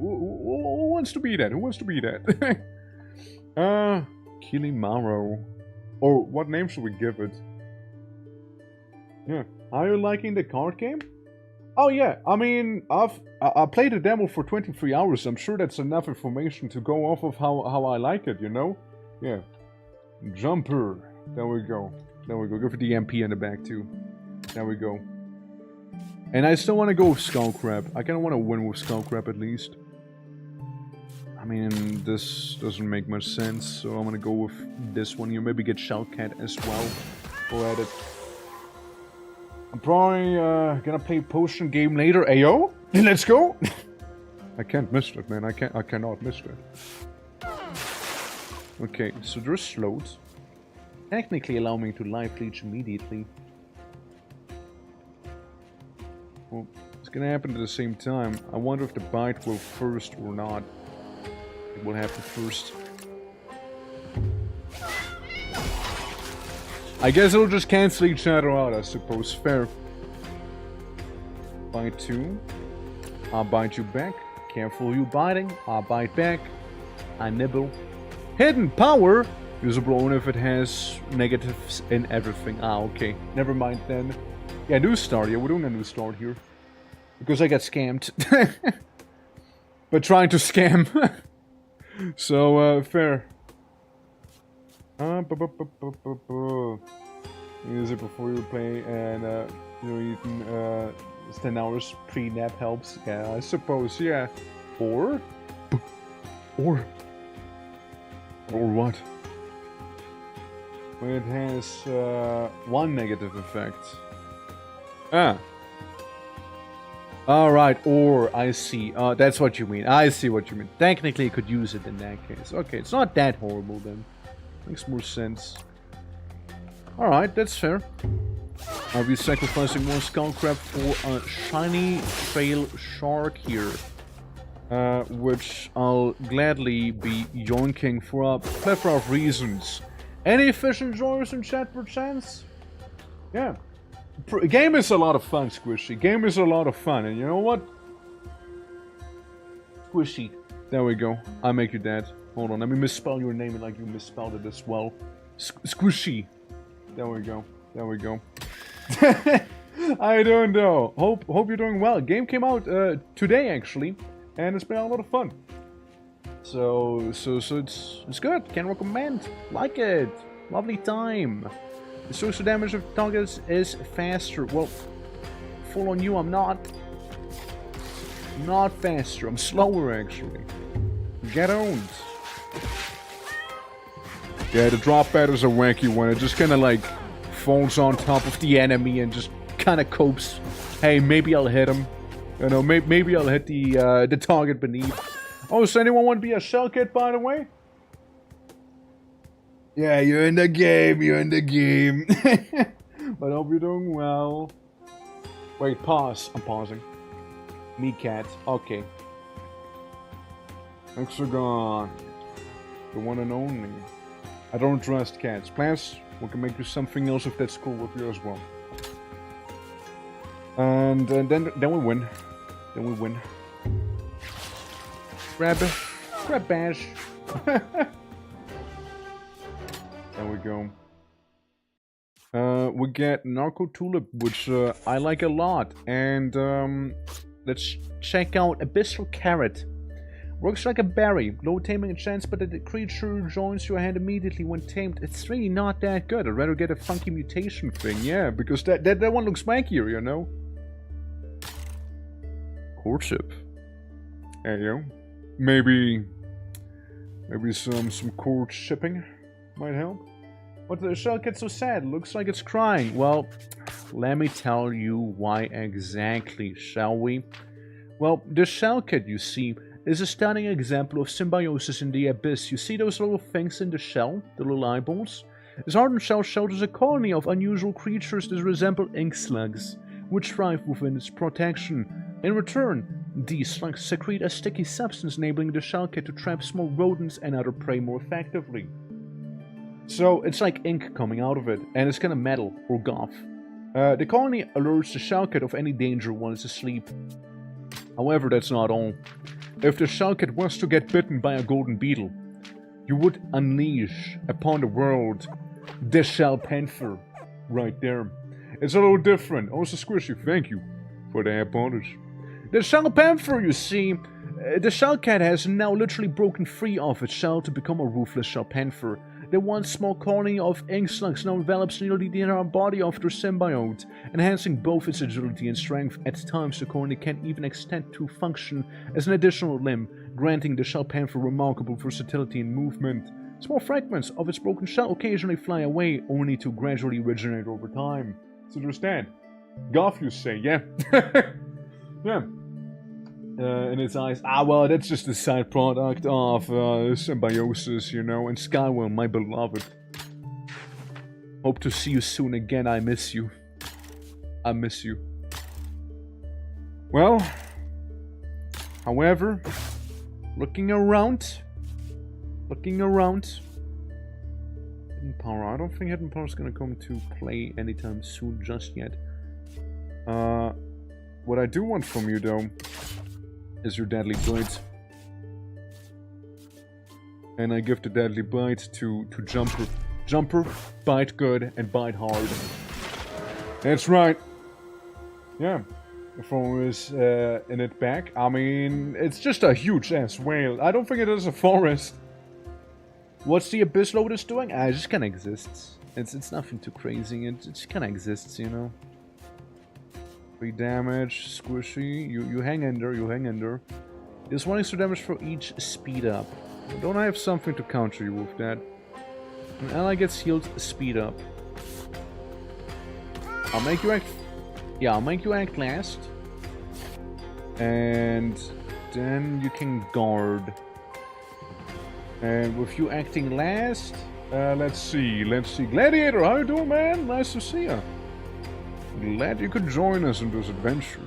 wants to be that? Who wants to be that? Kilimaro. Or what name should we give it? Yeah. Are you liking the card game? Oh yeah, I mean, I played the demo for 23 hours. I'm sure that's enough information to go off of how I like it, you know? Yeah. Jumper. There we go. Go for the MP in the back too. There we go. And I still want to go with Skullcrab. I kind of want to win with Skullcrab at least. I mean, this doesn't make much sense, so I'm gonna go with this one here. Maybe get Shellcat as well. Go at it. I'm probably gonna play potion game later. Ayo, let's go. I can't miss it, man. I cannot miss it. Okay, so there's slows. Technically allow me to life leech immediately. Well, it's gonna happen at the same time. I wonder if the bite will first or not. It will happen first. I guess it'll just cancel each other out, I suppose. Fair. Bite 2. I'll bite you back. Careful you biting. I'll bite back. I nibble. Hidden power! Usable only if it has negatives in everything. Ah, okay. Never mind then. Yeah, new start. Yeah, we're doing a new start here. Because I got scammed. But trying to scam. So, fair. Use it before you play and you eating 10 hours pre-nap helps. Yeah, I suppose, yeah. Or what? It has one negative effect. Alright, or I see. That's what you mean. I see what you mean. Technically, you could use it in that case. Okay, it's not that horrible then. Makes more sense. Alright, that's fair. I'll be sacrificing one skull crab for a shiny fail shark here. Which I'll gladly be yoinking for a plethora of reasons. Any fish enjoyers in chat per chance? Yeah. Game is a lot of fun, Squishy. Game is a lot of fun, and you know what? Squishy. There we go. I'll make you that. Hold on, let me misspell your name like you misspelled it as well. Squishy. There we go. There we go. How you doing, though? Hope you're doing well. Game came out today, actually, and it's been a lot of fun. So it's good. Can recommend. Like it. Lovely time. The social damage of targets is faster. Well, full on you, I'm not. Not faster. I'm slower, actually. Get owned. Yeah, the drop pad is a wacky one. It just kind of like falls on top of the enemy and just kind of copes. Hey, maybe I'll hit him. You know, maybe I'll hit the target beneath. Oh, does anyone want to be a shell kit, by the way? Yeah, you're in the game, you're in the game. But I hope you're doing well. Wait, pause. I'm pausing. Me cat. Okay. Hexagon. The one and only. I don't trust cats. Plants, we can make you something else if that's cool with you as well. And then we win. Then we win. Grab bash. There we go. We get Narco Tulip, which I like a lot. And let's check out Abyssal Carrot. Works like a berry. Low taming chance, but the creature joins your hand immediately when tamed. It's really not that good. I'd rather get a funky mutation thing, yeah, because that one looks wankier, you know? Courtship. There you go. Maybe some court shipping might help. But the shell gets so sad. Looks like it's crying. Well, let me tell you why exactly, shall we? Well, the shell kit, you see, is a stunning example of symbiosis in the abyss. You see those little things in the shell? The little eyeballs? This hardened shell shelters a colony of unusual creatures that resemble ink slugs, which thrive within its protection. In return, these slugs secrete a sticky substance enabling the shell kit to trap small rodents and other prey more effectively. So it's like ink coming out of it, and it's kind of metal or goth. The colony alerts the shell kit of any danger while it's asleep. However, that's not all. If the shell kit was to get bitten by a golden beetle, you would unleash upon the world the shell panther right there. It's a little different. Also, Squishy, thank you for the bonus. The shell panther, you see, the shell cat has now literally broken free of its shell to become a ruthless shell panther. The once small colony of ink slugs now envelops nearly the entire body of their symbiote, enhancing both its agility and strength. At times, the colony can even extend to function as an additional limb, granting the shell panther remarkable versatility in movement. Small fragments of its broken shell occasionally fly away, only to gradually regenerate over time. So understand? Goth, you say, yeah? Yeah. In its eyes, well, that's just a side product of symbiosis, you know, and Skywell, my beloved. Hope to see you soon again, I miss you. I miss you. Well, however, looking around, Hidden Power, I don't think Hidden Power is gonna come to play anytime soon just yet. What I do want from you, though, is your Deadly Bite. And I give the Deadly Bite to Jumper. Jumper, bite good, and bite hard. That's right. Yeah. The phone is in it back. I mean, it's just a huge-ass whale. I don't think it is a forest. What's the Abyss Lotus doing? It just kinda exists. It's nothing too crazy. It just kinda exists, you know? 3 damage, Squishy, you hang in there, you hang in there. There's 1 extra damage for each speed up. Don't I have something to counter you with that? When an ally gets healed, speed up. I'll make you act... Yeah, I'll make you act last. And then you can guard. And with you acting last, let's see. Gladiator, how you doing, man? Nice to see ya. Glad you could join us in this adventure.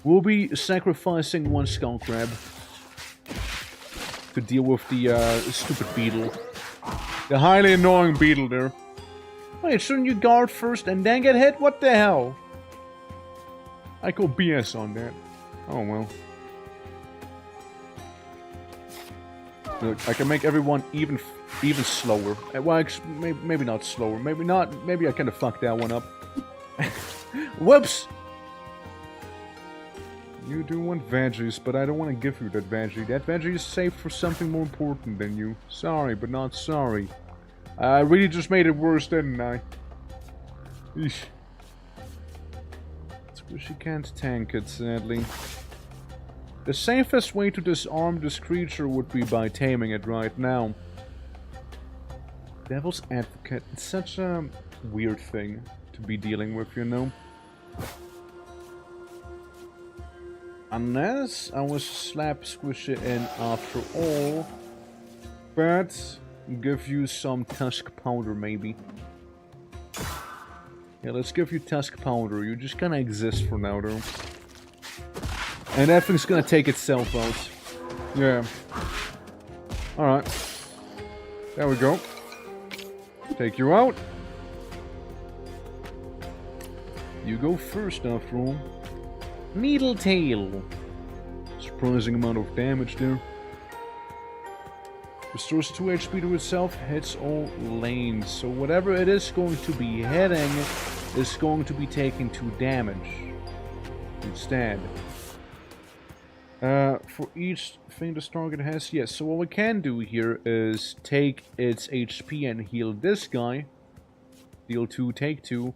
We'll be sacrificing one skull crab to deal with the stupid beetle. The highly annoying beetle there. Wait, shouldn't you guard first and then get hit? What the hell? I call BS on that. Oh well. Look, I can make everyone even slower. Well, maybe not slower. Maybe not. Maybe I kind of fucked that one up. Whoops! You do want veggies, but I don't want to give you that veggie. That veggie is saved for something more important than you. Sorry, but not sorry. I really just made it worse, didn't I? Eesh. She can't tank it, sadly. The safest way to disarm this creature would be by taming it right now. Devil's Advocate. It's such a weird thing to be dealing with, you know? Unless I was slap squish it in after all. But give you some tusk powder maybe. Yeah, let's give you tusk powder. You're just gonna exist for now though. And that thing's gonna take itself out. Yeah. Alright. There we go. Take you out. You go first after all. Needle tail. Surprising amount of damage there. Restores 2 HP to itself, hits all lanes. So whatever it is going to be hitting is going to be taking 2 damage instead. For each thing this target has, yes. So what we can do here is take its HP and heal this guy. Deal 2, take 2,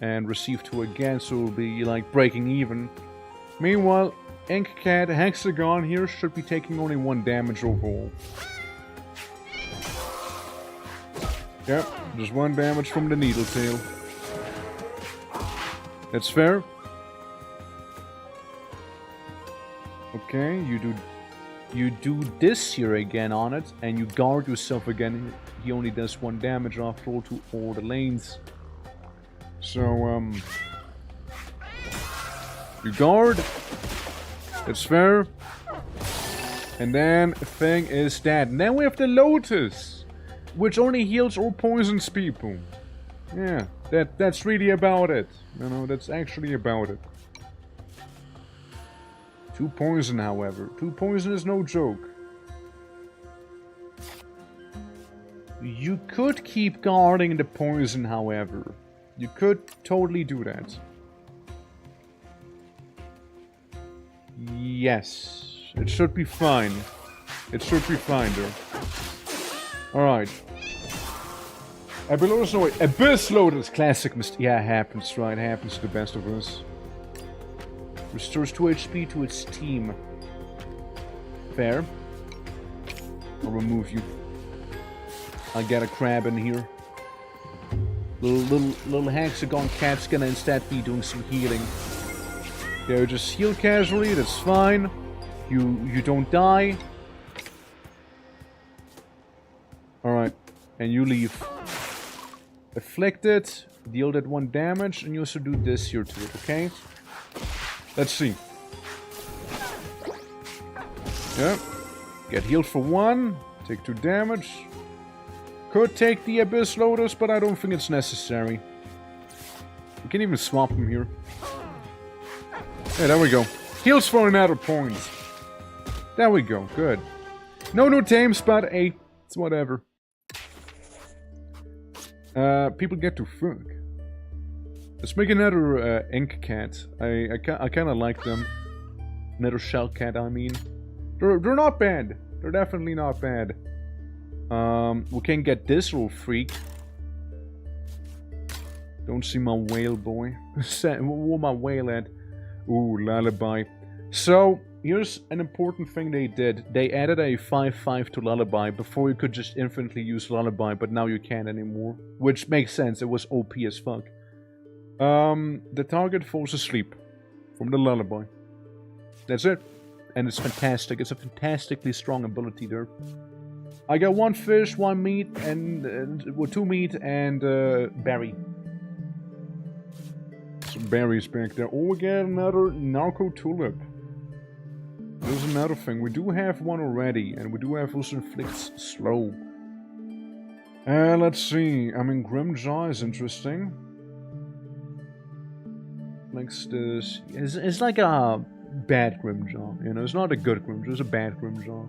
and receive 2 again. So it'll be like breaking even. Meanwhile, ENG Hexagon here should be taking only 1 damage overall. Yep, just 1 damage from the needle tail. That's fair. Okay, you do this here again on it, and you guard yourself again. He only does 1 damage after all to all the lanes. So, you guard. That's fair. And then the thing is that. And then we have the Lotus, which only heals or poisons people. Yeah, that's really about it. You know, that's actually about it. 2 poison, however. 2 poison is no joke. You could keep guarding the poison, however. You could totally do that. Yes. It should be fine. It should be fine, though. Alright. Abyss Lotus. Classic mistake. Yeah, it happens, right? It happens to the best of us. Restores 2 HP to its team. Fair. I'll remove you. I'll get a crab in here. Little hexagon cat's gonna instead be doing some healing. Yeah, just heal casually, that's fine. You don't die. Alright. And you leave. Afflicted. Deal that 1 damage. And you also do this here to it, okay? Let's see. Yeah. Get healed for 1. Take 2 damage. Could take the Abyss Lotus, but I don't think it's necessary. We can even swap them here. Yeah, there we go. Heals for another point. There we go. Good. No tames, but hey, it's whatever. People get to fuck. Let's make another ENG cat. I kind of like them. Another shell cat, I mean. They're not bad. They're definitely not bad. We can get this little freak. Don't see my whale, boy. Where my whale at? Ooh, Lullaby. So, here's an important thing they did. They added a 5/5 to Lullaby. Before you could just infinitely use Lullaby, but now you can't anymore. Which makes sense, it was OP as fuck. The target falls asleep from the lullaby. That's it. And it's fantastic. It's a fantastically strong ability there. I got 1 fish, 1 meat, and well, 2 meat and berry. Some berries back there. Oh, we got another narco tulip. There's another thing. We do have one already, and we do have also inflicts slow. Let's see. I mean, Grimjaw is interesting. Likes this. It's like a bad Grimjaw. You know, it's not a good Grimjaw. It's a bad Grimjaw.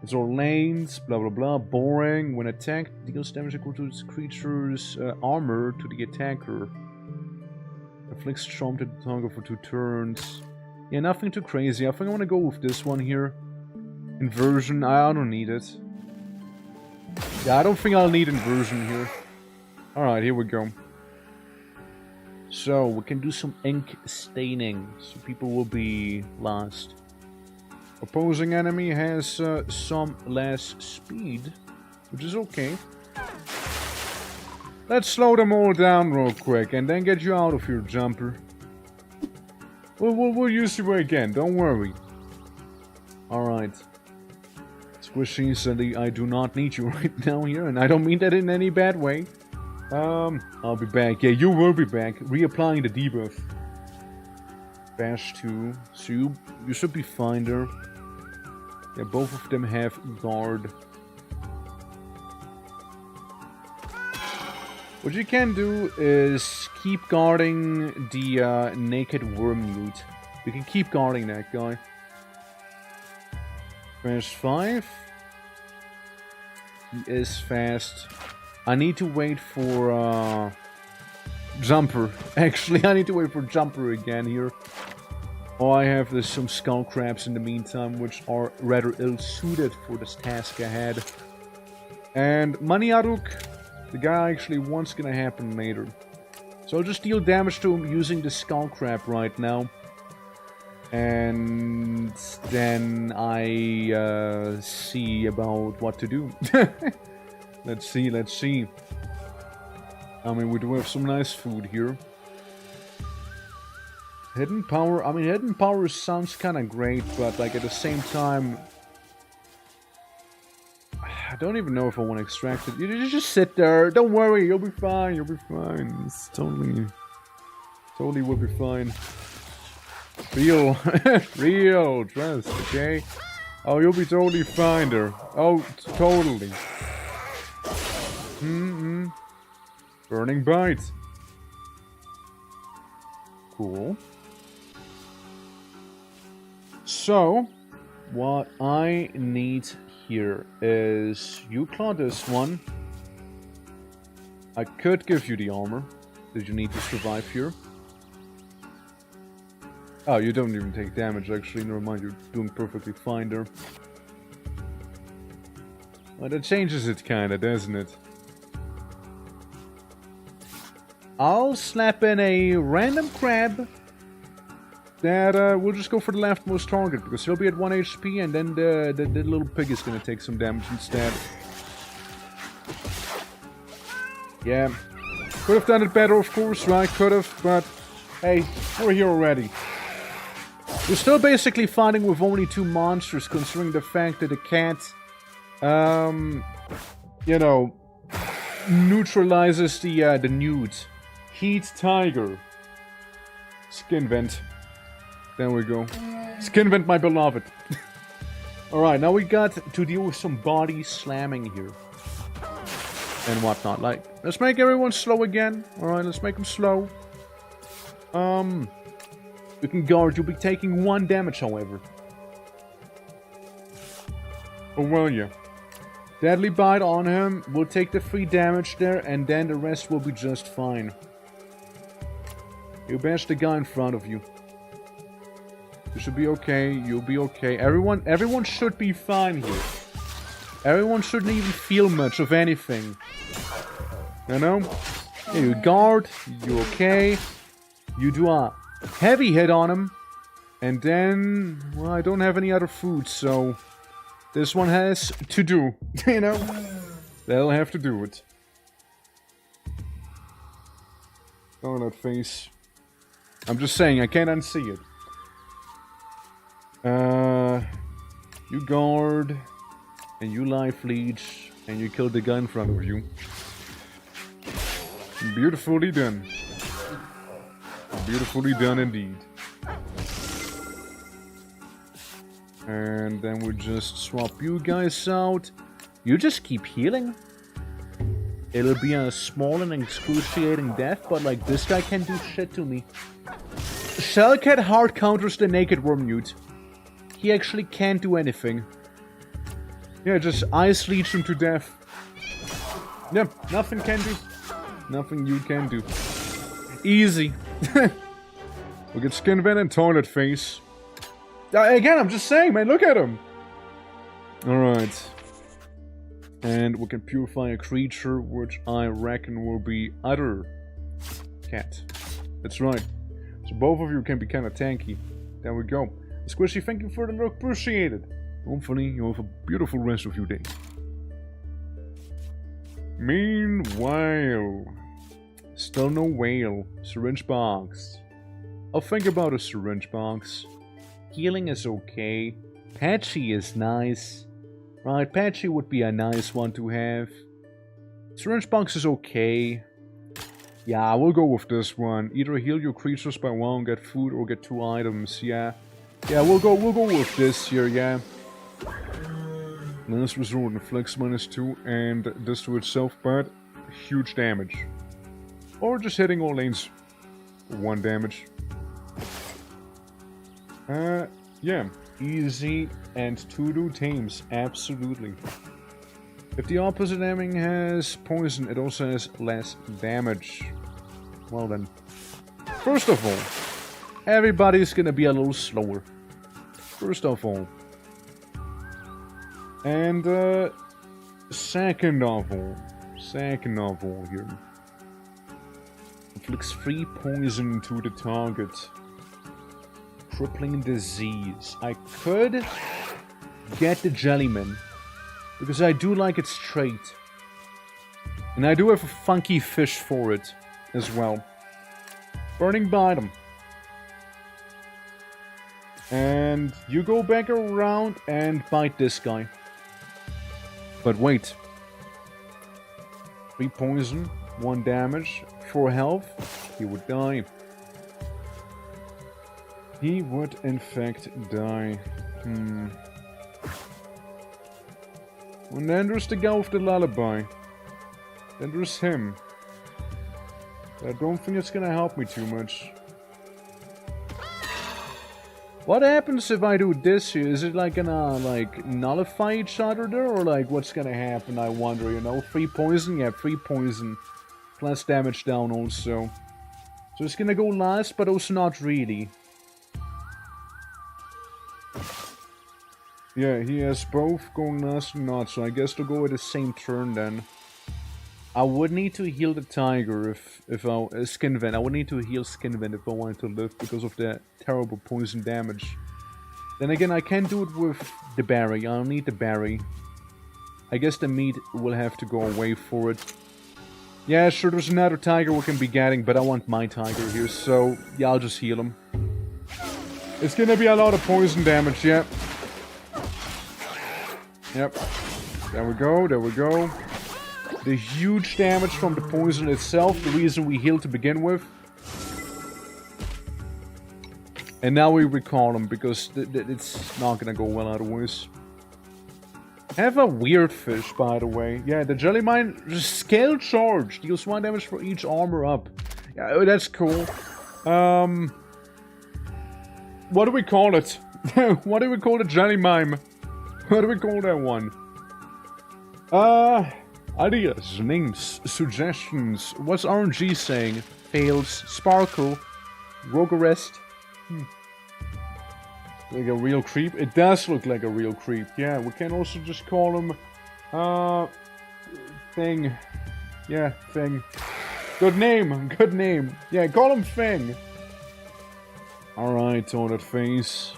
It's all lanes, blah blah blah. Boring. When attacked, deals damage equal to its creature's armor to the attacker. Inflicts charm to the target for 2 turns. Yeah, nothing too crazy. I think I want to go with this one here. Inversion. I don't need it. Yeah, I don't think I'll need inversion here. Alright, here we go. So, we can do some ink staining, so people will be lost. Opposing enemy has some less speed, which is okay. Let's slow them all down real quick, and then get you out of here, Jumper. We'll use you again, don't worry. Alright. Squishy said, I do not need you right now here, and I don't mean that in any bad way. I'll be back. Yeah, you will be back. Reapplying the debuff. Bash 2. So you should be fine there. Yeah, both of them have guard. What you can do is keep guarding the naked worm mute. You can keep guarding that guy. Bash 5. He is fast. I need to wait for Jumper. Actually, I need to wait for Jumper again here. All I have is some skull crabs in the meantime, which are rather ill-suited for this task ahead. And Maniaruk, the guy actually wants gonna happen later. So I'll just deal damage to him using the skull crab right now. And then I see about what to do. Let's see, let's see. I mean, we do have some nice food here. Hidden power, I mean, hidden power sounds kind of great, but like at the same time, I don't even know if I want to extract it. You just sit there, don't worry, you'll be fine, you'll be fine. It's totally will be fine. Real, real trust, okay? Oh, you'll be totally fine there. Oh, totally. Burning bite. Cool. So, what I need here is you claw this one. I could give you the armor that you need to survive here. Oh, you don't even take damage actually, never mind, you're doing perfectly fine there. Well, that changes it kinda, doesn't it? I'll slap in a random crab that we'll just go for the leftmost target because he'll be at 1 HP and then the little pig is gonna take some damage instead. Yeah, could have done it better, of course, right? Could have, but hey, we're here already. We're still basically fighting with only 2 monsters, considering the fact that the cat, you know, neutralizes the nude. Heat Tiger. Skin Vent. There we go. Skin Vent, my beloved. Alright, now we got to deal with some body slamming here. And whatnot. Like, let's make everyone slow again. Alright, let's make them slow. You can guard. You'll be taking 1 damage, however. Oh, will you? Deadly Bite on him. We'll take the 3 damage there, and then the rest will be just fine. You bash the guy in front of you. You should be okay. You'll be okay. Everyone should be fine here. Everyone shouldn't even feel much of anything. You know? Yeah, you guard. You okay. You do a heavy hit on him. And then, well, I don't have any other food, so this one has to do. You know? They'll have to do it. Oh, that face. I'm just saying, I can't unsee it. You guard, and you life leech, and you kill the guy in front of you. Beautifully done. Beautifully done indeed. And then we just swap you guys out. You just keep healing. It'll be a small and excruciating death, but like this guy can do shit to me. Shellcat hard counters the naked Wormute. He actually can't do anything. Yeah, just ice leech him to death. Yeah, nothing can do. Nothing you can do. Easy. We get Skin Vent and Toilet Face. Again, I'm just saying, man, look at him. Alright. And we can purify a creature, which I reckon will be Other Cat. That's right. So both of you can be kind of tanky. There we go. Squishy, thank you for the look. Appreciate it. Hopefully you have a beautiful rest of your day. Meanwhile, still no whale. Syringe box. I'll think about a syringe box. Healing is okay. Patchy is nice. Right, Patchy would be a nice one to have. Syringe box is okay. Yeah, we'll go with this one. Either heal your creatures by one, get food, or get 2 items. Yeah. Yeah, we'll go with this here, yeah. Last resort inflicts -2 and this to itself, but huge damage. Or just hitting all lanes for 1 damage. Yeah. Easy and to-do tames, absolutely. If the opposite enemy has poison, it also has less damage. Well then. First of all, everybody's gonna be a little slower. First of all. And, second of all here. Inflicts 3 poison to the target. Crippling disease. I could get the Jellyman, because I do like its trait. And I do have a funky fish for it as well. Burning Bottom. And you go back around and bite this guy. But wait. 3 poison, 1 damage, 4 health. He would die. He would in fact die. And then there's the guy with the lullaby. Then there's him. I don't think it's gonna help me too much. What happens if I do this here? Is it like gonna like nullify each other there? Or like what's gonna happen, I wonder, you know? 3 poison? Yeah, 3 poison. Plus damage down also. So it's gonna go last, but also not really. Yeah, he has both going last and not, so I guess they'll go at the same turn then. I would need to heal the tiger if I... Skin Vent. I would need to heal Skin Vent if I wanted to live because of the terrible poison damage. Then again, I can't do it with the berry. I'll need the berry. I guess the meat will have to go away for it. Yeah, sure, there's another tiger we can be getting, but I want my tiger here, so... Yeah, I'll just heal him. It's gonna be a lot of poison damage, yeah. Yep. There we go, there we go. The huge damage from the poison itself, the reason we healed to begin with. And now we recall him, because it's not gonna go well otherwise. Have a weird fish, by the way. Yeah, the Jelly Mine, scale charge. Deals 1 damage for each armor up. Yeah, that's cool. What do we call it? What do we call the Jelly Mime? What do we call that one? Ideas, names, suggestions. What's RNG saying? Fails, Sparkle, Rogue Arrest. Like a real creep? It does look like a real creep. Yeah, we can also just call him, Thing. Yeah, Thing. Good name, good name. Yeah, call him Thing. Alright, Toilet Face.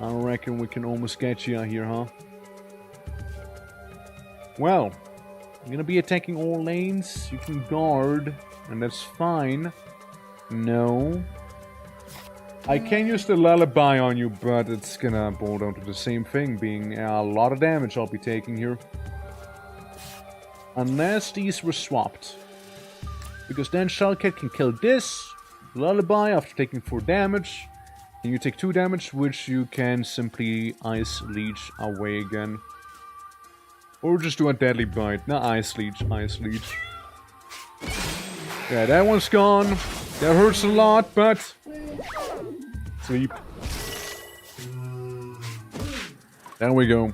I reckon we can almost get you out here, huh? Well, You're gonna be attacking all lanes. You can guard, and that's fine. No. I can use the lullaby on you, but it's gonna boil down to the same thing, being a lot of damage I'll be taking here. Unless these were swapped. Because then Shellcat can kill this lullaby after taking 4 damage. And you take 2 damage, which you can simply Ice Leech away again. Or just do a Deadly Bite. Not Ice Leech, Ice Leech. Yeah, that one's gone. That hurts a lot, but... Sleep. There we go.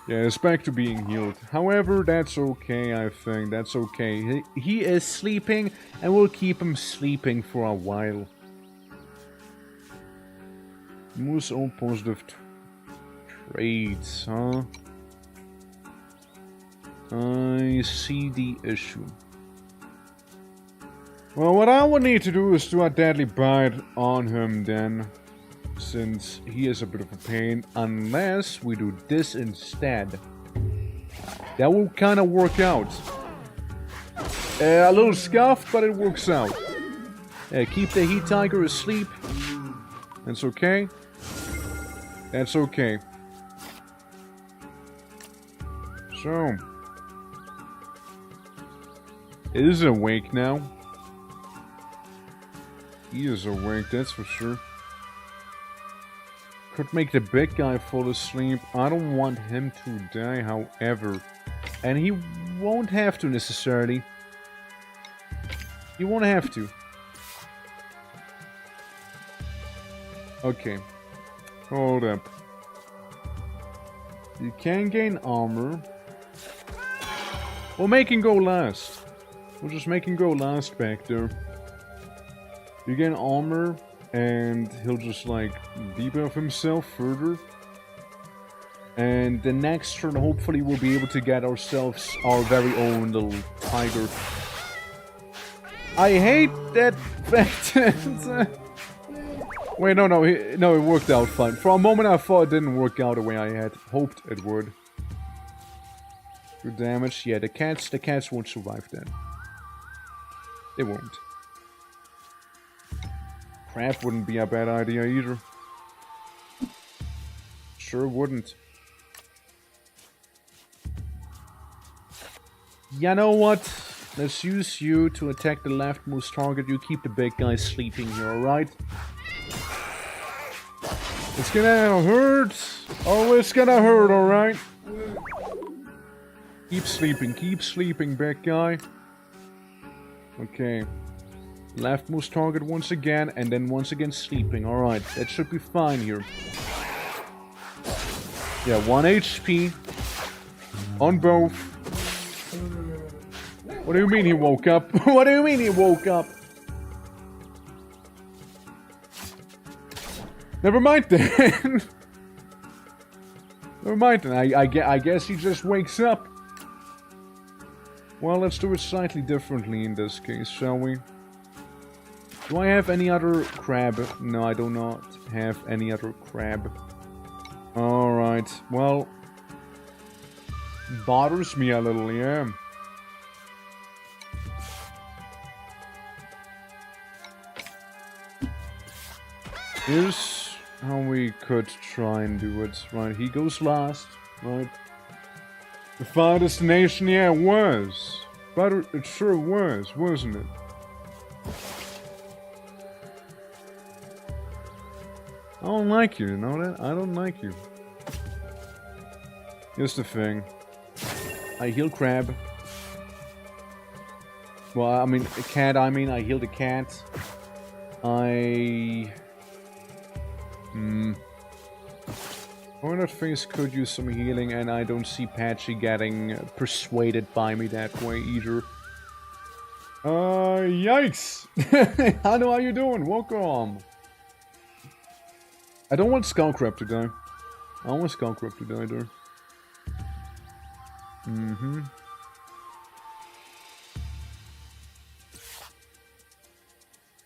Yeah, it's back to being healed. However, that's okay, I think. That's okay. He is sleeping, and we'll keep him sleeping for a while. Most all positive traits, huh? I see the issue. Well, what I would need to do is do a Deadly Bite on him then. Since he is a bit of a pain. Unless we do this instead. That will kind of work out. A little scuffed, but it works out. Keep the Heat Tiger asleep. That's okay. That's okay. So. It is awake now. He is awake, that's for sure. Could make the big guy fall asleep. I don't want him to die, however. And he won't have to necessarily. He won't have to. Okay. Hold up. You can gain armor. We'll make him go last. We'll just make him go last back there. You gain armor. And he'll just like debuff himself further. And the next turn hopefully we'll be able to get ourselves our very own little tiger. I hate that fact. Wait, no, it worked out fine. For a moment I thought it didn't work out the way I had hoped it would. Good damage. Yeah, the cats won't survive then. They won't. Crab wouldn't be a bad idea either. Sure wouldn't. You know what? Let's use you to attack the leftmost target. You keep the big guy sleeping here, alright? It's gonna hurt. Oh, it's gonna hurt, alright? Keep sleeping, big guy. Okay. Leftmost target once again, and then once again sleeping. Alright, that should be fine here. Yeah, 1 HP. On both. What do you mean he woke up? What do you mean he woke up? Never mind then. Never mind then. I guess he just wakes up. Well, let's do it slightly differently in this case, shall we? Do I have any other crab? No, I do not have any other crab. Alright, well... bothers me a little, yeah. Here's how we could try and do it. Right, he goes last, right? The final destination, yeah, it was. But it sure was, wasn't it? I don't like you know that? I don't like you. Here's the thing. I heal crab. Well, I mean, a cat, I heal the cat. Hornet Face could use some healing, and I don't see Patchy getting persuaded by me that way either. Yikes! How are you doing? Welcome! I don't want Skullcrab to die. I don't want Skullcrab to die there.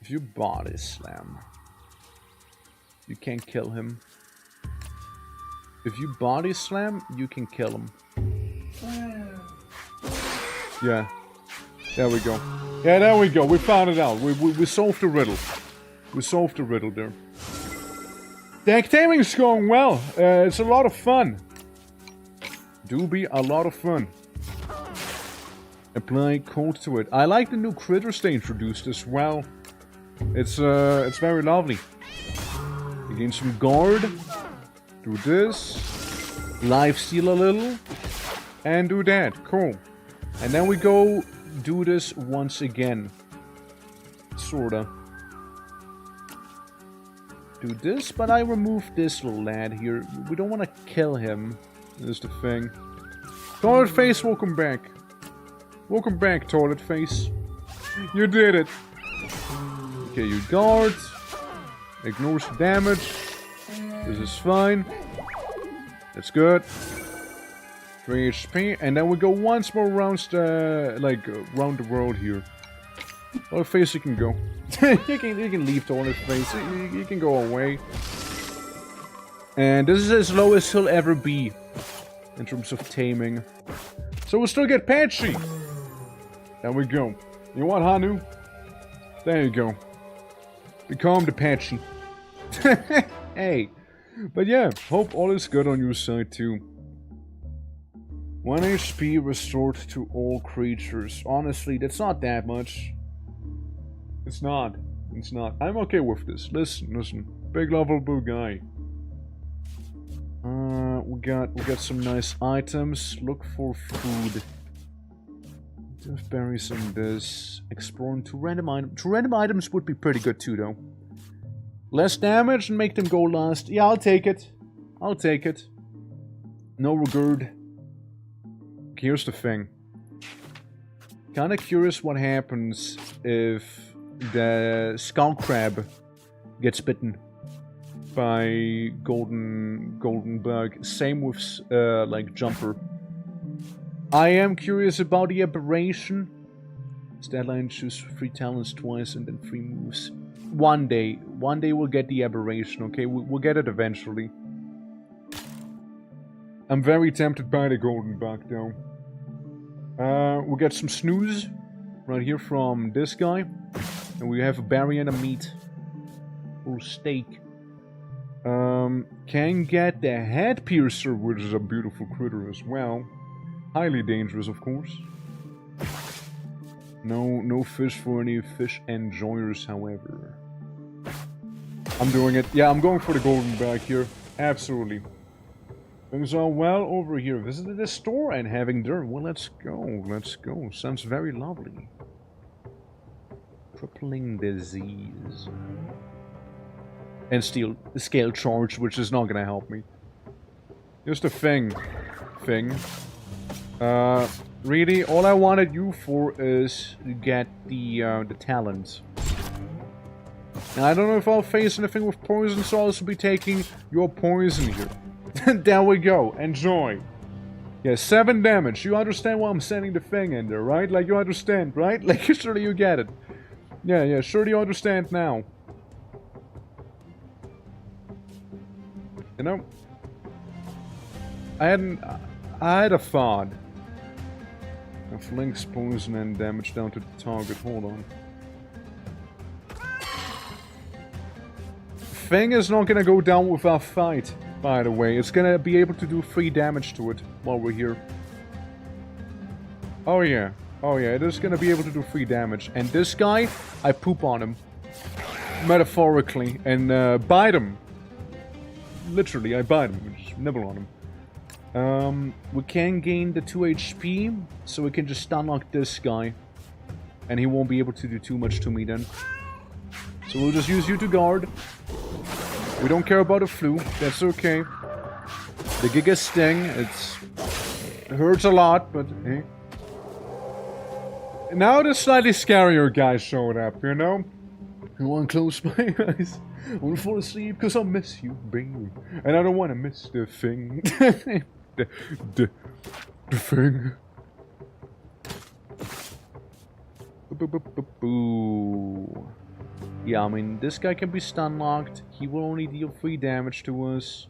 If you body slam, you can't kill him. If you body slam, you can kill him. Yeah. There we go. Yeah, there we go. We found it out. We solved the riddle. We solved the riddle there. The taming is going well. It's a lot of fun. Do be a lot of fun. Apply code to it. I like the new critters they introduced as well. It's very lovely. You gain some guard. Do this. Lifesteal a little. And do that. Cool. And then we go do this once again. Sorta. Do this, but I removed this little lad here. We don't want to kill him. Is the thing. Toilet face, welcome back. Welcome back, toilet face. You did it. Okay, you guard. Ignores the damage. This is fine. That's good. 3 HP, and then we go once more around the around the world here. Toilet face, you can go. you can leave toilet face. You can go away. And this is as low as he'll ever be in terms of taming. So we'll still get patchy. There we go. You want Hanu? There you go. Become the patchy. Hey. But yeah, hope all is good on your side too. 1 HP restored to all creatures. Honestly, that's not that much. It's not. It's not. I'm okay with this. Listen. Big lovable guy. We got some nice items. Look for food. Just berries and this. Explore 2 random items. 2 random items would be pretty good too, though. Less damage and make them go last. Yeah, I'll take it. I'll take it. No regard. Here's the thing. Kinda curious what happens if the skull crab gets bitten by golden bug. Same with like jumper. I am curious about the aberration. Deadline, choose 3 talents twice and then 3 moves. One day we'll get the aberration. Okay, we'll get it eventually. I'm very tempted by the golden bug though. We'll get some snooze right here from this guy. And we have a berry and a meat. Or steak. Can get the head piercer, which is a beautiful critter as well. Highly dangerous, of course. No fish for any fish enjoyers, however. I'm doing it. Yeah, I'm going for the golden bag here. Absolutely. Things are well over here. Visited the store and having dinner. Well, let's go. Let's go. Sounds very lovely. Crippling disease. And scale charge, which is not gonna help me. Just a thing. Really, all I wanted you for is to get the talent. Now, I don't know if I'll face anything with poison, so I'll also be taking your poison here. There we go. Enjoy. Yeah, 7 damage. You understand why I'm sending the thing in there, right? Like, you understand, right? Like, surely you get it. Yeah, surely you understand now. You know, I had a thought. Links poison and damage down to the target. Hold on. Thing is not gonna go down with our fight, by the way. It's gonna be able to do 3 damage to it while we're here. Oh yeah, it is gonna be able to do 3 damage. And this guy, I poop on him. Metaphorically. And bite him. Literally, I bite him. Just nibble on him. We can gain the 2 HP, so we can just stunlock this guy. And he won't be able to do too much to me then. So we'll just use you to guard. We don't care about the flu, that's okay. The Giga Sting, it hurts a lot, but hey. Now the slightly scarier guy showed up, you know? I want to close my eyes. I want to fall asleep because I miss you, baby. And I don't want to miss the thing. the thing. Boo. Yeah, I mean, this guy can be stun locked. He will only deal 3 damage to us.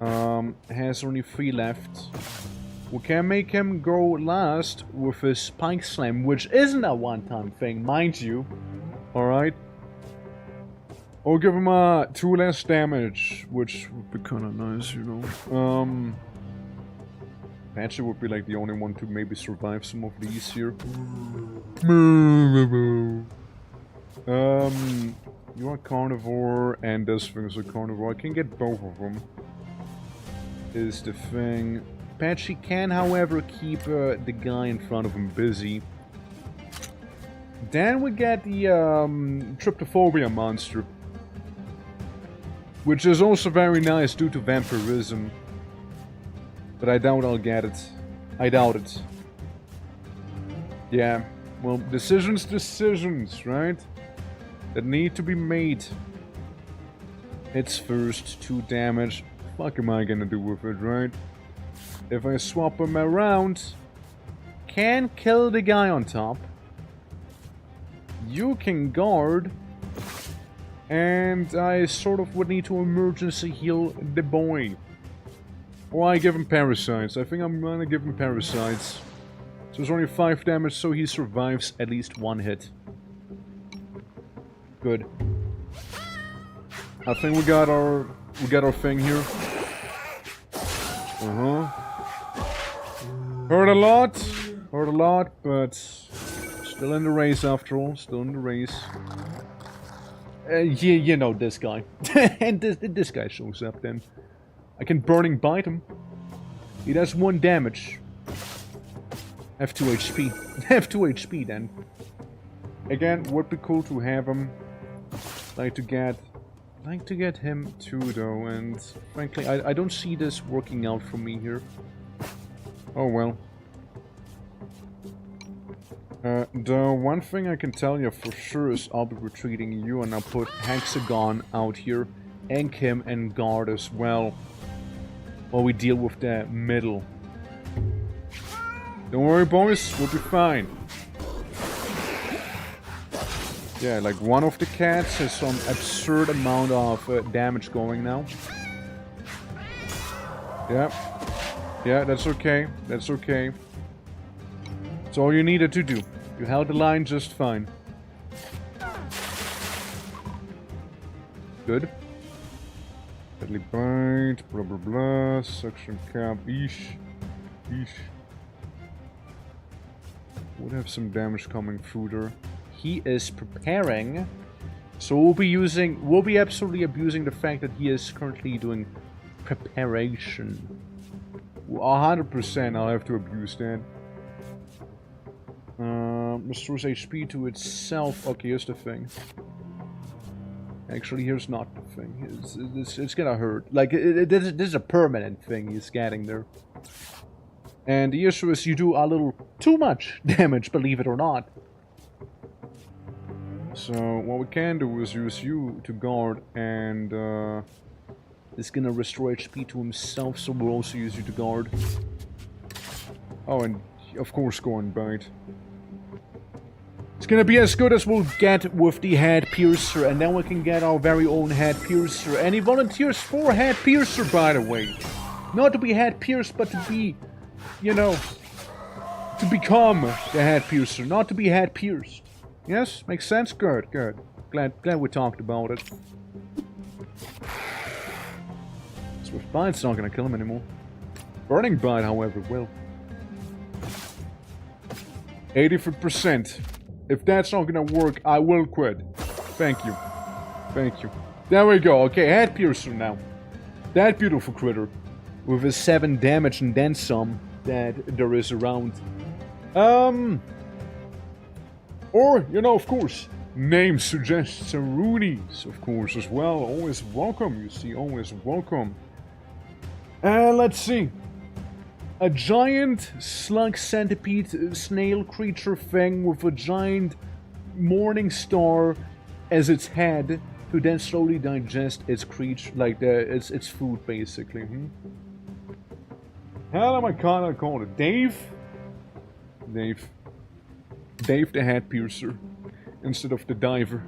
Has only 3 left. We can make him go last with his Spike Slam, which isn't a one-time thing, mind you. Alright. Or give him 2 less damage, which would be kinda nice, you know. Patchy would be like the only one to maybe survive some of these here. You are carnivore, and this thing is a carnivore. I can get both of them. Is the thing. Patchy can, however, keep the guy in front of him busy. Then we get the Tryptophobia monster, which is also very nice due to vampirism. But I doubt I'll get it. I doubt it. Yeah, well, decisions, right? That need to be made. It's first 2 damage. Fuck am I gonna do with it, right? If I swap him around, can kill the guy on top. You can guard. And I sort of would need to emergency heal the boy. Or I give him parasites. I think I'm gonna give him parasites. So it's only 5 damage, so he survives at least 1 hit. Good. I think we got our thing here. Hurt a lot, but still in the race after all. Still in the race. Yeah, you know this guy. And this guy shows up then. I can Burning Bite him. He does 1 damage. Have 2 HP. Have 2 HP then. Again, would be cool to have him. Like to get him too though, and frankly I don't see this working out for me here. Oh well. The one thing I can tell you for sure is I'll be retreating you, and I'll put Hexagon out here, Enk him, and guard as well, while we deal with the middle. Don't worry boys, we'll be fine. Yeah, like one of the cats has some absurd amount of damage going now. Yeah, that's okay, that's okay. That's all you needed to do. You held the line just fine. Good. Deadly Bite, blah blah blah, Suction Cap, eesh. Would have some damage coming through there. He is preparing, so we'll be absolutely abusing the fact that he is currently doing preparation. 100% I'll have to abuse that. Restores HP to itself. Okay, here's the thing. Actually, here's not the thing. It's gonna hurt. Like, this is a permanent thing he's getting there. And the issue is you do a little too much damage, believe it or not. So, what we can do is use you to guard, and it's gonna restore HP to himself, so we'll also use you to guard. Oh, and of course go and bite. It's gonna be as good as we'll get with the Head Piercer, and then we can get our very own Head Piercer. And he volunteers for Head Piercer, by the way. Not to be Head Pierced, but to be, you know, to become the Head Piercer, not to be Head Pierced. Yes? Makes sense? Good, good. Glad we talked about it. Swift Bite's not gonna kill him anymore. Burning Bite, however, will. 84%. If that's not gonna work, I will quit. Thank you. Thank you. There we go. Okay, Head Piercer now. That beautiful critter. With his 7 damage and then some that there is around. Or, you know, of course, name suggests Roonies, of course, as well. Always welcome, you see, always welcome. Let's see. A giant slug centipede snail creature thing with a giant morning star as its head to then slowly digest its creature, like its food, basically. How am I gonna call it? Dave? Dave the Head Piercer instead of the Diver.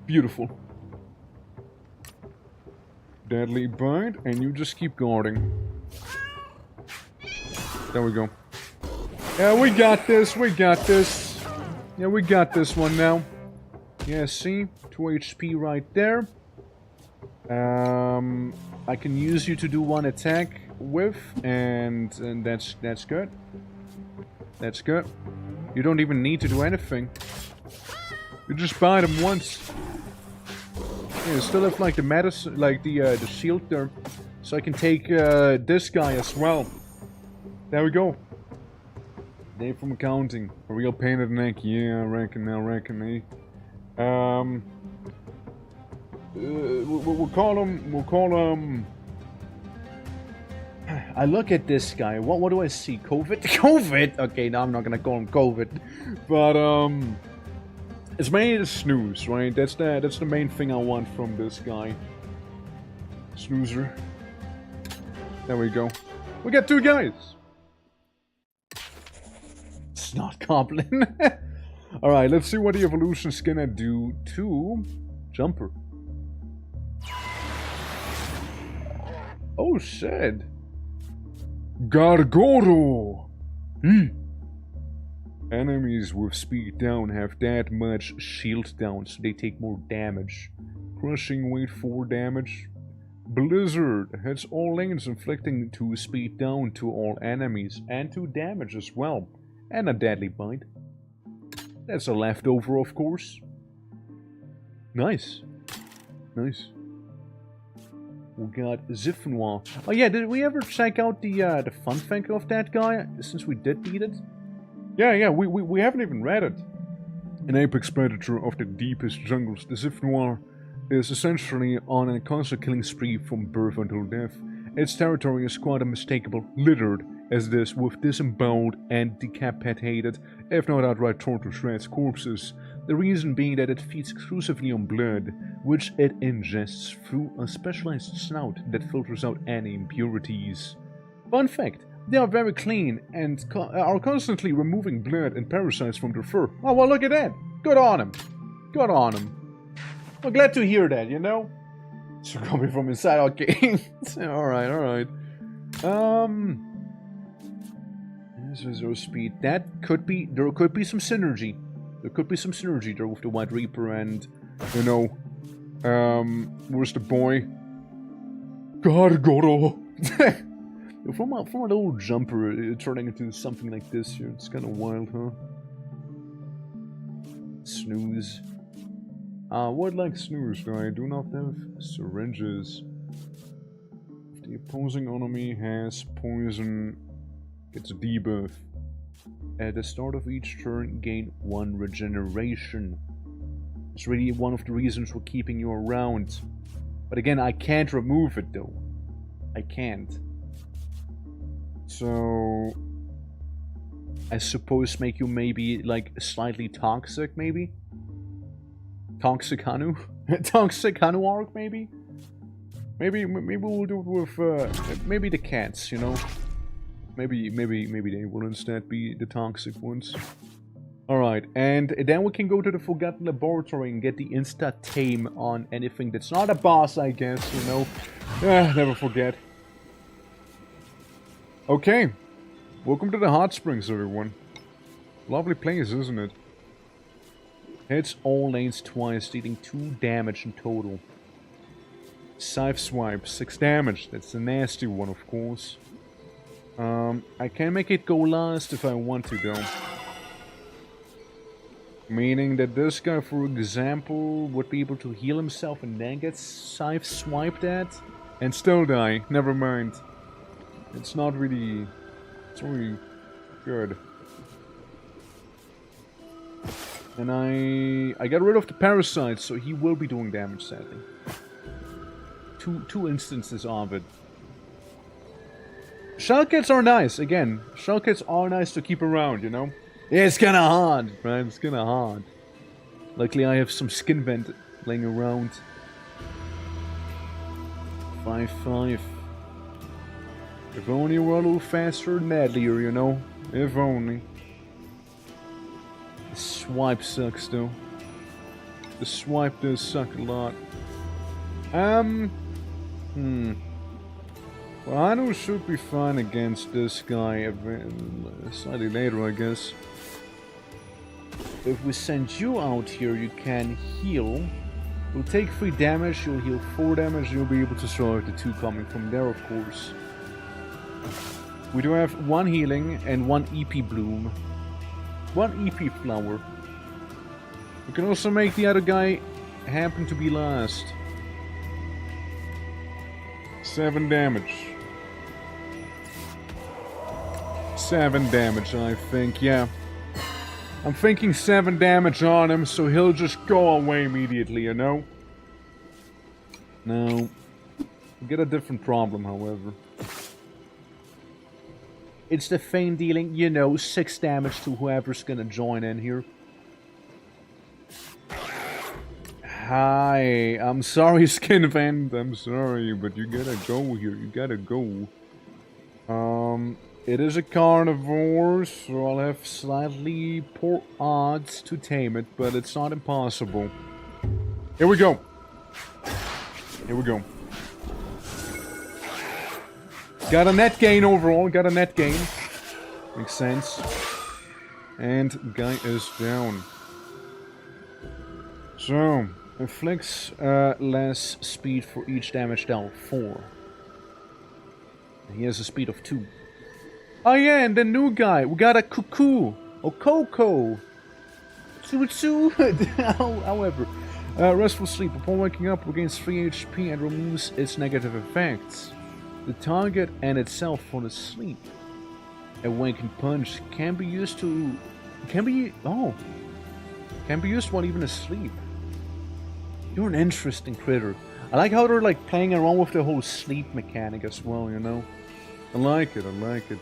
Beautiful. Deadly Bite, and you just keep guarding. There we go. Yeah, we got this. We got this. Yeah, we got this one now. Yeah, see? 2 HP right there. I can use you to do one attack with, and that's good. That's good. You don't even need to do anything. You just bite him once. Yeah, still have like the medicine, like the shield there, so I can take this guy as well. There we go. Day from accounting. A real pain in the neck. Yeah, I reckon. We'll call him. I look at this guy. What do I see? COVID? COVID? Okay, now I'm not gonna call him COVID. But, it's mainly the snooze, right? That's the main thing I want from this guy. Snoozer. There we go. We got 2 guys! Snot Goblin. Alright, let's see what the evolution's gonna do to Jumper. Oh shit. Gargoro! Enemies with speed down have that much shield down, so they take more damage. Crushing weight 4 damage. Blizzard hits all lanes, inflicting 2 speed down to all enemies, and 2 damage as well. And a deadly bite. That's a leftover, of course. Nice. Nice. We got Zifnoir. Oh yeah, did we ever check out the fun fact of that guy, since we did beat it? Yeah, we haven't even read it. An apex predator of the deepest jungles, the Zifnoir is essentially on a constant killing spree from birth until death. Its territory is quite unmistakable, littered as this with disemboweled and decapitated, if not outright torn to shreds, corpses. The reason being that it feeds exclusively on blood, which it ingests through a specialized snout that filters out any impurities. Fun fact, they are very clean and are constantly removing blood and parasites from their fur. Oh, well, look at that. Good on him. Good on him. I'm glad to hear that, you know? So coming from inside, okay. Alright. Zero speed. That could be, there could be some synergy. There could be some synergy there with the White Reaper and, you know, where's the boy? Gargoro! From a little jumper turning into something like this here, it's kind of wild, huh? Snooze. What like snooze, do I do not have syringes? If the opposing enemy has poison, gets a debuff. At the start of each turn, gain 1 regeneration. It's really one of the reasons we're keeping you around. But again, I can't remove it though. I can't. So I suppose make you maybe like slightly toxic, maybe? Toxic Hanu? Toxic Hanu arc, maybe? Maybe we'll do it with maybe the cats, you know? Maybe they will instead be the toxic ones. Alright, and then we can go to the Forgotten Laboratory and get the Insta-Tame on anything that's not a boss, I guess, you know? Never forget. Okay. Welcome to the Hot Springs, everyone. Lovely place, isn't it? Hits all lanes twice, dealing 2 damage in total. Scythe Swipe, 6 damage. That's a nasty one, of course. I can make it go last if I want to, though. Meaning that this guy, for example, would be able to heal himself and then get Scythe Swiped at and still die. Never mind. It's not really... It's really good. And I got rid of the parasites, so he will be doing damage, sadly. Two instances of it. Shell kits are nice, again. Shell kits are nice to keep around, you know? Yeah, it's kinda hard, right? It's kinda hard. Luckily I have some skin vent laying around. 5-5. If only we're a little faster and deadlier, you know? If only. The swipe sucks, though. The swipe does suck a lot. Rhino should be fine against this guy slightly later, I guess. If we send you out here, you can heal. You'll take 3 damage, you'll heal 4 damage, you'll be able to survive the 2 coming from there, of course. We do have 1 healing and 1 EP bloom. 1 EP flower. We can also make the other guy happen to be last. 7 damage. 7 damage, I think, yeah. I'm thinking 7 damage on him, so he'll just go away immediately, you know? No. We get a different problem, however. It's the Feign dealing, you know, 6 damage to whoever's gonna join in here. Hi, I'm sorry, Skinvent, I'm sorry, but you gotta go here, you gotta go. It is a carnivore, so I'll have slightly poor odds to tame it, but it's not impossible. Here we go. Here we go. Got a net gain overall, got a net gain. Makes sense. And guy is down. So, inflicts less speed for each damage dealt, 4. He has a speed of 2. Oh yeah, and the new guy, we got a Cuckoo, or Coco. Tsu. However, restful sleep. Upon waking up, regains 3 HP and removes its negative effects. The target and itself fall asleep. Awakened Punch can be used to... Can be used while even asleep. You're an interesting critter. I like how they're like playing around with the whole sleep mechanic as well, you know? I like it, I like it.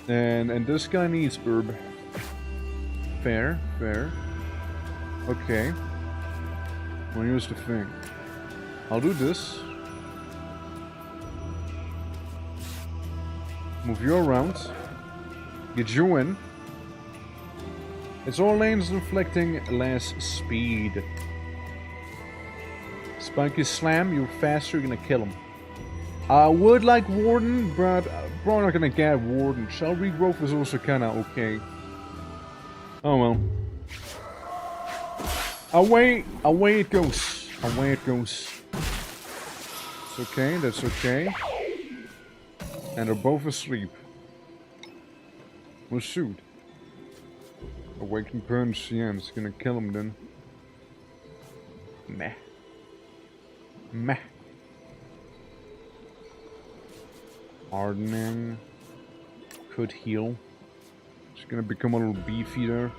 And this guy needs herb. Fair, fair. Okay. Well, here's the thing. I'll do this. Move you around. Get you in. It's all lanes inflicting less speed. Spiky Slam, you're faster, you're gonna kill him. I would like Warden, but probably not gonna get Warden. Shell Regrowth is also kinda okay. Oh well. Away it goes. Away it goes. It's okay, that's okay. And they're both asleep. Well, shoot. Awakened Punch, yeah, I'm just gonna kill him then. Meh. Meh. Hardening. Could heal. Just gonna become a little beefy there.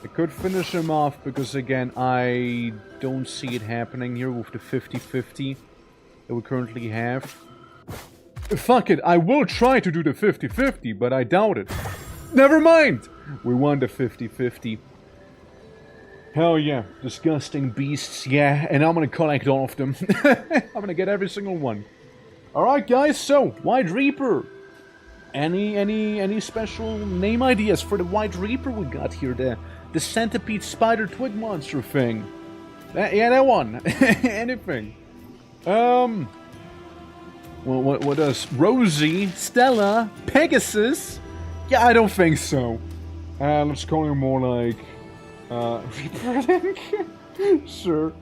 I could finish him off because again I don't see it happening here with the 50-50 that we currently have. Fuck it, I will try to do the 50-50, but I doubt it. Never mind! We won the 50-50. Hell yeah, disgusting beasts, yeah, and I'm gonna collect all of them. I'm gonna get every single one. Alright guys, so, White Reaper. Any special name ideas for the White Reaper we got here? The centipede spider twig monster thing. Yeah, that one. Anything. Well, what else? Rosie, Stella, Pegasus? Yeah, I don't think so. Let's call him more like... Reaper Link? Sure.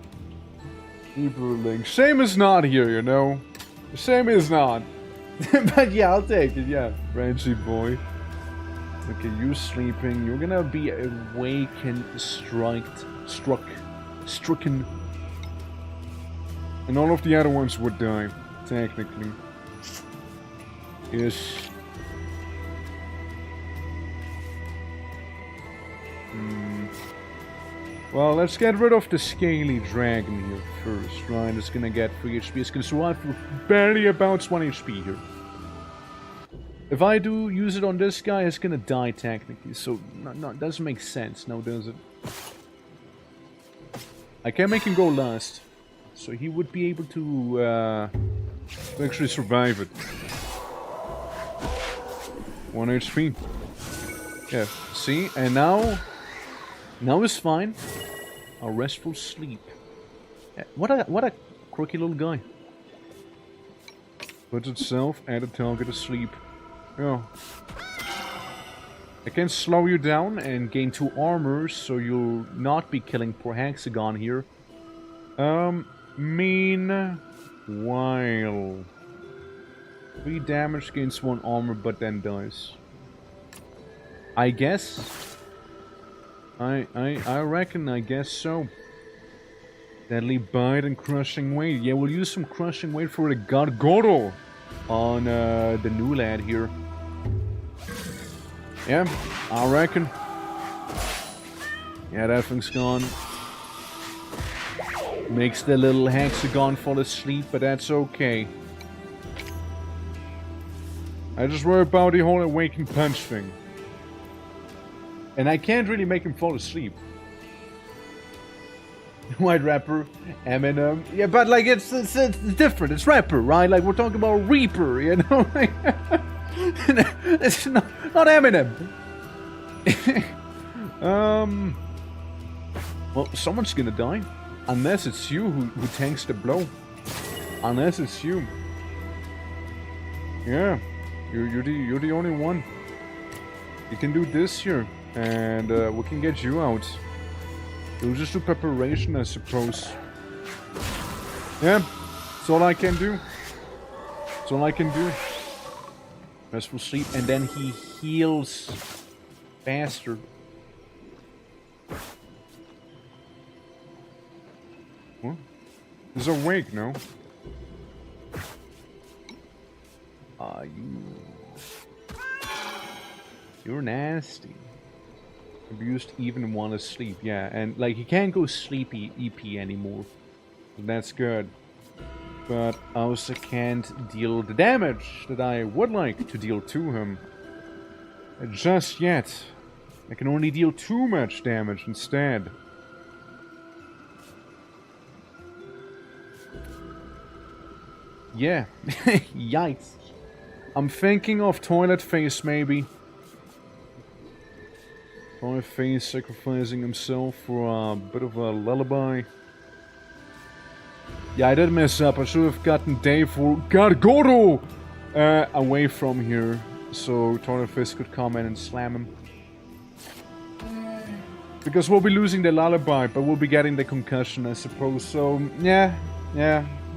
Reaper Link. Same as not here, you know? Same as not. But yeah, I'll take it, yeah. Frenchy boy. Okay, you sleeping. You're gonna be awakened, stricken. And all of the other ones would die, technically. Yes. Well, let's get rid of the scaly dragon here first, right? It's gonna get 3 HP. It's gonna survive for barely about 1 HP here. If I do use it on this guy, it's gonna die technically. So, no, it doesn't make sense, now does it? I can make him go last. So he would be able to actually survive it. 1 HP. Yeah, see? And now it's fine. A restful sleep. What a quirky little guy. Puts itself and the target to sleep. Yeah. I can slow you down and gain 2 armor, so you'll not be killing poor Hexagon here. Meanwhile... 3 damage, gains 1 armor, but then dies. I guess. I reckon, I guess so. Deadly Bite and Crushing Weight. Yeah, we'll use some Crushing Weight for the Gargoro on the new lad here. Yeah, I reckon. Yeah, that thing's gone. Makes the little Hexagon fall asleep, but that's okay. I just worry about the whole Awakened Punch thing. And I can't really make him fall asleep. White Rapper, Eminem. Yeah, but like it's different. It's Rapper, right? Like we're talking about Reaper, you know? It's not Eminem. Well, someone's gonna die. Unless it's you who tanks the blow. Unless it's you. Yeah. You're the only one. You can do this here. And we can get you out. We'll just do preparation, I suppose. Yeah, that's all I can do. That's all I can do. Restful sleep, and then he heals faster. What? He's awake, no? You're nasty. Abused even while asleep, yeah, and like he can't go sleepy EP anymore. So that's good. But I also can't deal the damage that I would like to deal to him. Just yet. I can only deal too much damage instead. Yeah. Yikes. I'm thinking of Toilet Face maybe. Toilet Face sacrificing himself for a bit of a lullaby. Yeah, I did mess up. I should have gotten Dave for Gargoro away from here. So Toilet Face could come in and slam him. Because we'll be losing the lullaby, but we'll be getting the concussion, I suppose. So, yeah,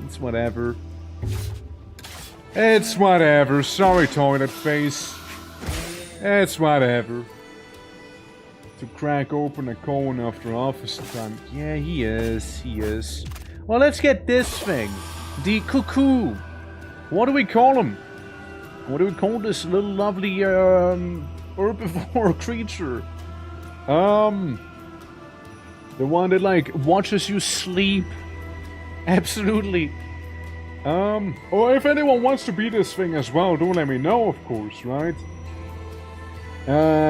it's whatever. It's whatever. Sorry, Toilet Face. It's whatever. To crack open a cone after office time. Yeah, he is. Well, let's get this thing. The cuckoo. What do we call him? What do we call this little lovely herbivore creature? The one that like watches you sleep. Absolutely. Or if anyone wants to be this thing as well, do let me know, of course, right?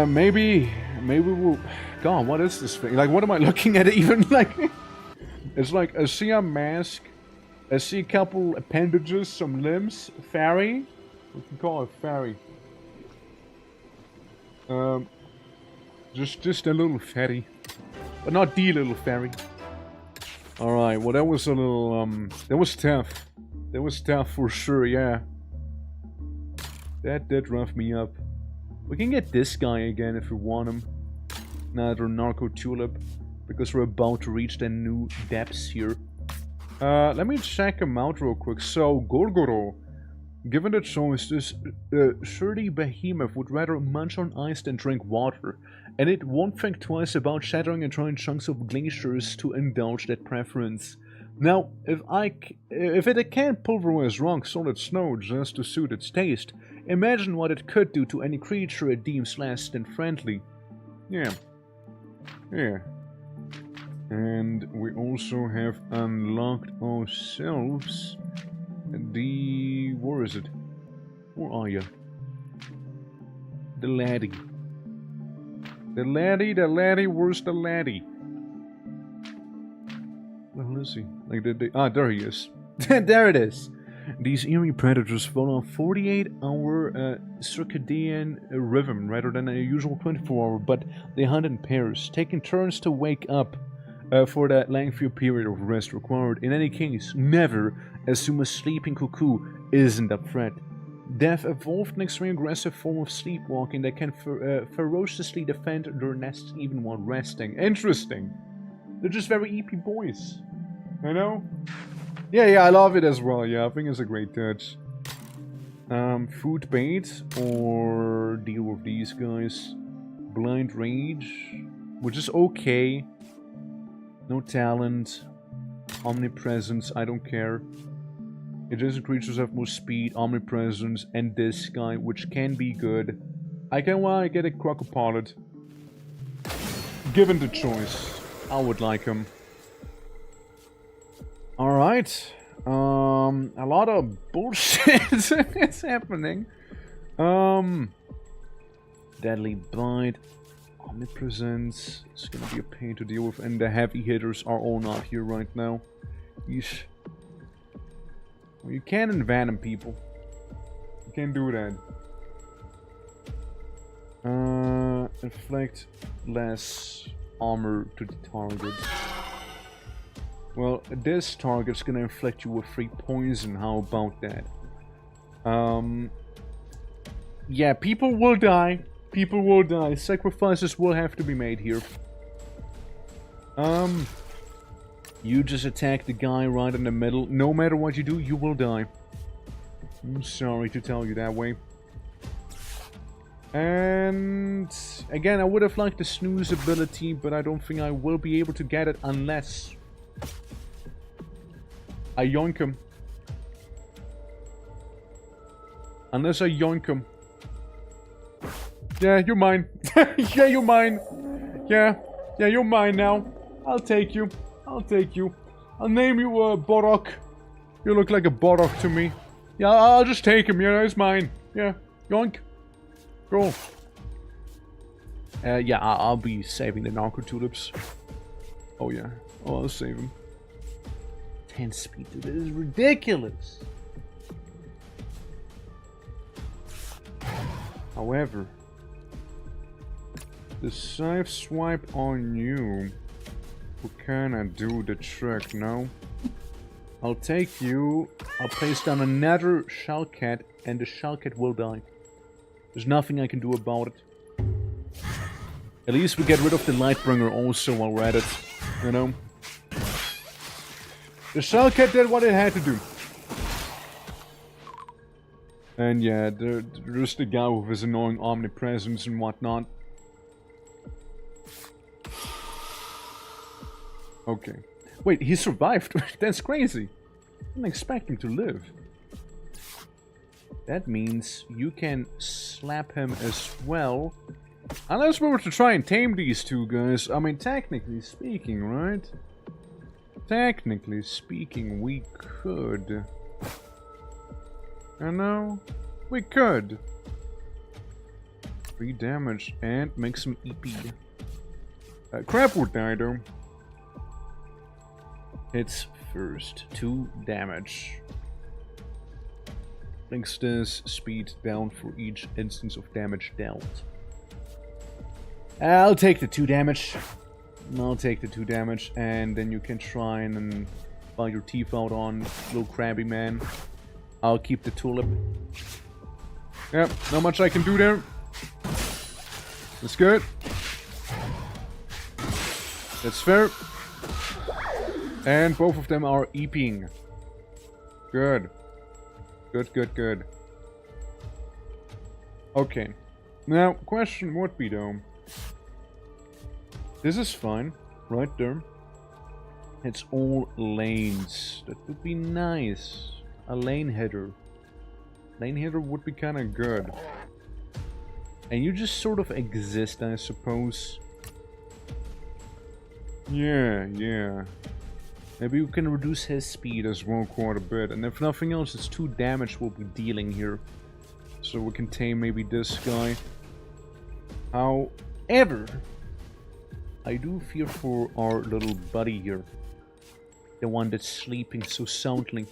Maybe we'll... God, what is this thing? Like, what am I looking at even? Like, it's like, I see a mask, I see a couple appendages, some limbs, fairy. We can call it fairy. Just a little fairy. But not the little fairy. Alright, well that was a little, that was tough. That was tough for sure, yeah. That did rough me up. We can get this guy again if we want him. Another Narco Tulip. Because we're about to reach the new depths here. Let me check him out real quick. So, Gorgoro. Given the choice, this sturdy behemoth would rather munch on ice than drink water. And it won't think twice about shattering and trying chunks of glaciers to indulge that preference. Now, if it can't pulverize rock solid snow just to suit its taste, imagine what it could do to any creature it deems less than friendly. Yeah. And we also have unlocked ourselves the... where is it? Where are you? The laddie. The laddie, where's the laddie? Where is he? Like there he is. There it is. These eerie predators follow a 48-hour circadian rhythm rather than a usual 24-hour, but they hunt in pairs, taking turns to wake up for that lengthy period of rest required. In any case, never assume a sleeping cuckoo isn't a threat. They've evolved an extremely aggressive form of sleepwalking that can ferociously defend their nests even while resting. Interesting. They're just very EP boys. You know? Yeah, I love it as well. Yeah, I think it's a great touch. Food bait or deal with these guys. Blind Rage, which is okay. No talent. Omnipresence, I don't care. Adjacent creatures have more speed, omnipresence, and this guy, which can be good. I can want to get a Crocopilot. Given the choice, I would like him. Alright. A lot of bullshit is happening. Deadly Bite. Omnipresence. It's gonna be a pain to deal with, and the heavy hitters are all not here right now. Yeesh. Well, you can envenom people. You can do that. Inflict less armor to the target. Well, this target's gonna inflict you with 3 poison. How about that? Yeah, people will die. People will die. Sacrifices will have to be made here. You just attack the guy right in the middle. No matter what you do, you will die. I'm sorry to tell you that way. And again, I would have liked the snooze ability, but I don't think I will be able to get it unless I yoink him. Unless I yoink him. Yeah, you're mine. Yeah, you're mine. Yeah, you're mine now. I'll take you. I'll take you. I'll name you Borok. You look like a Borok to me. Yeah, I'll just take him. Yeah, he's mine. Yeah, yoink. Go. Yeah, I'll be saving the Narco Tulips. Oh yeah. Oh, I'll save him. 10 speed, dude. That is ridiculous. However, the scythe swipe on you will kinda do the trick, no? I'll take you, I'll place down another Shellcat, and the Shellcat will die. There's nothing I can do about it. At least we get rid of the Lightbringer also while we're at it, you know? The Shellcat did what it had to do. And yeah, there's the guy with his annoying omnipresence and whatnot. Okay. Wait, he survived? That's crazy. I didn't expect him to live. That means you can slap him as well. Unless we were to try and tame these two guys. I mean, technically speaking, right? Technically speaking, we could. You know? We could. 3 damage and make some EP. Crap would die though. Hits first. 2 damage. Brings this speed down for each instance of damage dealt. I'll take the 2 damage. I'll take the 2 damage, and then you can try and bite your teeth out on little crabby man. I'll keep the tulip. Yep, not much I can do there. That's good. That's fair. And both of them are EPing. Good. Good. Okay. Now, question would be though. This is fine. Right there. It's all lanes. That would be nice. A lane hitter. Lane hitter would be kind of good. And you just sort of exist, I suppose. Yeah. Maybe you can reduce his speed as well quite a bit. And if nothing else, it's 2 damage we'll be dealing here. So we can tame maybe this guy. However, I do fear for our little buddy here. The one that's sleeping so soundly.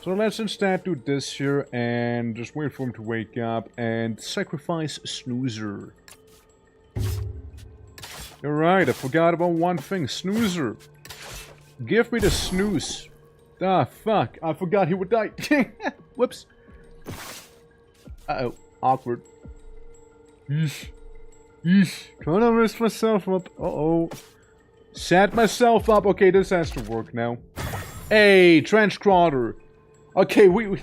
So let's instead do this here and just wait for him to wake up and sacrifice Snoozer. You're right, I forgot about one thing. Snoozer. Give me the snooze. Ah, fuck. I forgot he would die. Whoops. Uh-oh. Awkward. Yeesh. Yeesh. Trying to mess myself up. Uh-oh. Set myself up. Okay, this has to work now. Hey, trench crawler. Okay, we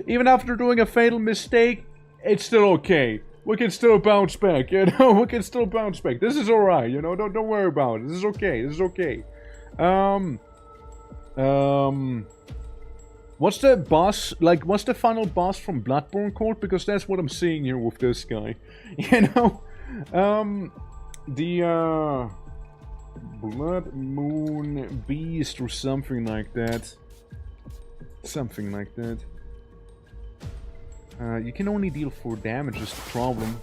even after doing a fatal mistake, it's still okay. We can still bounce back, you know? We can still bounce back. This is alright, you know? Don't worry about it. This is okay. This is okay. What's the boss, like, what's the final boss from Bloodborne called? Because that's what I'm seeing here with this guy. You know? The, Blood Moon Beast or something like that. Something like that. You can only deal 4 damage, is the problem.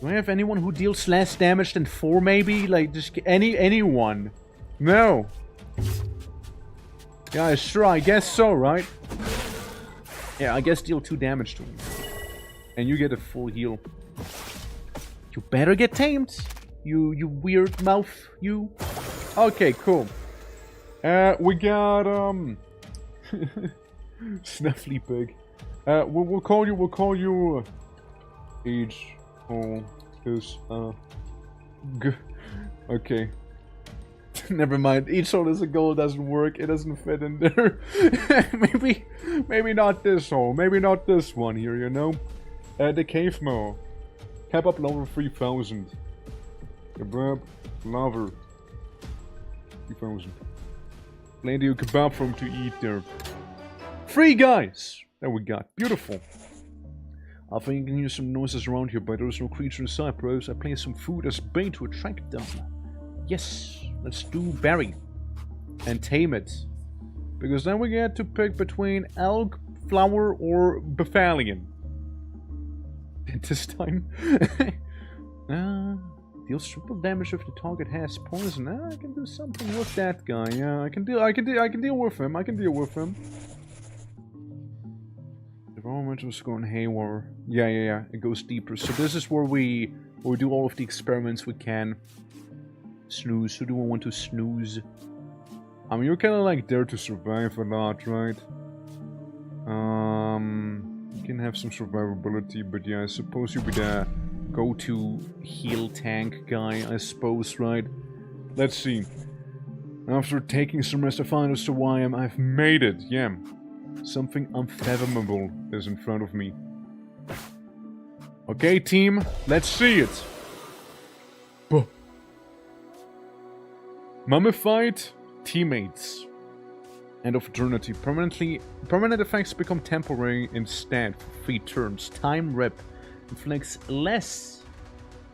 Do I have anyone who deals less damage than 4 maybe? Like, just anyone? No. Yeah, sure, I guess so, right? Yeah, I guess deal 2 damage to him. And you get a full heal. You better get tamed. You weird mouth, you. Okay, cool. We got, Snuffly Pig. We'll call you, Age. Oh, this, okay. Never mind. Each hole is a goal doesn't work. It doesn't fit in there. maybe not this hole. Maybe not this one here, you know? The Cave Mower. Cap up level 3000. Kebab, lover. 3000. Plenty of kebab for him to eat there. 3 guys! That we got. Beautiful. I think you can hear some noises around here, but there's no creature inside, bros. I place some food as bait to attract them. Yes, let's do berry. And tame it. Because then we get to pick between elk, flower, or Befalion. This time. Deals triple damage if the target has poison. I can do something with that guy. Yeah, I can deal with him. I can deal with him. The environmental's going haywire. Yeah. It goes deeper. So this is where we do all of the experiments we can. Snooze. Who do we want to snooze? I mean, you're kind of like there to survive a lot, right? You can have some survivability, but yeah, I suppose you'll be the go-to heal tank guy, I suppose, right? Let's see. After taking some rest, I find as to why I've made it, yeah. Something unfathomable is in front of me. Okay, team, let's see it. Buh. Mummified teammates. End of eternity. Permanent effects become temporary instead for 3 turns. Time rip inflicts less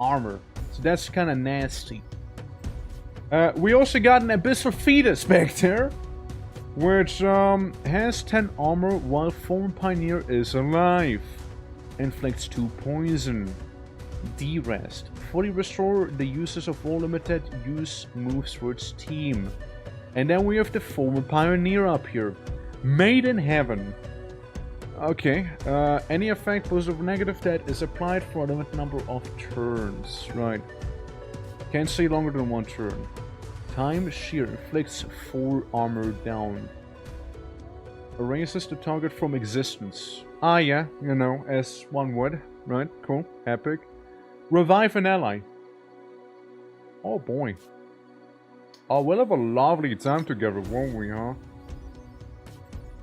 armor. So that's kind of nasty. We also got an Abyssal Fetus back there, which has 10 armor while Former Pioneer is alive. Inflicts 2 poison. D-Rest. Fully restore the uses of all limited use moves for its team. And then we have the Former Pioneer up here. Made in Heaven. Okay. Any effect, positive or negative, that is applied for a limited number of turns. Right. Can't stay longer than 1 turn. Time Shear inflicts 4 armor down. Erases the target from existence. Ah, yeah. You know, as one would. Right. Cool. Epic. Revive an ally. Oh boy. Oh, we'll have a lovely time together, won't we, huh?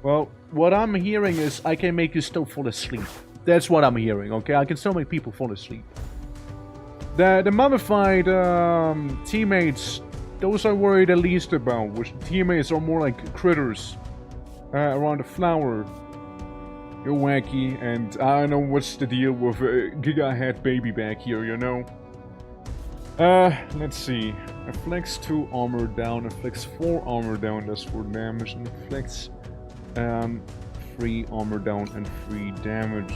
Well, what I'm hearing is I can make you still fall asleep. That's what I'm hearing, okay? I can still make people fall asleep. The mummified teammates, those I worry the least about, which teammates are more like critters around the flower. You're wacky, and I don't know what's the deal with Giga Head Baby back here, you know? Let's see. Inflicts 2 armor down, inflicts 4 armor down, does 4 damage, and inflicts 3 armor down and 3 damage.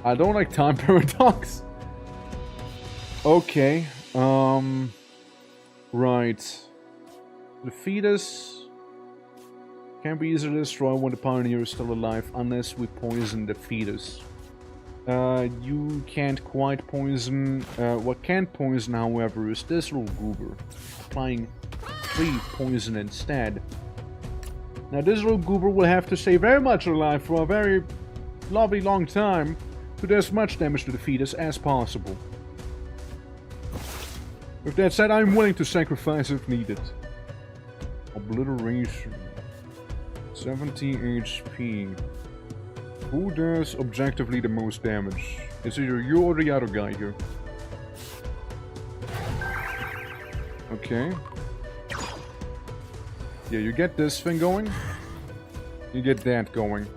I don't like time paradox. Okay, right. The fetus can be easily destroyed when the pioneer is still alive, unless we poison the fetus. You can't quite poison. What can poison, however, is this little goober. Applying 3 poison instead. Now this little goober will have to stay very much alive for a very lovely long time to do as much damage to the fetus as possible. With that said, I'm willing to sacrifice if needed. Obliteration. 70 HP. Who does objectively the most damage? It's either you or the other guy here. Okay. Yeah, you get this thing going. You get that going.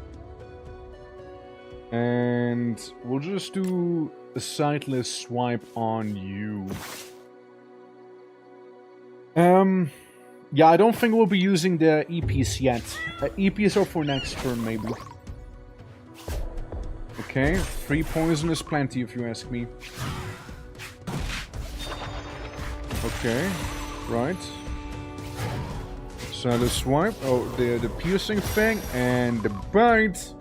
And we'll just do a sightless swipe on you. Yeah, I don't think we'll be using the EPs yet. EPs are for next turn, maybe. Okay, 3 poison is plenty if you ask me. Okay, right. So the swipe, oh, the piercing thing, and the bite.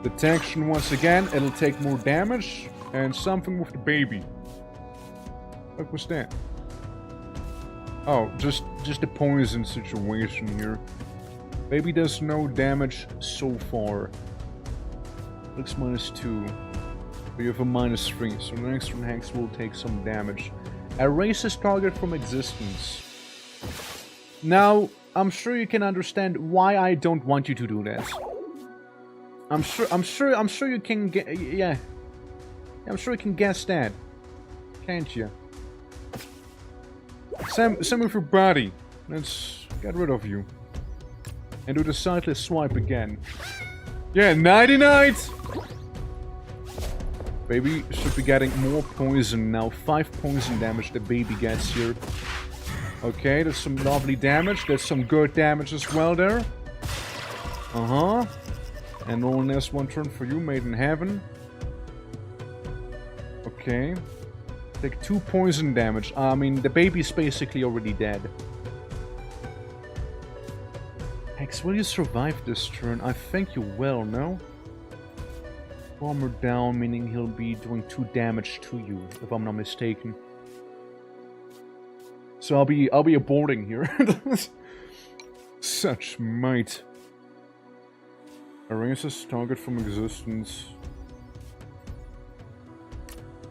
Detection once again, it'll take more damage, and something with the baby. What was that? Oh, just the poison situation here. Baby does no damage so far. Looks -2. We have a -3, so the next one Hex will take some damage. Erases target from existence. Now, I'm sure you can understand why I don't want you to do that. I'm sure you can get, yeah. I'm sure you can guess that, can't you? Same with your body. Let's get rid of you. And do the sightless swipe again. Yeah, nighty-night! Baby should be getting more poison now. 5 poison damage the baby gets here. Okay, that's some lovely damage. That's some good damage as well there. Uh-huh. And only there's 1 turn for you, Made in Heaven. Okay. Take 2 poison damage. I mean, the baby's basically already dead. Hex, will you survive this turn? I think you will, no? Armor down, meaning he'll be doing 2 damage to you, if I'm not mistaken. So I'll be aborting here. Such might. Erases target from existence.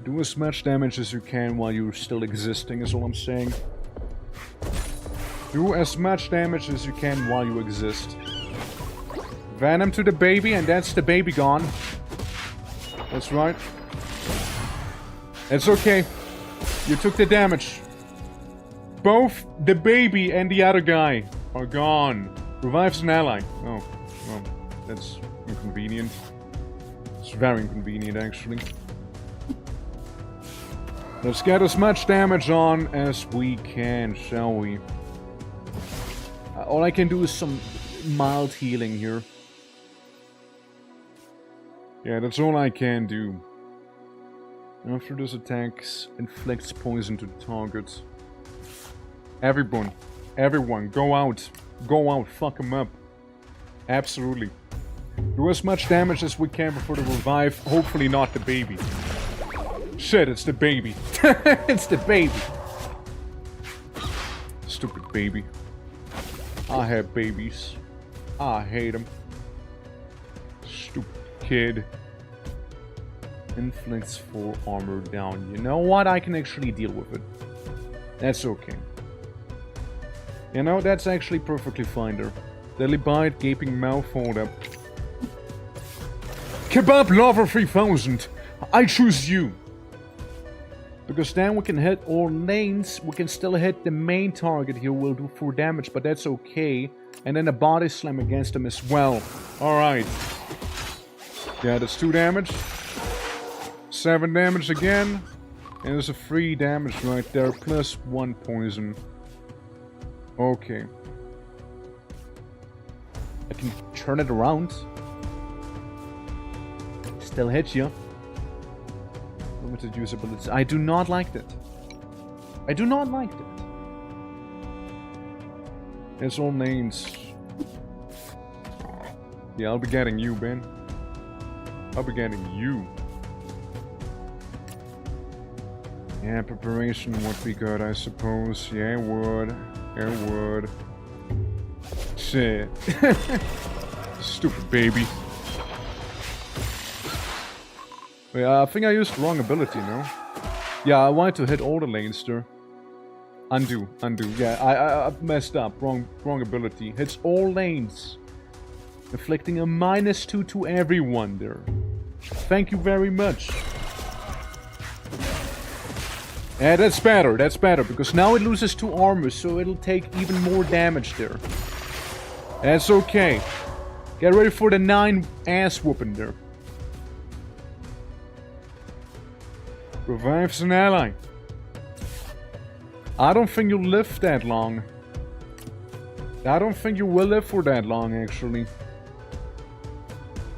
Do as much damage as you can while you're still existing, is all I'm saying. Do as much damage as you can while you exist. Venom to the baby, and that's the baby gone. That's right. It's okay. You took the damage. Both the baby and the other guy are gone. Revives an ally. Oh, well, that's inconvenient. It's very inconvenient, actually. Let's get as much damage on as we can, shall we? All I can do is some mild healing here. Yeah, that's all I can do. After this attacks, inflicts poison to the target. Everyone, go out. Go out, fuck him up. Absolutely. Do as much damage as we can before the revive. Hopefully not the baby. Shit, it's the baby. It's the baby. Stupid baby. I have babies. I hate them. Stupid kid. Inflicts 4 armor down. You know what? I can actually deal with it. That's okay. You know, that's actually perfectly fine there. Deadly Bite, Gaping Mouth, hold up. Kebab Lover 3000! I choose you! Because then we can hit all lanes, we can still hit the main target here, we'll do 4 damage, but that's okay. And then a body slam against him as well. Alright. Yeah, that's 2 damage. 7 damage again. And there's a 3 damage right there, plus 1 poison. Okay. I can turn it around. Still hit you. Limited usability. I do not like that. I do not like that. It's all names. Yeah, I'll be getting you, Ben. I'll be getting you. Yeah, preparation would be good, I suppose. Yeah, it would. It would. Shit. Stupid baby. Yeah, I think I used the wrong ability, no? Yeah, I wanted to hit all the lanes there. Undo, undo. Yeah, I messed up. Wrong ability. Hits all lanes. Inflicting a -2 to everyone there. Thank you very much. Yeah, that's better, because now it loses 2 armor, so it'll take even more damage there. That's okay. Get ready for the 9 ass whooping there. Revives an ally. I don't think you'll live that long. I don't think you will live for that long, actually.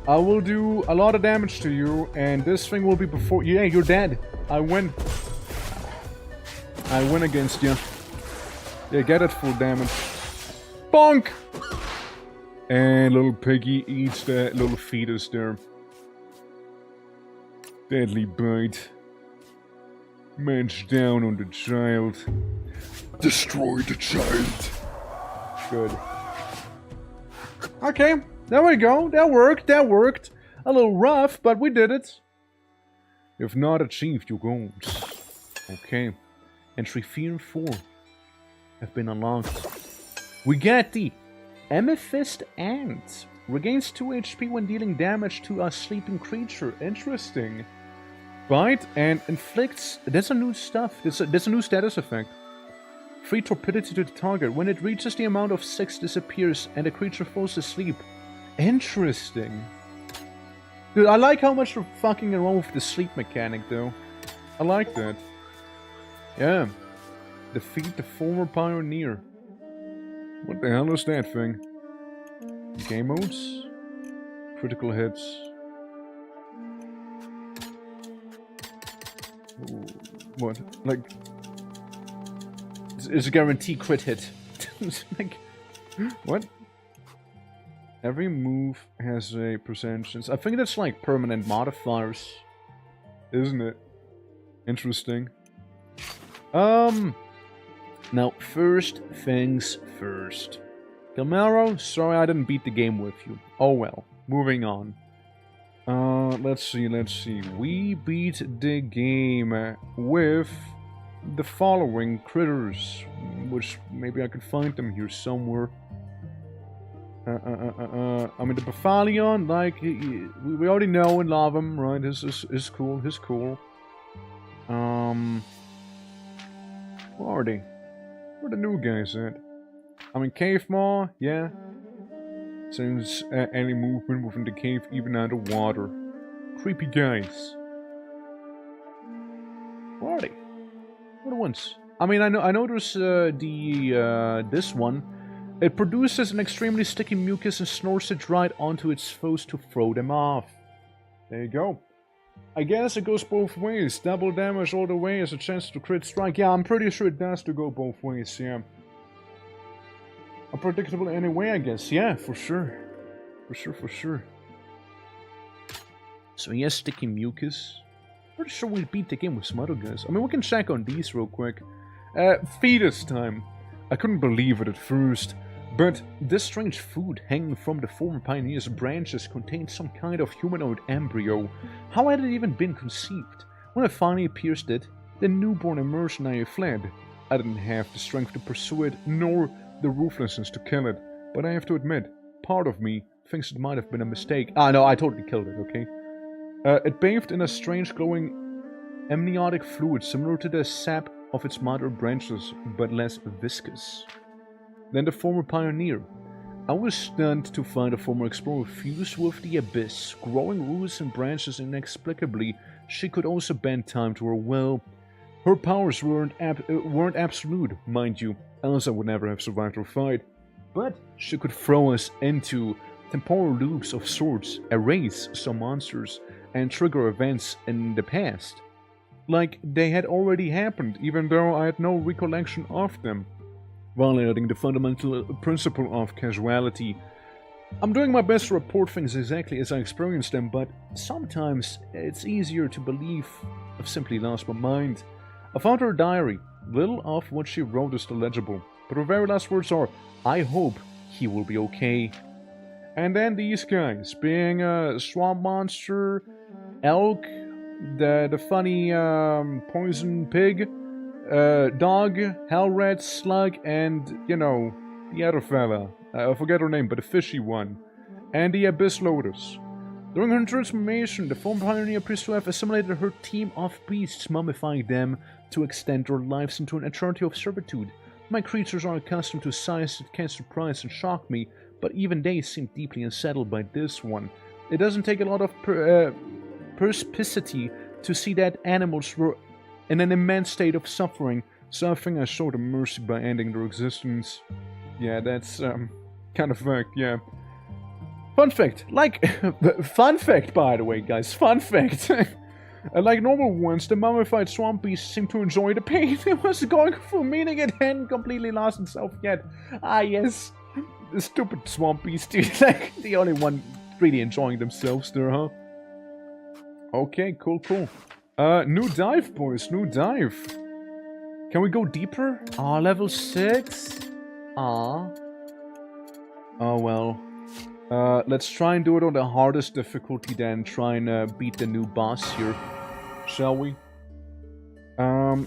I will do a lot of damage to you, and this thing will be before... Yeah, you're dead. I win. I win against you. Yeah, get it full damage. Bonk! And little piggy eats the little fetus there. Deadly bite. Manch down on the child. Destroy the child. Good. Okay, there we go. That worked, that worked. A little rough, but we did it. You've not achieved your goals. Okay. Entry 3 and 4 have been unlocked. We get the Amethyst Ant. Regains 2 HP when dealing damage to a sleeping creature. Interesting. Bite and inflicts... There's a new stuff. There's a new status effect. 3 torpidity to the target. When it reaches the amount of 6, disappears and the creature falls asleep. Interesting. Dude, I like how much we're fucking around with the sleep mechanic, though. I like that. Yeah. Defeat the former pioneer. What the hell is that thing? Game modes? Critical hits. Ooh, what? Like... It's a guaranteed crit hit. Like... What? Every move has a percentage. I think that's like permanent modifiers. Isn't it? Interesting. Now, first things first. Camaro, sorry I didn't beat the game with you. Oh well, moving on. Let's see. We beat the game with the following critters, which maybe I could find them here somewhere. I mean, the Buffalion, like, we already know and love him, right? He's cool, he's cool. Where are they? Where are the new guys at? I mean, Cave Maw, yeah. Since any movement within the cave, even underwater. Creepy guys. Where are they? Where are the ones? I mean, I know there's this one. It produces an extremely sticky mucus and snorts it right onto its foes to throw them off. There you go. I guess it goes both ways. Double damage all the way as a chance to crit strike. Yeah, I'm pretty sure it does to go both ways, yeah. Unpredictable anyway, I guess. Yeah, for sure. For sure. So he has sticky mucus. Pretty sure we'll beat the game with some other guys. I mean, we can check on these real quick. Fetus time. I couldn't believe it at first. But this strange food hanging from the former pioneer's branches contained some kind of humanoid embryo. How had it even been conceived? When I finally pierced it, the newborn emerged and I fled. I didn't have the strength to pursue it, nor the ruthlessness to kill it. But I have to admit, part of me thinks it might have been a mistake. Ah, no, I totally killed it, okay? It bathed in a strange glowing amniotic fluid similar to the sap of its mother branches, but less viscous than the former pioneer. I was stunned to find a former explorer fused with the abyss, growing roots and branches inexplicably. She could also bend time to her will. Her powers weren't absolute, mind you, else I would never have survived her fight. But she could throw us into temporal loops of sorts, erase some monsters, and trigger events in the past. Like they had already happened, even though I had no recollection of them. Violating the fundamental principle of causality. I'm doing my best to report things exactly as I experience them, but sometimes it's easier to believe I've simply lost my mind. I found her diary. Little of what she wrote is illegible, but her very last words are, "I hope he will be okay." And then these guys, being a swamp monster, elk, the funny poison pig, dog, hell rat, slug, and, you know, the other fella. I forget her name, but the fishy one. And the abyss lotus. During her transformation, the former pioneer appears to have assimilated her team of beasts, mummifying them to extend their lives into an eternity of servitude. My creatures are accustomed to size that can surprise and shock me, but even they seem deeply unsettled by this one. It doesn't take a lot of perspicacity to see that animals were in an immense state of suffering, so I think I showed them mercy by ending their existence. Yeah, that's kind of fact, yeah. Fun fact, fun fact by the way, guys, fun fact. Like normal ones, the mummified swamp beast seemed to enjoy the pain it was going through, meaning it hadn't completely lost itself yet. Ah, yes. The stupid swamp beast, dude. Like, the only one really enjoying themselves there, huh? Okay, cool. New dive, boys, new dive. Can we go deeper? Ah, level 6? Ah. Oh, well. Let's try and do it on the hardest difficulty then, try and beat the new boss here. Shall we?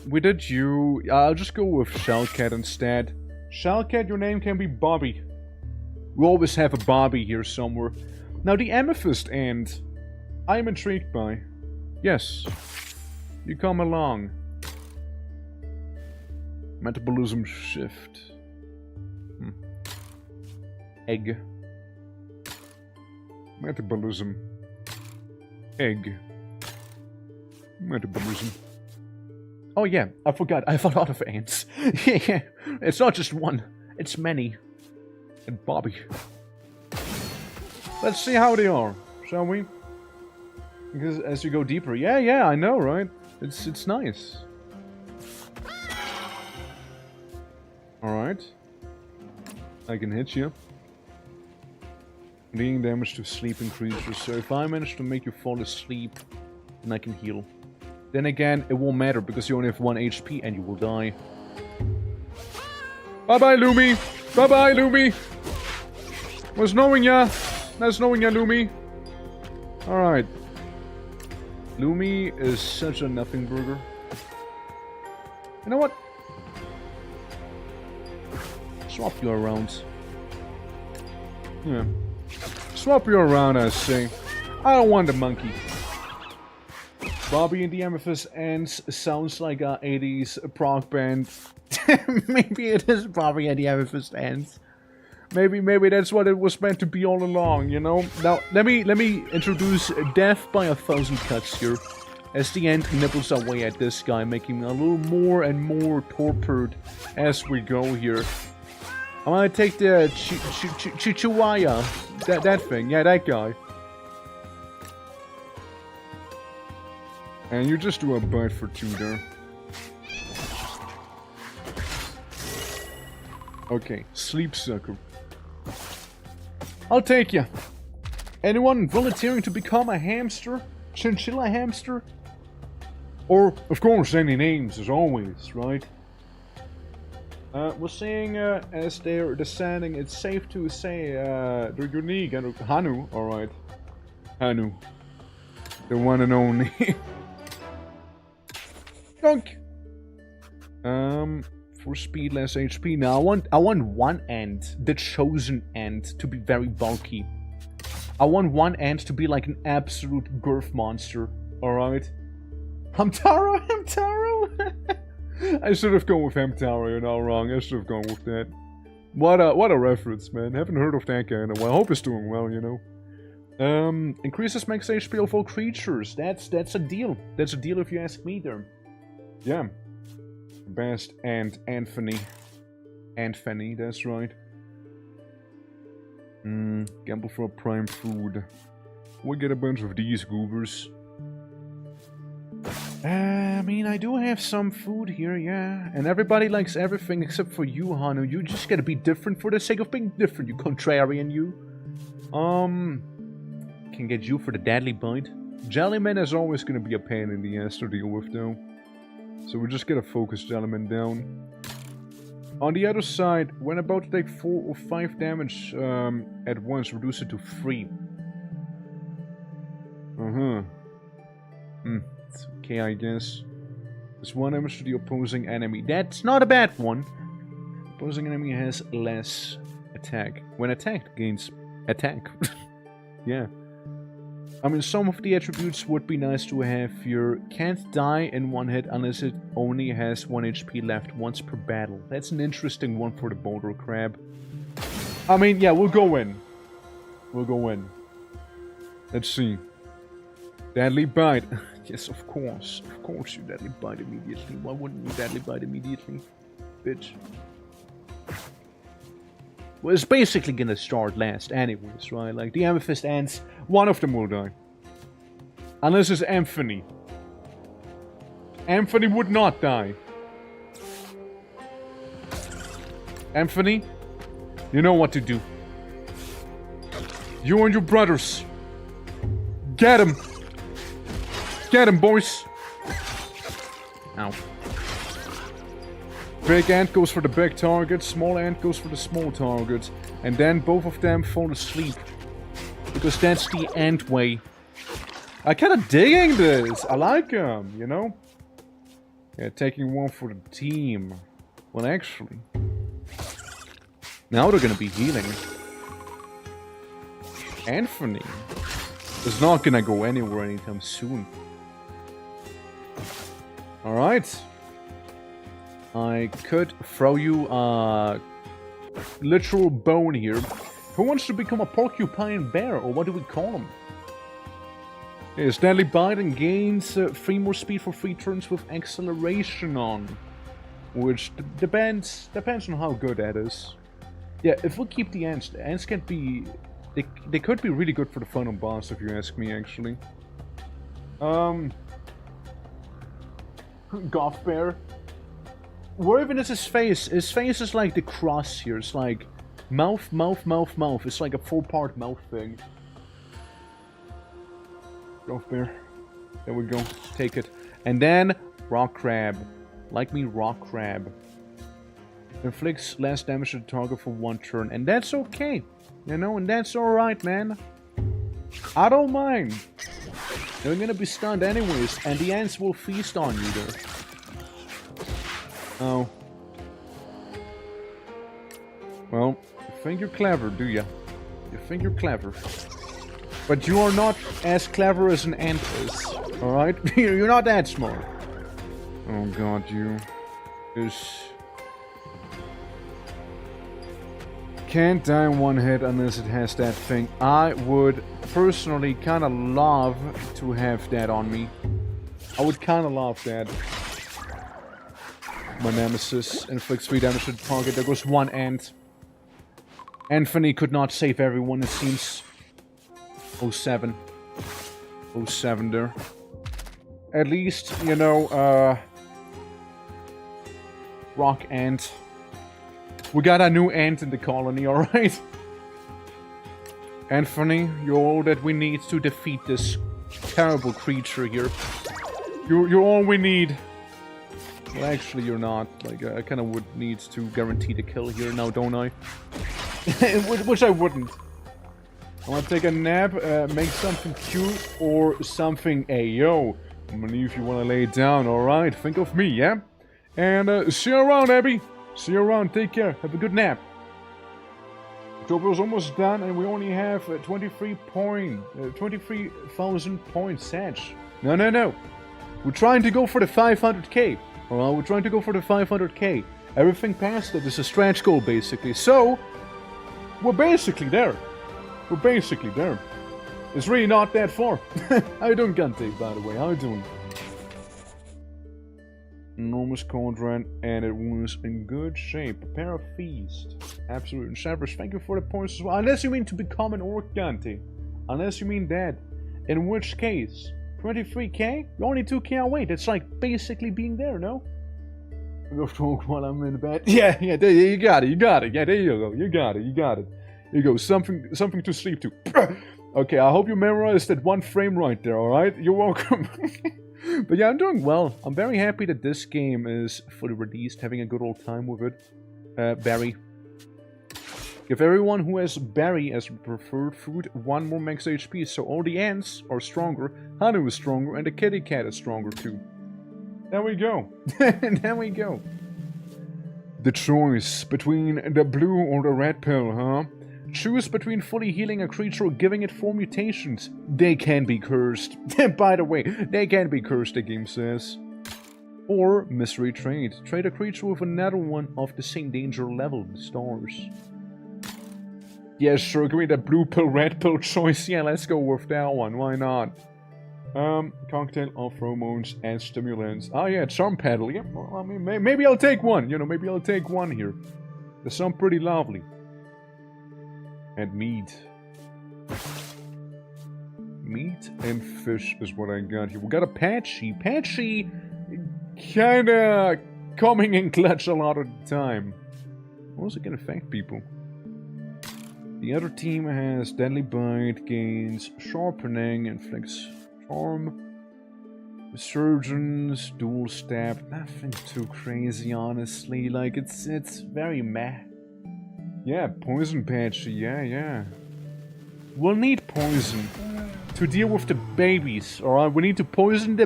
We did you. I'll just go with Shellcat instead. Shellcat, your name can be Bobby. We always have a Bobby here somewhere. Now the amethyst end, I am intrigued by. Yes. You come along. Metabolism shift. Egg. Metabolism. Egg. Metabolism. Oh yeah, I forgot. I have a lot of ants. Yeah, it's not just one. It's many. And Bobby. Let's see how they are, shall we? Because as you go deeper, yeah, I know, right? It's nice. All right. I can hit you. Dealing damage to sleeping creatures, so if I manage to make you fall asleep, then I can heal. Then again, it won't matter because you only have 1 HP and you will die. Bye-bye, Lumi! Bye-bye, Lumi! Was knowing ya! Nice knowing ya, Lumi! Alright. Lumi is such a nothing burger. You know what? Swap you around. Yeah. Swap you around, I say. I don't want the monkey. Bobby and the Amethyst Ants sounds like a 80s prog band. Maybe it is Bobby and the Amethyst Ants. Maybe that's what it was meant to be all along, you know? Now, let me introduce Death by 1,000 Cuts here. As the ant nibbles away at this guy, making me a little more and more tortured as we go here. I'm gonna take the Chihuahua. That thing. Yeah, that guy. And you just do a bite for 2 there. Okay, sleep sucker. I'll take ya. Anyone volunteering to become a hamster? Chinchilla hamster? Or, of course, any names as always, right? We're saying, as they're descending, it's safe to say, they're unique. Hanu, alright. Hanu. The one and only. Dunk! For speed, less HP. Now, I want one end, the chosen end, to be very bulky. I want one end to be like an absolute girth monster, alright? Hamtaro! I should have gone with Hamtaro, you're not wrong. I should have gone with that. What a reference, man. Haven't heard of that guy in a while. Hope he's doing well, you know. Increases max HP of all creatures. That's a deal. That's a deal if you ask me there. Yeah. Best and Anthony. Anthony, that's right. Gamble for a prime food. We get a bunch of these goobers. I mean, I do have some food here, yeah. And everybody likes everything except for you, Hanu. You just gotta be different for the sake of being different, you contrarian, you. Can get you for the deadly bite. Jellyman is always gonna be a pain in the ass to deal with though. So we're just gonna focus Jellyman down. On the other side, when about to take 4 or 5 damage at once, reduce it to 3. It's okay, I guess. There's 1 damage to the opposing enemy. That's not a bad one. Opposing enemy has less attack. When attacked, gains attack. Yeah. I mean, some of the attributes would be nice to have here. Can't die in 1 hit unless it only has 1 HP left once per battle. That's an interesting one for the boulder crab. I mean, yeah, we'll go in. We'll go in. Let's see. Deadly bite. Yes, of course. Of course you deadly bite immediately. Why wouldn't you deadly bite immediately? Bitch. Well, it's basically gonna start last anyways, right? Like, the Amethyst ends, one of them will die. Unless it's Anthony. Anthony would not die. Anthony, you know what to do. You and your brothers. Get him! Get him, boys! Ow. Big ant goes for the big target, small ant goes for the small target. And then both of them fall asleep. Because that's the ant way. I kinda digging this. I like them, you know? Yeah, taking one for the team. Well, actually. Now they're gonna be healing. Anthony is not gonna go anywhere anytime soon. Alright. I could throw you a literal bone here. Who wants to become a porcupine bear, or what do we call them? Yes, deadly bite and gains 3 more speed for 3 turns with acceleration on. Which depends on how good that is. Yeah, if we keep the ants can be... They could be really good for the final boss, if you ask me, actually. Goth bear. Where even is his face? His face is like the cross here. It's like mouth, mouth, mouth, mouth. It's like a 4-part mouth thing. Goth bear. There we go. Take it. And then rock crab. Like me, rock crab. Inflicts less damage to the target for 1 turn. And that's okay. You know, and that's alright, man. I don't mind. They're gonna be stunned anyways. And the ants will feast on you there. Oh. Well, you think you're clever, do ya? You think you're clever. But you are not as clever as an ant is. Alright? You're not that smart. Oh god, you. This... Can't die in 1 hit unless it has that thing. I would personally kinda love to have that on me. I would kinda love that. My nemesis inflicts 3 damage to the target. There goes 1 ant. Anthony could not save everyone, it seems. 07. 07 there. At least, you know, rock ant. We got a new ant in the colony, alright? Anthony, you're all that we need to defeat this terrible creature here. You're all we need. Well, actually, you're not. Like, I kind of would need to guarantee the kill here now, don't I? Which I wouldn't. I want to take a nap, make something cute, or something. Hey, yo, I'm gonna leave if you want to lay it down, alright? Think of me, yeah? And, see you around, Abby. See you around, take care, have a good nap. October's almost done, and we only have 23,000 points Satch. No. We're trying to go for the 500k. Alright, we're trying to go for the 500k. Everything past it is a stretch goal, basically. So, we're basically there. We're basically there. It's really not that far. How you doing, Gunty, by the way? How you doing? Enormous cauldron, and it was in good shape. Prepare a feast. Absolute. And Savage, thank you for the points as well. Unless you mean to become an orc, Gunty. Unless you mean that. In which case, 23k? You're only 2k away. That's like basically being there, no? I go talk while I'm in bed. Yeah, there, you got it. Yeah, there you go. You got it. you go. Something to sleep to. Okay, I hope you memorized that one frame right there, alright? You're welcome. But yeah, I'm doing well. I'm very happy that this game is fully released, having a good old time with it. Berry. Give everyone who has berry as preferred food 1 more max HP, so all the ants are stronger, Hanu is stronger, and the kitty cat is stronger too. There we go. There we go. The choice between the blue or the red pill, huh? Choose between fully healing a creature or giving it 4 mutations. They can be cursed. By the way, they can be cursed, the game says. Or mystery trade. Trade a creature with another one of the same danger level, the stars. Yeah, sure, give me the blue pill, red pill choice. Yeah, let's go with that one. Why not? Cocktail of pheromones and stimulants. Oh yeah, charm paddle. Yeah, well, I mean, maybe I'll take one. You know, maybe I'll take one here. They sound pretty lovely. And meat. Meat and fish is what I got here. We got a Patchy. Patchy kinda coming in clutch a lot of the time. Also can affect people. The other team has Deadly Bite, gains Sharpening, inflicts Charm, Resurgence, Dual Stab. Nothing too crazy, honestly. Like, it's very meh. Yeah, Poison Patchy, yeah. We'll need poison to deal with the babies, alright? We need to poison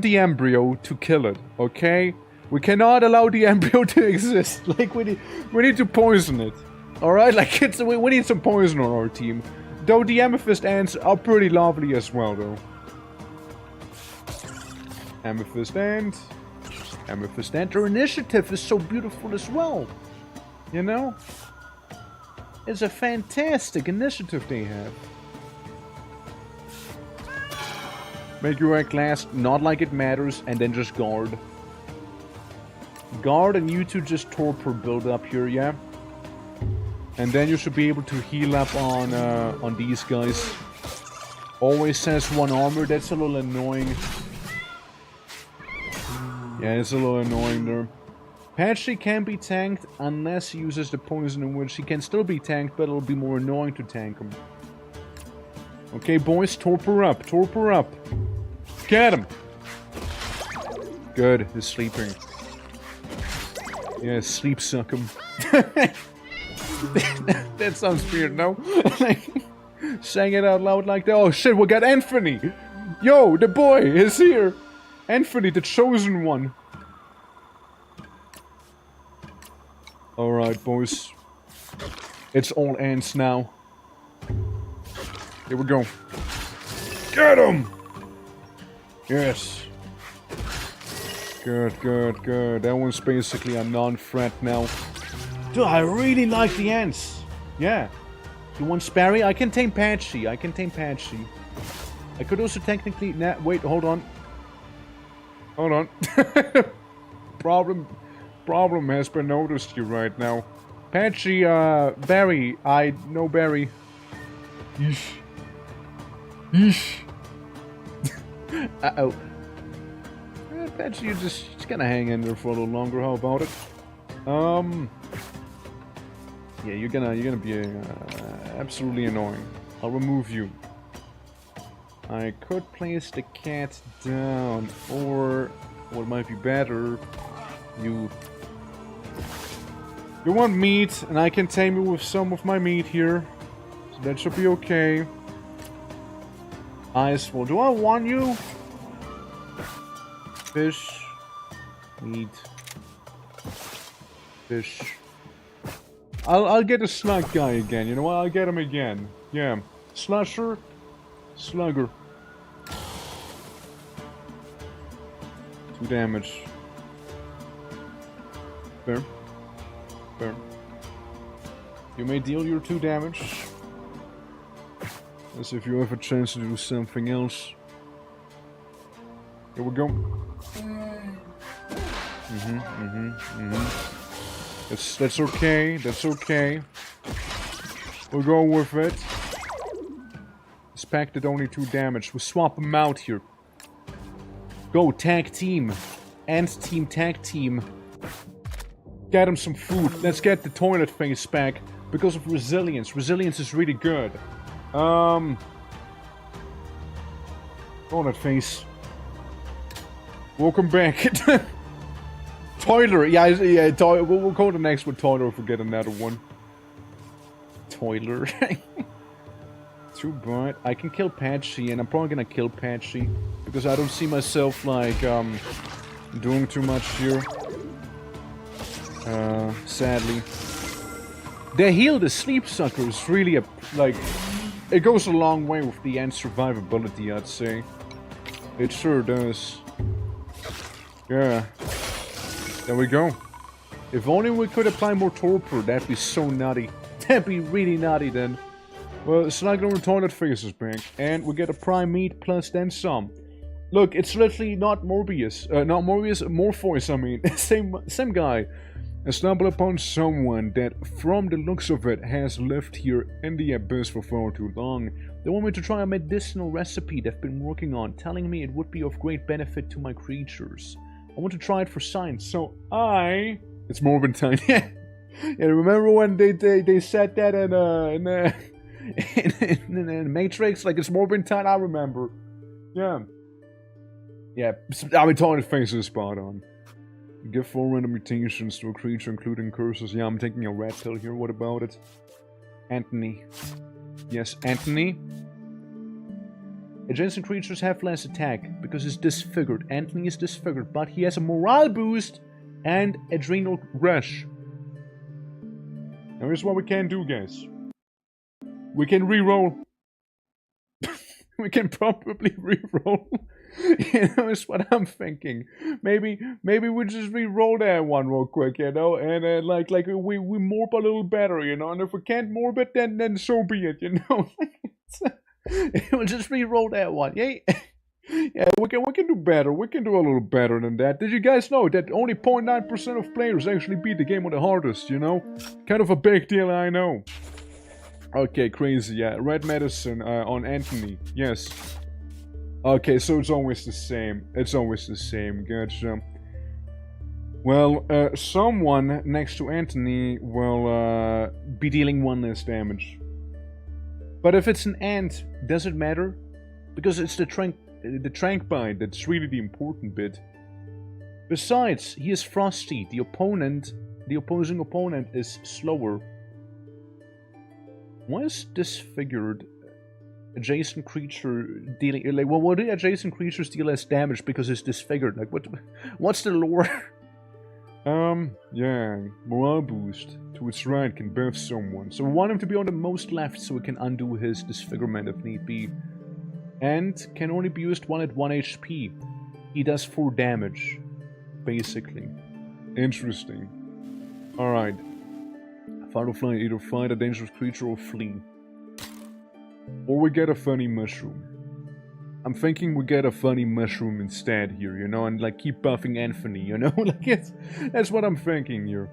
the embryo to kill it, okay? We cannot allow the embryo to exist. Like, we need to poison it. Alright? Like, we need some poison on our team. Though the amethyst ants are pretty lovely as well, though. Amethyst ant. Amethyst ant. Their initiative is so beautiful as well. You know? It's a fantastic initiative they have. Make your act last, not like it matters, and then just guard. Guard and you two just torpor build up here, yeah? And then you should be able to heal up on these guys. Always says 1 armor, that's a little annoying. Yeah, it's a little annoying there. Patchy can be tanked unless he uses the poison, in which he can still be tanked, but it'll be more annoying to tank him. Okay, boys, torpor up, torpor up. Get him! Good, he's sleeping. Yeah, sleep suck him. That sounds weird, no? Saying it out loud like that. Oh shit, we got Anthony! Yo, the boy is here! Anthony, the chosen one. Alright, boys. It's all ants now. Here we go. Get him! Yes. Good. That one's basically a non-threat now. Dude, I really like the ants. Yeah. You want Sparry? I can tame Patchy. I could also technically... Nah, wait, hold on. Problem has been noticed here right now. Patchy, Barry. I know Barry. Yeesh. Uh-oh. Patchy, you're just gonna hang in there for a little longer. How about it? Yeah, you're gonna be absolutely annoying. I'll remove you. I could place the cat down, or what might be better, you want meat, and I can tame you with some of my meat here, so that should be okay. Icefall, do I want you? Fish, meat, fish. I'll get a slug guy again. You know what? I'll get him again. Yeah, Slusher, Slugger. 2 damage. Fair. You may deal your 2 damage. As if you have a chance to do something else. Here we go. That's okay. We'll go with it. This pack did only 2 damage. We'll swap them out here. Go, tag team. Ant team, tag team. Get him some food. Let's get the toilet face back. Because of resilience. Resilience is really good. Toilet face. Welcome back. Toiler. Yeah, we'll call the next one Toiler if we get another one. Toiler. Too bad. I can kill Patchy, and I'm probably gonna kill Patchy. Because I don't see myself, like, doing too much here. Sadly. The heal the sleep sucker is really a, like, it goes a long way with the end survivability, I'd say. It sure does. Yeah. There we go. If only we could apply more torpor, that'd be so nutty. That'd be really nutty then. Well, Snuggle and Toilet Face is back, and we get a prime meat plus then some. Look, it's literally not Morbius. Not Morbius, Morpheus, I mean. Same guy. I stumble upon someone that, from the looks of it, has lived here in the abyss for far too long. They want me to try a medicinal recipe they've been working on, telling me it would be of great benefit to my creatures. I want to try it for science, so it's Morbin time. Yeah, remember when they said that in Matrix? Like, it's Morbin time, I remember. Yeah. Yeah, I mean, Toilet Face is spot on. Give 4 random mutations to a creature, including curses. Yeah, I'm taking a red pill here. What about it? Anthony. Yes, Anthony. Adjacent creatures have less attack because he's disfigured. Anthony is disfigured, but he has a morale boost and adrenal rush. Now here's what we can do, guys. We can reroll. We can probably reroll. You know, is what I'm thinking. Maybe we just re-roll that one real quick, you know, and like we morph a little better, you know. And if we can't morph it, then so be it, you know. We'll just re-roll that one, yeah. Yeah, we can do better. We can do a little better than that. Did you guys know that only 0.9% of players actually beat the game on the hardest? You know, kind of a big deal, I know. Okay, crazy. Yeah, red medicine on Anthony. Yes. Okay, so it's always the same. It's always the same. Gotcha. Well, someone next to Anthony will be dealing 1 less damage. But if it's an ant, does it matter? Because it's the trank bind that's really the important bit. Besides, he is frosty. The opposing opponent is slower. Why is disfigured? Adjacent creature dealing, like, well, what do adjacent creatures deal less damage because it's disfigured? Like, what's the lore? Yeah, morale boost to its right can buff someone. So we want him to be on the most left so we can undo his disfigurement if need be. And can only be used one at 1 HP. He does 4 damage, basically. Interesting. Alright. Fight or flight, either fight a dangerous creature or flee. Or we get a funny mushroom. I'm thinking we get a funny mushroom instead here, you know, and like keep buffing Anthony, you know, like that's what I'm thinking here.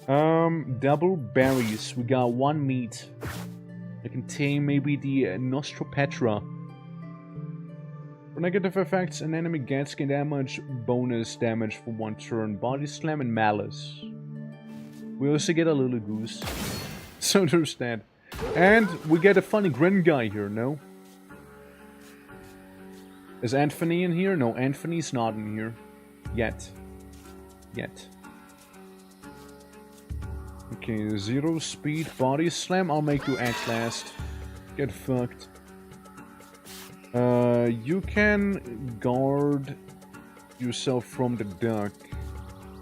Double berries. We got 1 meat. I can tame maybe the Nostropetra. For negative effects, an enemy gets gain damage, bonus damage for 1 turn. Body slam and malice. We also get a little goose. So there's that. And we get a funny grin guy here, no? Is Anthony in here? No, Anthony's not in here. Yet. Okay, 0 speed, body slam. I'll make you act last. Get fucked. You can guard yourself from the duck.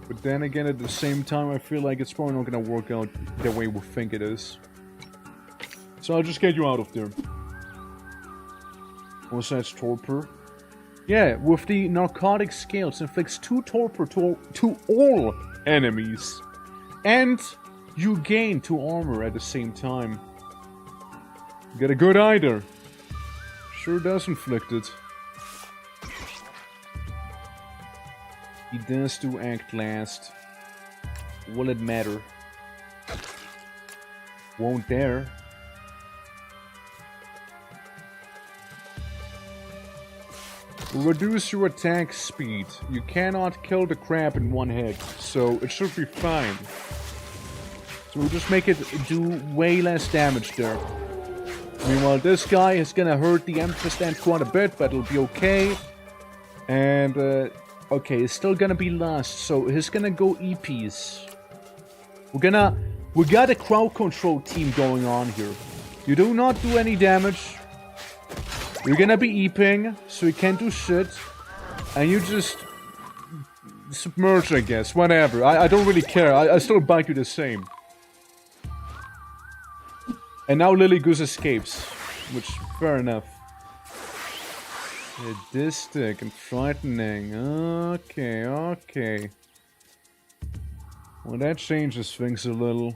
But then again, at the same time, I feel like it's probably not gonna work out the way we think it is. So I'll just get you out of there. Also, that's torpor. Yeah, with the narcotic scales, inflicts 2 torpor to all enemies. And you gain 2 armor at the same time. You get a good eye there. Sure does inflict it. He does do act last. Will it matter? Won't dare. Reduce your attack speed. You cannot kill the crab in one hit, so it should be fine. So we'll just make it do way less damage there. Meanwhile, this guy is gonna hurt the Amethyst Ant quite a bit, but it'll be okay. And, okay, it's still gonna be last, so he's gonna go EPs. We got a crowd control team going on here. You do not do any damage. You're gonna be EPing, so you can't do shit. And you just submerge, I guess. Whatever. I don't really care. I still bite you the same. And now Lily Goose escapes. Which, fair enough. Sadistic and frightening. Okay, okay. Well, that changes things a little.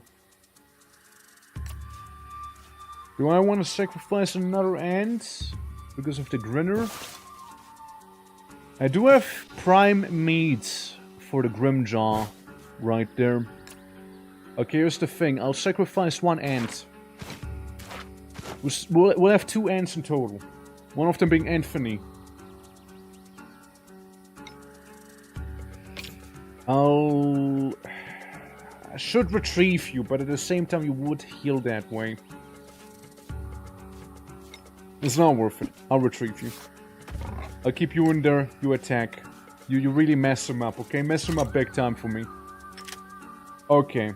Do I want to sacrifice another ant? Because of the grinner? I do have prime meat for the Grimjaw right there. Okay, here's the thing. I'll sacrifice one ant. We'll have 2 ants in total. One of them being Anthony. I should retrieve you, but at the same time you would heal that way. It's not worth it. I'll retrieve you. I'll keep you in there. You attack. You really mess him up, okay? Mess him up big time for me. Okay.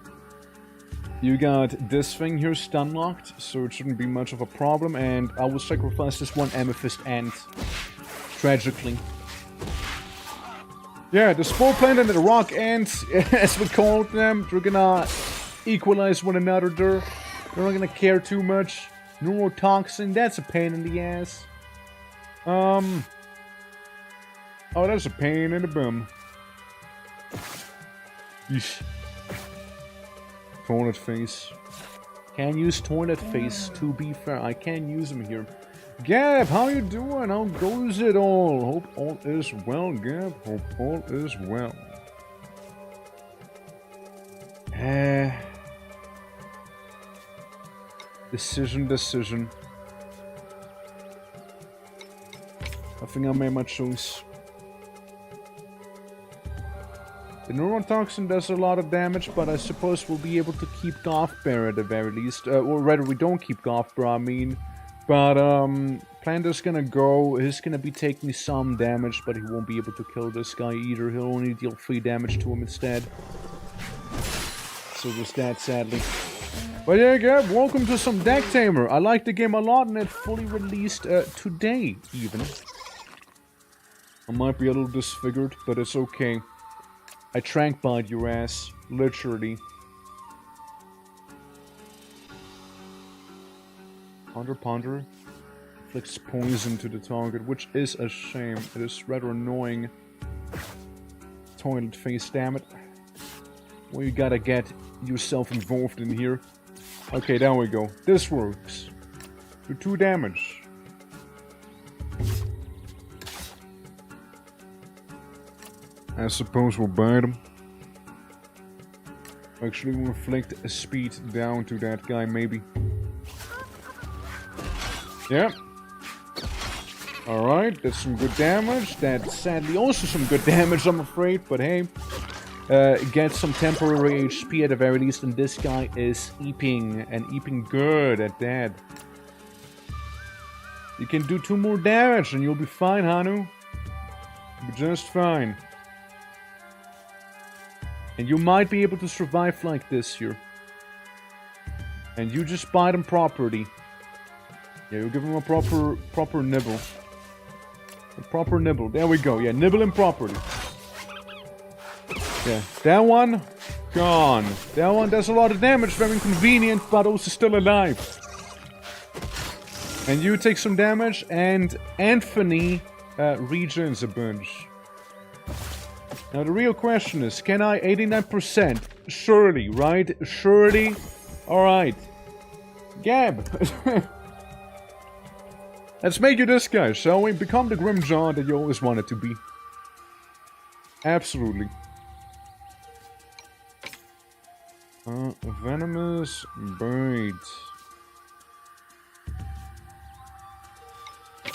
You got this thing here stun locked, so it shouldn't be much of a problem. And I will sacrifice this one Amethyst Ant. Tragically. Yeah, the Spore Plant and the Rock Ants, as we called them, they're gonna equalize one another there. They're not gonna care too much. Neurotoxin, that's a pain in the ass. Oh, that's a pain in the bum. Yeesh. Toilet face. Can use toilet face, to be fair. I can use him here. Gab, how you doing? How goes it all? Hope all is well, Gab. Hope all is well. Decision. I think I made my choice. The neurotoxin does a lot of damage, but I suppose we'll be able to keep Gothbear at the very least. Or rather, we don't keep Gothbear, I mean. But, Planter's gonna go. He's gonna be taking some damage, but he won't be able to kill this guy either. He'll only deal 3 damage to him instead. So there's that, sadly. But yeah, Gab, welcome to some Deck Tamer. I like the game a lot, and it fully released today, even. I might be a little disfigured, but it's okay. I trank bite your ass, literally. Ponder. Inflicts poison to the target, which is a shame. It is rather annoying. Toilet face, damn it. Well, you gotta get yourself involved in here. Okay, there we go. This works. Do 2 damage. I suppose we'll bite him. Actually, we'll inflict a speed down to that guy, maybe. Yeah. Alright, that's some good damage. That's sadly also some good damage, I'm afraid. But hey, get some temporary HP at the very least. And this guy is eeping, and eeping good at that. You can do 2 more damage and you'll be fine, Hanu. You'll be just fine. And you might be able to survive like this here. And you just bite him properly. Yeah, you give him a proper nibble. A proper nibble. There we go. Yeah, nibble him properly. Yeah, that one, gone. That one does a lot of damage. Very inconvenient, but also still alive. And you take some damage, and Anthony regens a bunch. Now the real question is, can I 89%? Surely, right? Surely? Alright. Gab! Let's make you this guy, shall we? Become the Grimjaw that you always wanted to be. Absolutely. Venomous Bite.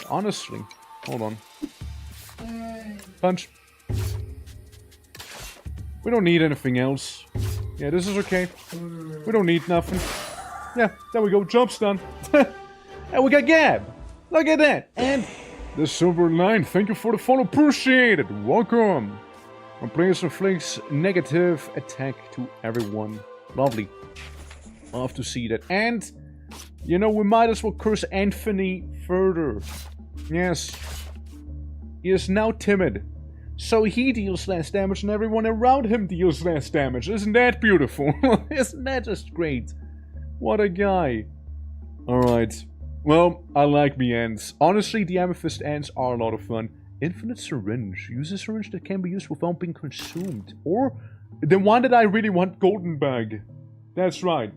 Honestly, hold on. Punch. We don't need anything else. Yeah, this is okay. We don't need nothing. Yeah, there we go. Job's done. And we got Gab. Look at that. And the Silver Line. Thank you for the follow. Appreciate it. Welcome. One player inflicts negative attack to everyone. Lovely. Love to see that. And, you know, we might as well curse Anthony further. Yes. He is now timid. So he deals less damage and everyone around him deals less damage. Isn't that beautiful? Isn't that just great? What a guy. Alright. Well, I like the ends. Honestly, the Amethyst ends are a lot of fun. Infinite Syringe. Use a syringe that can be used without being consumed. Or the one that I really want, Golden Bag. That's right.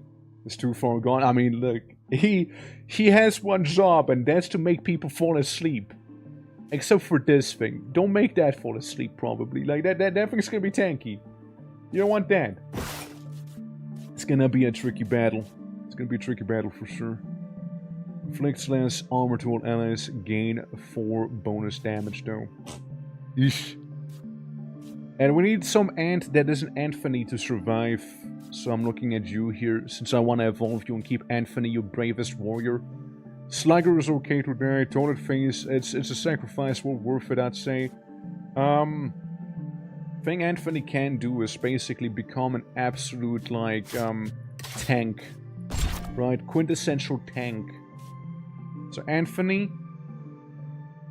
It's too far gone. I mean, look. He has one job, and that's to make people fall asleep. Except for this thing. Don't make that fall asleep, probably. Like, that thing's gonna be tanky. You don't want that. It's gonna be a tricky battle. It's gonna be a tricky battle for sure. Inflicts less armor to all allies. Gain 4 bonus damage, though. Eesh. And we need some ant that isn't Anthony to survive. So I'm looking at you here, since I want to evolve you and keep Anthony your bravest warrior. Slugger is okay today. Toilet Face, it's a sacrifice, well worth it, I'd say. Thing Anthony can do is basically become an absolute, like, tank. Right? Quintessential tank. So Anthony...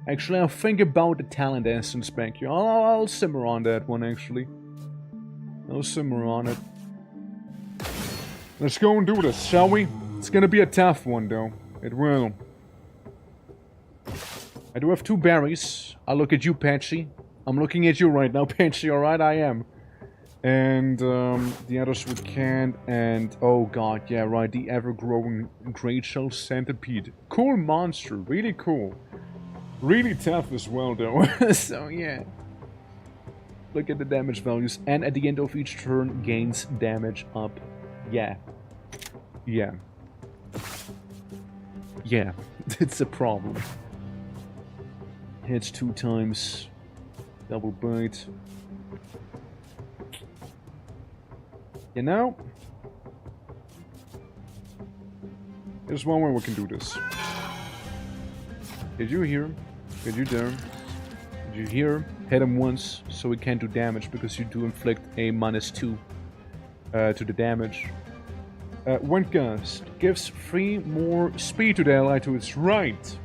Actually, I'll think about the talent essence back here. I'll simmer on that one, actually. I'll simmer on it. Let's go and do this, shall we? It's gonna be a tough one, though. It will. I do have 2 berries. I'll look at you, Patchy. I'm looking at you right now, Patchy, alright? I am. And, the others we can't. And, oh god, yeah, right. The ever-growing Great Shell Centipede. Cool monster. Really cool. Really tough as well, though. So, yeah. Look at the damage values. And at the end of each turn, gains damage up. Yeah. Yeah. Yeah, it's a problem. Hits 2 times. Double bite. You know? There's one way we can do this. Did you hear him? Did you dare him? Did you hear him? Hit him once, so he can't do damage, because you do inflict a -2 to the damage. Windgust gives 3 more speed to the ally to its right,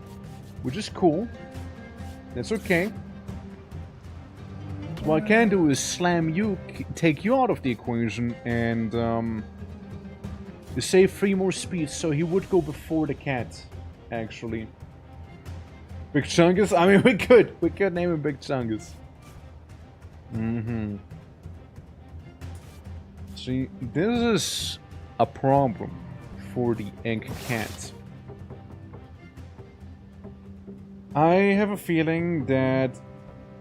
which is cool. That's okay. So what I can do is slam you, take you out of the equation, and you save 3 more speed, so he would go before the cat, actually. Big Chungus? I mean, we could name him Big Chungus. See, this is a problem for the ENG cat. I have a feeling that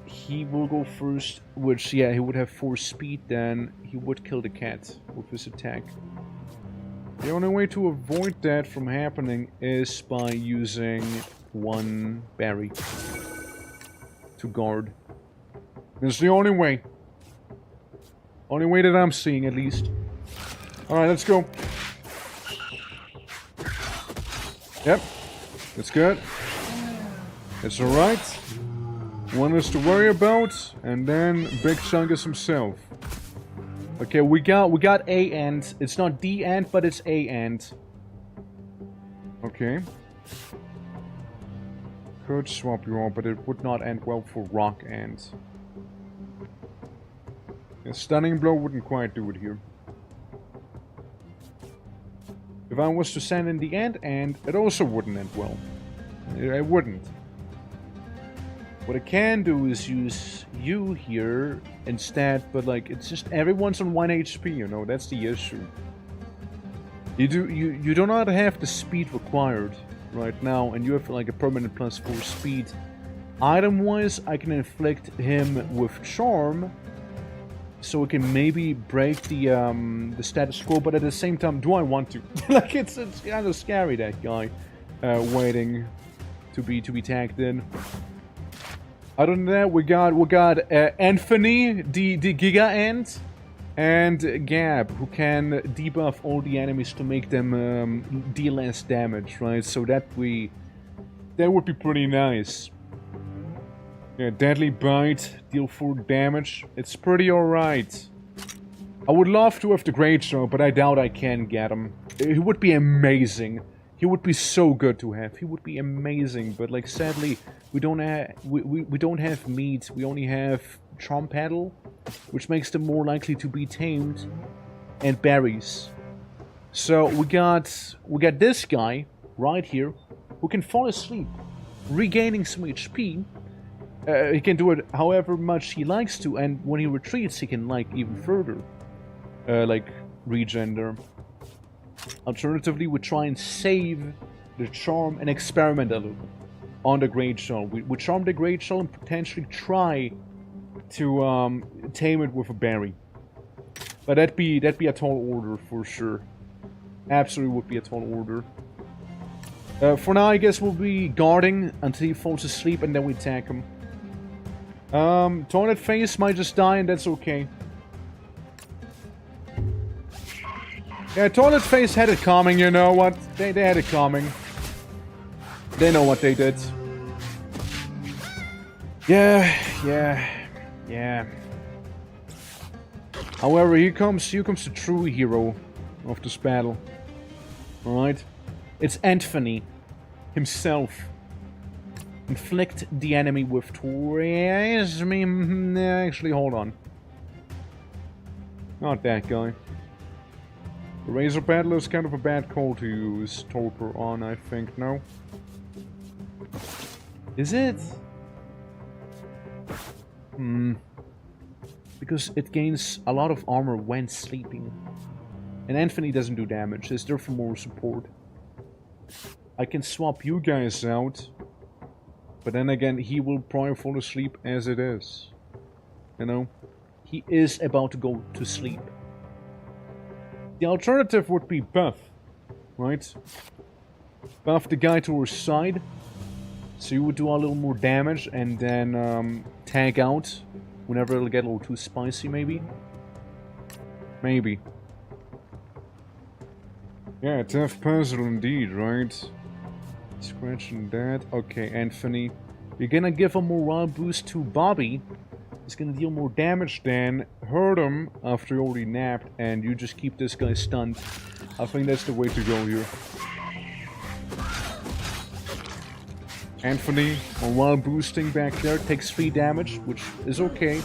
he will go first, which, yeah, he would have 4 speed, then he would kill the cat with his attack. The only way to avoid that from happening is by using 1 berry to guard. That's the only way. Only way that I'm seeing, at least. Alright, let's go. Yep. That's good. That's alright. 1 is to worry about, and then Big Chungus himself. Okay, we got a ant. It's not the ant, but it's a ant. Okay. Could swap you out, but it would not end well for rock ants. A stunning blow wouldn't quite do it here. If I was to send in the ant, it also wouldn't end well. It wouldn't. What I can do is use you here instead, but like, it's just everyone's on 1 HP, you know, that's the issue. You do not have the speed required right now, and you have like a permanent +4 speed. Item-wise, I can inflict him with Charm, so we can maybe break the status quo, but at the same time, do I want to? Like, it's kind of scary, that guy waiting to be tagged in. Other than that, we got Anthony, the Giga Ant, and Gab, who can debuff all the enemies to make them deal less damage, right? So that would be pretty nice. Yeah, Deadly Bite, deal 4 damage. It's pretty alright. I would love to have the Great Show, but I doubt I can get him. It would be amazing. He would be so good to have. He would be amazing, but like sadly, we don't have meat. We only have Charm Paddle, which makes them more likely to be tamed, and berries. So we got this guy right here who can fall asleep, regaining some HP. He can do it however much he likes to, and when he retreats, he can like even further, like regen there. Alternatively, we try and save the charm and experiment a little on the Great Shell. We charm the Great Shell and potentially try to tame it with a berry. But that'd be a tall order for sure. Absolutely would be a tall order. For now, I guess we'll be guarding until he falls asleep, and then we attack him. Toilet Face might just die, and that's okay. Yeah, Toilet Face had it coming, you know what? They had it coming. They know what they did. Yeah. However, here comes the true hero of this battle. Alright? It's Anthony himself. Inflict the enemy with twice. Actually, hold on. Not that guy. The Razor Paddle is kind of a bad call to use Torpor on, I think. No? Is it? Because it gains a lot of armor when sleeping. And Anthony doesn't do damage, it's there for more support. I can swap you guys out. But then again, he will probably fall asleep as it is. You know? He is about to go to sleep. The alternative would be buff. Right? Buff the guy to our side. So you would do a little more damage and then tag out whenever it'll get a little too spicy, maybe? Maybe. Yeah, tough puzzle indeed, right? Scratching that. Okay, Anthony. You're gonna give a morale boost to Bobby. He's gonna deal more damage then. Hurt him after he already napped. And you just keep this guy stunned. I think that's the way to go here. Anthony, morale boosting back there. Takes 3 damage, which is okay.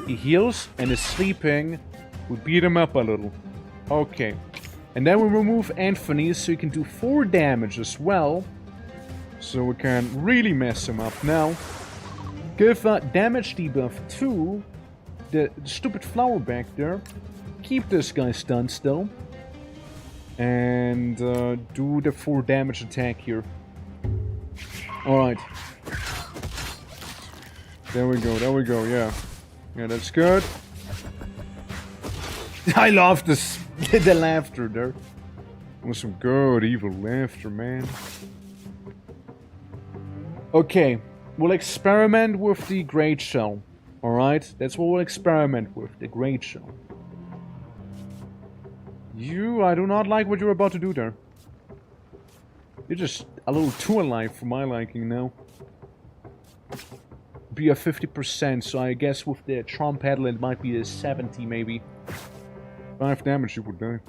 He heals and is sleeping. We beat him up a little. Okay. And then we remove Anthony so he can do 4 damage as well. So we can really mess him up now. Give a damage debuff to the stupid flower back there. Keep this guy stunned still. And do the 4 damage attack here. Alright. There we go, yeah. Yeah, that's good. I love this. The laughter there. Was some good evil laughter, man. Okay, we'll experiment with the Great Shell. Alright, that's what we'll experiment with, the Great Shell. I do not like what you're about to do there. You're just a little too alive for my liking now. Be a 50%, so I guess with the Charm Paddle it might be a 70 maybe. 5 damage, you would die.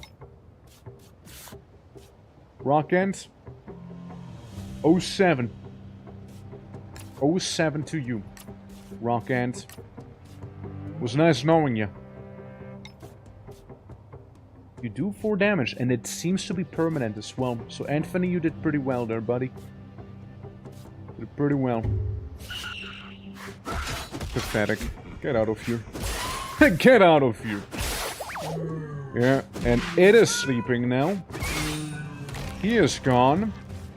Rock Ant. 07. 07 to you. Rock Ant. Was nice knowing you. You do 4 damage, and it seems to be permanent as well. So Anthony, you did pretty well there, buddy. You did pretty well. Pathetic. Get out of here. Get out of here. Yeah, and it is sleeping now. He is gone.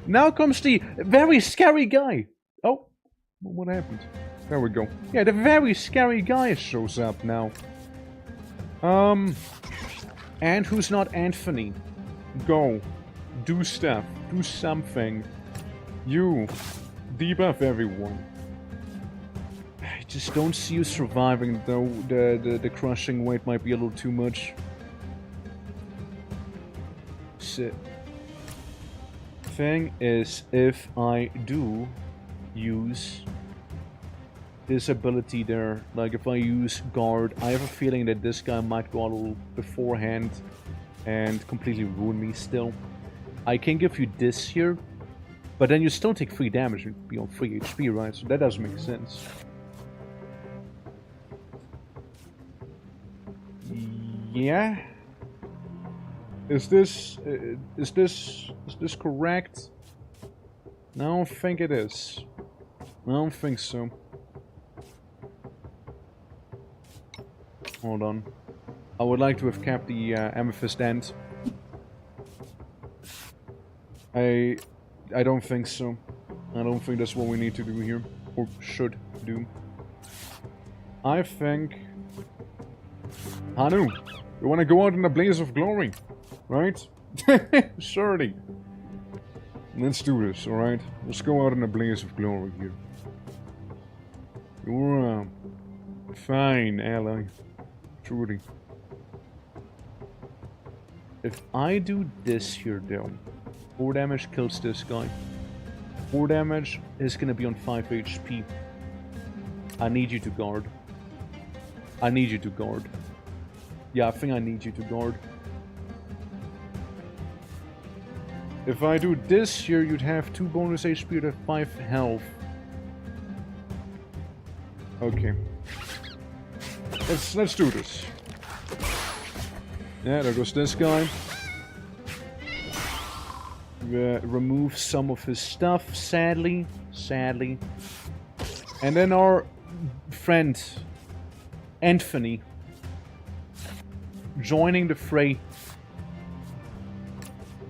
Now comes the very scary guy. Oh, what happened? There we go. Yeah, the very scary guy shows up now. And who's not Anthony? Go. Do stuff. Do something. You. Debuff everyone. just don't see you surviving, though. The crushing weight might be a little too much. Shit. Thing is, if I do use this ability there, like if I use guard, I have a feeling that this guy might go a little beforehand and completely ruin me still. I can give you this here, but then you still take 3 damage and be on 3 HP, right? So that doesn't make sense. Yeah. Is this correct? I don't think it is. I don't think so. Hold on. I would like to have kept the amethyst end. I don't think so. I don't think that's what we need to do here, or should do. I think, Hanu, you want to go out in a blaze of glory, right? Surely. Let's do this, alright? Let's go out in a blaze of glory here. You're a fine ally. Truly. If I do this here, though, 4 damage kills this guy. 4 damage is gonna be on 5 HP. I need you to guard. I need you to guard. Yeah, I think I need you to guard. If I do this here, you'd have 2 bonus HP to 5 health. Okay. Let's do this. Yeah, there goes this guy. Remove some of his stuff, sadly. Sadly. And then our friend, Anthony, joining the fray.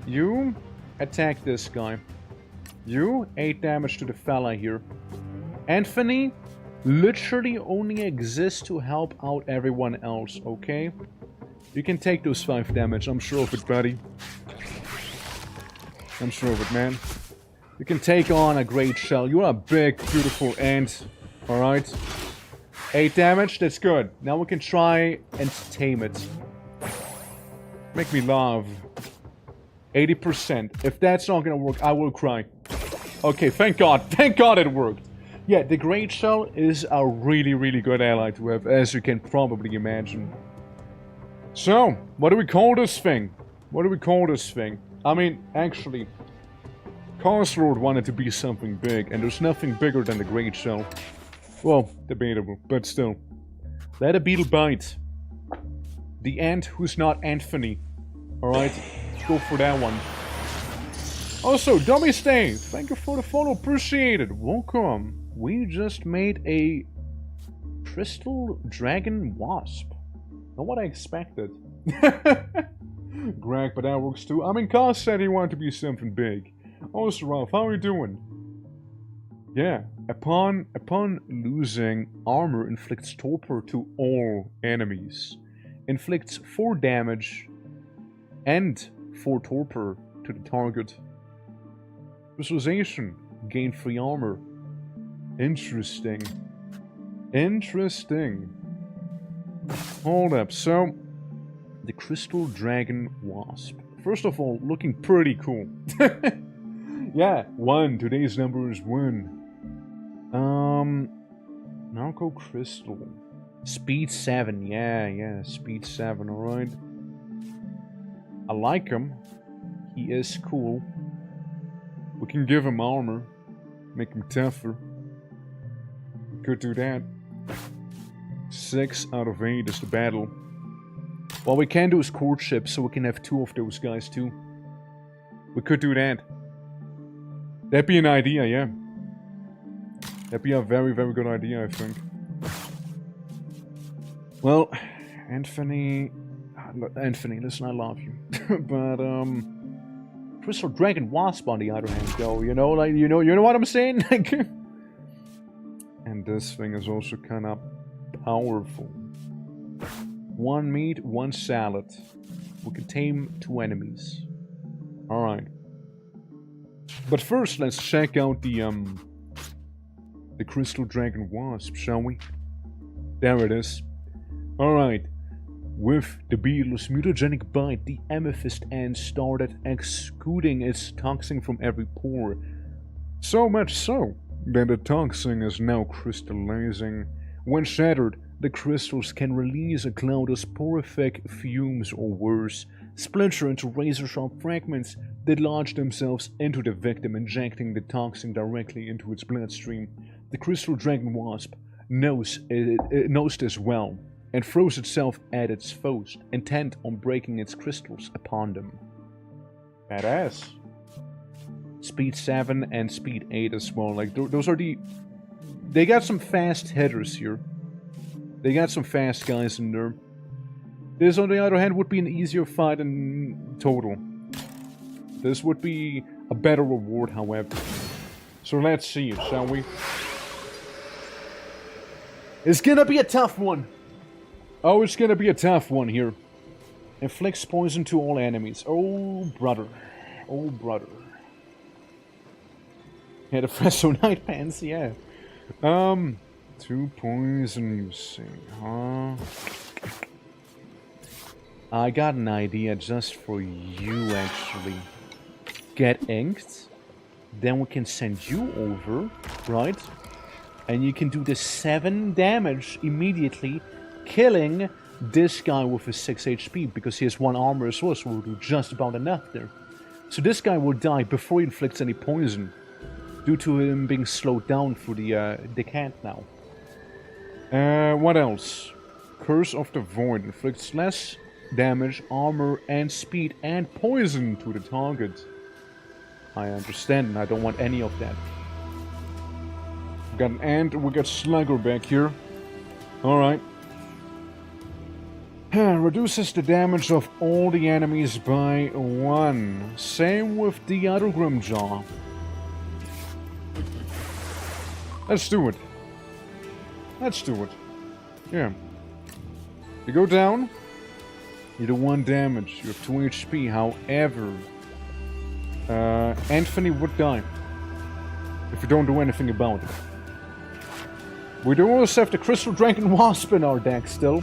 You attack this guy. You 8 damage to the fella here. Anthony literally only exists to help out everyone else, okay? You can take those 5 damage, I'm sure of it, buddy. I'm sure of it, man. You can take on a great shell. You're a big, beautiful ant. Alright? 8 damage, that's good. Now we can try and tame it. Make me laugh. 80%. If that's not gonna work, I will cry. Okay, thank God. Thank God it worked. Yeah, the Great Shell is a really, really good ally to have, as you can probably imagine. So, what do we call this thing? What do we call this thing? I mean, actually, Carlsrod wanted to be something big, and there's nothing bigger than the Great Shell. Well, debatable, but still. Let a beetle bite. The ant who's not Anthony. Alright, let's go for that one. Also, Dummy Stay, thank you for the follow, appreciate it. Welcome. We just made a crystal dragon wasp. Not what I expected. Greg, but that works too. I mean, Carl said he wanted to be something big. Also, Ralph, how are you doing? Yeah, upon losing, armor inflicts torpor to all enemies. Inflicts 4 damage and 4 torpor to the target. Visualization, gain 3 armor. Interesting. Interesting. Hold up, so the Crystal Dragon Wasp. First of all, looking pretty cool. Yeah, 1. Today's number is 1. Narco Crystal. Speed 7, yeah, speed 7, alright. I like him. He is cool. We can give him armor. Make him tougher. Could do that. 6 out of 8 is the battle. What we can do is courtship, so we can have 2 of those guys too. We could do that. That'd be an idea, yeah. That'd be a very, very good idea, I think. Well, Anthony, listen, I love you. But, Crystal Dragon Wasp on the other hand, though, you know, like, you know what I'm saying? And this thing is also kind of powerful. 1 meat, 1 salad. We can tame 2 enemies. Alright. But first, let's check out the the Crystal Dragon Wasp, shall we? There it is. Alright. With the Beetle's mutagenic bite, the amethyst ant started exuding its toxin from every pore. So much so that the toxin is now crystallizing. When shattered, the crystals can release a cloud of sporific fumes or worse, splinter into razor-sharp fragments that lodge themselves into the victim, injecting the toxin directly into its bloodstream. The Crystal Dragon Wasp knows this well, and throws itself at its foes, intent on breaking its crystals upon them. Badass. Speed 7 and Speed 8 as well. Like, those are the... They got some fast hitters here. They got some fast guys in there. This, on the other hand, would be an easier fight in total. This would be a better reward, however. So let's see, shall we? It's gonna be a tough one! Oh, it's gonna be a tough one here. Inflicts poison to all enemies. Oh, brother. Oh, brother. Yeah, the Fresco Night Pants, yeah. 2 poison, you see, huh? I got an idea just for you, actually. Get inked. Then we can send you over, right? And you can do the 7 damage immediately, killing this guy with his 6 HP, because he has 1 armor as well, so we'll do just about enough there. So this guy will die before he inflicts any poison, due to him being slowed down for the decant now. What else? Curse of the Void inflicts less damage, armor, and speed, and poison to the target. I understand, and I don't want any of that. We got an ant, we got Slugger back here. Alright. Reduces the damage of all the enemies by 1. Same with the other Grimjaw. Let's do it. Let's do it. Yeah. You go down, you do 1 damage. You have 2 HP. However, Anthony would die if you don't do anything about it. We do also have the Crystal Dragon Wasp in our deck still.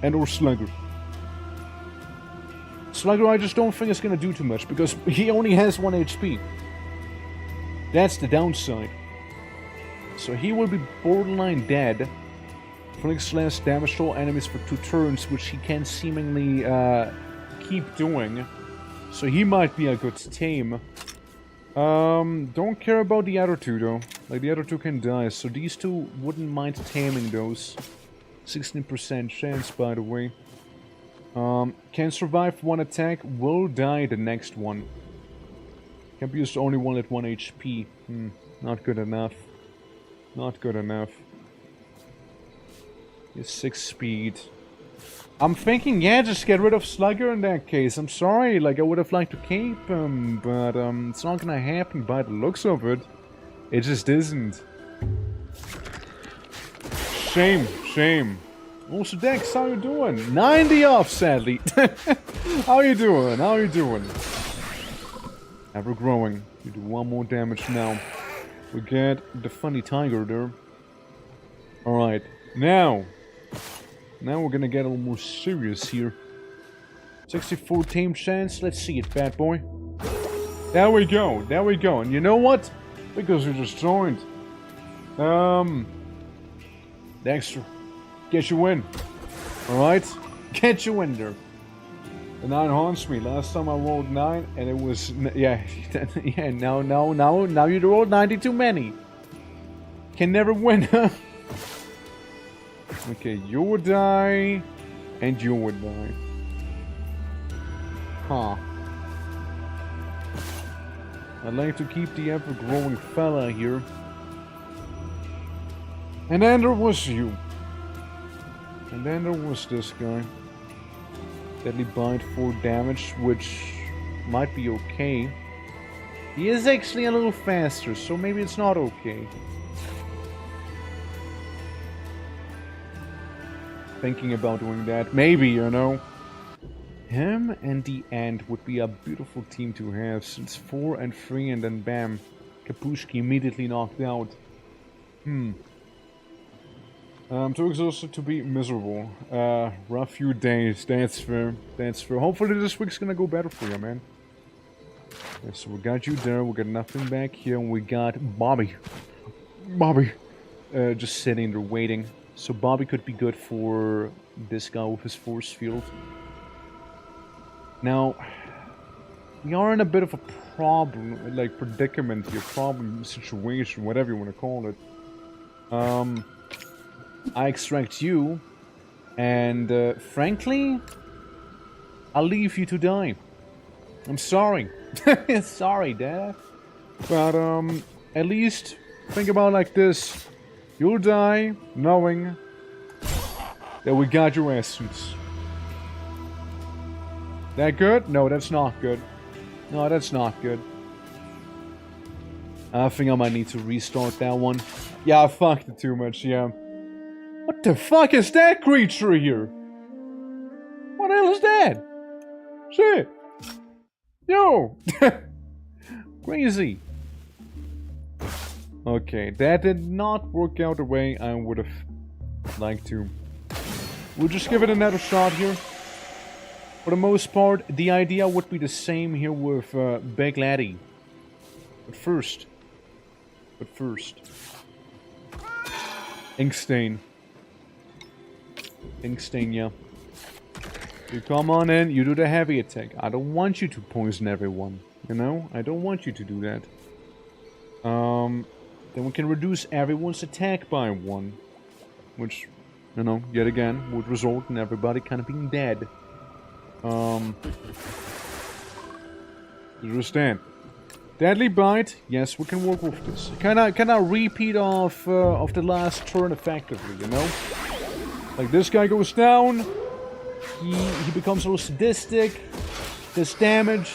And or Slugger. Slugger I just don't think is gonna do too much, because he only has 1 HP. That's the downside. So he will be borderline dead. Inflicts less damage to all enemies for 2 turns, which he can seemingly keep doing. So he might be a good tame. Don't care about the other 2 though. Like, the other 2 can die, so these 2 wouldn't mind taming those. 16% chance, by the way. Can survive 1 attack, will die the next one. Can be used only 1 at 1 HP. Not good enough. Not good enough. He's 6 speed. I'm thinking, yeah, just get rid of Slugger in that case. I'm sorry, like, I would have liked to keep him, but it's not gonna happen by the looks of it. It just isn't. Shame, shame. Also, Dex, how you doing? 90 off, sadly. How you doing? How you doing? Ever growing. You do 1 more damage now. We get the funny tiger there. Alright, now we're gonna get a little more serious here. 64 tame chance. Let's see it, bad boy. There we go. There we go. And you know what? Because you just joined. Dexter, get you in. Alright? Get you in there. The 9 haunts me. Last time I rolled 9 and it was... Yeah, yeah, now you rolled 90 too many. Can never win. Okay, you would die. And you would die. Huh. I'd like to keep the ever-growing fella here. And then there was you. And then there was this guy. Deadly Bite 4 damage, which might be okay. He is actually a little faster, so maybe it's not okay. Thinking about doing that. Maybe, you know. Him and the Ant would be a beautiful team to have, since 4 and 3 and then bam. Kapushki immediately knocked out. Too exhausted to be miserable. Rough few days. That's fair. That's fair. Hopefully this week's gonna go better for you, man. Yeah, so we got you there. We got nothing back here. And we got Bobby. Bobby. Just sitting there waiting. So Bobby could be good for this guy with his force field. Now, we are in a bit of a problem, like predicament here, problem, situation, whatever you want to call it. I extract you, and frankly, I'll leave you to die. I'm sorry. Sorry, Dad. But, at least, think about it like this. You'll die knowing that we got your essence. That good? No, that's not good. No, that's not good. I think I might need to restart that one. Yeah, I fucked it too much, yeah. What the fuck is that creature here? What the hell is that? Shit! Yo! Crazy. Okay, that did not work out the way I would have liked to. We'll just give it another shot here. For the most part, the idea would be the same here with Big Laddie. But first... Inkstain. Inkstain, yeah. You come on in, you do the heavy attack. I don't want you to poison everyone, you know? I don't want you to do that. Then we can reduce everyone's attack by 1. Which, you know, yet again, would result in everybody kind of being dead. Understand. Deadly Bite, yes, we can work with this. Kinda repeat of the last turn effectively, you know? Like, this guy goes down, he becomes a little sadistic, does damage,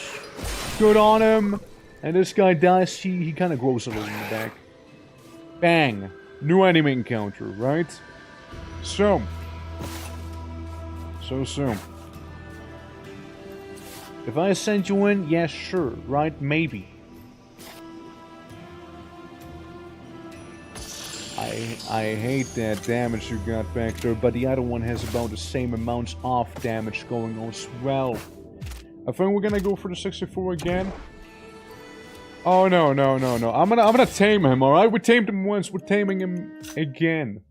good on him, and this guy dies, he kinda grows a little in the back. Bang! New enemy encounter, right? So. If I send you in, yeah, sure, right? Maybe. I hate that damage you got back there, but the other one has about the same amounts of damage going on as well. I think we're gonna go for the 64 again. Oh, no. I'm gonna tame him, alright? We tamed him once, we're taming him again.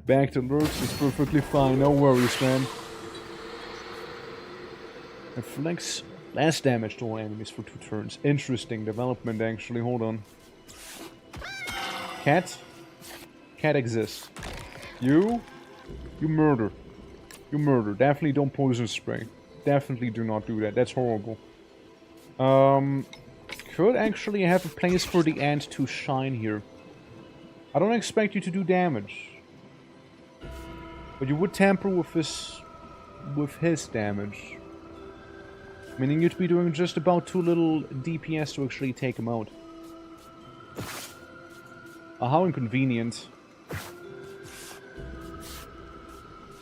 Back to lurks, it's perfectly fine, no worries, man. Inflicts less damage to all enemies for 2 turns. Interesting development, actually. Hold on. Cat? Cat exists. You murder. You murder. Definitely don't poison spray. Definitely do not do that. That's horrible. Could actually have a place for the ant to shine here. I don't expect you to do damage. But you would tamper with his damage. Meaning you'd be doing just about 2 little DPS to actually take him out. How inconvenient.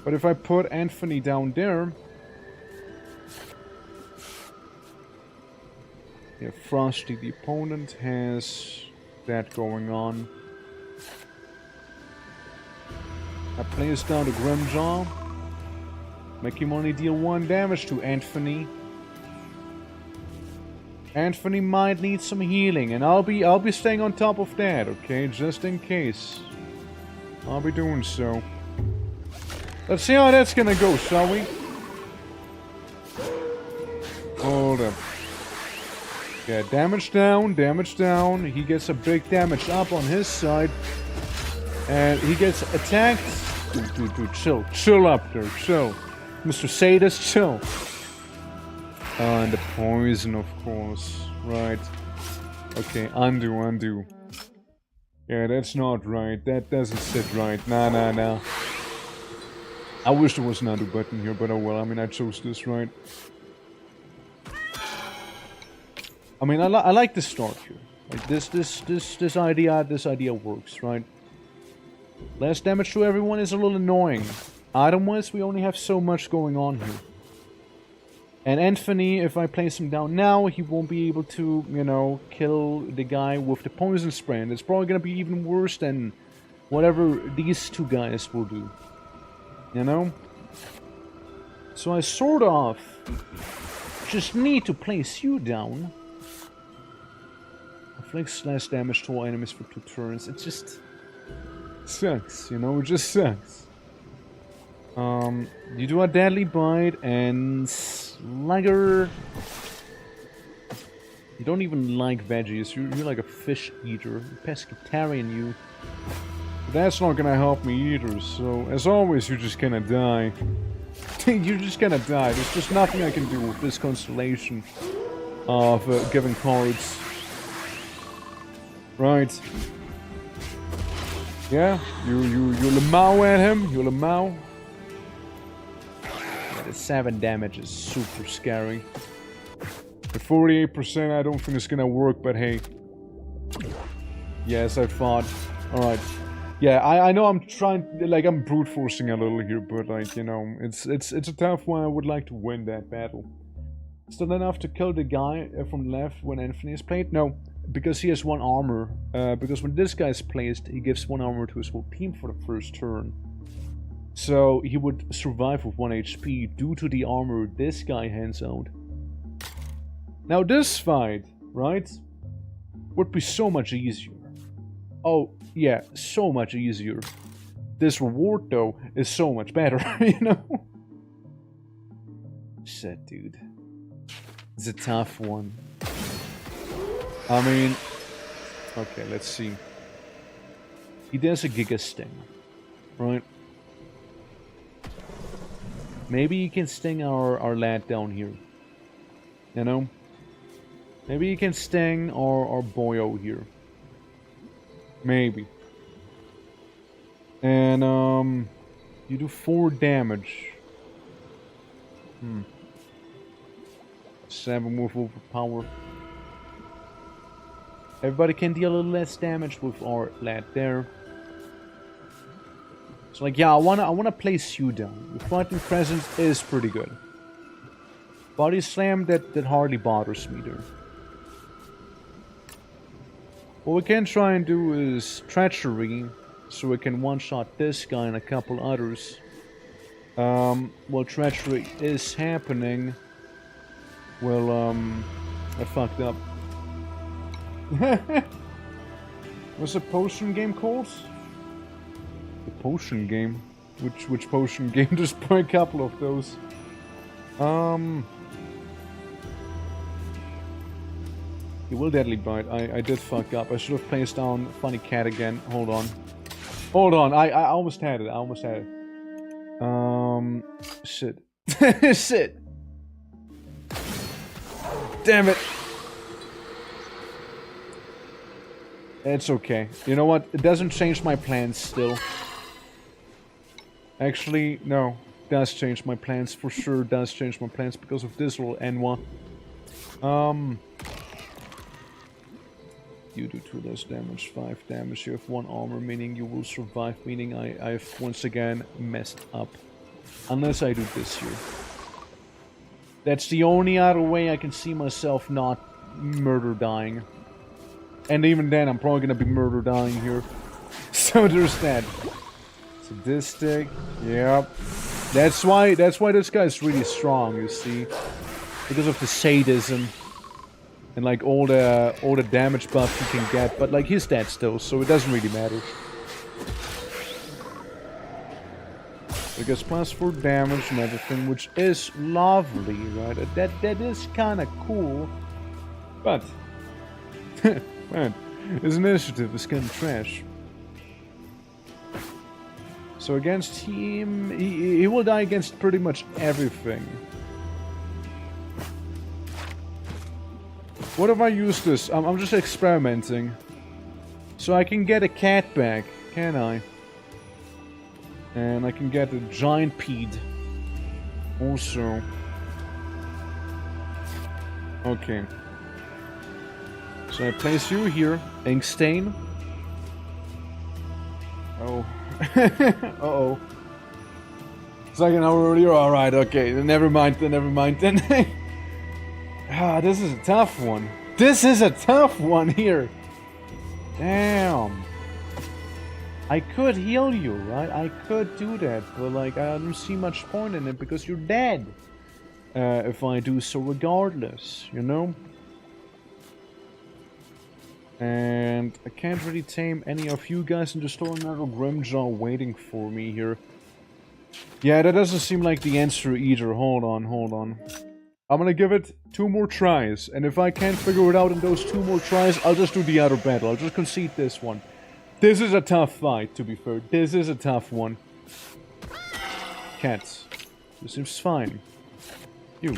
But if I put Anthony down there... Yeah, Frosty, the opponent, has that going on. I place down the Grimjaw. Make him only deal 1 damage to Anthony. Anthony might need some healing, and I'll be staying on top of that, okay? Just in case. I'll be doing so. Let's see how that's gonna go, shall we? Hold up. Yeah, damage down, damage down. He gets a big damage up on his side. And he gets attacked. Dude, chill. Chill up there, chill. Mr. Sadist, chill. And the poison, of course. Right. Okay, undo. Yeah, that's not right. That doesn't sit right. Nah. I wish there was an undo button here, but oh well. I mean, I chose this, right? I mean, I like the start here. Like, this idea works, right? Less damage to everyone is a little annoying. Item-wise, we only have so much going on here. And Anthony, if I place him down now, he won't be able to, you know, kill the guy with the poison spray. And it's probably gonna be even worse than whatever these two guys will do. You know? So I sort of just need to place you down. Inflicts less damage to all enemies for 2 turns. It just sucks, you know? It just sucks. You do a deadly bite and slugger. You don't even like veggies. You're like a fish eater, pescatarian. You. But that's not gonna help me either. So as always, you're just gonna die. You're just gonna die. There's just nothing I can do with this constellation of giving cards. Right. Yeah. You lamau at him. You lamau. The 7 damage is super scary. At 48%, I don't think it's gonna work, but hey. Yes, I thought. Alright. Yeah, I know I'm trying, like, I'm brute forcing a little here, but, like, you know, it's a tough one. I would like to win that battle. Still enough to kill the guy from the left when Anthony is played? No, because he has 1 armor. Because when this guy is placed, he gives 1 armor to his whole team for the first turn. So he would survive with 1 HP due to the armor this guy hands out. Now this fight, right, would be so much easier. Oh, yeah, so much easier. This reward, though, is so much better, you know? Shit, dude. It's a tough one. I mean... Okay, let's see. He does a Giga Sting, right? Maybe he can sting our lad down here. You know? Maybe he can sting our boyo here. Maybe. And, you do 4 damage. 7 with overpower. Everybody can deal a little less damage with our lad there. So like, yeah, I wanna place you down. The fighting presence is pretty good. Body slam, that hardly bothers me there. What we can try and do is treachery, so we can one-shot this guy and a couple others. While treachery is happening, well, I fucked up. What's the potion game called? The potion game? Which potion game? Just play a couple of those. He will deadly bite. I did fuck up. I should have placed down Funny Cat again. Hold on. Hold on. I almost had it. I almost had it. Shit. Shit. Damn it. It's okay. You know what? It doesn't change my plans still. Actually, no. It does change my plans. For sure does change my plans because of this little Enwa. You do 2 less damage, 5 damage. You have 1 armor, meaning you will survive, meaning I've once again messed up. Unless I do this here. That's the only other way I can see myself not murder dying. And even then, I'm probably gonna be murder dying here. So there's that. Sadistic. Yep. That's why this guy's really strong, you see. Because of the sadism. And like all the damage buff he can get. But like he's dead still, so it doesn't really matter. It gets +4 damage and everything, which is lovely, right? That is kinda cool. But man, his initiative is kinda trash. So against him, he will die against pretty much everything. What if I use this? I'm just experimenting. So I can get a cat back, can I? And I can get a giant peed. Also. Okay. So I place you here, Inkstein. Oh. Uh-oh. It's like an hour earlier? Alright, okay. Then never mind then. Ah, this is a tough one. This is a tough one here. Damn. I could heal you, right? I could do that, but like I don't see much point in it because you're dead. If I do so regardless, you know? And I can't really tame any of you guys and just throw another Grimjaw waiting for me here. Yeah, that doesn't seem like the answer either. Hold on, hold on. I'm gonna give it 2 more tries, and if I can't figure it out in those 2 more tries, I'll just do the other battle. I'll just concede this one. This is a tough fight, to be fair. This is a tough one. Cats. This seems fine. You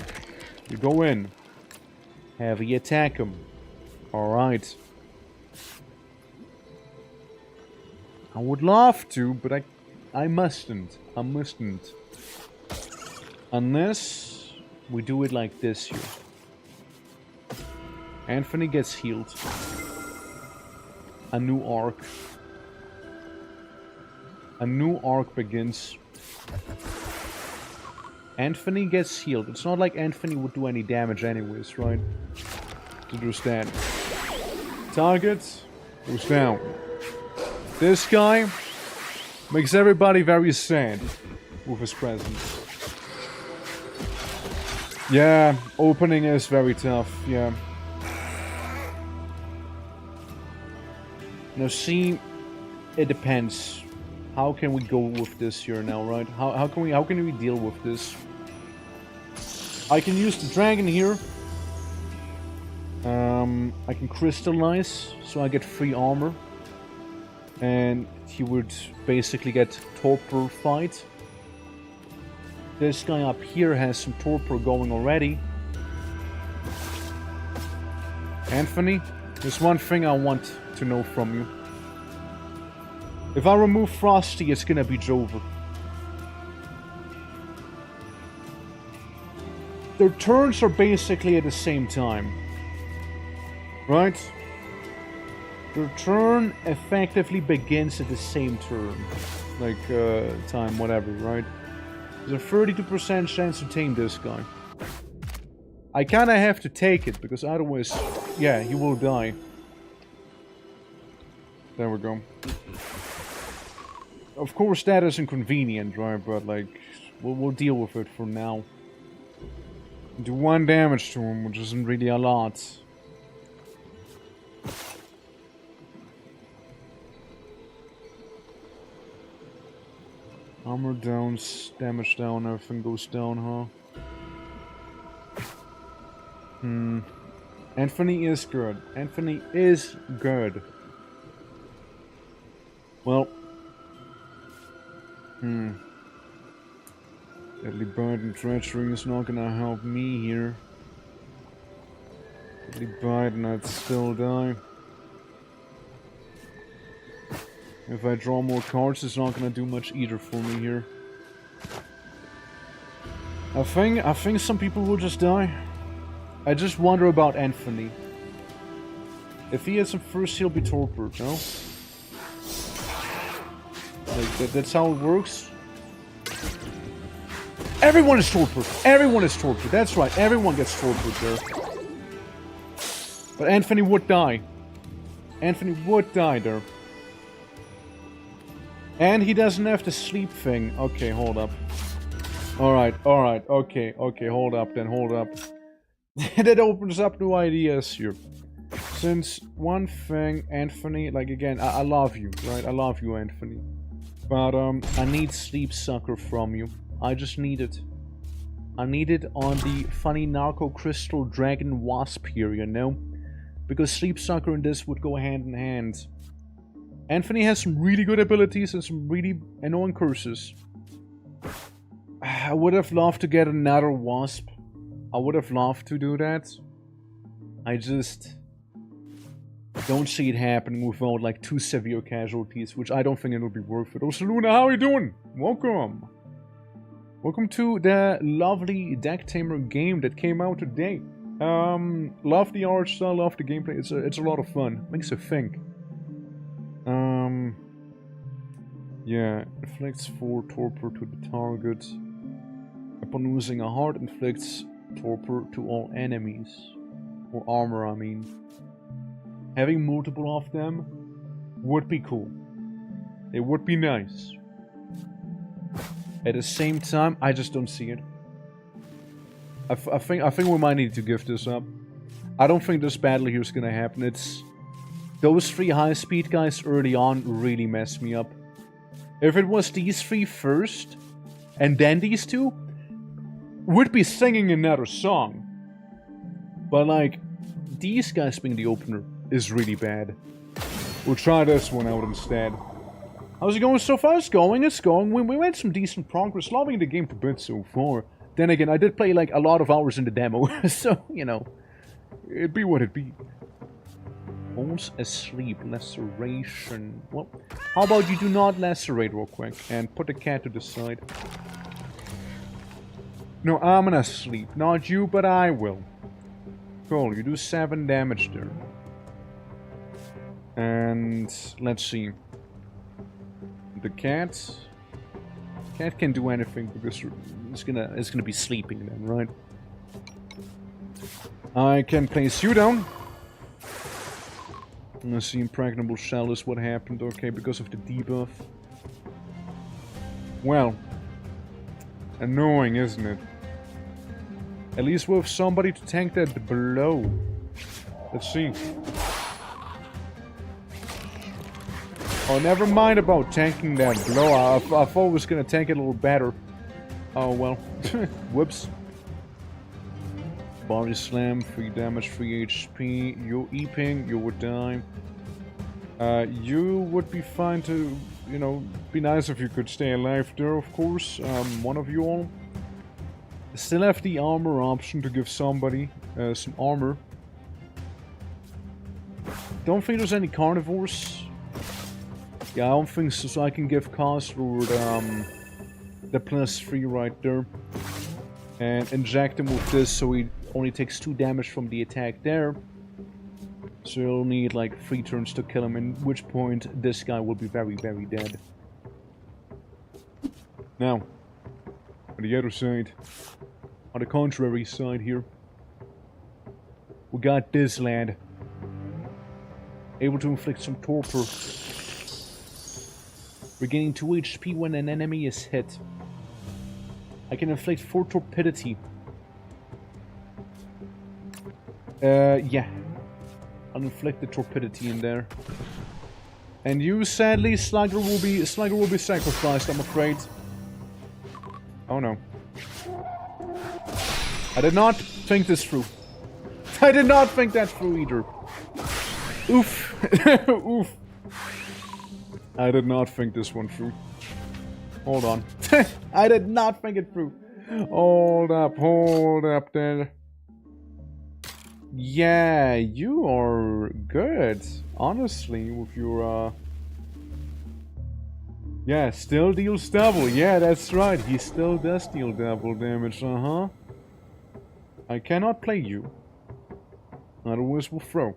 go in. Heavy attack him. Alright. I would love to, but I mustn't. I mustn't. Unless we do it like this here. Anthony gets healed. A new arc. A new arc begins. Anthony gets healed. It's not like Anthony would do any damage anyways, right? To understand. Target goes down. This guy makes everybody very sad with his presence. Yeah, opening is very tough, yeah. Now see, it depends. How can we go with this here now, right? How can we deal with this? I can use the dragon here. I can crystallize, so I get free armor. And he would basically get torpor fight. This guy up here has some torpor going already. Anthony, there's one thing I want to know from you. If I remove Frosty, it's gonna be Jover. Their turns are basically at the same time. Right? Their turn effectively begins at the same turn. Like, time, whatever, right? There's a 32% chance to tame this guy. I kinda have to take it, because otherwise, yeah, he will die. There we go. Of course that is inconvenient, right? But like, we'll deal with it for now. Do 1 damage to him, which isn't really a lot. Armor down, damage down, everything goes down, huh? Anthony is good. Anthony is good. Well. Deadly Bite and Treachery is not gonna help me here. Deadly Bite and I'd still die. If I draw more cards, it's not gonna do much either for me here. I think some people will just die. I just wonder about Anthony. If he hits him first, he'll be torpor, no? Like, that's how it works. Everyone is torpor. Everyone is torpor. That's right. Everyone gets torpor there. But Anthony would die. Anthony would die there. And he doesn't have the sleep thing. Okay, hold up. Alright, okay, hold up then, hold up. That opens up new ideas here. Since one thing, Anthony, like again, I love you, right? I love you, Anthony. But, I need Sleep Sucker from you. I just need it. I need it on the funny Narco Crystal Dragon Wasp here, you know? Because Sleep Sucker and this would go hand in hand. Anthony has some really good abilities and some really annoying curses. I would have loved to get another Wasp. I would have loved to do that. I just don't see it happening without like 2 severe casualties, which I don't think it would be worth it. Oh, Saluna, how are you doing? Welcome. Welcome to the lovely Deck Tamer game that came out today. Love the art style, love the gameplay. It's a lot of fun. Makes you think. Yeah, inflicts 4 torpor to the target. Upon losing a heart, inflicts Torpor to all enemies. Or armor, I mean. Having multiple of them would be cool. It would be nice. At the same time, I just don't see it. I think we might need to give this up. I don't think this battle here is gonna happen. It's those 3 high-speed guys early on really messed me up. If it was these 3 first, and then these 2, we'd be singing another song. But like, these guys being the opener is really bad. We'll try this one out instead. How's it going so far? It's going. We made some decent progress. Loving the game a bit so far. Then again, I did play like a lot of hours in the demo. So, you know, it'd be what it be. Bones asleep. Laceration. Well, how about you do not lacerate real quick and put the cat to the side. No, I'm gonna sleep. Not you, but I will. Cool, you do 7 damage there. And let's see. The cat can do anything because it's gonna be sleeping then, right? I can place you down. Let's see, impregnable shell is what happened. Okay, because of the debuff. Well, annoying, isn't it? At least we have somebody to tank that blow. Let's see. Oh, never mind about tanking that blow. I thought I was gonna tank it a little better. Oh well. Whoops. Body slam, 3 damage, 3 HP. You're eeping, you would die. You would be fine to, you know, be nice if you could stay alive there, of course. One of you all. Still have the armor option to give somebody some armor. Don't think there's any carnivores. Yeah, I don't think so, so I can give Costlord the +3 right there. And inject him with this so he only takes 2 damage from the attack there. So you'll need like 3 turns to kill him, at which point this guy will be very, very dead. Now, on the other side, on the contrary side here, we got this lad. Able to inflict some torpor. Regaining 2 HP when an enemy is hit. I can inflict 4 torpidity. Yeah. I'll inflict the torpidity in there. And you, sadly, Slugger will be sacrificed, I'm afraid. Oh no. I did not think this through. I did not think that through either. Oof. Oof. I did not think this one through. Hold on. I did not think it through. Hold up there. Yeah, you are good. Honestly, with your, yeah, still deals double. Yeah, that's right. He still does deal double damage, I cannot play you. Otherwise, we'll throw.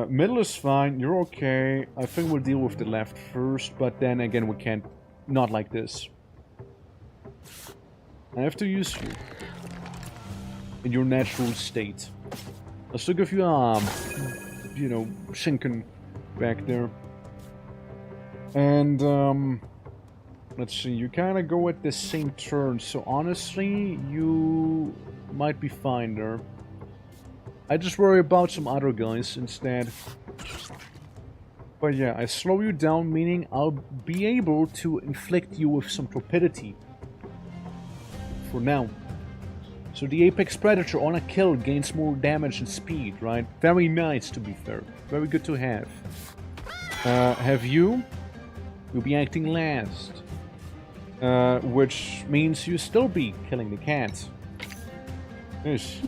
Middle is fine, you're okay. I think we'll deal with the left first, but then again we can't. Not like this. I have to use you. In your natural state. I'll still give you, you know, Shinken back there. And, let's see, you kinda go at the same turn, so honestly, you might be fine there. I just worry about some other guys instead. But yeah, I slow you down, meaning I'll be able to inflict you with some torpidity. For now. So the Apex Predator on a kill gains more damage and speed, right? Very nice, to be fair. Very good to have. Have you? You'll be acting last. Which means you still be killing the cat. Ish.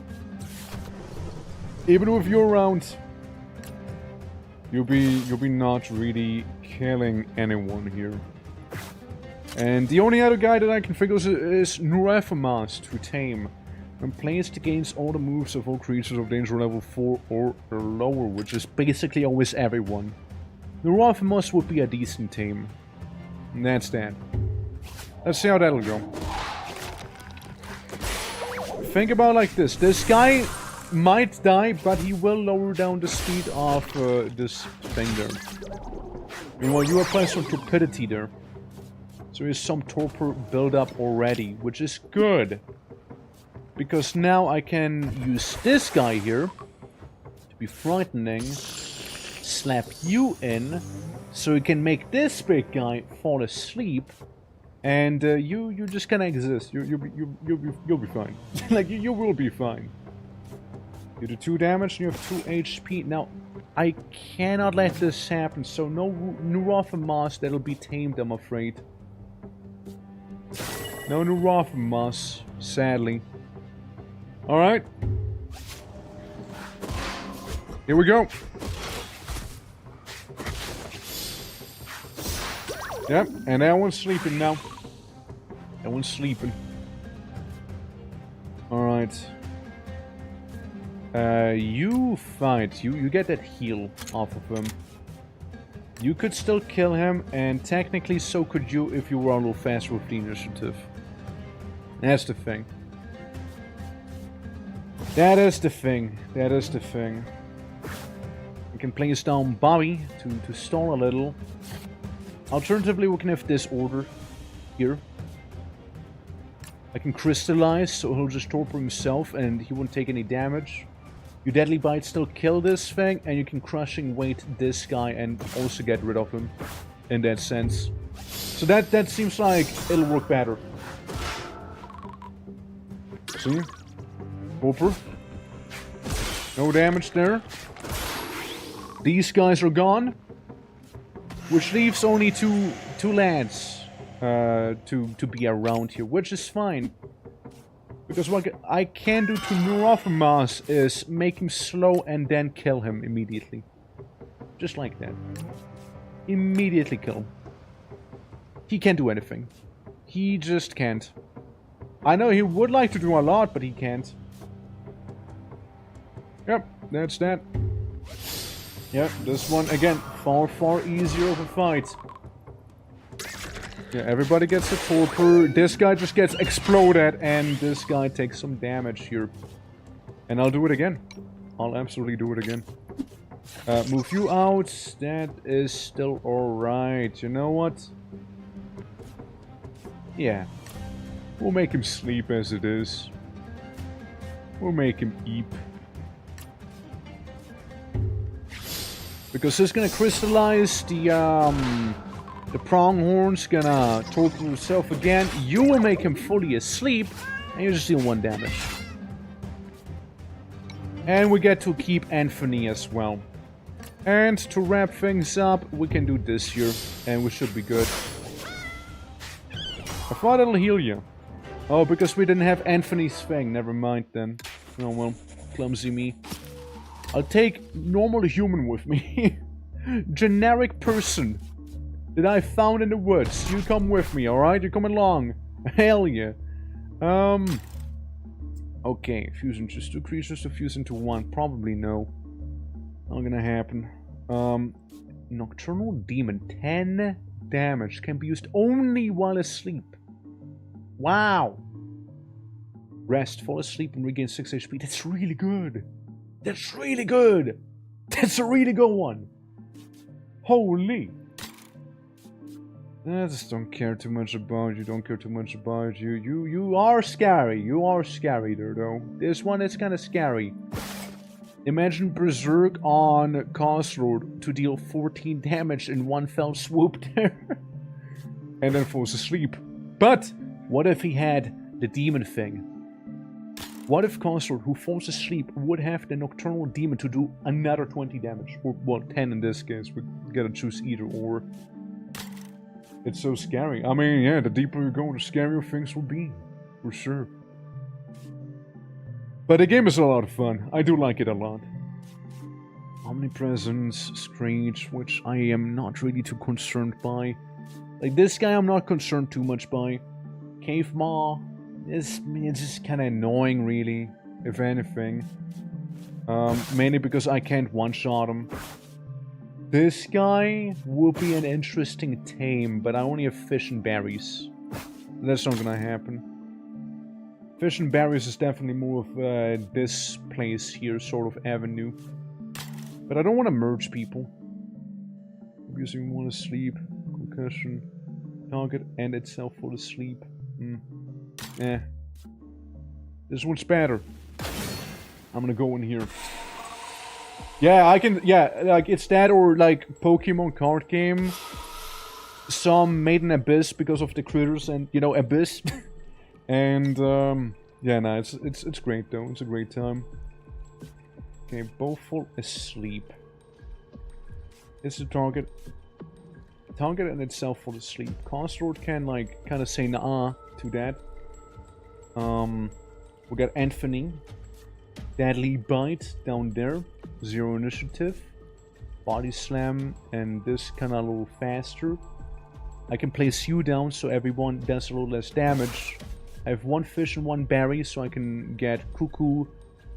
Even with your round, you'll be not really killing anyone here. And the only other guy that I can figure is Nurefamas to tame. When placed, gains all the moves of all creatures of danger level 4 or lower, which is basically always everyone. Nurefamas would be a decent tame. And that's that. Let's see how that'll go. think about it like this. This guy might die, but he will lower down the speed of this thing there. Meanwhile, you apply some torpidity there. So there's some torpor build-up already, which is good. Because now I can use this guy here to be frightening, slap you in, so you can make this big guy fall asleep, and you just gonna exist. You'll be fine. Like you will be fine. You do 2 damage and you have 2 HP. Now I cannot let this happen, so no Neurophamas that'll be tamed, I'm afraid. No Neurophamas, sadly. Alright. Here we go. Yep, and that one's sleeping now. That one's sleeping. Alright. You fight. You get that heal off of him. You could still kill him, and technically so could you if you were a little faster with the initiative. That's the thing. That is the thing. That is the thing. We can place down Bobby to stall a little. Alternatively, we can have this order here. I can crystallize, so he'll just torpor himself and he won't take any damage. Your Deadly Bite still kill this thing, and you can Crushing Weight this guy and also get rid of him in that sense. So that seems like it'll work better. See? Torpor. No damage there. These guys are gone. Which leaves only two lads to be around here, which is fine. Because what I can do to Neurophamas is make him slow and then kill him immediately. Just like that. Immediately kill him. He can't do anything. He just can't. I know he would like to do a lot, but he can't. Yep, that's that. Yep, this one, again, far easier of a fight. Yeah, everybody gets a torpor. This guy just gets exploded, and this guy takes some damage here. And I'll do it again. I'll absolutely do it again. Move you out. That is still alright. You know what? Yeah. We'll make him sleep as it is. We'll make him eep. Because it's gonna crystallize the pronghorn's gonna torpor himself again. You will make him fully asleep, and you just deal 1 damage. And we get to keep Anthony as well. And to wrap things up, we can do this here, and we should be good. I thought it'll heal you. Oh, because we didn't have Anthony's thing. Never mind then. Oh well, clumsy me. I'll take normal human with me. Generic person that I found in the woods. You come with me, alright? You're coming along. Hell yeah. Okay, fusing just 2 creatures to fuse into 1. Probably no. Not gonna happen. Nocturnal Demon. 10 damage. Can be used only while asleep. Wow. Rest, fall asleep, and regain 6 HP. That's really good. That's really good. That's a really good one. Holy. I just don't care too much about you. Don't care too much about you. You are scary. You are scary there, though. This one is kind of scary. Imagine Berserk on Cosroad to deal 14 damage in 1 fell swoop there. And then falls asleep. But what if he had the demon thing? What if Cosroad, who falls asleep, would have the Nocturnal Demon to do another 20 damage? Or, well, 10 in this case. We gotta choose either or. It's so scary. I mean, yeah, the deeper you go, the scarier things will be. For sure. But the game is a lot of fun. I do like it a lot. Omnipresence, Screech, which I am not really too concerned by. Like, this guy I'm not concerned too much by. Cave Maw. It's just kind of annoying, really, if anything. Mainly because I can't one-shot him. This guy will be an interesting tame, but I only have fish and berries. That's not gonna happen. Fish and berries is definitely more of this place here, sort of avenue. But I don't want to merge people. Abusing one to sleep. Concussion. Target and itself for the sleep. This one's better. I'm gonna go in here. Yeah, I can. Yeah, like it's that or like Pokemon card game. Some made an abyss because of the critters and you know abyss. And yeah, no, it's great though. It's a great time. Okay, both fall asleep. It's the target. Target in itself fall asleep. Consort can like kind of say nah to that. We got Anthony. Deadly Bite down there. 0 initiative. Body Slam and this kind of a little faster. I can place you down so everyone does a little less damage. I have 1 fish and 1 berry so I can get Cuckoo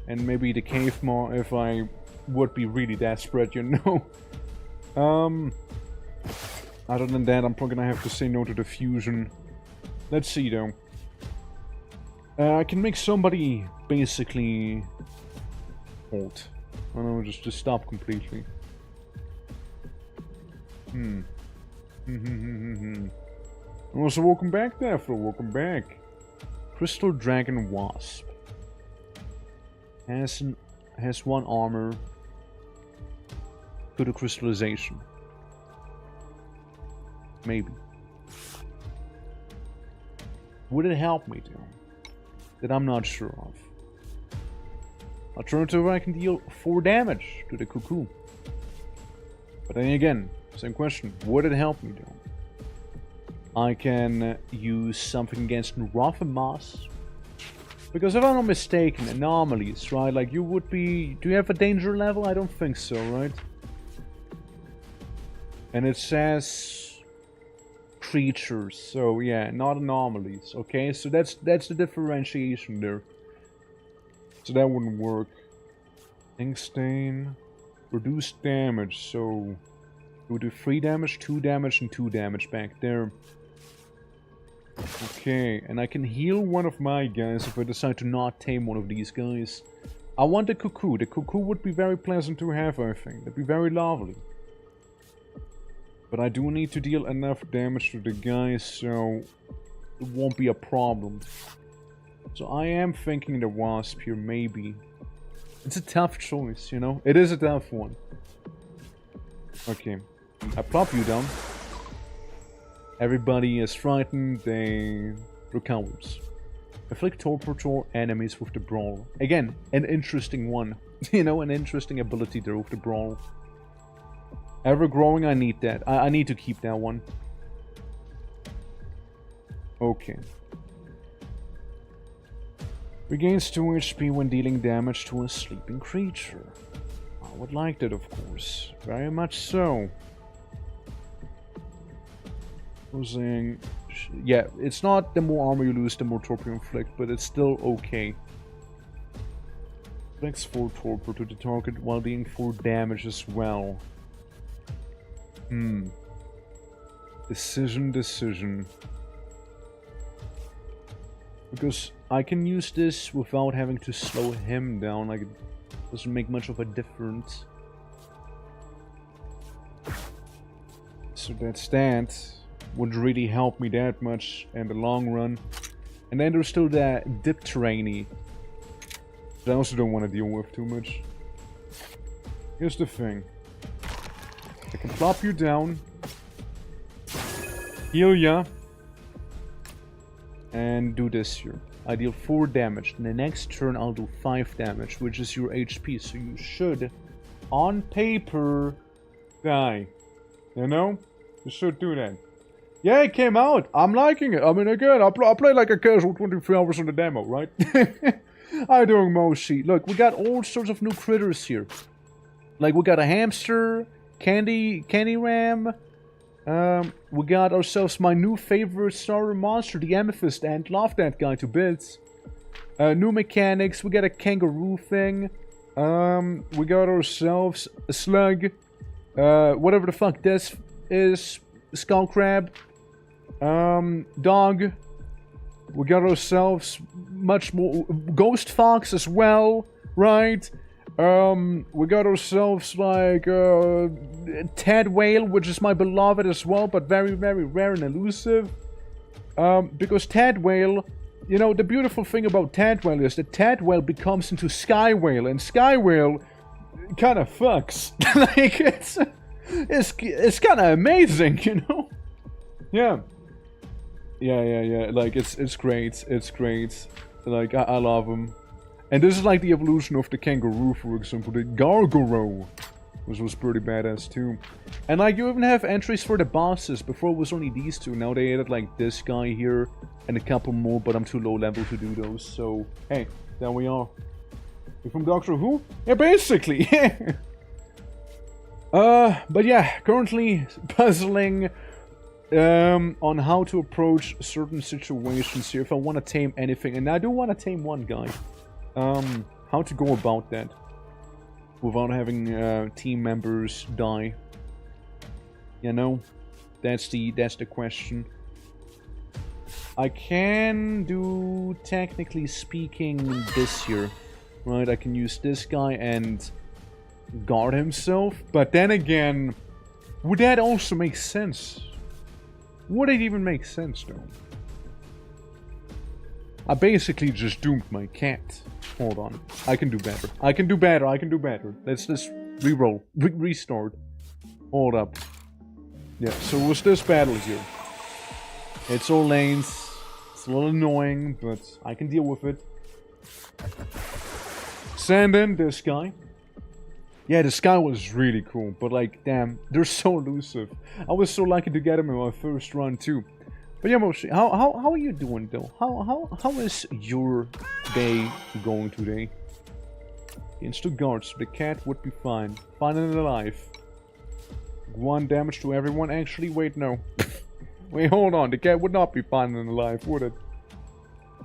and maybe the Cave Maw if I would be really desperate, you know. Other than that, I'm probably gonna have to say no to the fusion. Let's see though. I can make somebody basically halt. I don't know, just stop completely. Also, welcome back, Daphne. Welcome back. Crystal Dragon Wasp. Has 1 armor. To the crystallization. Maybe. Would it help me though? That I'm not sure of. Alternatively, I can deal 4 damage to the Cuckoo. But then again, same question. Would it help me though? I can use something against Neurophamas. Because if I'm not mistaken, anomalies, right? Like you would be... Do you have a danger level? I don't think so, right? And it says... creatures, so yeah, not anomalies. Okay, so that's the differentiation there. So that wouldn't work. Ink Stain. Reduce damage, so... We'll do 3 damage, 2 damage, and 2 damage back there. Okay, and I can heal one of my guys if I decide to not tame one of these guys. I want the Cuckoo. The Cuckoo would be very pleasant to have, I think. That'd be very lovely. But I do need to deal enough damage to the guys, so it won't be a problem. So I am thinking the Wasp here, maybe. It's a tough choice, you know? It is a tough one. Okay. I plop you down. Everybody is frightened, they're cowards. Afflict torpor enemies with the Brawl. Again, an interesting one. You know, an interesting ability there with the Brawl. Ever growing, I need that. I need to keep that one. Okay. Regains 2 HP when dealing damage to a sleeping creature. I would like that, of course. Very much so. Losing... Yeah, it's not the more armor you lose, the more torpor you inflict, but it's still okay. Inflicts 4 torpor to the target while dealing 4 damage as well. Decision. Because I can use this without having to slow him down, like it doesn't make much of a difference. So that's that. Wouldn't really help me that much in the long run. And then there's still that dip trainee. That I also don't want to deal with too much. Here's the thing. I can plop you down. Heal ya. And do this here. I deal 4 damage. In the next turn I'll do 5 damage, which is your HP. So you should, on paper, die. You know? You should do that. Yeah, it came out. I'm liking it. I mean, again, I played like a casual 23 hours on the demo, right? I'm doing Moshi. Look, we got all sorts of new critters here. Like, we got a hamster, candy ram. We got ourselves my new favorite starter monster, the Amethyst Ant. Love that guy to bits. New mechanics. We got a kangaroo thing. We got ourselves a slug. Whatever the fuck this is. Skull crab. Dog. We got ourselves much more... Ghost Fox as well, right? We got ourselves, like, Ted Whale, which is my beloved as well, but very, very rare and elusive. Because Ted Whale... You know, the beautiful thing about Ted Whale is that Ted Whale becomes into Sky Whale, and Sky Whale kind of fucks. Like, it's kind of amazing, you know? Yeah. Yeah. Like, it's great. It's great. Like, I love him. And this is like the evolution of the kangaroo, for example, the gargaro, which was pretty badass too. And like, you even have entries for the bosses. Before it was only these two. Now they added like this guy here and a couple more, but I'm too low level to do those. So, hey, there we are. You from Doctor Who? Yeah, basically. But yeah, currently puzzling on how to approach certain situations here if I want to tame anything. And I do want to tame one guy. How to go about that without having team members die. You know, that's the question. I can do, technically speaking, this here, right? I can use this guy and guard himself, but then again, would that also make sense? Would it even make sense though? I basically just doomed my cat. Hold on. I can do better. I can do better. I can do better. Let's just reroll. Restart. Hold up. Yeah, so it was this battle here. It's all lanes. It's a little annoying, but I can deal with it. Send in this guy. Yeah, this guy was really cool, but like, damn, they're so elusive. I was so lucky to get him in my first run too. But yeah, Moshi, how are you doing though? How is your day going today? Against two guards, the cat would be fine. Fine and alive. 1 damage to everyone. Actually, wait, no. Wait, hold on. The cat would not be fine and alive, would it?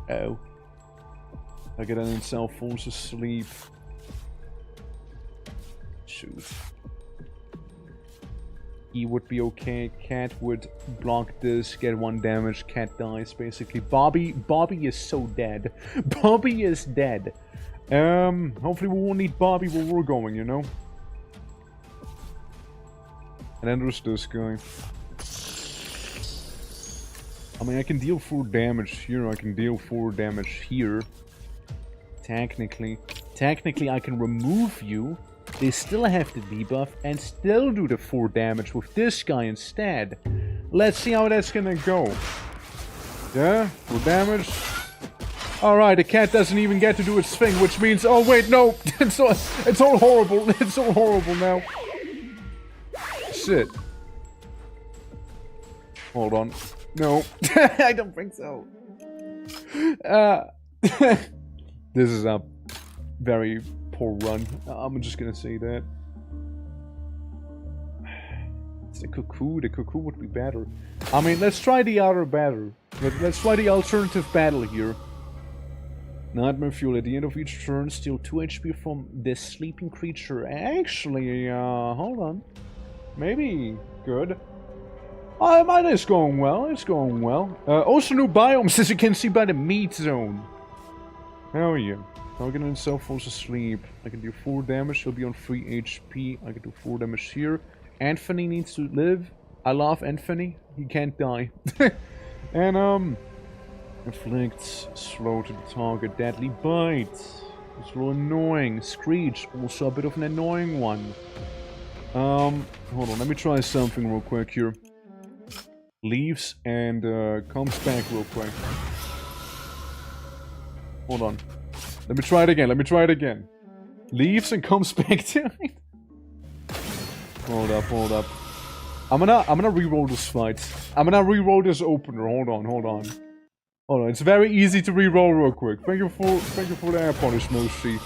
Oh. I get an himself falls asleep. Shoot. He would be okay. Cat would block this, get 1 damage. Cat dies, basically. Bobby is so dead. Bobby is dead. Hopefully we won't need Bobby where we're going, you know? And then there's this guy. I mean, I can deal 4 damage here. I can deal 4 damage here. Technically, I can remove you. They still have the debuff and still do the 4 damage with this guy instead. Let's see how that's gonna go. Yeah, 4 damage. Alright, the cat doesn't even get to do its thing, which means... Oh wait, no! It's all horrible. It's all horrible now. Shit. Hold on. No. I don't think so. This is a very poor run. I'm just gonna say that. It's the cuckoo. The cuckoo would be better. I mean, let's try the other battle. Let's try the alternative battle here. Nightmare Fuel. At the end of each turn, steal 2 HP from this sleeping creature. Actually, hold on. Maybe good. Mine is going well. It's going well. Also new biomes, as you can see by the meat zone. Hell yeah. Target himself falls asleep. I can do 4 damage. He'll be on 3 HP. I can do 4 damage here. Anthony needs to live. I love Anthony. He can't die. And inflicts slow to the target. Deadly bite. It's a little annoying. Screech, also a bit of an annoying one. Hold on. Let me try something real quick here. Leaves and comes back real quick. Hold on. Let me try it again. Leaves and comes back to it. Hold up. I'm gonna re-roll this fight. I'm gonna re-roll this opener. Hold on. It's very easy to re-roll real quick. Thank you for the air punish, Moshi.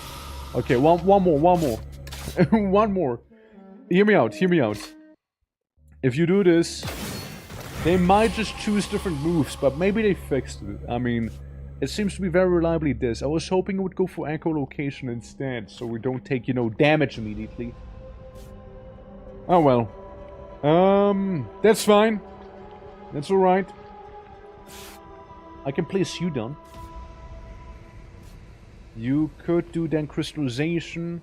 Okay, one more. One more. Hear me out. If you do this, they might just choose different moves, but maybe they fixed it. I mean, it seems to be very reliably this. I was hoping it would go for echolocation instead, so we don't take, you know, damage immediately. Oh well. That's fine. That's alright. I can place you down. You could do then crystallization.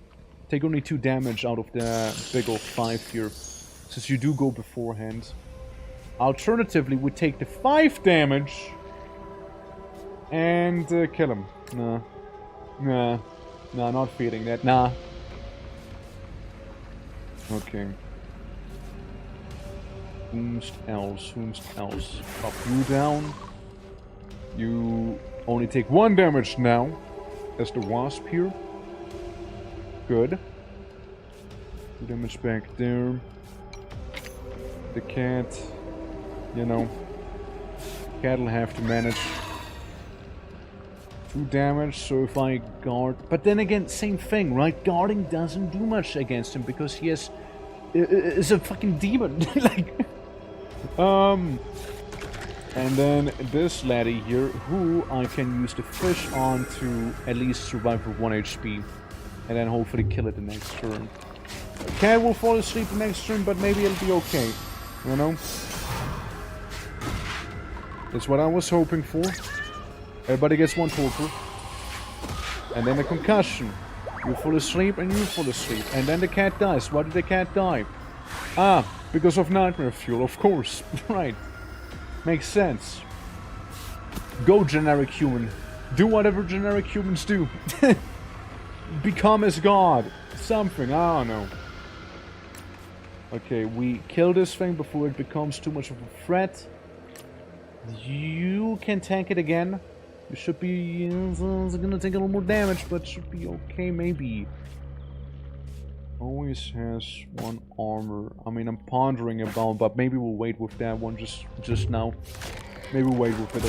Take only 2 damage out of the big old 5 here. Since you do go beforehand. Alternatively, we take the 5 damage. And kill him. Nah. Nah. Nah, not feeling that. Nah. Okay. Whomst else? Pop you down. You only take 1 damage now. That's the wasp here. Good. 2 damage back there. The cat. You know. Cat will have to manage. 2 damage, so if I guard... But then again, same thing, right? Guarding doesn't do much against him because he has... is a fucking demon. Like... And then this laddie here, who I can use the fish on to at least survive for 1 HP. And then hopefully kill it the next turn. Cat will fall asleep the next turn, but maybe it'll be okay. You know? That's what I was hoping for. Everybody gets 1 torpor. And then a concussion. You fall asleep and you fall asleep. And then the cat dies. Why did the cat die? Ah, because of nightmare fuel, of course. Right. Makes sense. Go, generic human. Do whatever generic humans do. Become as God. Something, I don't know. Okay, we kill this thing before it becomes too much of a threat. You can tank it again. You should be... it's gonna take a little more damage, but should be okay, maybe. Always has 1 armor. I mean, I'm pondering about, but maybe we'll wait with that one just now. Maybe we'll wait with it a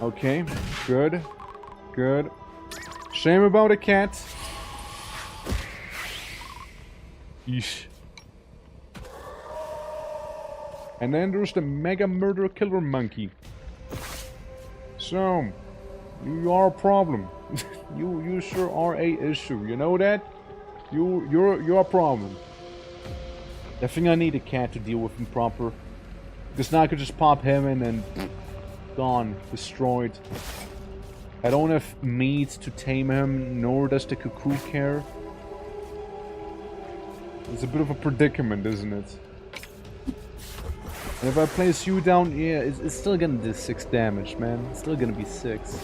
little. Okay, good. Good. Shame about a cat. Yeesh. And then there's the Mega Murder Killer Monkey. So, you are a problem. you sure are a issue. You know that? You're a problem. I think I need a cat to deal with him proper. Because now I could just pop him in and gone, destroyed. I don't have meat to tame him, nor does the cuckoo care. It's a bit of a predicament, isn't it? And if I place you down, yeah, it's still gonna do 6 damage, man. It's still gonna be 6.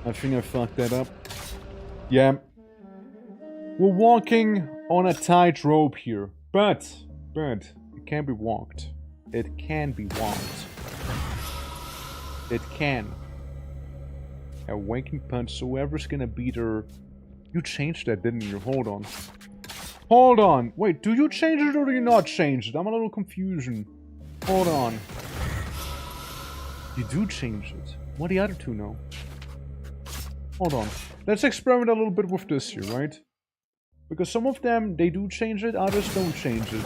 I think I fucked that up. Yeah. We're walking on a tightrope here. But, it can be walked. It can be walked. It can. Awakening punch, so whoever's gonna beat her... You changed that, didn't you? Hold on. Hold on. Wait, do you change it or do you not change it? I'm a little confusion. Hold on. You do change it. What do the other 2 know? Hold on. Let's experiment a little bit with this here, right? Because some of them, they do change it, others don't change it.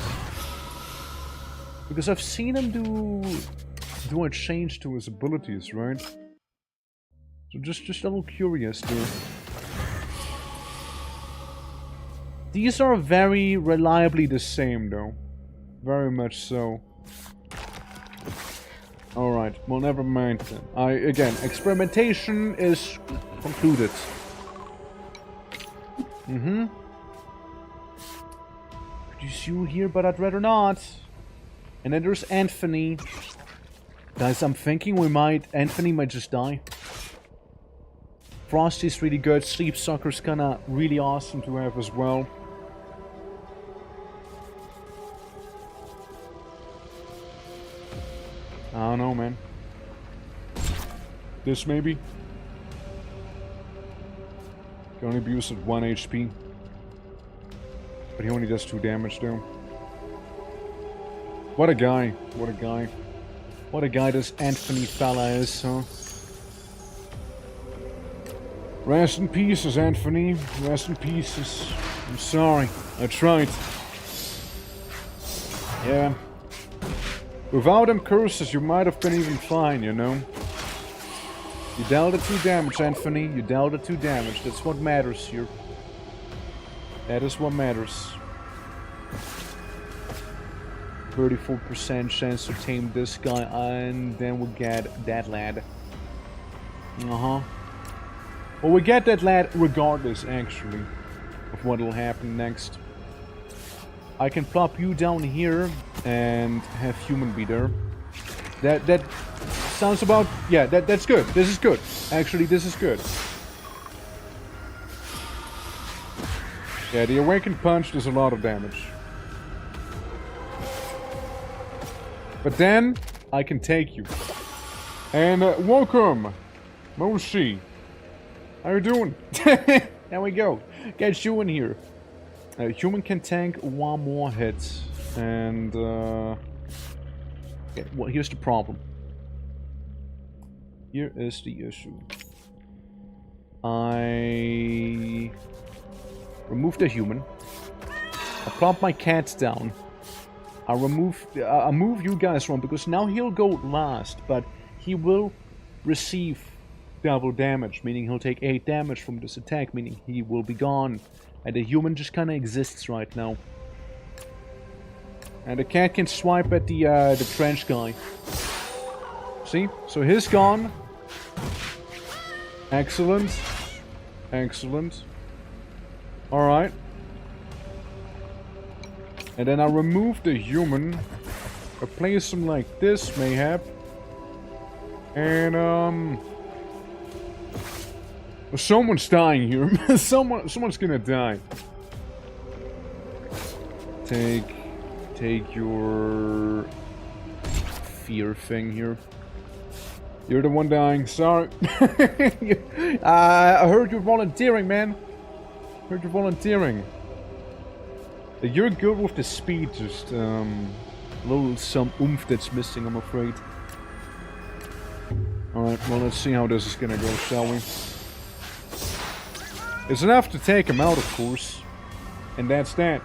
Because I've seen him do a change to his abilities, right? So just a little curious there. These are very reliably the same, though. Very much so. Alright, well, never mind then. Again, experimentation is concluded. Could use you here, but I'd rather not. And then there's Anthony. Guys, I'm thinking Anthony might just die. Frosty's really good. Sleep Sucker's kinda really awesome to have as well. I don't know, man. This maybe? Can only be used at 1 HP. But he only does 2 damage though. What a guy. What a guy. What a guy this Anthony fella is, huh? Rest in pieces, Anthony. Rest in pieces. I'm sorry. I tried. Yeah. Without them curses, you might have been even fine, you know? You dealt the 2 damage, Anthony. You dealt the 2 damage. That's what matters here. That is what matters. 34% chance to tame this guy, and then we get that lad. Well, we get that lad regardless, actually, of what will happen next. I can plop you down here and have human be there. That sounds about... yeah, that's good. This is good. Actually, this is good. Yeah, the awakened punch does a lot of damage. But then, I can take you. And welcome, Moshi. How you doing? There we go. Get you in here. Human can tank one more hit. And, okay, well, here's the problem. Here is the issue. I remove the human. I plop my cat down. I move you guys from, because now he'll go last, but he will receive double damage, meaning he'll take 8 damage from this attack, meaning he will be gone. And the human just kind of exists right now. And the cat can swipe at the trench guy. See? So he's gone. Excellent. Excellent. Alright. And then I remove the human. I place him like this, mayhap. And, someone's dying here. Someone's gonna die. Take your fear thing here. You're the one dying, sorry. I heard you volunteering, man. Heard you volunteering. You're good with the speed, just a little some oomph that's missing, I'm afraid. Alright, well, let's see how this is gonna go, shall we? It's enough to take him out, of course. And that's that.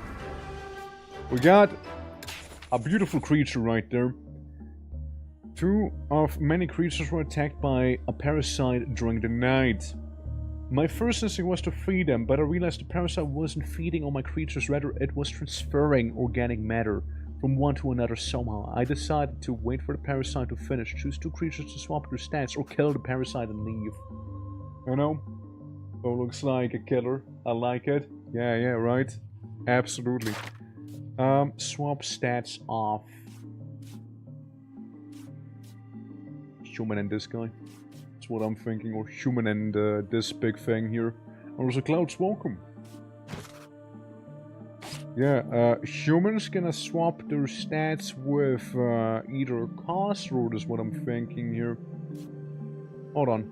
We got a beautiful creature right there. 2 of many creatures were attacked by a parasite during the night. My first instinct was to feed them, but I realized the parasite wasn't feeding on my creatures, rather it was transferring organic matter from one to another somehow. I decided to wait for the parasite to finish, choose 2 creatures to swap their stats, or kill the parasite and leave. You know? Oh, looks like a killer. I like it. Yeah, right. Absolutely. Swap stats off. Human and this guy. That's what I'm thinking. Or human and this big thing here. Also, Clouds, welcome. Yeah, humans gonna swap their stats with either Cosroad is what I'm thinking here. Hold on.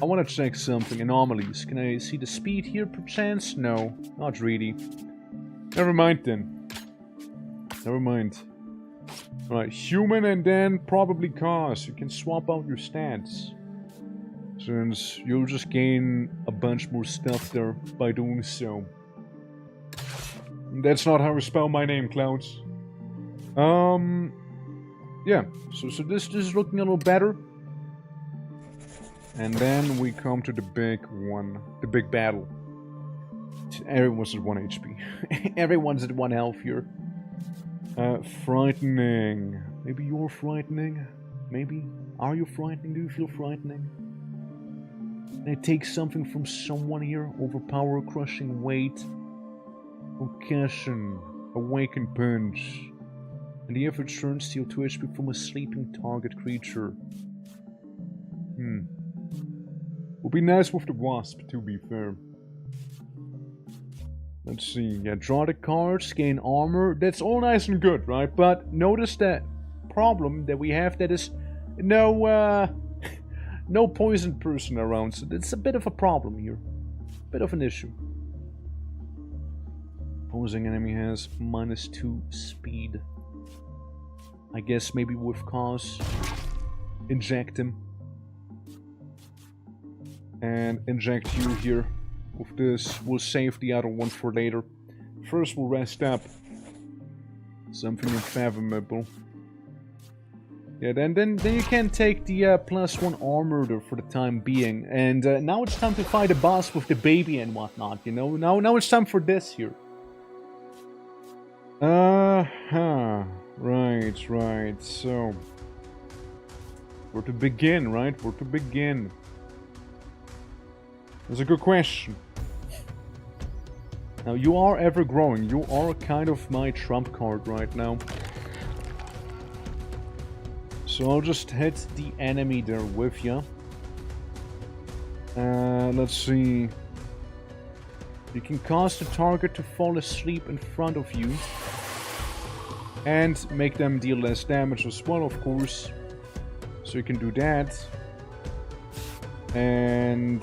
I want to check something. Anomalies. Can I see the speed here, perchance? No, not really. Never mind then. Never mind. Right, human and then probably Cos. You can swap out your stats. Since you'll just gain a bunch more stuff there by doing so. That's not how I spell my name, Clouds. Yeah. So this is looking a little better. And then we come to the big one. The big battle. Everyone's at 1 HP. Everyone's at 1 health here. Frightening. Maybe you're frightening? Maybe? Are you frightening? Do you feel frightening? Can I take something from someone here? Overpower, crushing weight. Concussion. Awaken punch. And the effort turns steal 2 HP from a sleeping target creature. Would be nice with the wasp, to be fair. Let's see. Yeah, draw the cards, gain armor. That's all nice and good, right? But notice that problem that we have, that is no no poisoned person around. So it's a bit of a problem here. Bit of an issue. Opposing enemy has -2 speed. I guess maybe with Cause. Inject him. And inject you here. With this, we'll save the other one for later. First, we'll rest up. Something unfathomable. Yeah, then you can take the +1 armor there for the time being. And now it's time to fight a boss with the baby and whatnot, you know? Now it's time for this here. Right. So, where to begin, right? Where to begin? That's a good question. Now, you are ever growing. You are kind of my trump card right now. So I'll just hit the enemy there with you. Let's see. You can cause the target to fall asleep in front of you. And make them deal less damage as well, of course. So you can do that. And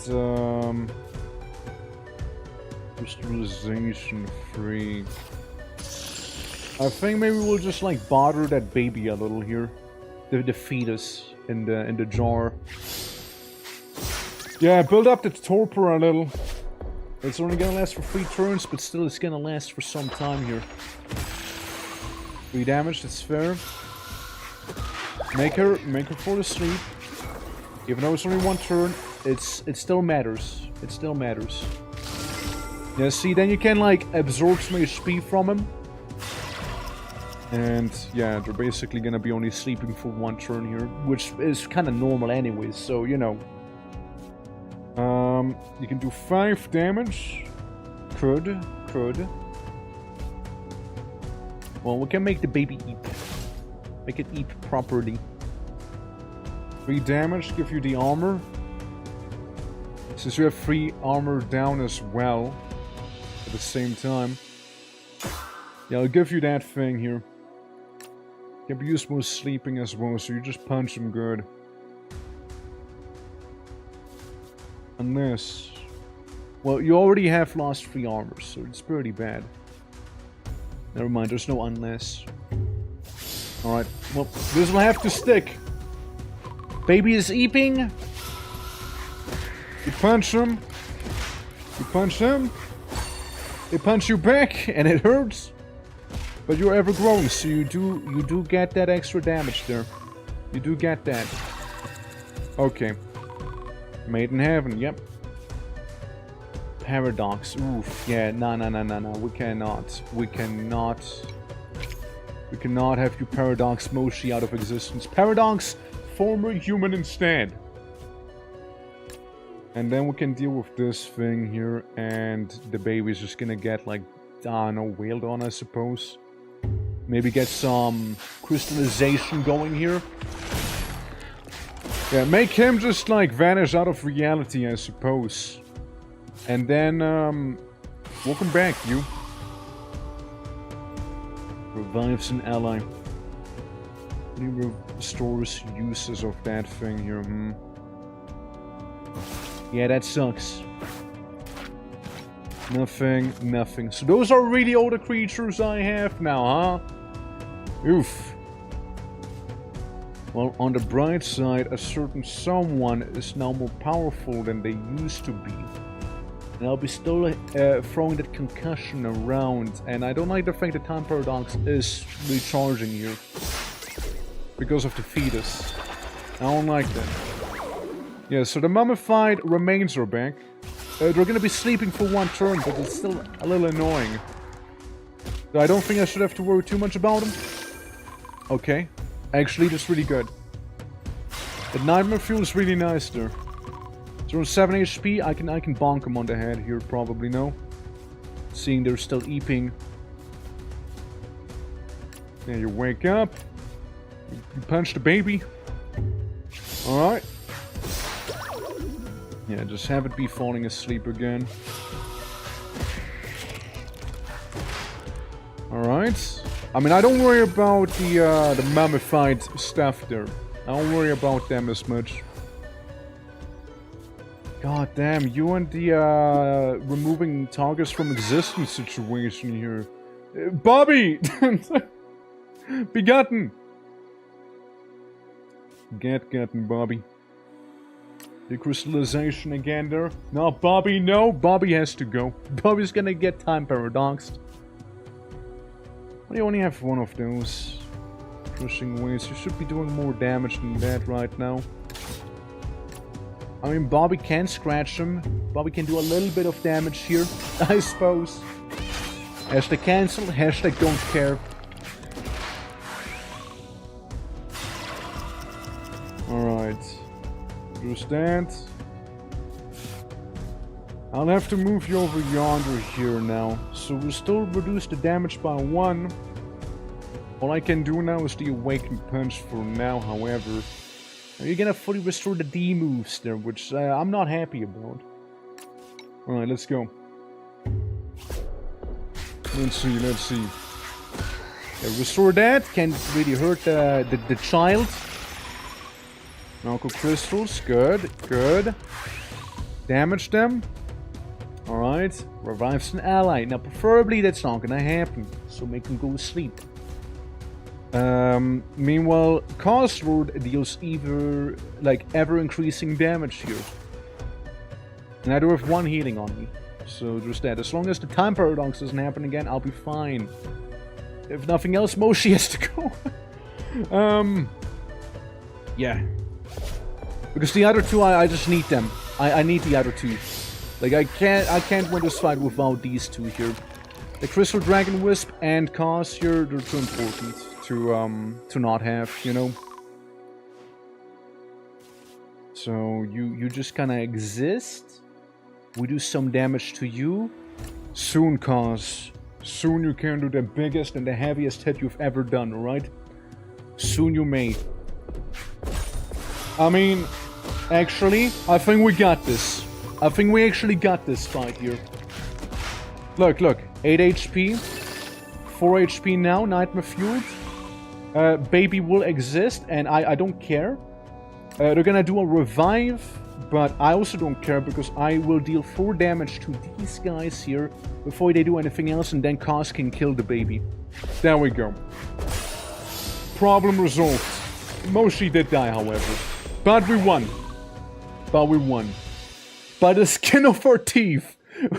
crystallization free. I think maybe we'll just like bother that baby a little here. The fetus in the jar. Yeah, build up the torpor a little. It's only gonna last for 3 turns, but still it's gonna last for some time here. 3 damage, that's fair. Make her fall asleep. Even though it's only 1 turn, it still matters. It still matters. Yeah, see, then you can like absorb some HP from him. And yeah, they're basically gonna be only sleeping for 1 turn here, which is kind of normal anyways, so you know. You can do 5 damage. Could. Well, we can make the baby eat. Make it eat properly. 3 damage, give you the armor. Since you have 3 armor down as well, at the same time. Yeah, I'll give you that thing here. Can be used more sleeping as well, so you just punch him good. And this. Well, you already have lost 3 armor, so it's pretty bad. Never mind, there's no unless. Alright, well, this will have to stick. Baby is eeping. You punch him. You punch him. They punch you back, and it hurts. But you're ever growing, so you do get that extra damage there. You do get that. Okay. Made in heaven, yep. Paradox. Oof. Yeah, no. We cannot. We cannot have you Paradox Moshi out of existence. Paradox, former human instead. And then we can deal with this thing here, and the baby's just gonna get like, I don't know, wailed on, I suppose. Maybe get some crystallization going here. Yeah, make him just like vanish out of reality, I suppose. And then, welcome back, you. Revives an ally. He restores uses of that thing here, Yeah, that sucks. Nothing. So those are really all the creatures I have now, huh? Oof. Well, on the bright side, a certain someone is now more powerful than they used to be. And I'll be still throwing that concussion around, and I don't like the fact that Time Paradox is recharging here. Because of the fetus. I don't like that. Yeah, so the mummified remains are back. They're gonna be sleeping for 1 turn, but it's still a little annoying. So I don't think I should have to worry too much about them. Okay. Actually, that's really good. The Nightmare Fuel is really nice there. So on 7 HP, I can bonk him on the head here, probably, no? Seeing they're still eeping. Yeah, you wake up. You punch the baby. Alright. Yeah, just have it be falling asleep again. Alright. I mean, I don't worry about the mummified stuff there. I don't worry about them as much. God damn, you and the removing targets from existence situation here. Bobby! Begotten! Gotten, Bobby. Decrystallization again there. No, Bobby, no! Bobby has to go. Bobby's gonna get time paradoxed. Well, you only have 1 of those. Crushing waves. You should be doing more damage than that right now. I mean, Bobby can scratch him. Bobby can do a little bit of damage here, I suppose. Hashtag cancel, hashtag don't care. Alright. Understand? I'll have to move you over yonder here now. So we'll still reduce the damage by 1. All I can do now is the Awakened Punch for now, however. You're gonna fully restore the D moves there, which I'm not happy about. Alright, let's go. Let's see. Yeah, restore that. Can't really hurt the child. Narco crystals. Good. Damage them. Alright. Revives an ally. Now, preferably that's not gonna happen. So make him go to sleep. Meanwhile, Cosworth deals ever increasing damage here. And I do have 1 healing on me. So just that. As long as the time paradox doesn't happen again, I'll be fine. If nothing else, Moshi has to go. Yeah. Because the other 2, I just need them. I need the other 2. Like, I can't win this fight without these 2 here. The Crystal Dragon Wisp and Cos here, they're too important to not have, you know. So you just kinda exist. We do some damage to you. Soon, Cos. Soon you can do the biggest and the heaviest hit you've ever done, alright? Soon you may. I mean, actually, I think we got this. I think we actually got this fight here. Look. 8 HP. 4 HP now, Nightmare Fueled. Baby will exist, and I don't care. They're gonna do a revive, but I also don't care because I will deal 4 damage to these guys here before they do anything else, and then Cos can kill the baby. There we go. Problem resolved. Moshi did die, however. But we won. By the skin of our teeth.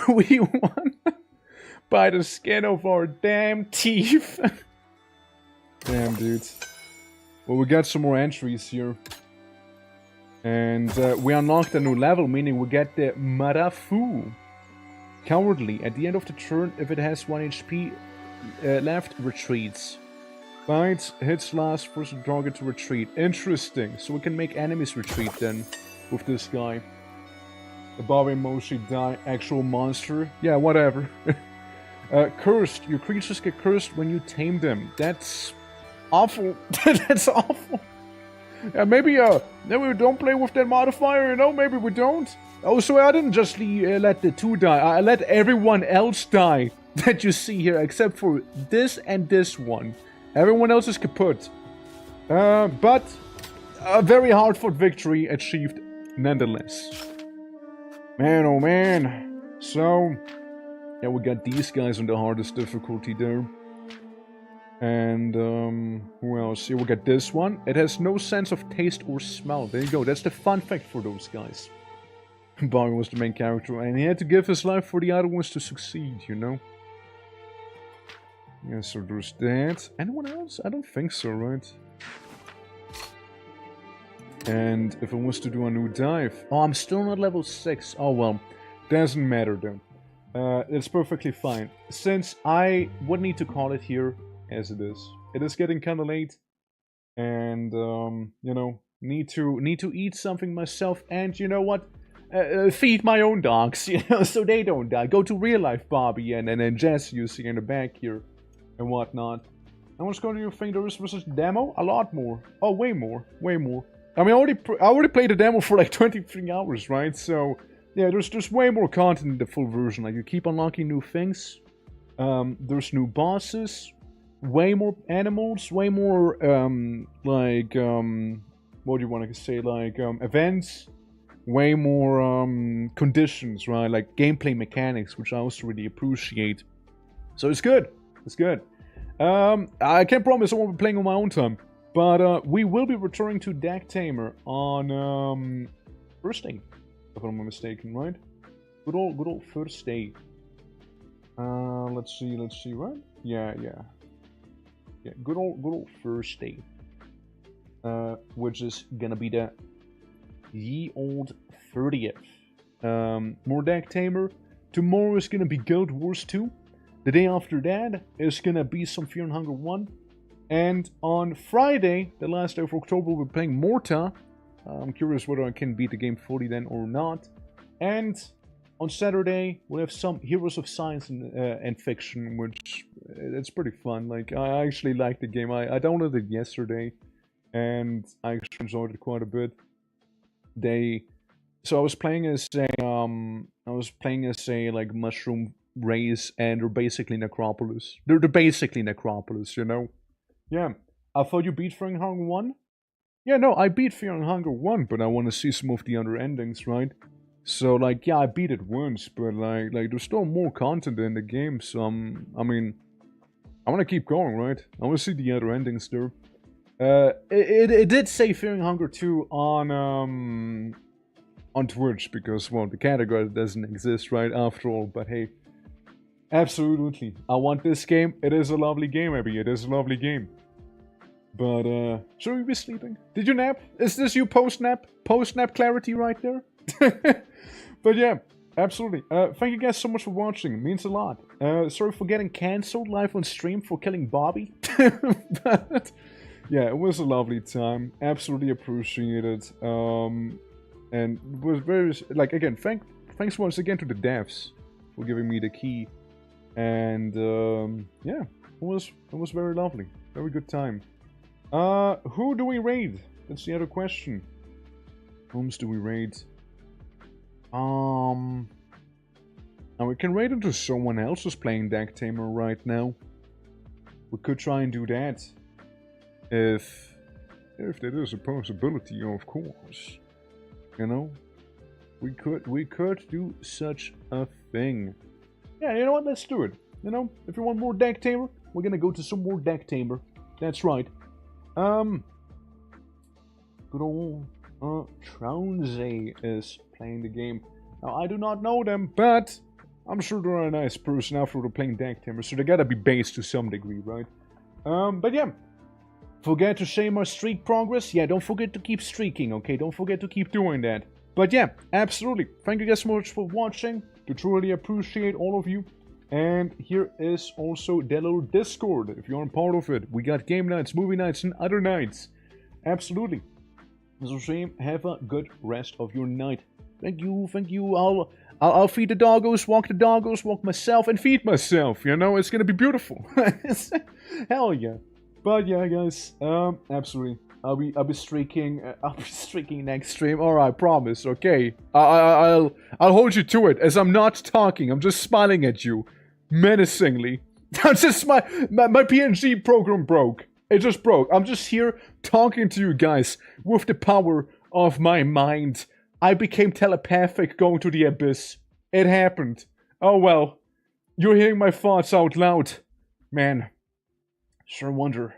We won. By the skin of our damn teeth. Damn, dude. Well, we got some more entries here. And we unlocked a new level, meaning we get the Marafu. Cowardly. At the end of the turn, if it has 1 HP left, retreats. Bites, hits last, force the target to retreat. Interesting. So we can make enemies retreat then with this guy. The Barbarian Moshi die. Actual monster. Yeah, whatever. Cursed. Your creatures get cursed when you tame them. That's awful. That's awful. Maybe we don't play with that modifier, you know? Maybe we don't. Oh, so I didn't just let the 2 die. I let everyone else die that you see here, except for this and this one. Everyone else is kaput. But a very hard-fought victory achieved nonetheless. Man, oh man. So, yeah, we got these guys on the hardest difficulty there. And, who else? Here we got this one. It has no sense of taste or smell. There you go. That's the fun fact for those guys. Barry was the main character, and he had to give his life for the other ones to succeed, you know? Yeah, so there's that. Anyone else? I don't think so, right? And if I was to do a new dive... Oh, I'm still not level 6. Oh, well. Doesn't matter, though. It's perfectly fine. Since I would need to call it here as it is. It is getting kind of late. And, you know, need to eat something myself. And, you know what? Feed my own dogs, you know, so they don't die. Go to real life Bobby and Jess you see in the back here. And whatnot. How much do you think there is versus demo? A lot more. Oh, way more. Way more. I mean, I already played the demo for like 23 hours, right? So, yeah, there's way more content in the full version. Like, you keep unlocking new things. There's new bosses. Way more animals. Way more, what do you want to say? Like, events. Way more, conditions, right? Like, gameplay mechanics, which I also really appreciate. So, it's good. It's good. I can't promise I won't be playing on my own time. But we will be returning to Deck Tamer on first day, if I'm not mistaken, right? Good old first day. Let's see, right? Yeah. Good old first day. Which is gonna be the ye old 30th. More Deck Tamer. Tomorrow is gonna be Guild Wars 2. The day after that is gonna be some Fear and Hunger 1. And on Friday, the last day of October, we're playing Morta. I'm curious whether I can beat the game fully then or not. And on Saturday, we'll have some Heroes of Science and Fiction, which it's pretty fun. Like, I actually like the game. I downloaded it yesterday, and I actually enjoyed it quite a bit. So I was playing as a like mushroom race, and they're basically Necropolis. They're basically Necropolis, you know. Yeah, I thought you beat Fear and Hunger 1? Yeah, no, I beat Fear and Hunger 1, but I want to see some of the other endings, right? So, like, yeah, I beat it once, but, like there's still more content in the game, so, I mean, I want to keep going, right? I want to see the other endings there. It did say Fear and Hunger 2 on Twitch, because, well, the category doesn't exist, right, after all, but hey, absolutely, I want this game. It is a lovely game, Abby, it is a lovely game. But, should we be sleeping? Did you nap? Is this you post-nap? Post-nap clarity right there? But yeah, absolutely. Thank you guys so much for watching. It means a lot. Sorry for getting cancelled live on stream for killing Bobby. But, yeah, it was a lovely time. Absolutely appreciate it. And it was very, like, again, thanks once again to the devs for giving me the key. And, yeah, it was very lovely. Very good time. Who do we raid? That's the other question. Whom do we raid? Now we can raid into someone else who's playing Deck Tamer right now. We could try and do that. If that is a possibility, of course. You know? We could do such a thing. Yeah, you know what? Let's do it. You know, if you want more Deck Tamer, we're gonna go to some more Deck Tamer. That's right. Good old Trounze is playing the game. Now, I do not know them, but I'm sure they're a nice person after they're playing Deck Tamer, so they gotta be based to some degree, right? But yeah. Forget to share my streak progress? Yeah, don't forget to keep streaking, okay? Don't forget to keep doing that. But yeah, absolutely. Thank you guys so much for watching. To truly appreciate all of you. And here is also the little Discord, if you aren't part of it. We got game nights, movie nights, and other nights. Absolutely. So same, have a good rest of your night. Thank you, thank you. I'll feed the doggos, walk myself, and feed myself. You know, it's gonna be beautiful. Hell yeah. But yeah, guys, absolutely. I'll be streaking. I'll be streaking next stream. All right, promise. Okay. I'll hold you to it. As I'm not talking, I'm just smiling at you, menacingly. That's just my PNG program broke. It just broke. I'm just here talking to you guys with the power of my mind. I became telepathic going to the abyss. It happened. Oh well. You're hearing my thoughts out loud. Man. Sure wonder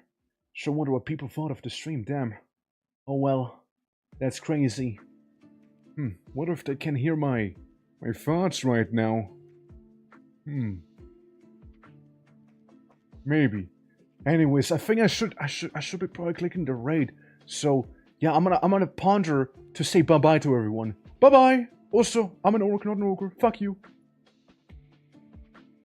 what people thought of the stream, damn. Oh well. That's crazy. What if they can hear my thoughts right now? Maybe. Anyways, I think I should be probably clicking the raid. So yeah, I'm gonna ponder to say bye-bye to everyone. Bye-bye! Also, I'm an orc, not an ogre. Fuck you.